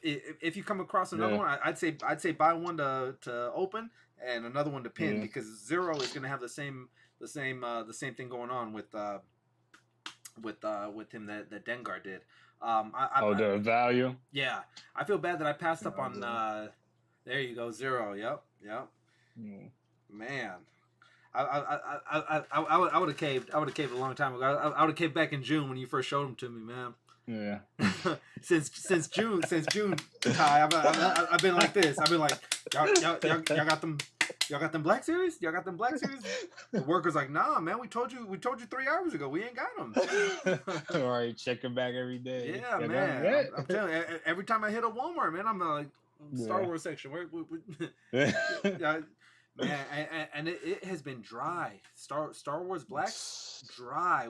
If you come across another one, I'd say buy one to open and another one to pin, because Zero is going to have the same thing going on with him that Dengar did. The value. Yeah, I feel bad that I passed up on. There you go, Zero. Yep. Man, I would have caved. I would have caved a long time ago. I would have caved back in June when you first showed them to me, man. Yeah. since June, Ty, I've been like this. I've been like, y'all got them. Y'all got them Black Series? Y'all got them Black Series? The worker's like, nah, man, we told you 3 hours ago. We ain't got them. All right, checking back every day. Yeah, man. I'm telling you, every time I hit a Walmart, man, I'm like, Star Wars section. Man, and it has been dry. Star Wars Black, dry.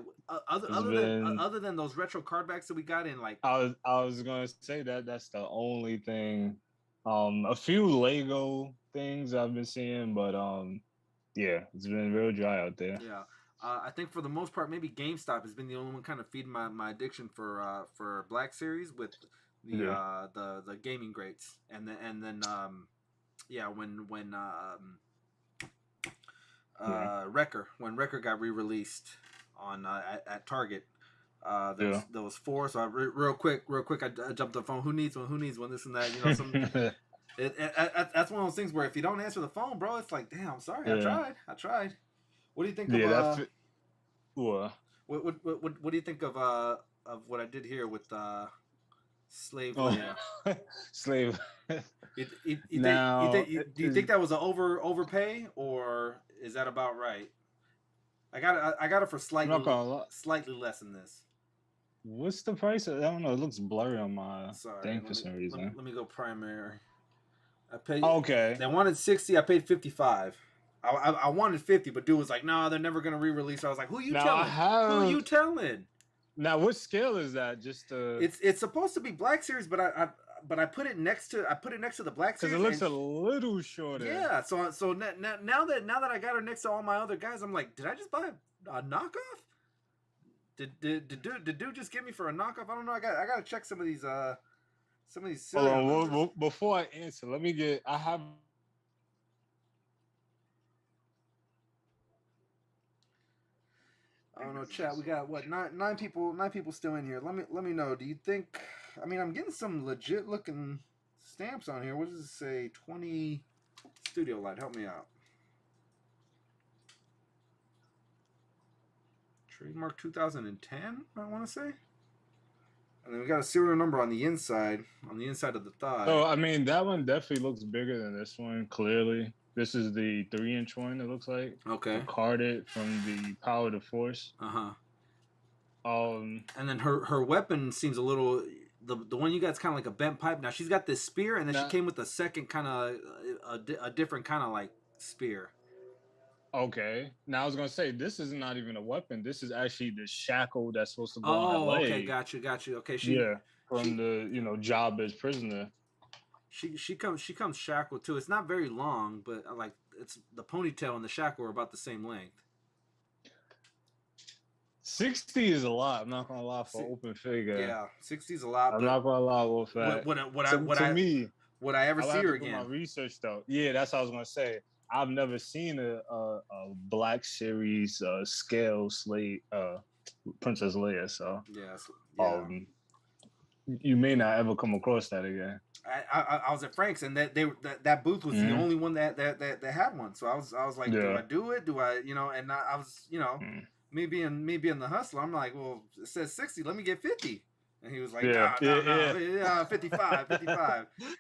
Other than those retro card backs that we got in, like I was gonna say that's the only thing. A few Lego things I've been seeing, but it's been real dry out there. Yeah. I think for the most part, maybe GameStop has been the only one kind of feeding my addiction for Black Series with the gaming greats, and then when Wrecker got re-released on at Target, There was 4. So real quick, I jumped the phone. Who needs one? Who needs one? This and that. You know, some. That's one of those things where if you don't answer the phone, bro, it's like, damn, sorry, I tried. What do you think of? What do you think of what I did here with Slave Leia? Slave. Do you think that was an overpay, or is that about right? I got it for slightly less than this. What's the price? I don't know. It looks blurry on my thing for some reason. Let me go primary. I paid. Okay. They wanted 60. I paid 55. I wanted 50, but dude was like, "No, they're never gonna re-release." I was like, "Who you telling? Who you telling?" Now, what scale is that? Just it's supposed to be Black Series, but I put it next to the Black Series because it looks a little shorter. Yeah. So now that I got her next to all my other guys, I'm like, did I just buy a knockoff? Did dude just get me for a knockoff? I don't know. I got to check some of these. Hold on. Before I answer, I have. I don't know, chat. We got what, nine people still in here. Let me know. Do you think? I mean, I'm getting some legit looking stamps on here. What does it say? 20 Studio Light. Help me out. Trademark 2010. I want to say. And then we got a serial number on the inside of the thigh. Oh, I mean, that one definitely looks bigger than this one. Clearly. This is the 3-inch one, it looks like. Okay. Carded from the Power to Force. Uh-huh. And then her weapon seems a little... The one you got is kind of like a bent pipe. Now, she's got this spear, and then she came with a second kind of... A different kind of, like, spear. Okay. Now, I was going to say, this is not even a weapon. This is actually the shackle that's supposed to go on her leg. Okay. Got you. Okay. From the Jabba's prisoner. She comes shackled too. It's not very long, but like it's the ponytail and the shackle are about the same length. 60 is a lot. I'm not gonna lie for open figure. Yeah, 60 is a lot. I'm not gonna lie, Wolf. Would I ever see her again? My research though. Yeah, that's what I was gonna say. I've never seen a Black Series scale slate Princess Leia. So you may not ever come across that again. I was at Frank's and that booth was the only one that had one. So I was like, do I do it? Do I, and I was, me being the hustler, I'm like, well, it says 60, let me get 50. And he was like, no, 55.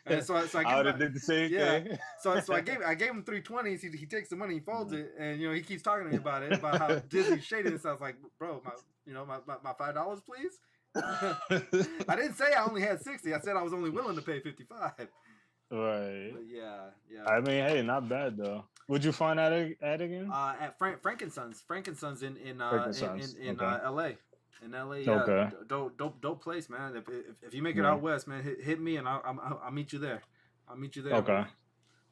And so I did the same thing. So I gave him 320s. He takes the money, he folds it, and he keeps talking to me about how Disney shaded this. I was like, bro, my $5, please. I didn't say I only had 60. I said I was only willing to pay 55. Right. But yeah. I mean, hey, not bad though. Would you find that at again? At Frankensons in LA. In LA, yeah. Okay. Dope place, man. If you make it out west, man, hit me and I'll meet you there. Okay.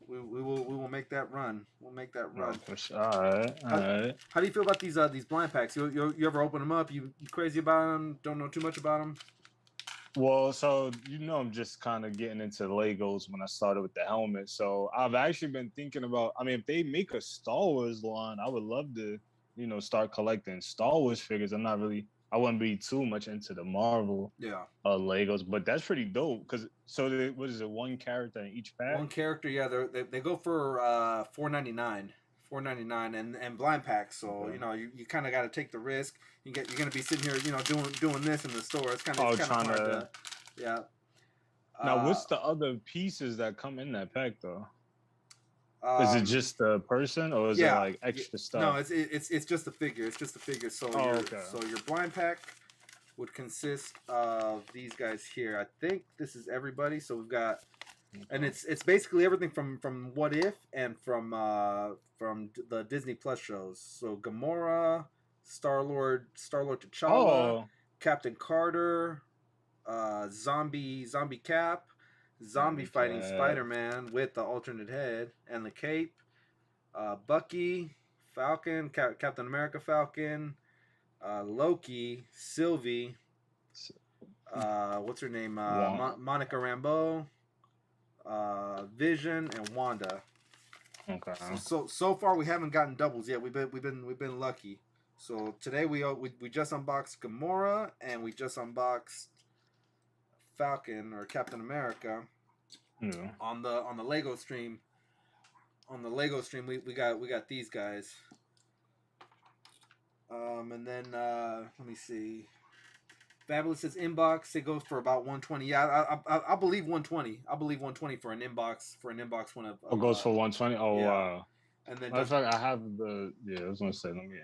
We will make that run. We'll make that run. All right. How do you feel about these blind packs? You ever open them up? You crazy about them? Don't know too much about them? Well, so I'm just kind of getting into Legos when I started with the helmet. So I've actually been thinking about. I mean, if they make a Star Wars line, I would love to, start collecting Star Wars figures. I wouldn't be too much into the Marvel Legos, but that's pretty dope. What is it? One character in each pack? One character, yeah. They go for $4.99 and blind packs. So you kind of got to take the risk. You're gonna be sitting here, doing this in the store. It's kind of hard to. Yeah. Now, what's the other pieces that come in that pack though? Is it just the person, or is it like extra stuff? No, it's just a figure. It's just a figure. So your blind pack would consist of these guys here. I think this is everybody. So we've got, and it's basically everything from What If and from the Disney Plus shows. So Gamora, Star-Lord T'Challa, Captain Carter, Zombie Cap. Zombie fighting Spider-Man with the alternate head and the cape. Bucky, Falcon, Captain America Falcon, Loki, Sylvie, what's her name? Monica Rambeau, Vision, and Wanda. Okay. So far we haven't gotten doubles yet. We've been lucky. So today we just unboxed Gamora and we just unboxed Falcon or Captain America. Yeah. On the Lego stream. On the Lego stream, we got these guys. And then let me see. Fabulous's inbox, it goes for about 120. Yeah, I believe 120. I believe 120 for an inbox one of. It goes for 120. Oh yeah. wow. And then matter of fact, I have the I was gonna say let me.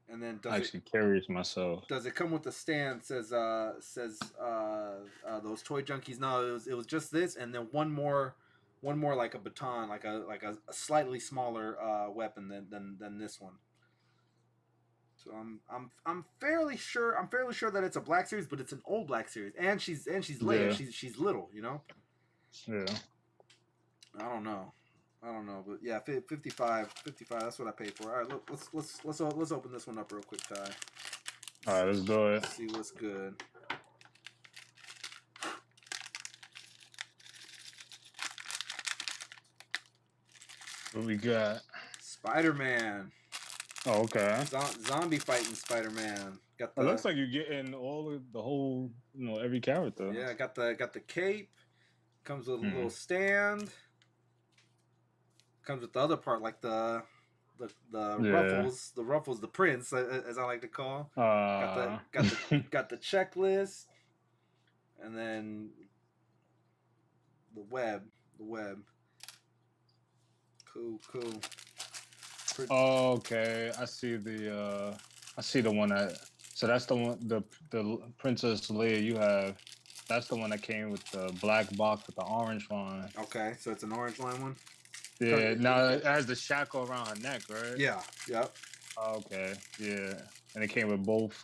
And then actually curious myself. Does it come with the stand? Says those toy junkies. No, it was just this, and then one more like a baton, like a slightly smaller weapon than this one. So I'm fairly sure that it's a Black Series, but it's an old Black Series, and she's Leia. Yeah. She's little, you know. Yeah. I don't know, but yeah, 55. That's what I paid for. All right, let's open this one up real quick, Ty. All right, let's do it. Let's see what's good. What we got? Spider-Man. Oh, okay. Zombie fighting Spider-Man. Got the. It looks like you're getting all of the whole, every character. Yeah, got the cape. Comes with a little stand. Comes with the other part, like the ruffles, the prints, as I like to call. Got the checklist, and then the web. Cool. Okay, I see the one that. So that's the one, the Princess Leia you have. That's the one that came with the black box with the orange line. Okay, so it's an orange line one. Yeah, now it has the shackle around her neck, right? Yeah. Yep. Okay. Yeah, and it came with both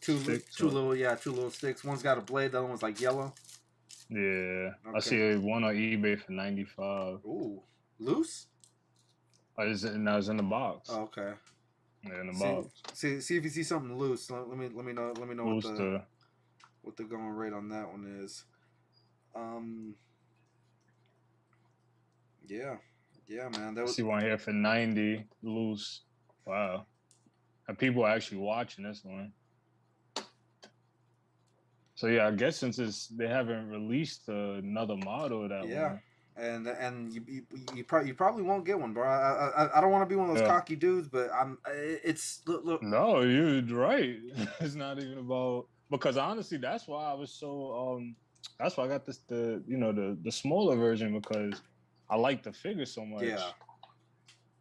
two little sticks. One's got a blade. The other one's like yellow. Yeah, okay. I see one on eBay for $95. Ooh, loose? It's in the box. Oh, okay. Yeah, in the box. See if you see something loose. Let me know. Let me know Loose what the going rate on that one is. Yeah, man. I see one here for 90 loose. Wow, and people are actually watching this one. So yeah, I guess since they haven't released another model of that one. And you probably won't get one, bro. I don't want to be one of those cocky dudes, but look. No, you're right. It's not even about, because honestly, that's why I was so that's why I got the smaller version, because I like the figure so much. Yeah.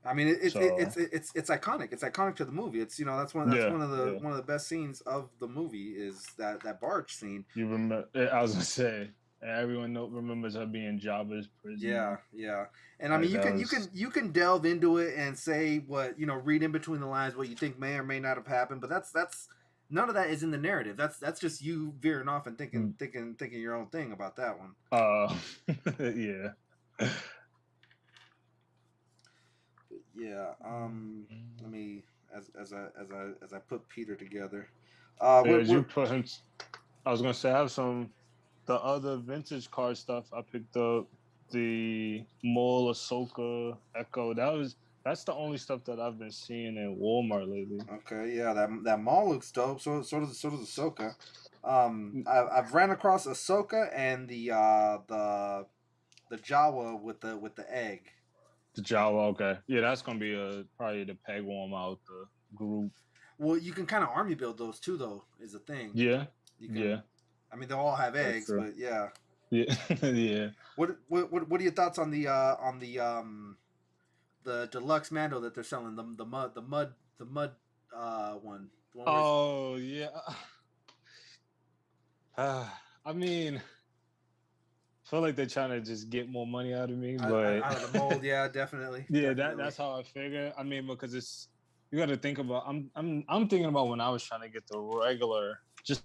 I mean, it's iconic. It's iconic to the movie. It's that's one of the best scenes of the movie is that barge scene. You remember? I was gonna say. Everyone remembers her being Jabba's prisoner. Yeah. And I mean, you can delve into it and say what read in between the lines what you think may or may not have happened, but that's none of that is in the narrative. That's just you veering off and thinking your own thing about that one. Yeah. Yeah. Let me as I put Peter together. You put him. I was gonna say I have some. The other vintage car stuff, I picked up the Maul, Ahsoka, Echo. That's the only stuff that I've been seeing in Walmart lately. Okay, yeah, that Maul looks dope. So does Ahsoka. I've ran across Ahsoka and the Jawa with the egg. The Jawa, okay, yeah, that's gonna be probably the peg warm out the group. Well, you can kind of army build those too, though. Is the thing. Yeah. I mean, they'll all have eggs, but yeah. Yeah. Yeah. What are your thoughts on the deluxe Mando that they're selling? The mud one. Oh yeah. I mean, I feel like they're trying to just get more money out of me, but out of the mold, yeah, definitely. Yeah, that's how I figure. I mean, because you got to think about. I'm thinking about when I was trying to get the regular just.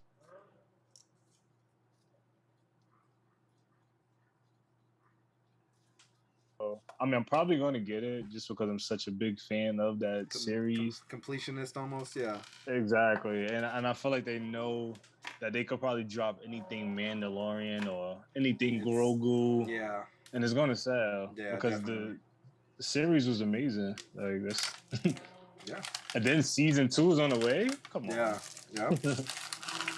I mean, I'm probably going to get it just because I'm such a big fan of that series. Completionist almost, yeah. Exactly. And I feel like they know that they could probably drop anything Mandalorian or anything Grogu. Yeah. And it's going to sell. Yeah, because the series was amazing. Like, that's... Yeah. And then season 2 is on the way. Come on. Yeah.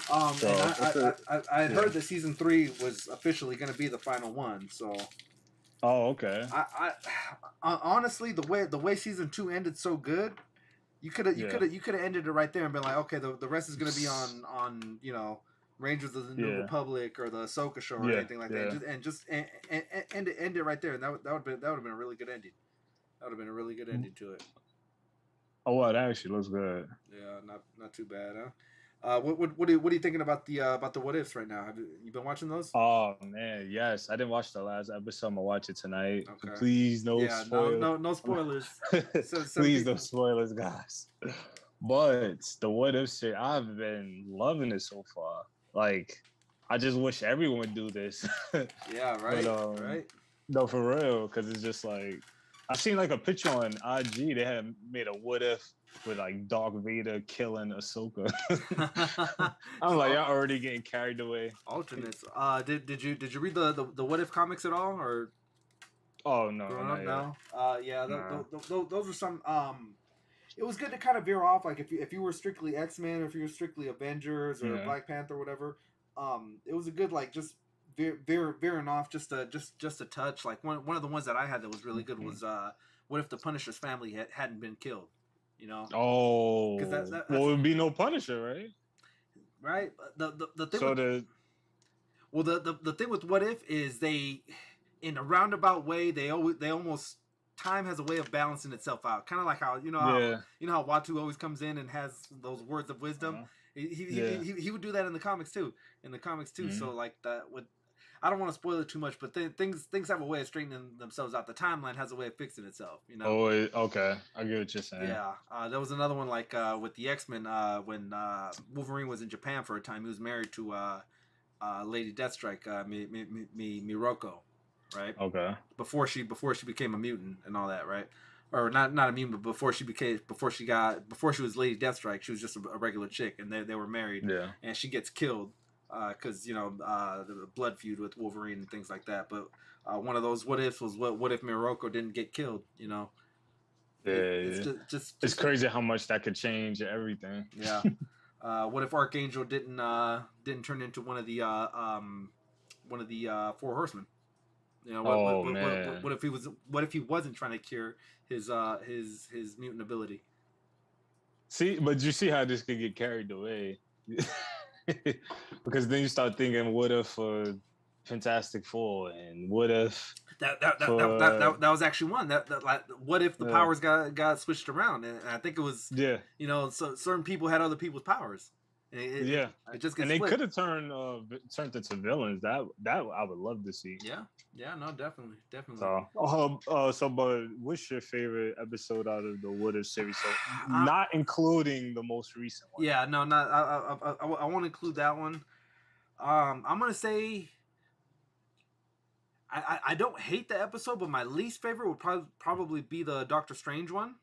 So, and I had heard that season 3 was officially going to be the final one. So. Oh, okay. I honestly, the way season 2 ended so good, you could have ended it right there and been like, okay, the rest is going to be on Rangers of the New Republic or the Ahsoka show or anything like that, and just end it right there, and that would have been a really good ending. That would have been a really good ending to it. Oh, wow, that actually looks good. Yeah, not too bad, huh? What are you thinking about the what ifs right now? Have you been watching those? Oh man, yes. I didn't watch the last episode. I'm gonna watch it tonight. Okay. Please, no spoilers. No spoilers. Please, no spoilers, guys. But the what if shit, I've been loving it so far. Like, I just wish everyone would do this. Yeah, right. But, right. No, for real, because it's just like I seen like a picture on IG. They had made a what if with like Darth Vader killing Ahsoka. I'm like, y'all already getting carried away. Alternates. Did you read the what if comics at all or? Oh no, no. Yeah, those were some. It was good to kind of veer off. Like if you were strictly X-Men, or if you were strictly Avengers or Black Panther, or whatever. It was a good like just veering off just a touch. Like one of the ones that I had that was really good was what if the Punisher's family hadn't been killed. Oh, because it would be no Punisher, right? Right. The thing. So the thing with what if is they, in a roundabout way, they almost time has a way of balancing itself out. Kind of like how how Watu always comes in and has those words of wisdom. He would do that in the comics too. So like that would. I don't want to spoil it too much, but things have a way of straightening themselves out. The timeline has a way of fixing itself, Oh, okay. I get what you're saying. Yeah. There was another one like with the X-Men when Wolverine was in Japan for a time. He was married to Lady Deathstrike, Miroko, right? Okay. Before she became a mutant and all that, right? Or not a mutant, but before she was Lady Deathstrike, she was just a regular chick, and they were married. Yeah. And she gets killed. Because the blood feud with Wolverine and things like that, but one of those what ifs was what if Miroko didn't get killed? It's just crazy how much that could change everything. Yeah. What if Archangel didn't turn into one of the Four Horsemen? What if he wasn't trying to cure his mutant ability? See, but you see how this could get carried away. Because then you start thinking, what if Fantastic Four, and what if that was actually one that like what if the powers got switched around, and I think it was so certain people had other people's powers. It just gets they split. could have turned into villains. That I would love to see. Yeah, no, definitely. So, but what's your favorite episode out of the What If series? So, not including the most recent one. Yeah, no, not. I won't include that one. I'm gonna say. I don't hate the episode, but my least favorite would probably be the Doctor Strange one.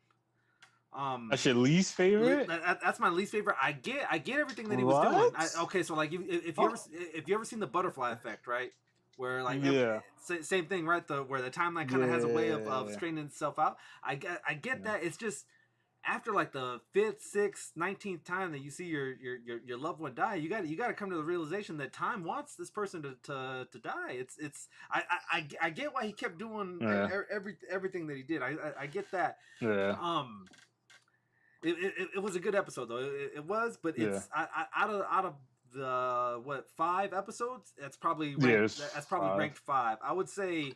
That's your least favorite? That's my least favorite. I get everything that he was doing. Okay, so like if you ever seen the butterfly effect, right? Where like same thing, right? Where the timeline kind of has a way of straightening itself out. I get that. It's just after like the 5th, 6th, 19th time that you see your loved one die, you got to come to the realization that time wants this person to die. I get why he kept doing everything that he did. I get that. Yeah. It was a good episode though. It was, but it's out of the 5 episodes, that's probably ranked 5. I would say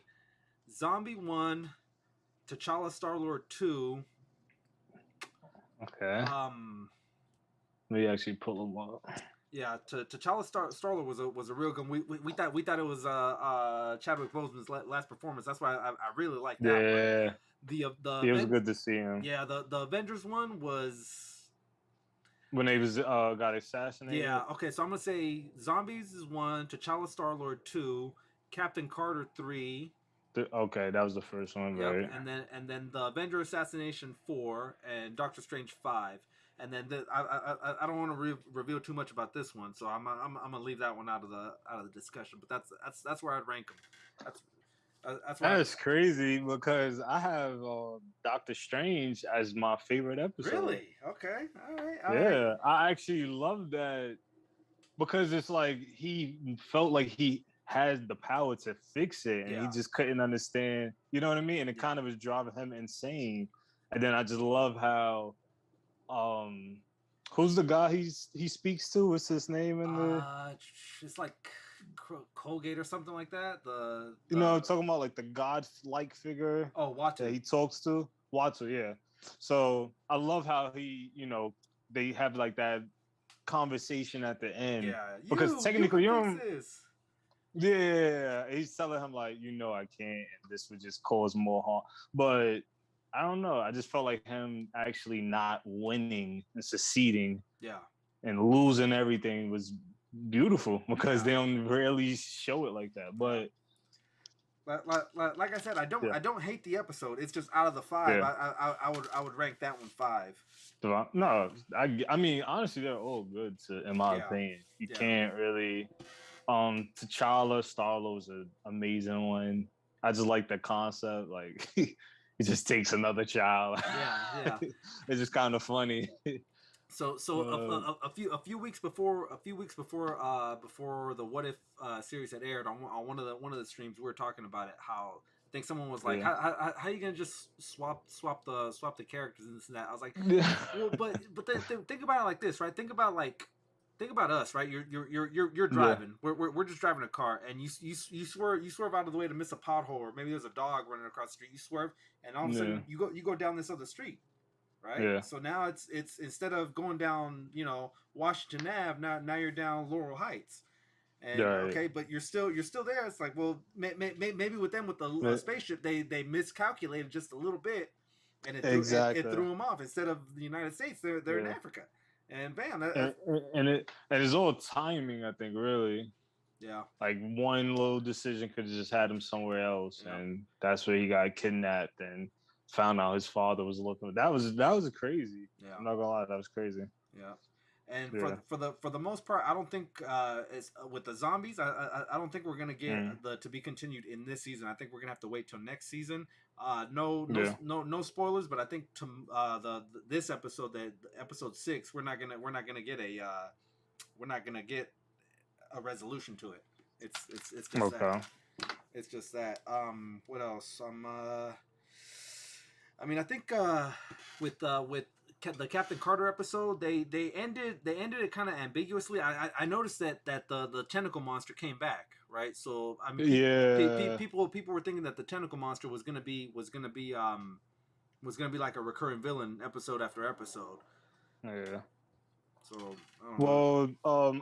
Zombie 1, T'Challa Star-Lord 2. Okay. Let me actually pull them up. Yeah, T'Challa Star-Lord was a real good. We thought it was Chadwick Boseman's last performance. That's why I really liked that. Yeah. One. It was good to see him. Yeah, the Avengers one was when they was got assassinated. Yeah, okay, so I'm gonna say Zombies is 1, T'Challa Star-Lord 2, Captain Carter 3. Okay, that was the first one, right? And then the Avenger Assassination 4 and Doctor Strange 5. And then I don't want to reveal too much about this one, so I'm gonna leave that one out of the discussion. But that's where I'd rank them. That's crazy because I have Doctor Strange as my favorite episode. Really? Okay. All right. Yeah, I actually love that because it's like he felt like he has the power to fix it, and he just couldn't understand. You know what I mean? And it kind of was driving him insane. And then I just love how, who's the guy he speaks to? What's his name in the? It's like Colgate or something like that. You know, I'm talking about like the god-like figure. Oh, Watu. That he talks to. Watu, yeah. So I love how he, they have like that conversation at the end. Yeah, because technically you don't. Yeah, he's telling him like, I can't, and this would just cause more harm. But I don't know. I just felt like him actually not winning and succeeding, and losing everything was beautiful because they don't really show it like that. But like I said, I don't hate the episode. It's just out of the 5, I would rank that one 5. No, I mean honestly, they're all good in my opinion. You can't really. T'Challa, Star-Lord's an amazing one. I just like the concept. Like he just takes another child. Yeah. It's just kind of funny. So a few weeks before the What If series had aired on one of the streams, we were talking about it. How I think someone was like, how are you gonna just swap the characters and this and that? I was like, well, but think about it like this, right? Think about us, right? You're driving. We're just driving a car, and you swerve out of the way to miss a pothole, or maybe there's a dog running across the street. You swerve, and all of a sudden you go down this other street, right? Yeah. So now it's instead of going down, Washington Ave, now you're down Laurel Heights, and okay, but you're still there. It's like, well, maybe with the spaceship, they miscalculated just a little bit, and it threw them off. Instead of the United States, they're in Africa. And bam, and it's all timing, I think, really. Yeah. Like one little decision could have just had him somewhere else, and that's where he got kidnapped and found out his father was looking. That was crazy. Yeah. I'm not gonna lie, that was crazy. Yeah. And for the most part, I don't think it's with the zombies. I don't think we're gonna get the to be continued in this season. I think we're gonna have to wait till next season. No spoilers, but I think to this episode, episode 6, we're not gonna get a resolution to it. It's just that. It's just that. What else? I mean, I think with the Captain Carter episode, they ended it kind of ambiguously. I noticed that the tentacle monster came back, right? So I mean, people were thinking that the tentacle monster was gonna be like a recurring villain episode after episode. Yeah. So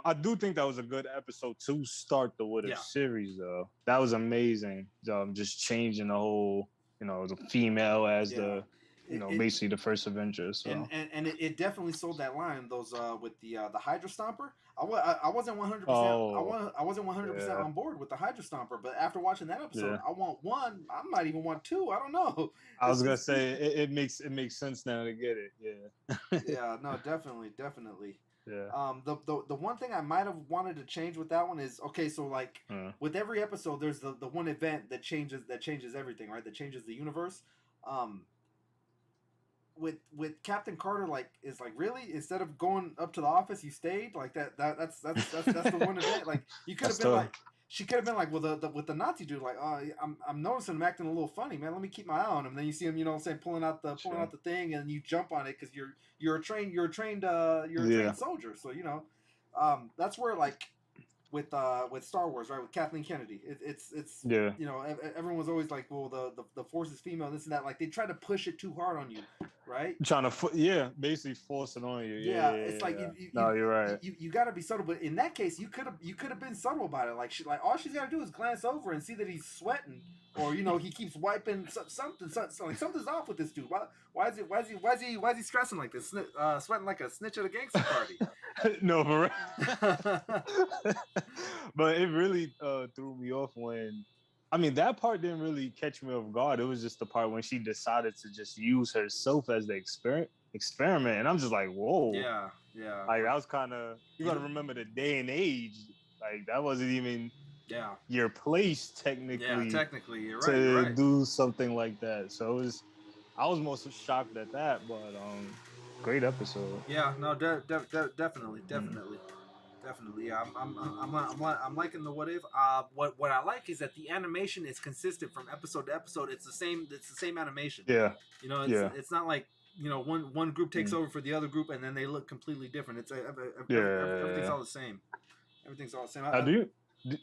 I do think that was a good episode to start the What If series, though. That was amazing. Just changing the whole, the female as basically the first Avenger. So. And it definitely sold that line. Those with the Hydra Stomper. I wasn't 100%. I wasn't 100% on board with the Hydra Stomper, but after watching that episode, I want 1. I might even want 2. I don't know. I was gonna say it makes sense now to get it. Yeah. Yeah. No. Definitely. Yeah. The one thing I might have wanted to change with that one is, okay, so like with every episode, there's the one event that changes everything, right? That changes the universe. With Captain Carter, like, is like, really, instead of going up to the office, you stayed like that. That's the one event. Like, you could have been like, she could have been like, well, with the Nazi dude, like, oh, I'm noticing him acting a little funny, man. Let me keep my eye on him. Then you see him, pulling out the thing, and you jump on it because you're a trained soldier. So that's where, like, with Star Wars, right, with Kathleen Kennedy, it's everyone was always like, well, the Force is female, this and that. Like, they try to push it too hard on you, right? Trying to basically force it on you. Yeah, it's like you're right. You got to be subtle, but in that case, you could have been subtle about it. Like, all she's got to do is glance over and see that he's sweating, or he keeps wiping something. Like, something's off with this dude. Why is he stressing like this? Sweating like a snitch at a gangster party. No, for real. But it really threw me off when, I mean, that part didn't really catch me off guard. It was just the part when she decided to just use herself as the experiment, and I'm just like, whoa. Yeah. Like, that was kind of, you got to remember the day and age. Like, that wasn't even your place technically. Yeah, technically, you're right. To You're right. do something like that. So I was most shocked at that, but great episode. Yeah, no, definitely. Definitely, yeah. I'm liking the what if. What I like is that the animation is consistent from episode to episode. It's the same animation. Yeah. You know, it's not like, you know, one group takes over for the other group and then they look completely different. It's everything's all the same. Everything's all the same.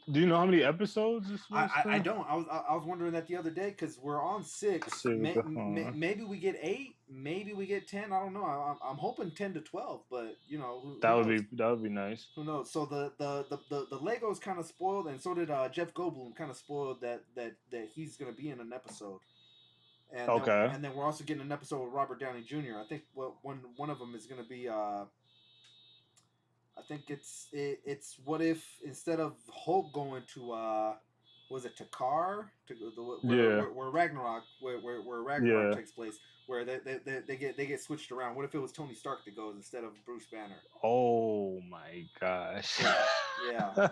Do you know how many episodes this was? I don't. I was wondering that the other day because we're on 6. Maybe we get 8. Maybe we get 10. I don't know. I'm hoping 10 to 12. But you know, that would be nice. Who knows? So the Legos kind of spoiled, and so did Jeff Goldblum. Kind of spoiled that he's going to be in an episode. And okay. And then we're also getting an episode with Robert Downey Jr. I think one of them is going to be. I think it's what if instead of Hulk going to was it Takar where Ragnarok where Ragnarok takes place, where they get switched around. What if it was Tony Stark that goes instead of Bruce Banner? Oh my gosh. Yeah.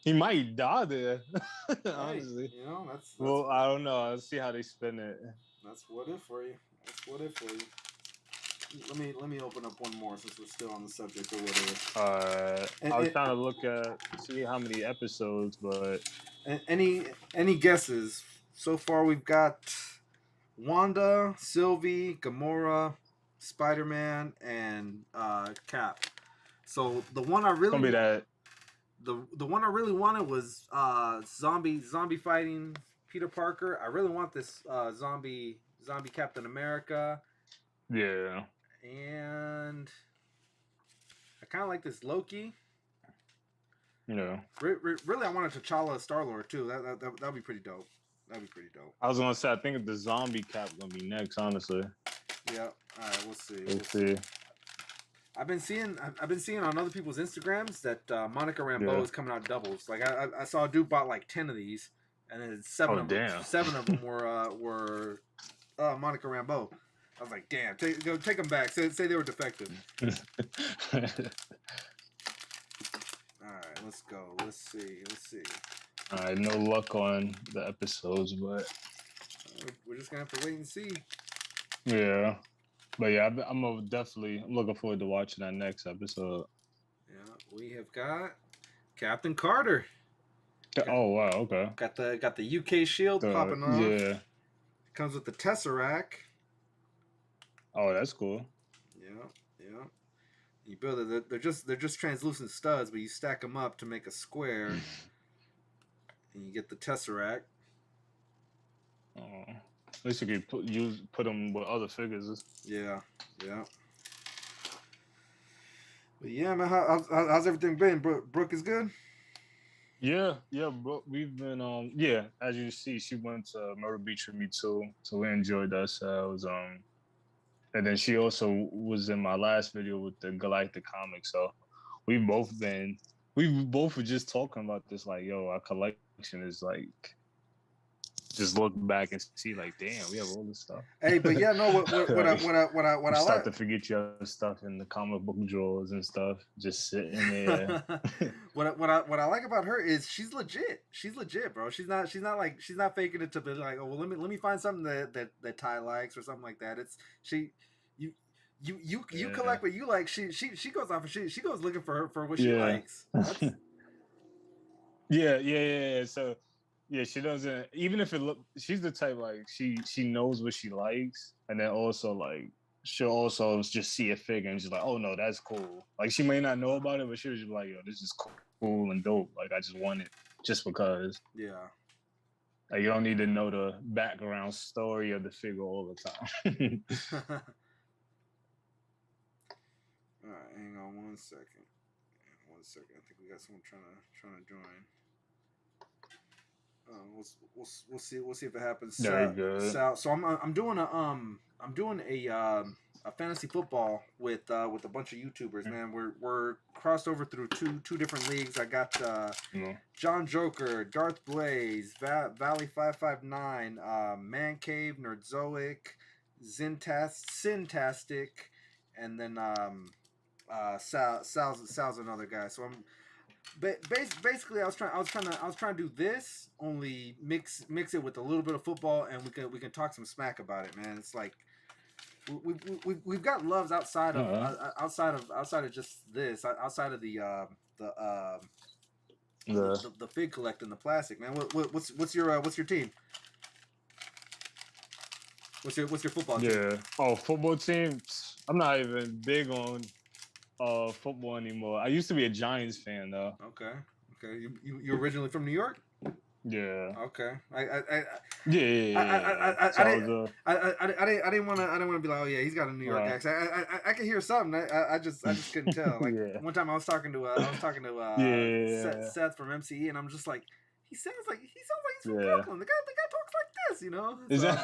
He might die there. Honestly. You know, that's well, I don't know. Let's see how they spin it. That's what if for you. Let me open up one more since we're still on the subject or whatever. I was trying to look at see how many episodes, but any guesses? So far we've got Wanda, Sylvie, Gamora, Spider-Man, and Cap. So the one I really the one I really wanted was zombie fighting Peter Parker. I really want this zombie Captain America. Yeah. And I kind of like this Loki. Yeah. Really, I wanted T'Challa Star-Lord too. That'd be pretty dope. I was gonna say I think the zombie Cap gonna be next. Honestly. Yeah. All right. We'll see. We'll see. I've been seeing on other people's Instagrams that Monica Rambeau is coming out doubles. Like I saw a dude bought like 10 of these, and then 7 of them were Monica Rambeau. I was like, damn, take them back. Say they were defective. All right, let's go. Let's see. All right, no luck on the episodes, but we're just gonna have to wait and see. Yeah, but yeah, I'm looking forward to watching that next episode. Yeah, we have got Captain Carter. Oh wow, okay. Got the UK shield popping off. Yeah. Comes with the Tesseract. Oh, that's cool. Yeah. You build it. They're just translucent studs, but you stack them up to make a square, and you get the Tesseract. Oh, at least you could put them with other figures. Yeah. But yeah, man, how's everything been? Brooke is good. Yeah, bro. We've been as you see, she went to Myrtle Beach with me too, so we enjoyed ourselves. And then she also was in my last video with the Galactic Comics. So we both were just talking about this, like, yo, our collection is like, just look back and see, like, damn, we have all this stuff. Hey, but yeah, no, what I start to forget your stuff in the comic book drawers and stuff, just sitting there. what I like about her is she's legit. She's legit, bro. She's not faking it to be like, oh well, let me find something that Ty likes or something like that. It's you collect what you like. She goes off and she goes looking for what she likes. Yeah. So. Yeah, she doesn't. Even if she's the type like she knows what she likes, and then also like she'll also just see a figure and she's like, oh no, that's cool. Like she may not know about it, but she'll just be like, yo, this is cool and dope. Like I just want it just because. Yeah. Like you don't need to know the background story of the figure all the time. All right, hang on one second. I think we got someone trying to join. We'll see if it happens. Very good. So I'm doing a fantasy football with a bunch of YouTubers. Man, we're crossed over through two different leagues. I got John Joker, Darth Blaze, Valley 559, Man Cave, Nerdzoic, Syntastic, and then Sal's another guy. So Basically, I was trying to do this, only mix it with a little bit of football, and we can talk some smack about it, man. It's like we've got loves outside of outside of just this, outside of the fig collecting, the plastic, man. What's your team? What's your football team? Yeah. Oh, football team. I'm not even big on football anymore. I used to be a Giants fan though. Okay. You originally from New York? Yeah. Okay. I didn't want to be like, oh yeah, he's got a New York accent. I could hear something. I just couldn't tell. Like one time I was talking to Seth from MCE, and I'm just like, he sounds like he's from Brooklyn. The guy talks like this, you know. Is that?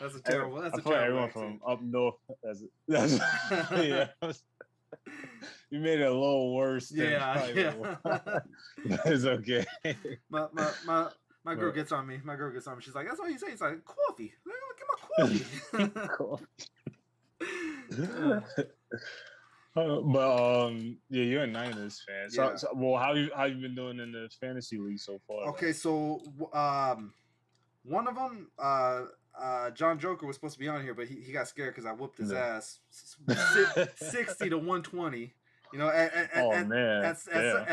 That's a terrible. That's I a thought terrible everyone accent. from up north. That's yeah. You made it a little worse. Yeah. It's okay. My girl gets on me. She's like, that's what you say. It's like coffee. Get my coffee. Yeah, you're a Niners fan. So well, how you been doing in the fantasy league so far? Okay, so one of them, John Joker was supposed to be on here, but he got scared because I whooped his ass, 60 to 120. You know, at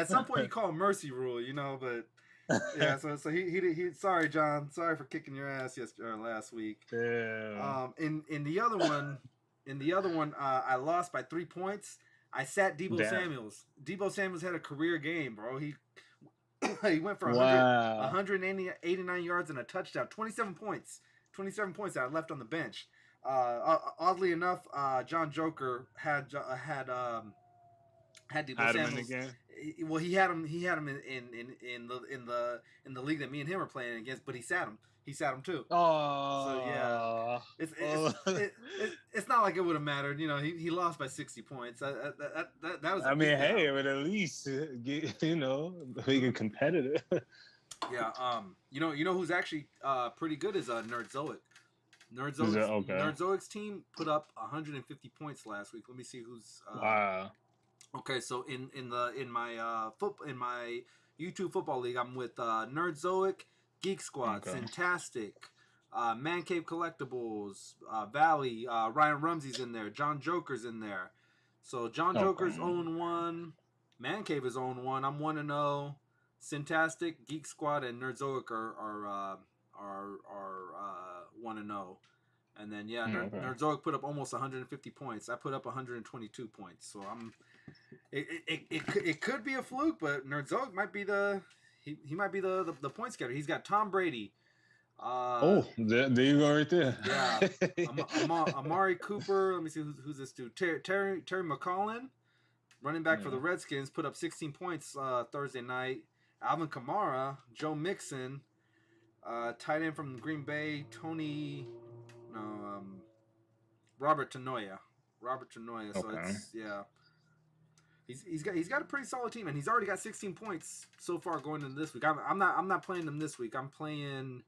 some point you call a mercy rule, you know, but yeah. So he sorry, John, sorry for kicking your ass last week. Yeah. In the other one, I lost by 3 points. I sat Deebo Samuels. Deebo Samuels had a career game, bro. He went for 189 yards and a touchdown. 27 points that I left on the bench. Oddly enough, John Joker had Deebo Samuels. Well, he had him in the league that me and him are playing against, but he sat him. He sat him too. Oh, so yeah, it's not like it would have mattered. You know, he lost by 60 points. That was. I mean, hey, but at least make it competitive. Yeah. You know who's actually pretty good is Nerdzoic. Nerdzoic's team put up 150 points last week. Let me see who's. Wow. Okay, so in my YouTube football league, I'm with Nerdzoic, Geek Squad, Fantastic, Man Cave Collectibles, Valley, Ryan Rumsey's in there, John Joker's in there. So John Joker's 0-1, Man Cave is 0-1. I'm 1-0. Fantastic, Geek Squad, and Nerdzoic are 1-0. And then Nerdzoic put up almost 150 points. I put up 122 points. So I'm. It could be a fluke, but Nerdzoic might be he might be the point getter. He's got Tom Brady. There you go right there. Yeah, Amari Cooper. Let me see who's this dude. Terry McCollin, running back for the Redskins, put up 16 points Thursday night. Alvin Kamara, Joe Mixon, tight end from Green Bay, Robert Tanoia. So it's He's got a pretty solid team, and he's already got 16 points so far going into this week. I'm not playing them this week. I'm playing.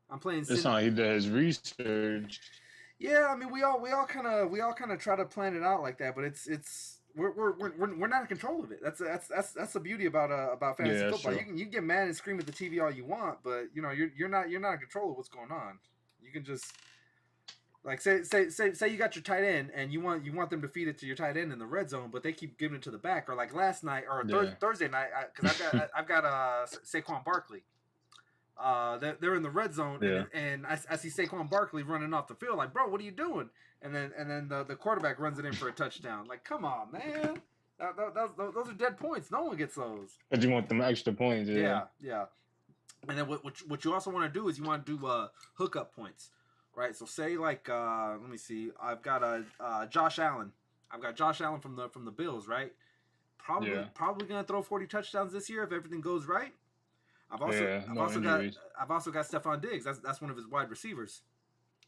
It's not he did his research. Yeah, I mean we all kind of try to plan it out like that, but we're not in control of it. That's the beauty about fantasy football. Sure. You can get mad and scream at the TV all you want, but you know you're not in control of what's going on. You can just. Like say you got your tight end and you want them to feed it to your tight end in the red zone, but they keep giving it to the back. Or like last night or Thursday night, because I've got Saquon Barkley. They're in the red zone and I see Saquon Barkley running off the field. Like, bro, what are you doing? And then the quarterback runs it in for a touchdown. Like, come on, man. Those are dead points. No one gets those. But you want them extra points. Yeah. And then what you also want to do is you want to do hookup points. Right, so say like let me see. I've got Josh Allen. I've got Josh Allen from the Bills, right? Probably gonna throw 40 touchdowns this year if everything goes right. I've also got Stephon Diggs. That's one of his wide receivers.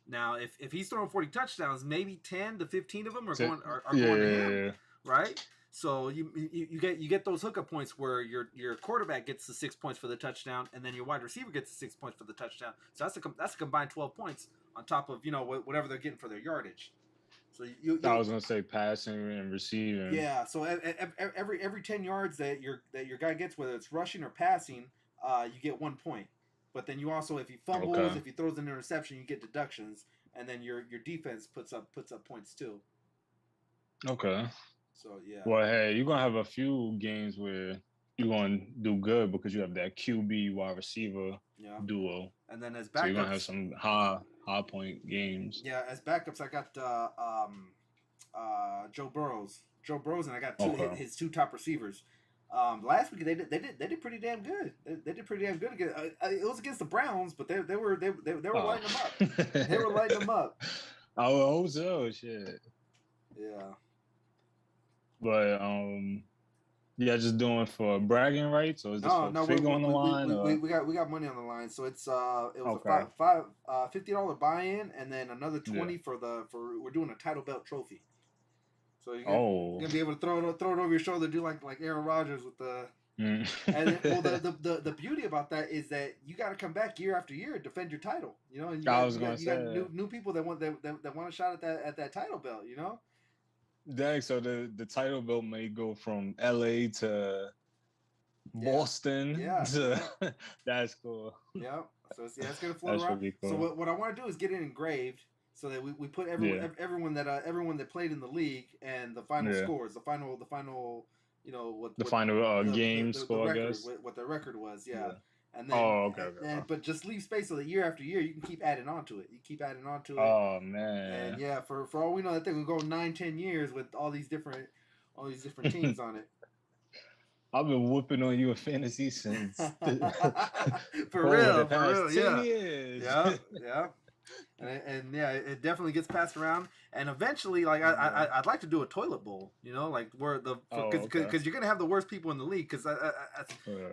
Now, if he's throwing 40 touchdowns, maybe 10 to 15 of them are going to him, right? So you get those hookup points where your quarterback gets the 6 points for the touchdown, and then your wide receiver gets the 6 points for the touchdown. So that's a combined 12 points on top of whatever they're getting for their yardage. So I was gonna say passing and receiving. Yeah. So every 10 yards that your guy gets, whether it's rushing or passing, you get 1 point. But then you also, if he fumbles, if he throws an interception, you get deductions, and then your defense puts up points too. Okay. So yeah. Well, hey, you're gonna have a few games where you're gonna do good because you have that QB wide receiver duo. And then as backups, so you're gonna have some high point games. Yeah, as backups, I got Joe Burrows, and I got his 2 top receivers. Last week they did pretty damn good. They did pretty damn good. It was against the Browns, but they were lighting them up. They were lighting them up. Oh, so shit. Yeah. But just doing for bragging rights, or is this for figure on the line? We got money on the line, so it's it was a $50 buy-in, and then another 20 for we're doing a title belt trophy. So you're gonna be able to throw it over your shoulder, do like Aaron Rodgers with the. And then, the beauty about that is that you got to come back year after year and defend your title. You know, and you got new people that want a shot at that title belt. You know. Dang, so the title belt may go from LA to Boston. Yeah. That's cool. Yeah. So it's gonna float around. Really cool. So what I want to do is get it engraved so that we put everyone that played in the league and the final scores, the final final game score, record, I guess. what the record was. Yeah. And then, but just leave space so that year after year you can keep adding on to it. You keep adding on to it. Oh man! And yeah, for all we know, that thing will go 9-10 years with all these different teams on it. I've been whooping on you in fantasy since for real, 10 years. Yeah. And yeah, it definitely gets passed around, and eventually, like I'd like to do a toilet bowl, you know, like where because you're gonna have the worst people in the league. Because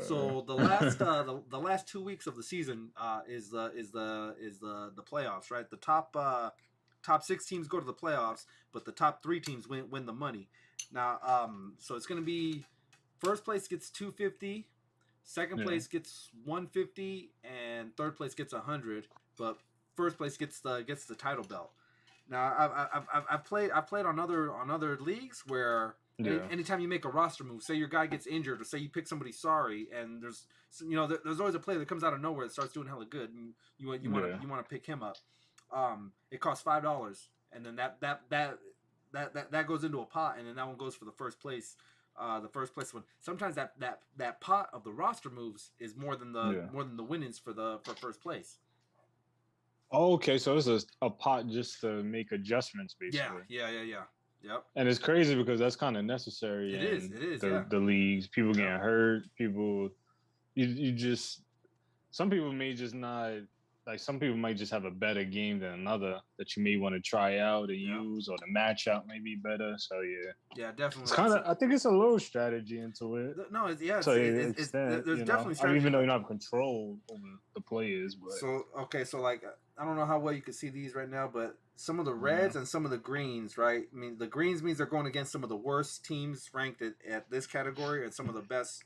so the last the last 2 weeks of the season is the playoffs, right? The top 6 teams go to the playoffs, but the top 3 teams win the money. Now, so it's gonna be first place gets $250, second place gets $150, and third place gets $100, but first place gets the title belt. Now I've played on other leagues where anytime you make a roster move, say your guy gets injured, or say you pick somebody sorry, and there's always a player that comes out of nowhere that starts doing hella good, and you want to pick him up. It costs $5, and then that goes into a pot, and then that one goes for the first place. The first place one. Sometimes that pot of the roster moves is more than the winnings for first place. Oh, okay, so it's a pot just to make adjustments, basically. Yeah. Yep. And it's crazy because that's kind of necessary. It is. The leagues, people getting hurt, people. You just some people may just not like. Some people might just have a better game than another that you may want to try out and use, or the matchup may be better. So yeah, definitely. It's kind of. I think it's a little strategy into it. No, it's there's definitely strategy. Even though you don't have control over the players, but so like I don't know how well you can see these right now, but some of the reds and some of the greens, right? I mean, the greens means they're going against some of the worst teams ranked at this category, and some of the best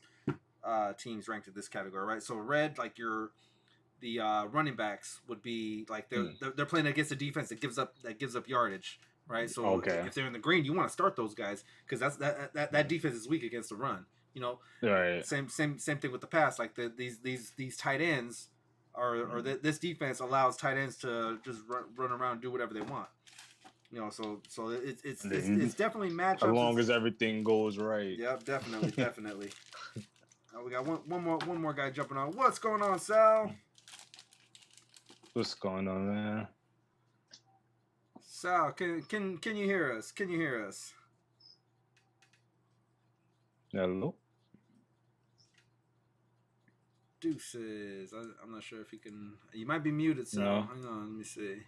teams ranked at this category, right? So red, like the running backs would be like they're playing against a defense that gives up yardage, right? So if they're in the green, you want to start those guys because that defense is weak against the run. You know, right? Same thing with the pass. Like these tight ends or this defense allows tight ends to just run around and do whatever they want. You know, so it's definitely matchups. As long as everything goes right. Yep, definitely. We got one more guy jumping on. What's going on, Sal? What's going on, man? Sal, can you hear us? Can you hear us? Hello? Deuces. I'm not sure if you can. You might be muted, Sal. No. Hang on, let me see.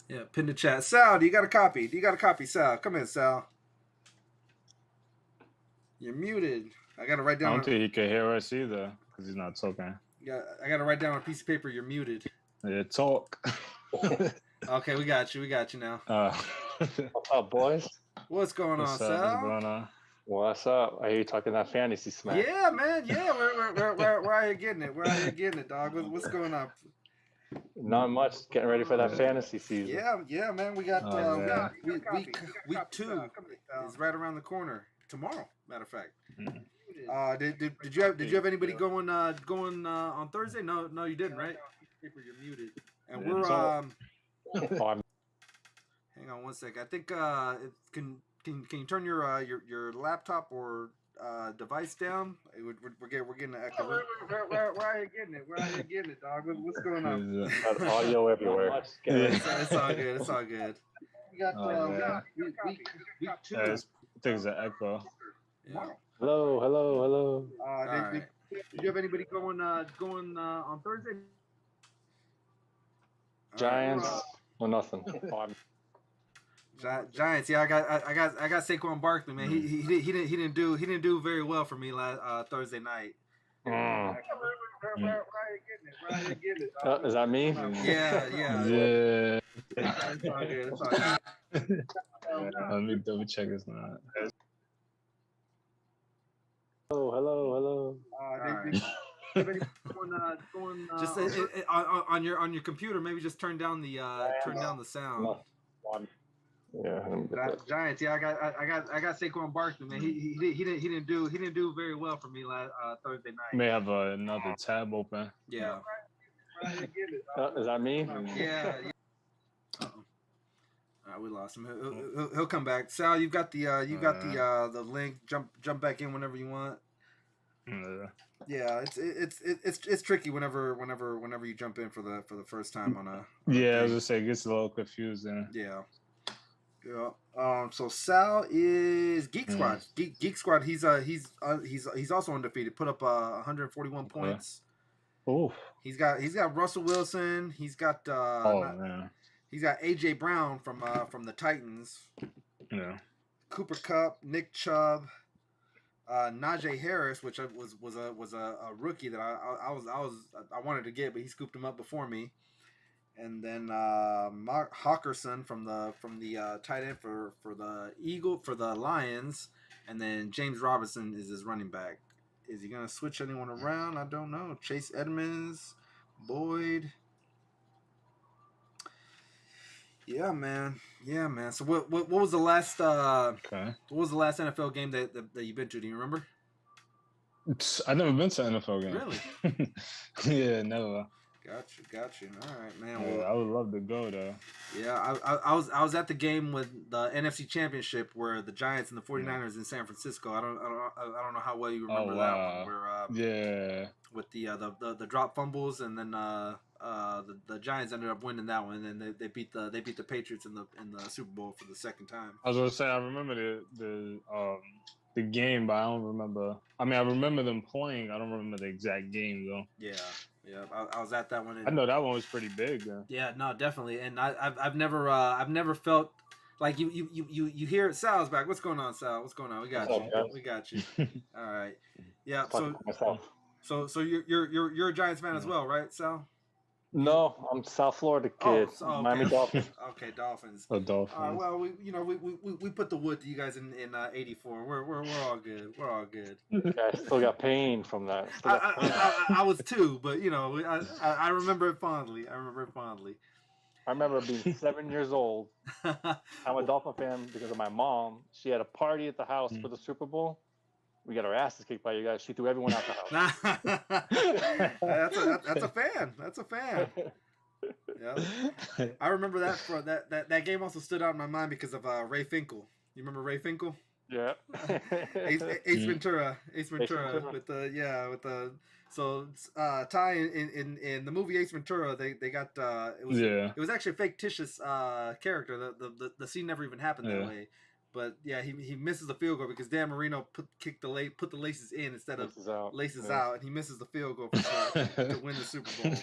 Yeah, pin the chat. Sal, do you got a copy? Sal, come in, Sal. You're muted. I gotta write down. I don't think he can hear us either because he's not talking. Yeah, I gotta write down on a piece of paper. You're muted. Yeah, talk. Okay, we got you now. What's up, boys? What's going on, Sal? What's up? Are you talking that fantasy smack? Yeah, man. Yeah, we're out here getting it. We're out here getting it, dog. What's going on? Not much. Getting ready for that fantasy season. Yeah, man. We got yeah. week 2 is right around the corner tomorrow. Matter of fact. Did you have anybody going on Thursday? No, you didn't, right? You're muted. And Yeah, we're Oh, I'm hang on one second. I think can you turn your laptop or device down? We're getting an echo. Where are you getting it? Where are you getting it, dog? What's going on? got audio everywhere. It's all good. It's all good. We got week 2. I think it's an echo. Yeah. Hello. Did you have anybody going on Thursday? Giants or nothing. Giants. Yeah, I got Saquon Barkley, man. He didn't do very well for me last Thursday night. Mm. Is that me? Yeah. It's all good. Let me double check this now. Hello. Just on your computer, maybe just turn down the sound. Yeah. Giants. Yeah, I got Saquon Barkley, man. He didn't do very well for me last Thursday night. May have another tab open. Yeah. Is that me? Yeah. Uh-oh. All right, we lost him. He'll come back. Sal, you've got the link. Jump back in whenever you want. Yeah, it's tricky whenever you jump in for the first time on a I was just saying it gets a little confusing. Yeah. So Sal is Geek Squad. Geek Squad. He's also undefeated. Put up 141 points. Oh. He's got Russell Wilson. He's got man. He's got AJ Brown from the Titans. Yeah. Cooper Kupp, Nick Chubb, Najee Harris, which was a rookie that I wanted to get, but he scooped him up before me. And then Mark Hawkerson from the tight end for the Lions, and then James Robinson is his running back. Is he gonna switch anyone around? I don't know. Chase Edmonds, Boyd. Yeah, man. So what was the last what was the last NFL game that you've been to? Do you remember? I've never been to an NFL game. Really? Yeah, never. Got you. All right, man. Yeah, I would love to go though. Yeah, I was at the game with the NFC Championship where the Giants and the 49ers in San Francisco. I don't know how well you remember that one. Where with the drop fumbles, and then the Giants ended up winning that one, and then they beat the Patriots in the Super Bowl for the second time. I was gonna say I remember the game, but I don't remember. I mean, I remember them playing. I don't remember the exact game though. Yeah. I was at that one. I know that one was pretty big. Yeah, no, definitely. And I've never felt like you hear Sal's back. What's going on, Sal? What's going on? We got you. All right. Yeah. So you're a Giants fan as well, right, Sal? No, I'm South Florida kid. Okay. Miami Dolphins. Okay, Dolphins. Dolphins. Well, we put the wood to you guys in '84. We're all good. We're all good. I still got pain from that. I was too, but I remember it fondly. I remember being 7 years old. I'm a Dolphin fan because of my mom. She had a party at the house for the Super Bowl. We got our asses kicked by you guys. She threw everyone out the house. That's a fan. That's a fan. Yeah, I remember that game also stood out in my mind because of Ray Finkel. You remember Ray Finkel? Yeah. Ace Ventura with the so Ty in the movie Ace Ventura they got it was actually a fictitious character. The scene never even happened that way. But yeah, he misses the field goal because Dan Marino put the laces in instead of laces out, and he misses the field goal to win the Super Bowl.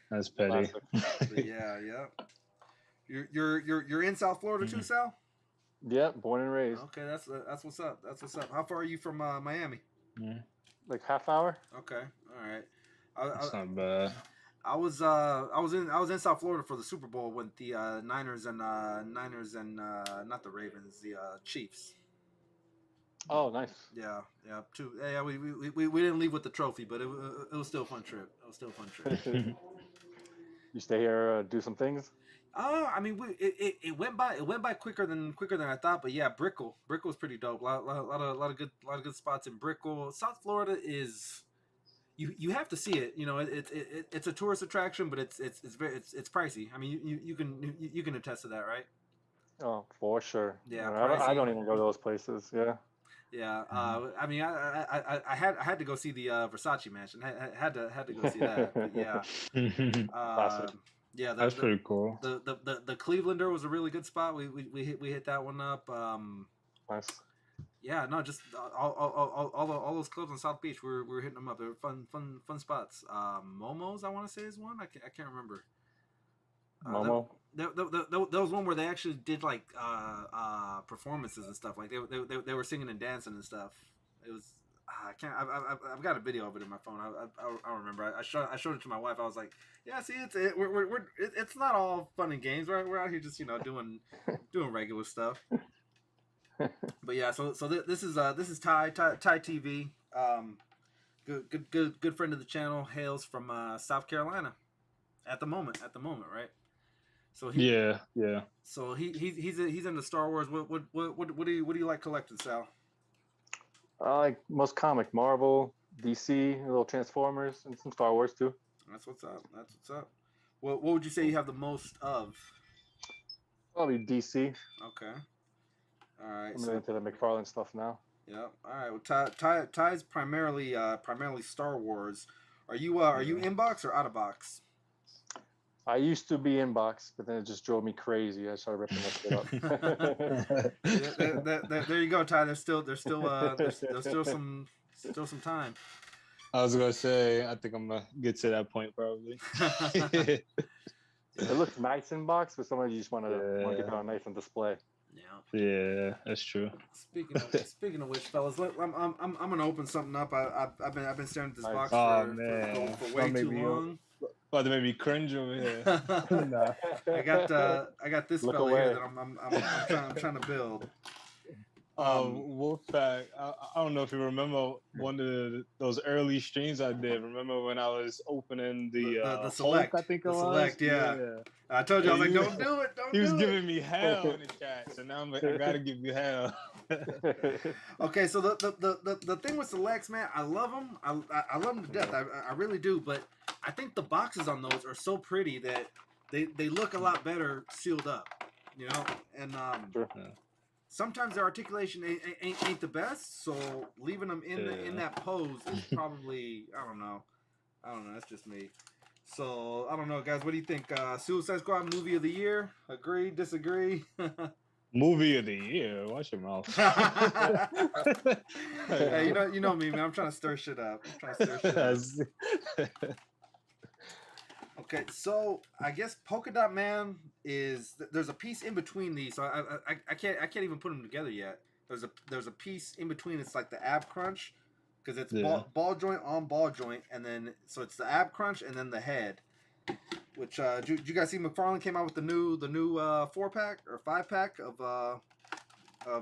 That's petty. Yeah. You're in South Florida too, Sal? Yeah, born and raised. Okay, that's what's up. How far are you from Miami? Like half hour. Okay, all right. That's not bad. I was in South Florida for the Super Bowl with the Niners and not the Ravens, the Chiefs. Oh, nice. Yeah. We didn't leave with the trophy, but it was still a fun trip. You stay here, do some things. I mean, it went by quicker than I thought. But yeah, Brickell's pretty dope. Lot of good spots in Brickell. South Florida is you have to see it. You know, it's a tourist attraction, but it's pricey. I mean, you can attest to that, right? Oh, for sure. Yeah, I don't even go to those places. Yeah. Yeah, I mean, I had to go see the Versace mansion. I had to go see that. But yeah, yeah, that's pretty cool. The Clevelander was a really good spot. We hit that one up. Nice. Yeah, no, just all those clubs on South Beach. We were hitting them up. They were fun spots. Momo's, I want to say, is one. I can't remember. Momo. There was one where they actually did like performances and stuff. Like they were singing and dancing and stuff. It was I can't. I've got a video of it in my phone. I remember. I showed it to my wife. I was like, yeah, see, it's not all fun and games. We're out here just doing regular stuff. But yeah, so this is Ty TV. Good friend of the channel. Hails from South Carolina. At the moment, right? So yeah. So he's into Star Wars. What do you like collecting, Sal? I like most comic, Marvel, DC, a little Transformers, and some Star Wars too. That's what's up. What would you say you have the most of? Probably DC. Okay. All right. I'm into the McFarlane stuff now. Yeah. All right. Well, Ty's primarily Star Wars. Are you inbox or out of box? I used to be inbox, but then it just drove me crazy. I started ripping that shit up. There you go, Ty. There's still some time. I was gonna say, I think I'm gonna get to that point probably. It looks nice in box, but sometimes you just want to get it on nice on display. Yeah, that's true. Speaking of which, fellas, I'm gonna open something up. I've been staring at this box for way too long. About to make me cringe over here. Nah. I got this fella here that I'm trying to build. Wolfpack. I don't know if you remember one of those early streams I did. Remember when I was opening the select? Hulk, I think it was. Select, yeah. I told you, I was like, don't do it. He was giving me hell in the chat, so now I'm like, I gotta give you hell. Okay, so the thing with selects, man, I love them. I love them to death. I really do. But I think the boxes on those are so pretty that they look a lot better sealed up. You know, and sometimes their articulation ain't the best. So leaving them in that pose is probably I don't know. That's just me. So I don't know, guys. What do you think? Suicide Squad movie of the year? Agree? Disagree? Movie of the year? Watch your mouth. Hey, you know me, man. I'm trying to stir shit up. Okay, so I guess Polka Dot Man is there's a piece in between these, so I can't even put them together yet. There's a piece in between. It's like the ab crunch, because it's ball joint on ball joint, and then so it's the ab crunch and then the head. Which did you guys see? McFarlane came out with the new 4-pack or 5-pack of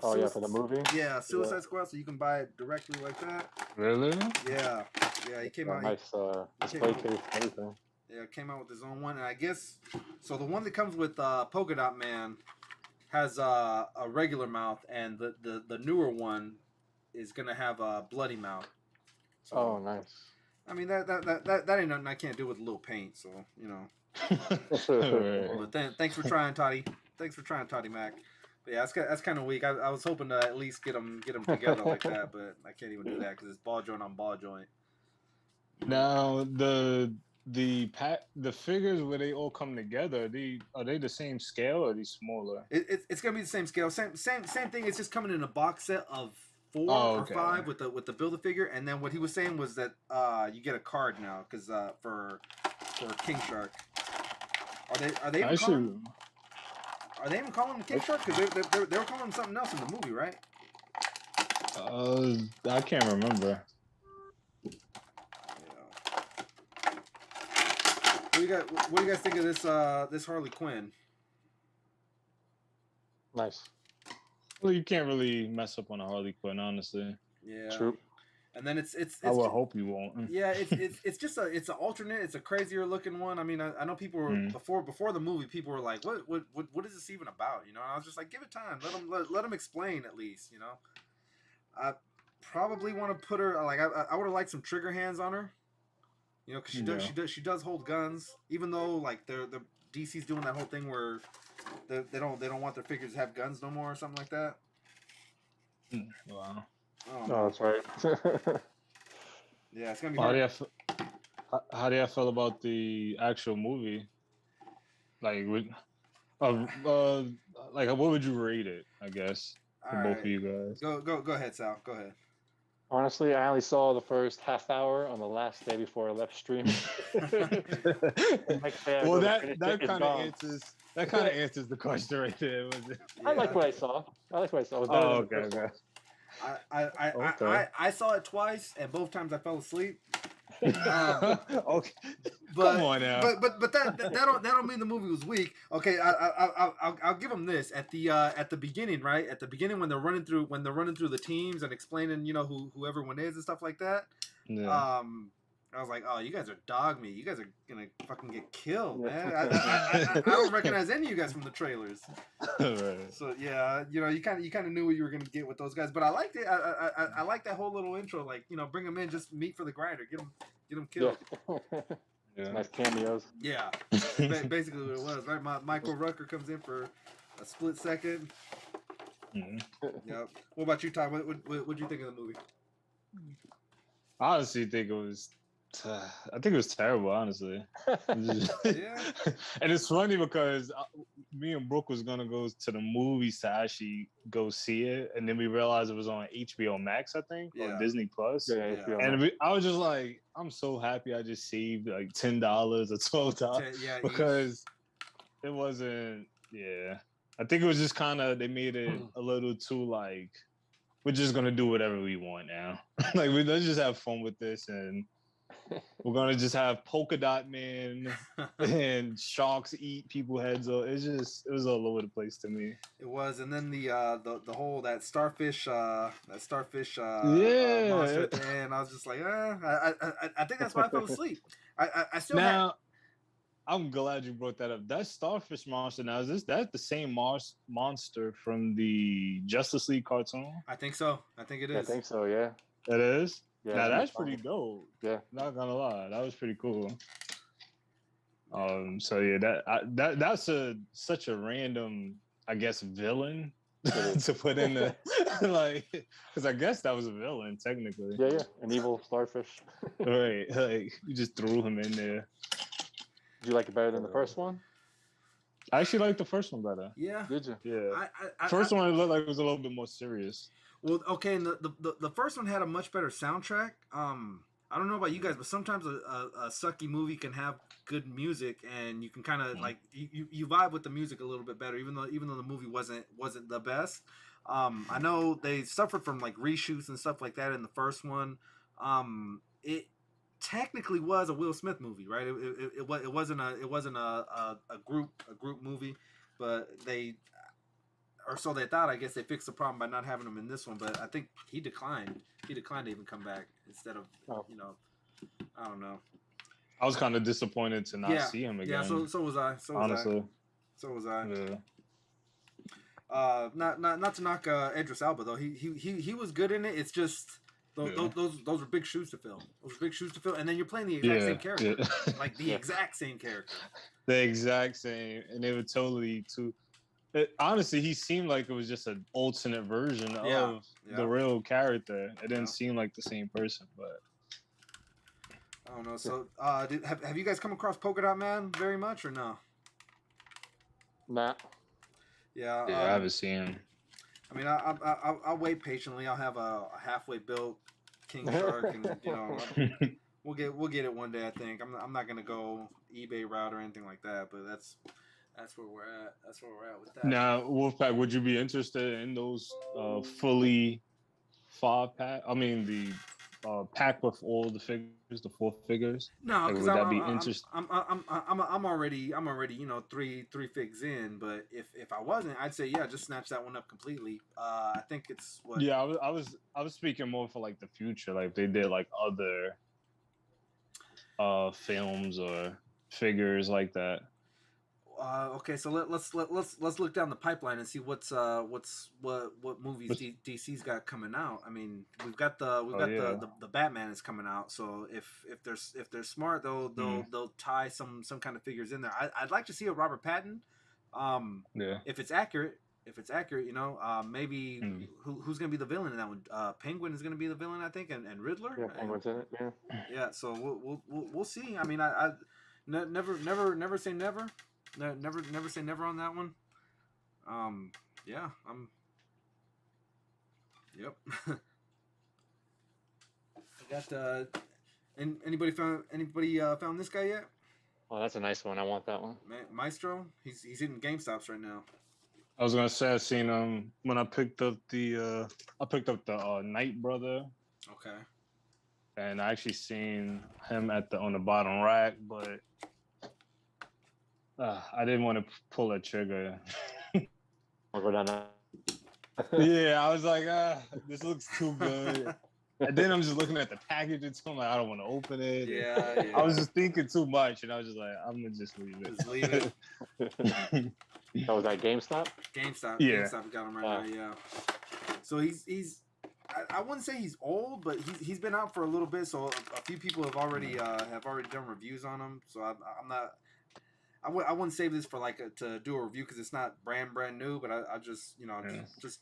for the movie. Yeah, Suicide Squad, so you can buy it directly like that. Really? Yeah, he came out. Nice display case and everything. Yeah, came out with his own one, and I guess so. The one that comes with Polka Dot Man has a regular mouth, and the newer one is gonna have a bloody mouth. So, oh, nice. I mean that ain't nothing I can't do with a little paint, so you know. But thanks for trying, Toddy. Thanks for trying, Toddy Mac. But yeah, that's kind of weak. I was hoping to at least get them together like that, but I can't even do that because it's ball joint on ball joint. Now the figures where they all come together, are they the same scale or are they smaller? It's gonna be the same scale. Same thing. It's just coming in a box set of 4 or 5 with the Build-A-Figure, and then what he was saying was that you get a card now because for King Shark. Are they even calling him King Shark? Because they were calling him something else in the movie, right? I can't remember. What do you guys think of this Harley Quinn? Nice. Well, you can't really mess up on a Harley Quinn, honestly. Yeah. True. And then it's I would hope you won't. Yeah, it's just it's an alternate. It's a crazier looking one. I mean, I know people were before the movie. People were like, what is this even about? You know, and I was just like, give it time. Let them explain at least. You know, I probably want to put her like I would have liked some trigger hands on her. You know, because she does hold guns, even though like the DC's doing that whole thing where they don't want their figures to have guns no more or something like that. Wow. Oh, that's right. Yeah, it's gonna be hard. How do you feel about the actual movie? Like, like, what would you rate it? I guess for both of you guys. Go ahead, Sal. Go ahead. Honestly, I only saw the first half hour on the last day before I left streaming. Well, that kind of answers the question right there. Was it? I like what I saw. It was better than the first one. I saw it twice, and both times I fell asleep. Okay, but, come on now. But that don't mean the movie was weak. Okay, I'll give them this at the beginning, right? At the beginning when they're running through the teams and explaining, you know, who everyone is and stuff like that. Yeah. I was like, oh, you guys are dog meat. You guys are gonna fucking get killed, man. I don't recognize any of you guys from the trailers. Right. So yeah, you know, you kind of knew what you were gonna get with those guys. But I liked it. I like that whole little intro, like, you know, bring them in, just meat for the grinder, get them killed. Yeah. Nice cameos. Yeah, basically what it was, right? Michael Rooker comes in for a split second. Yep. What about you, Ty? What do you think of the movie? I honestly think it was. I think it was terrible, honestly. Yeah. And it's funny because me and Brooke was gonna go to the movies to actually go see it, and then we realized it was on HBO Max, I think, or Disney Plus. Yeah. And I was just like, I'm so happy I just saved like $10 or $12 because it wasn't. Yeah, I think it was just kind of they made it a little too like we're just gonna do whatever we want now. Like let's just have fun with this and. We're gonna just have polka dot man and sharks eat people heads off. It was all over the place to me. It was, and then the whole that starfish monster at the end. I was just like, I think that's why I fell asleep. I still now. I'm glad you brought that up. That starfish monster now that's the same monster from the Justice League cartoon? I think so. I think it is. I think so. Yeah. It is. Yeah, now that's pretty dope. Yeah, not gonna lie, that was pretty cool. So yeah, that's such a random, I guess, villain to put in the like, because I guess that was a villain technically. Yeah, an evil starfish. Right, like you just threw him in there. Did you like it better than the first one? I actually liked the first one better. Yeah. Did you? Yeah. First one it looked like it was a little bit more serious. Well, okay, and the first one had a much better soundtrack. I don't know about you guys, but sometimes a sucky movie can have good music, and you can kind of like you vibe with the music a little bit better, even though the movie wasn't the best. I know they suffered from like reshoots and stuff like that in the first one. It technically was a Will Smith movie, right? It wasn't a group movie, but or so they thought. I guess they fixed the problem by not having him in this one, but I think he declined. He declined to even come back instead of, you know, I don't know. I was kind of disappointed to not see him again. Yeah, so was I. Honestly. So was I. Yeah. Not to knock Idris Elba though. He was good in it. It's just those were big shoes to fill. Those were big shoes to fill, and then you're playing the exact same character, like the exact same character. The exact same, and they were totally too. Honestly, he seemed like it was just an alternate version of the real character. It didn't seem like the same person, but I don't know. So, have you guys come across Polka Dot Man very much or no? Nah. Yeah. I haven't seen him. I mean, I'll wait patiently. I'll have a halfway built King Shark, and you know, we'll get it one day. I think I'm not gonna go eBay route or anything like that, but that's where we're at. That's where we're at with that. Now, Wolfpack, would you be interested in those fully 5-pack? I mean, the pack with all the figures, the 4 figures? No, like, because would that be interesting? I'm already three figs in. But if I wasn't, I'd say yeah, just snatch that one up completely. I think it's what. Yeah, I was speaking more for like the future. Like if they did like other films or figures like that. Okay, so let's look down the pipeline and see what movies DC's got coming out. I mean, we've got the Batman is coming out. So if they're smart, they'll tie some kind of figures in there. I'd like to see a Robert Pattinson. If it's accurate, maybe who's gonna be the villain in that one? Penguin is gonna be the villain, I think, and Riddler. Yeah, Penguin's in it. Yeah. Yeah. So we'll see. I mean, I never say never. Never say never on that one. Yeah, Yep. I got. Anybody found this guy yet? Oh, that's a nice one. I want that one. Maestro. He's hitting GameStops right now. I was gonna say I seen him when I picked up the Night Brother. Okay. And I actually seen him on the bottom rack, but I didn't want to pull that trigger. I'll go down there. Yeah, I was like, this looks too good. And then I'm just looking at the package and I'm like, I don't want to open it. Yeah. I was just thinking too much, and I was just like, I'm gonna just leave it. Just leave it. So was that GameStop? GameStop. Yeah. GameStop got him right now. Yeah. So he's. I wouldn't say he's old, but he's been out for a little bit. So a few people have already done reviews on him. So I'm not. I wouldn't save this for to do a review because it's not brand new. But I just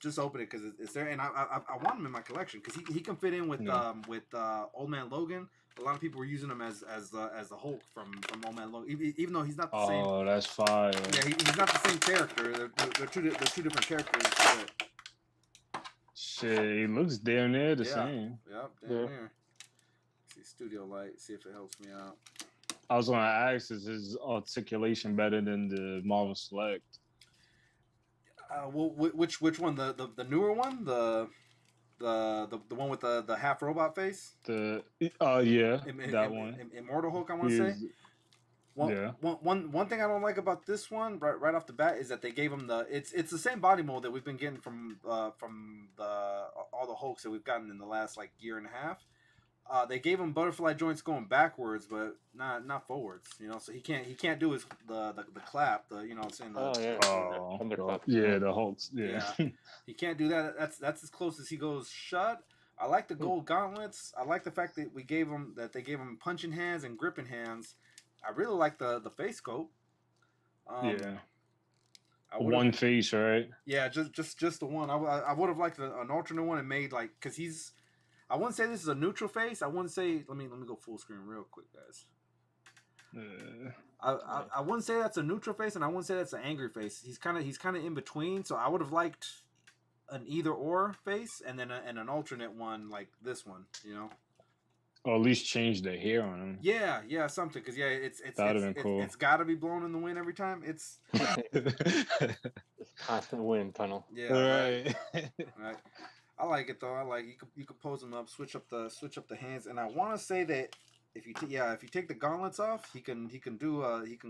just open it because it's there, and I want him in my collection because he can fit in with Old Man Logan. A lot of people were using him as the Hulk from Old Man Logan, even though he's not the same. Oh, that's fire. Yeah, he's not the same character. They're two different characters. But... Shit, he looks damn near the same. Yep, damn near. See Studio Light, see if it helps me out. I was gonna ask, is his articulation better than the Marvel Select? Well, which one? The newer one? The one with the half robot face? That one. Immortal Hulk, I want to say. One thing I don't like about this one, right off the bat, is that they gave him it's the same body mold that we've been getting from all the Hulks that we've gotten in the last year and a half. They gave him butterfly joints going backwards, but not forwards. So he can't do the clap. The Hulks. Yeah. He can't do that. That's as close as he goes shut. I like the gold gauntlets. I like the fact that they gave him punching hands and gripping hands. I really like the face scope. One face, right? Yeah, just the one. I would have liked an alternate one and made because he's. I wouldn't say this is a neutral face. I wouldn't say. Let me go full screen real quick, guys. I wouldn't say that's a neutral face, and I wouldn't say that's an angry face. He's kind of in between. So I would have liked an either or face, and then an alternate one like this one. Or at least change the hair on him. Yeah, something. Because it's cool. It's got to be blown in the wind every time. It's constant wind tunnel. Yeah, right. Right. I like it though. I like you could pose him up, switch up the hands, and I want to say that if you take the gauntlets off, he can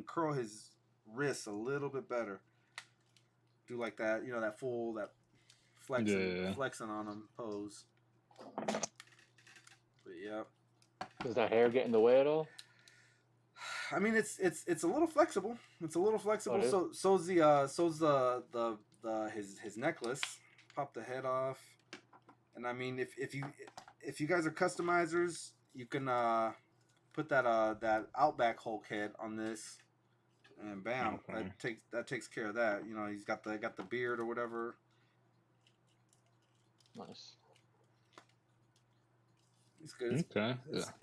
curl his wrists a little bit better. Do like that, that full flexing on him pose. But yeah. Does that hair get in the way at all? I mean, it's a little flexible. It's a little flexible. Oh, so's his necklace. Pop the head off, and I mean, if you guys are customizers, you can put that Outback Hulk head on this, and bam, that takes care of that. He's got the beard or whatever. Nice. It's good. Okay.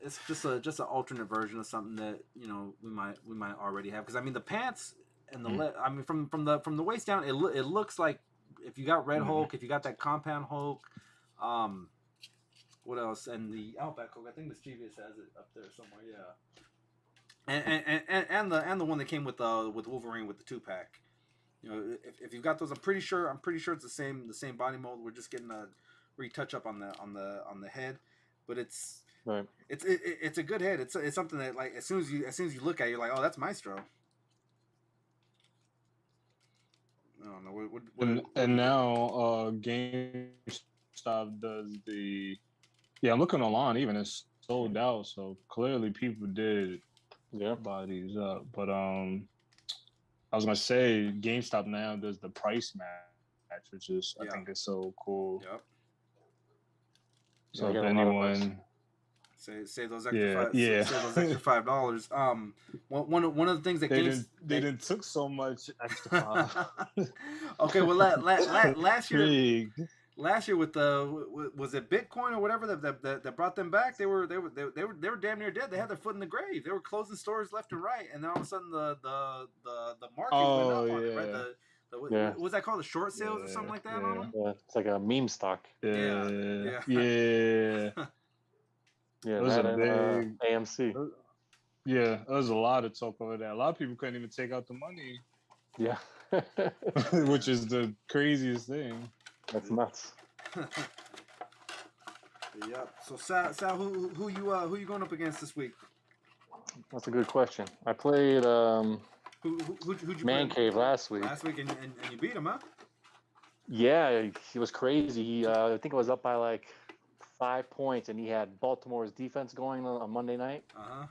It's just an alternate version of something that we might already have, because I mean the pants and I mean from the waist down it looks like if you got Red Hulk, if you got that Compound Hulk, what else? And the Outback Hulk, I think Mischievous has it up there somewhere. Yeah. And the one that came with Wolverine with the 2-pack. If you've got those, I'm pretty sure it's the same body mold. We're just getting a retouch up on the head. but it's Right. it's a good hit. It's something that like as soon as you look at it, you're like, oh, that's Maestro. I don't know. And now GameStop does the. Yeah, I'm looking online. Even it's sold out, so clearly people did buy these up. But I was gonna say GameStop now does the price match, which is I think is so cool. Yep. So if anyone say those extra say those extra $5. One of the things that they didn't took so much extra $5. Okay, well last year with the was it Bitcoin or whatever that brought them back? They were damn near dead. They had their foot in the grave. They were closing stores left and right, and then all of a sudden the market went up on it, right? What was that called? The short sales or something like that on them? Yeah, it's like a meme stock. Yeah. Yeah, it was that a and big AMC. Yeah, there was a lot of talk over that. A lot of people couldn't even take out the money. Yeah. Which is the craziest thing. That's nuts. Yep. So Sal, who you going up against this week? That's a good question. I played who'd you Man play? Cave last week. And you beat him, huh? Yeah, he was crazy. He I think it was up by like 5 points, and he had Baltimore's defense going on Monday night. Uh-huh.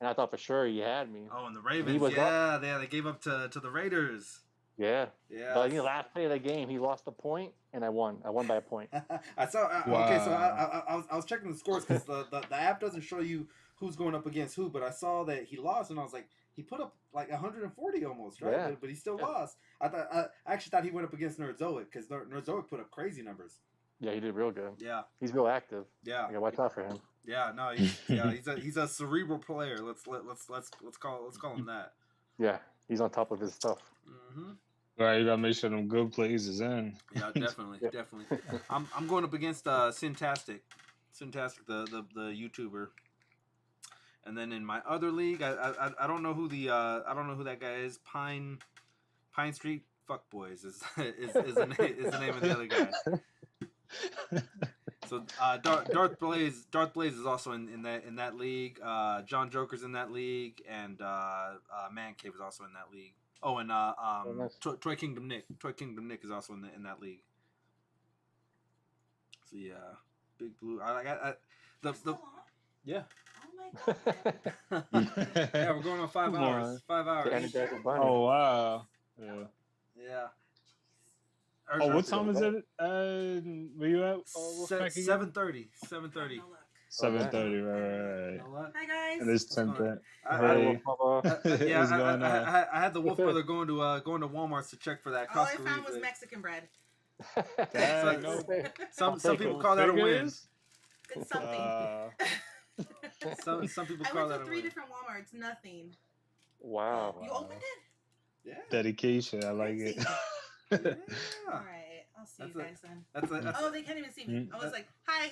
And I thought for sure he had me. Oh, and the Ravens. They gave up to the Raiders. Yeah. Yeah. But last play of the game, he lost a point, and I won. I won by a point. I saw. Wow. Okay, so I was checking the scores because the app doesn't show you who's going up against who, but I saw that he lost, and I was like, he put up like 140 almost, right? Yeah. But he still lost. I actually thought he went up against Nerdzoic because Nerdzoic put up crazy numbers. Yeah, he did real good. Yeah. He's real active. Yeah. I gotta watch out for him. Yeah, no, he's a cerebral player. Let's call him that. Yeah, he's on top of his stuff. Mm-hmm. Right, you gotta make sure them good plays is in. Yeah, definitely. I'm going up against Syntastic, the YouTuber. And then in my other league, I don't know who that guy is. Pine Street Fuckboys is the name of the other guy. So Darth Blaze is also in that league. John Joker's in that league, and Man Cave is also in that league. Oh, and Toy Kingdom Nick is also in that league. So yeah, Big Blue. Yeah. Oh my god. Yeah, we're going on 5 hours. 5 hours. Oh wow. Yeah. Yeah. Oh, what time is it? Were you at 7:30. 7:30. 7:30. Right. Hi guys. And it's 10:30. I had the Wolf Brother going to Walmart to check for that. All I found was Mexican bread. Some people call that a win. It's something. Some people call that a win. I went to 3 different Walmarts. Nothing. Wow. You opened it? Yeah. Dedication. I like it. Yeah. All right, I'll see you guys then. Oh, they can't even see me. I was like, hi.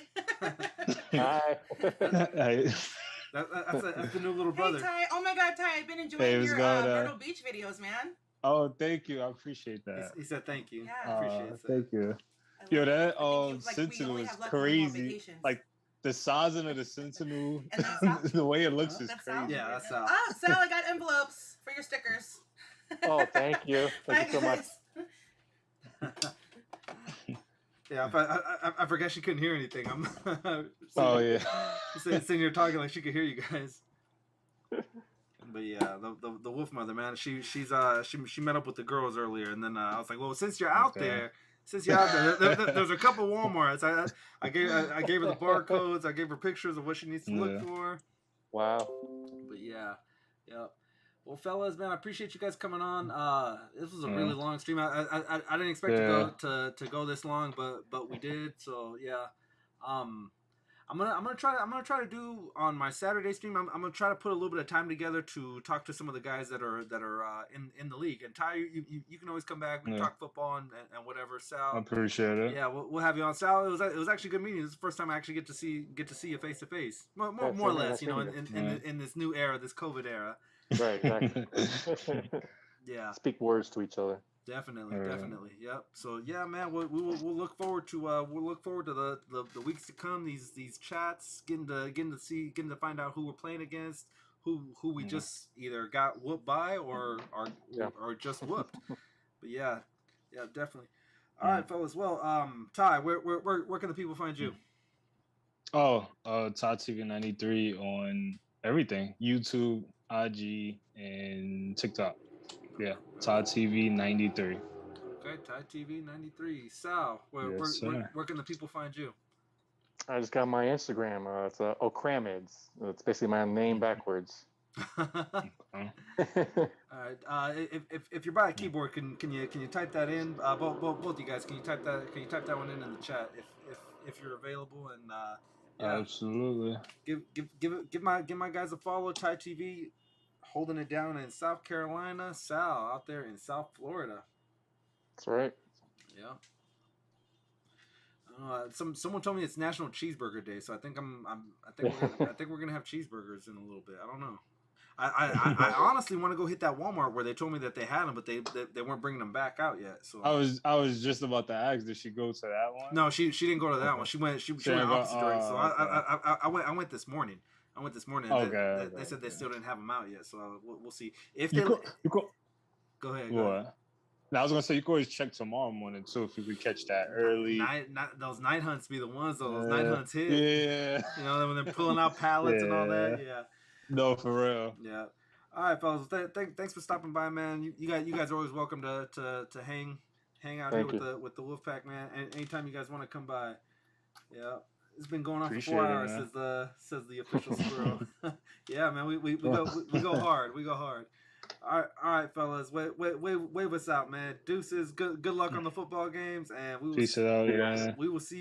Hi. That's the new little brother. Hey, Ty. Oh my God, Ty, I've been enjoying your Myrtle Beach videos, man. Oh, thank you. I appreciate that. He said thank you. Yeah. I appreciate it. Thank you. Yo, that Sentinel is crazy. Like the sizing of the Sentinel, the way it looks is crazy. Yeah, that's Sal. Oh, Sal, I got envelopes for your stickers. Oh, thank you. Thank you so much. Yeah, I forgot she couldn't hear anything. Yeah. She's sitting here talking like she could hear you guys. But yeah, the Wolf Mother, man, she met up with the girls earlier, and then I was like, well, since you're out there, there's a couple Walmarts. I gave her the barcodes. I gave her pictures of what she needs to look for. Wow. But yeah. Well, fellas, man, I appreciate you guys coming on. This was a really long stream. I didn't expect to go this long, but we did. So yeah, I'm gonna try to do on my Saturday stream. I'm gonna try to put a little bit of time together to talk to some of the guys that are in the league. And Ty, you can always come back. We can talk football and whatever. Sal, I appreciate it. Yeah, we'll have you on. Sal, it was actually a good meeting. This is the first time I actually get to see you face to face, more or less. You know, in this new era, this COVID era. Right, exactly. Yeah. Speak words to each other. Definitely, definitely. Yep. So yeah, man, we'll look forward to the weeks to come. These chats, getting to find out who we're playing against, who we just either got whooped by or just whooped. But yeah, definitely. All right, fellas. Well, Ty, where can the people find you? Oh, Todd TV 93 on everything: YouTube, IG, and TikTok. Yeah, Todd TV 93. Okay, Ty TV 93. Sal, where can the people find you? I just got my Instagram. It's Okramids. It's basically my name backwards. All right. If you're by a keyboard, can you type that in? Both you guys, can you type that one in the chat if you're available? And yeah, absolutely. Give my guys a follow. Ty TV, holding it down in South Carolina. Sal out there in South Florida. That's right. Yeah. Someone told me it's National Cheeseburger Day, so I think I think we're gonna have cheeseburgers in a little bit. I don't know. I honestly want to go hit that Walmart where they told me that they had them, but they weren't bringing them back out yet. So I was just about to ask, did she go to that one? No, she didn't go to that one. She went opposite direction. So I went this morning. Okay. They said they still didn't have them out yet. So we'll see if they. Go ahead. What? Now, I was gonna say you can always check tomorrow morning too if you could catch that early. Those night hunts be the ones though. Those night hunts hit. Yeah. You know when they're pulling out pallets and all that. Yeah. No, for real. Yeah. All right, fellas. Thanks for stopping by, man. You guys are always welcome to hang out here with the Wolfpack, man. And anytime you guys want to come by. Yeah. It's been going on for 4 hours, says the official squirrel. Yeah, man. We go hard. We go hard. All right, fellas. Wave us out, man. Deuces. Good luck on the football games, and we will. Peace out, yeah. We will see you.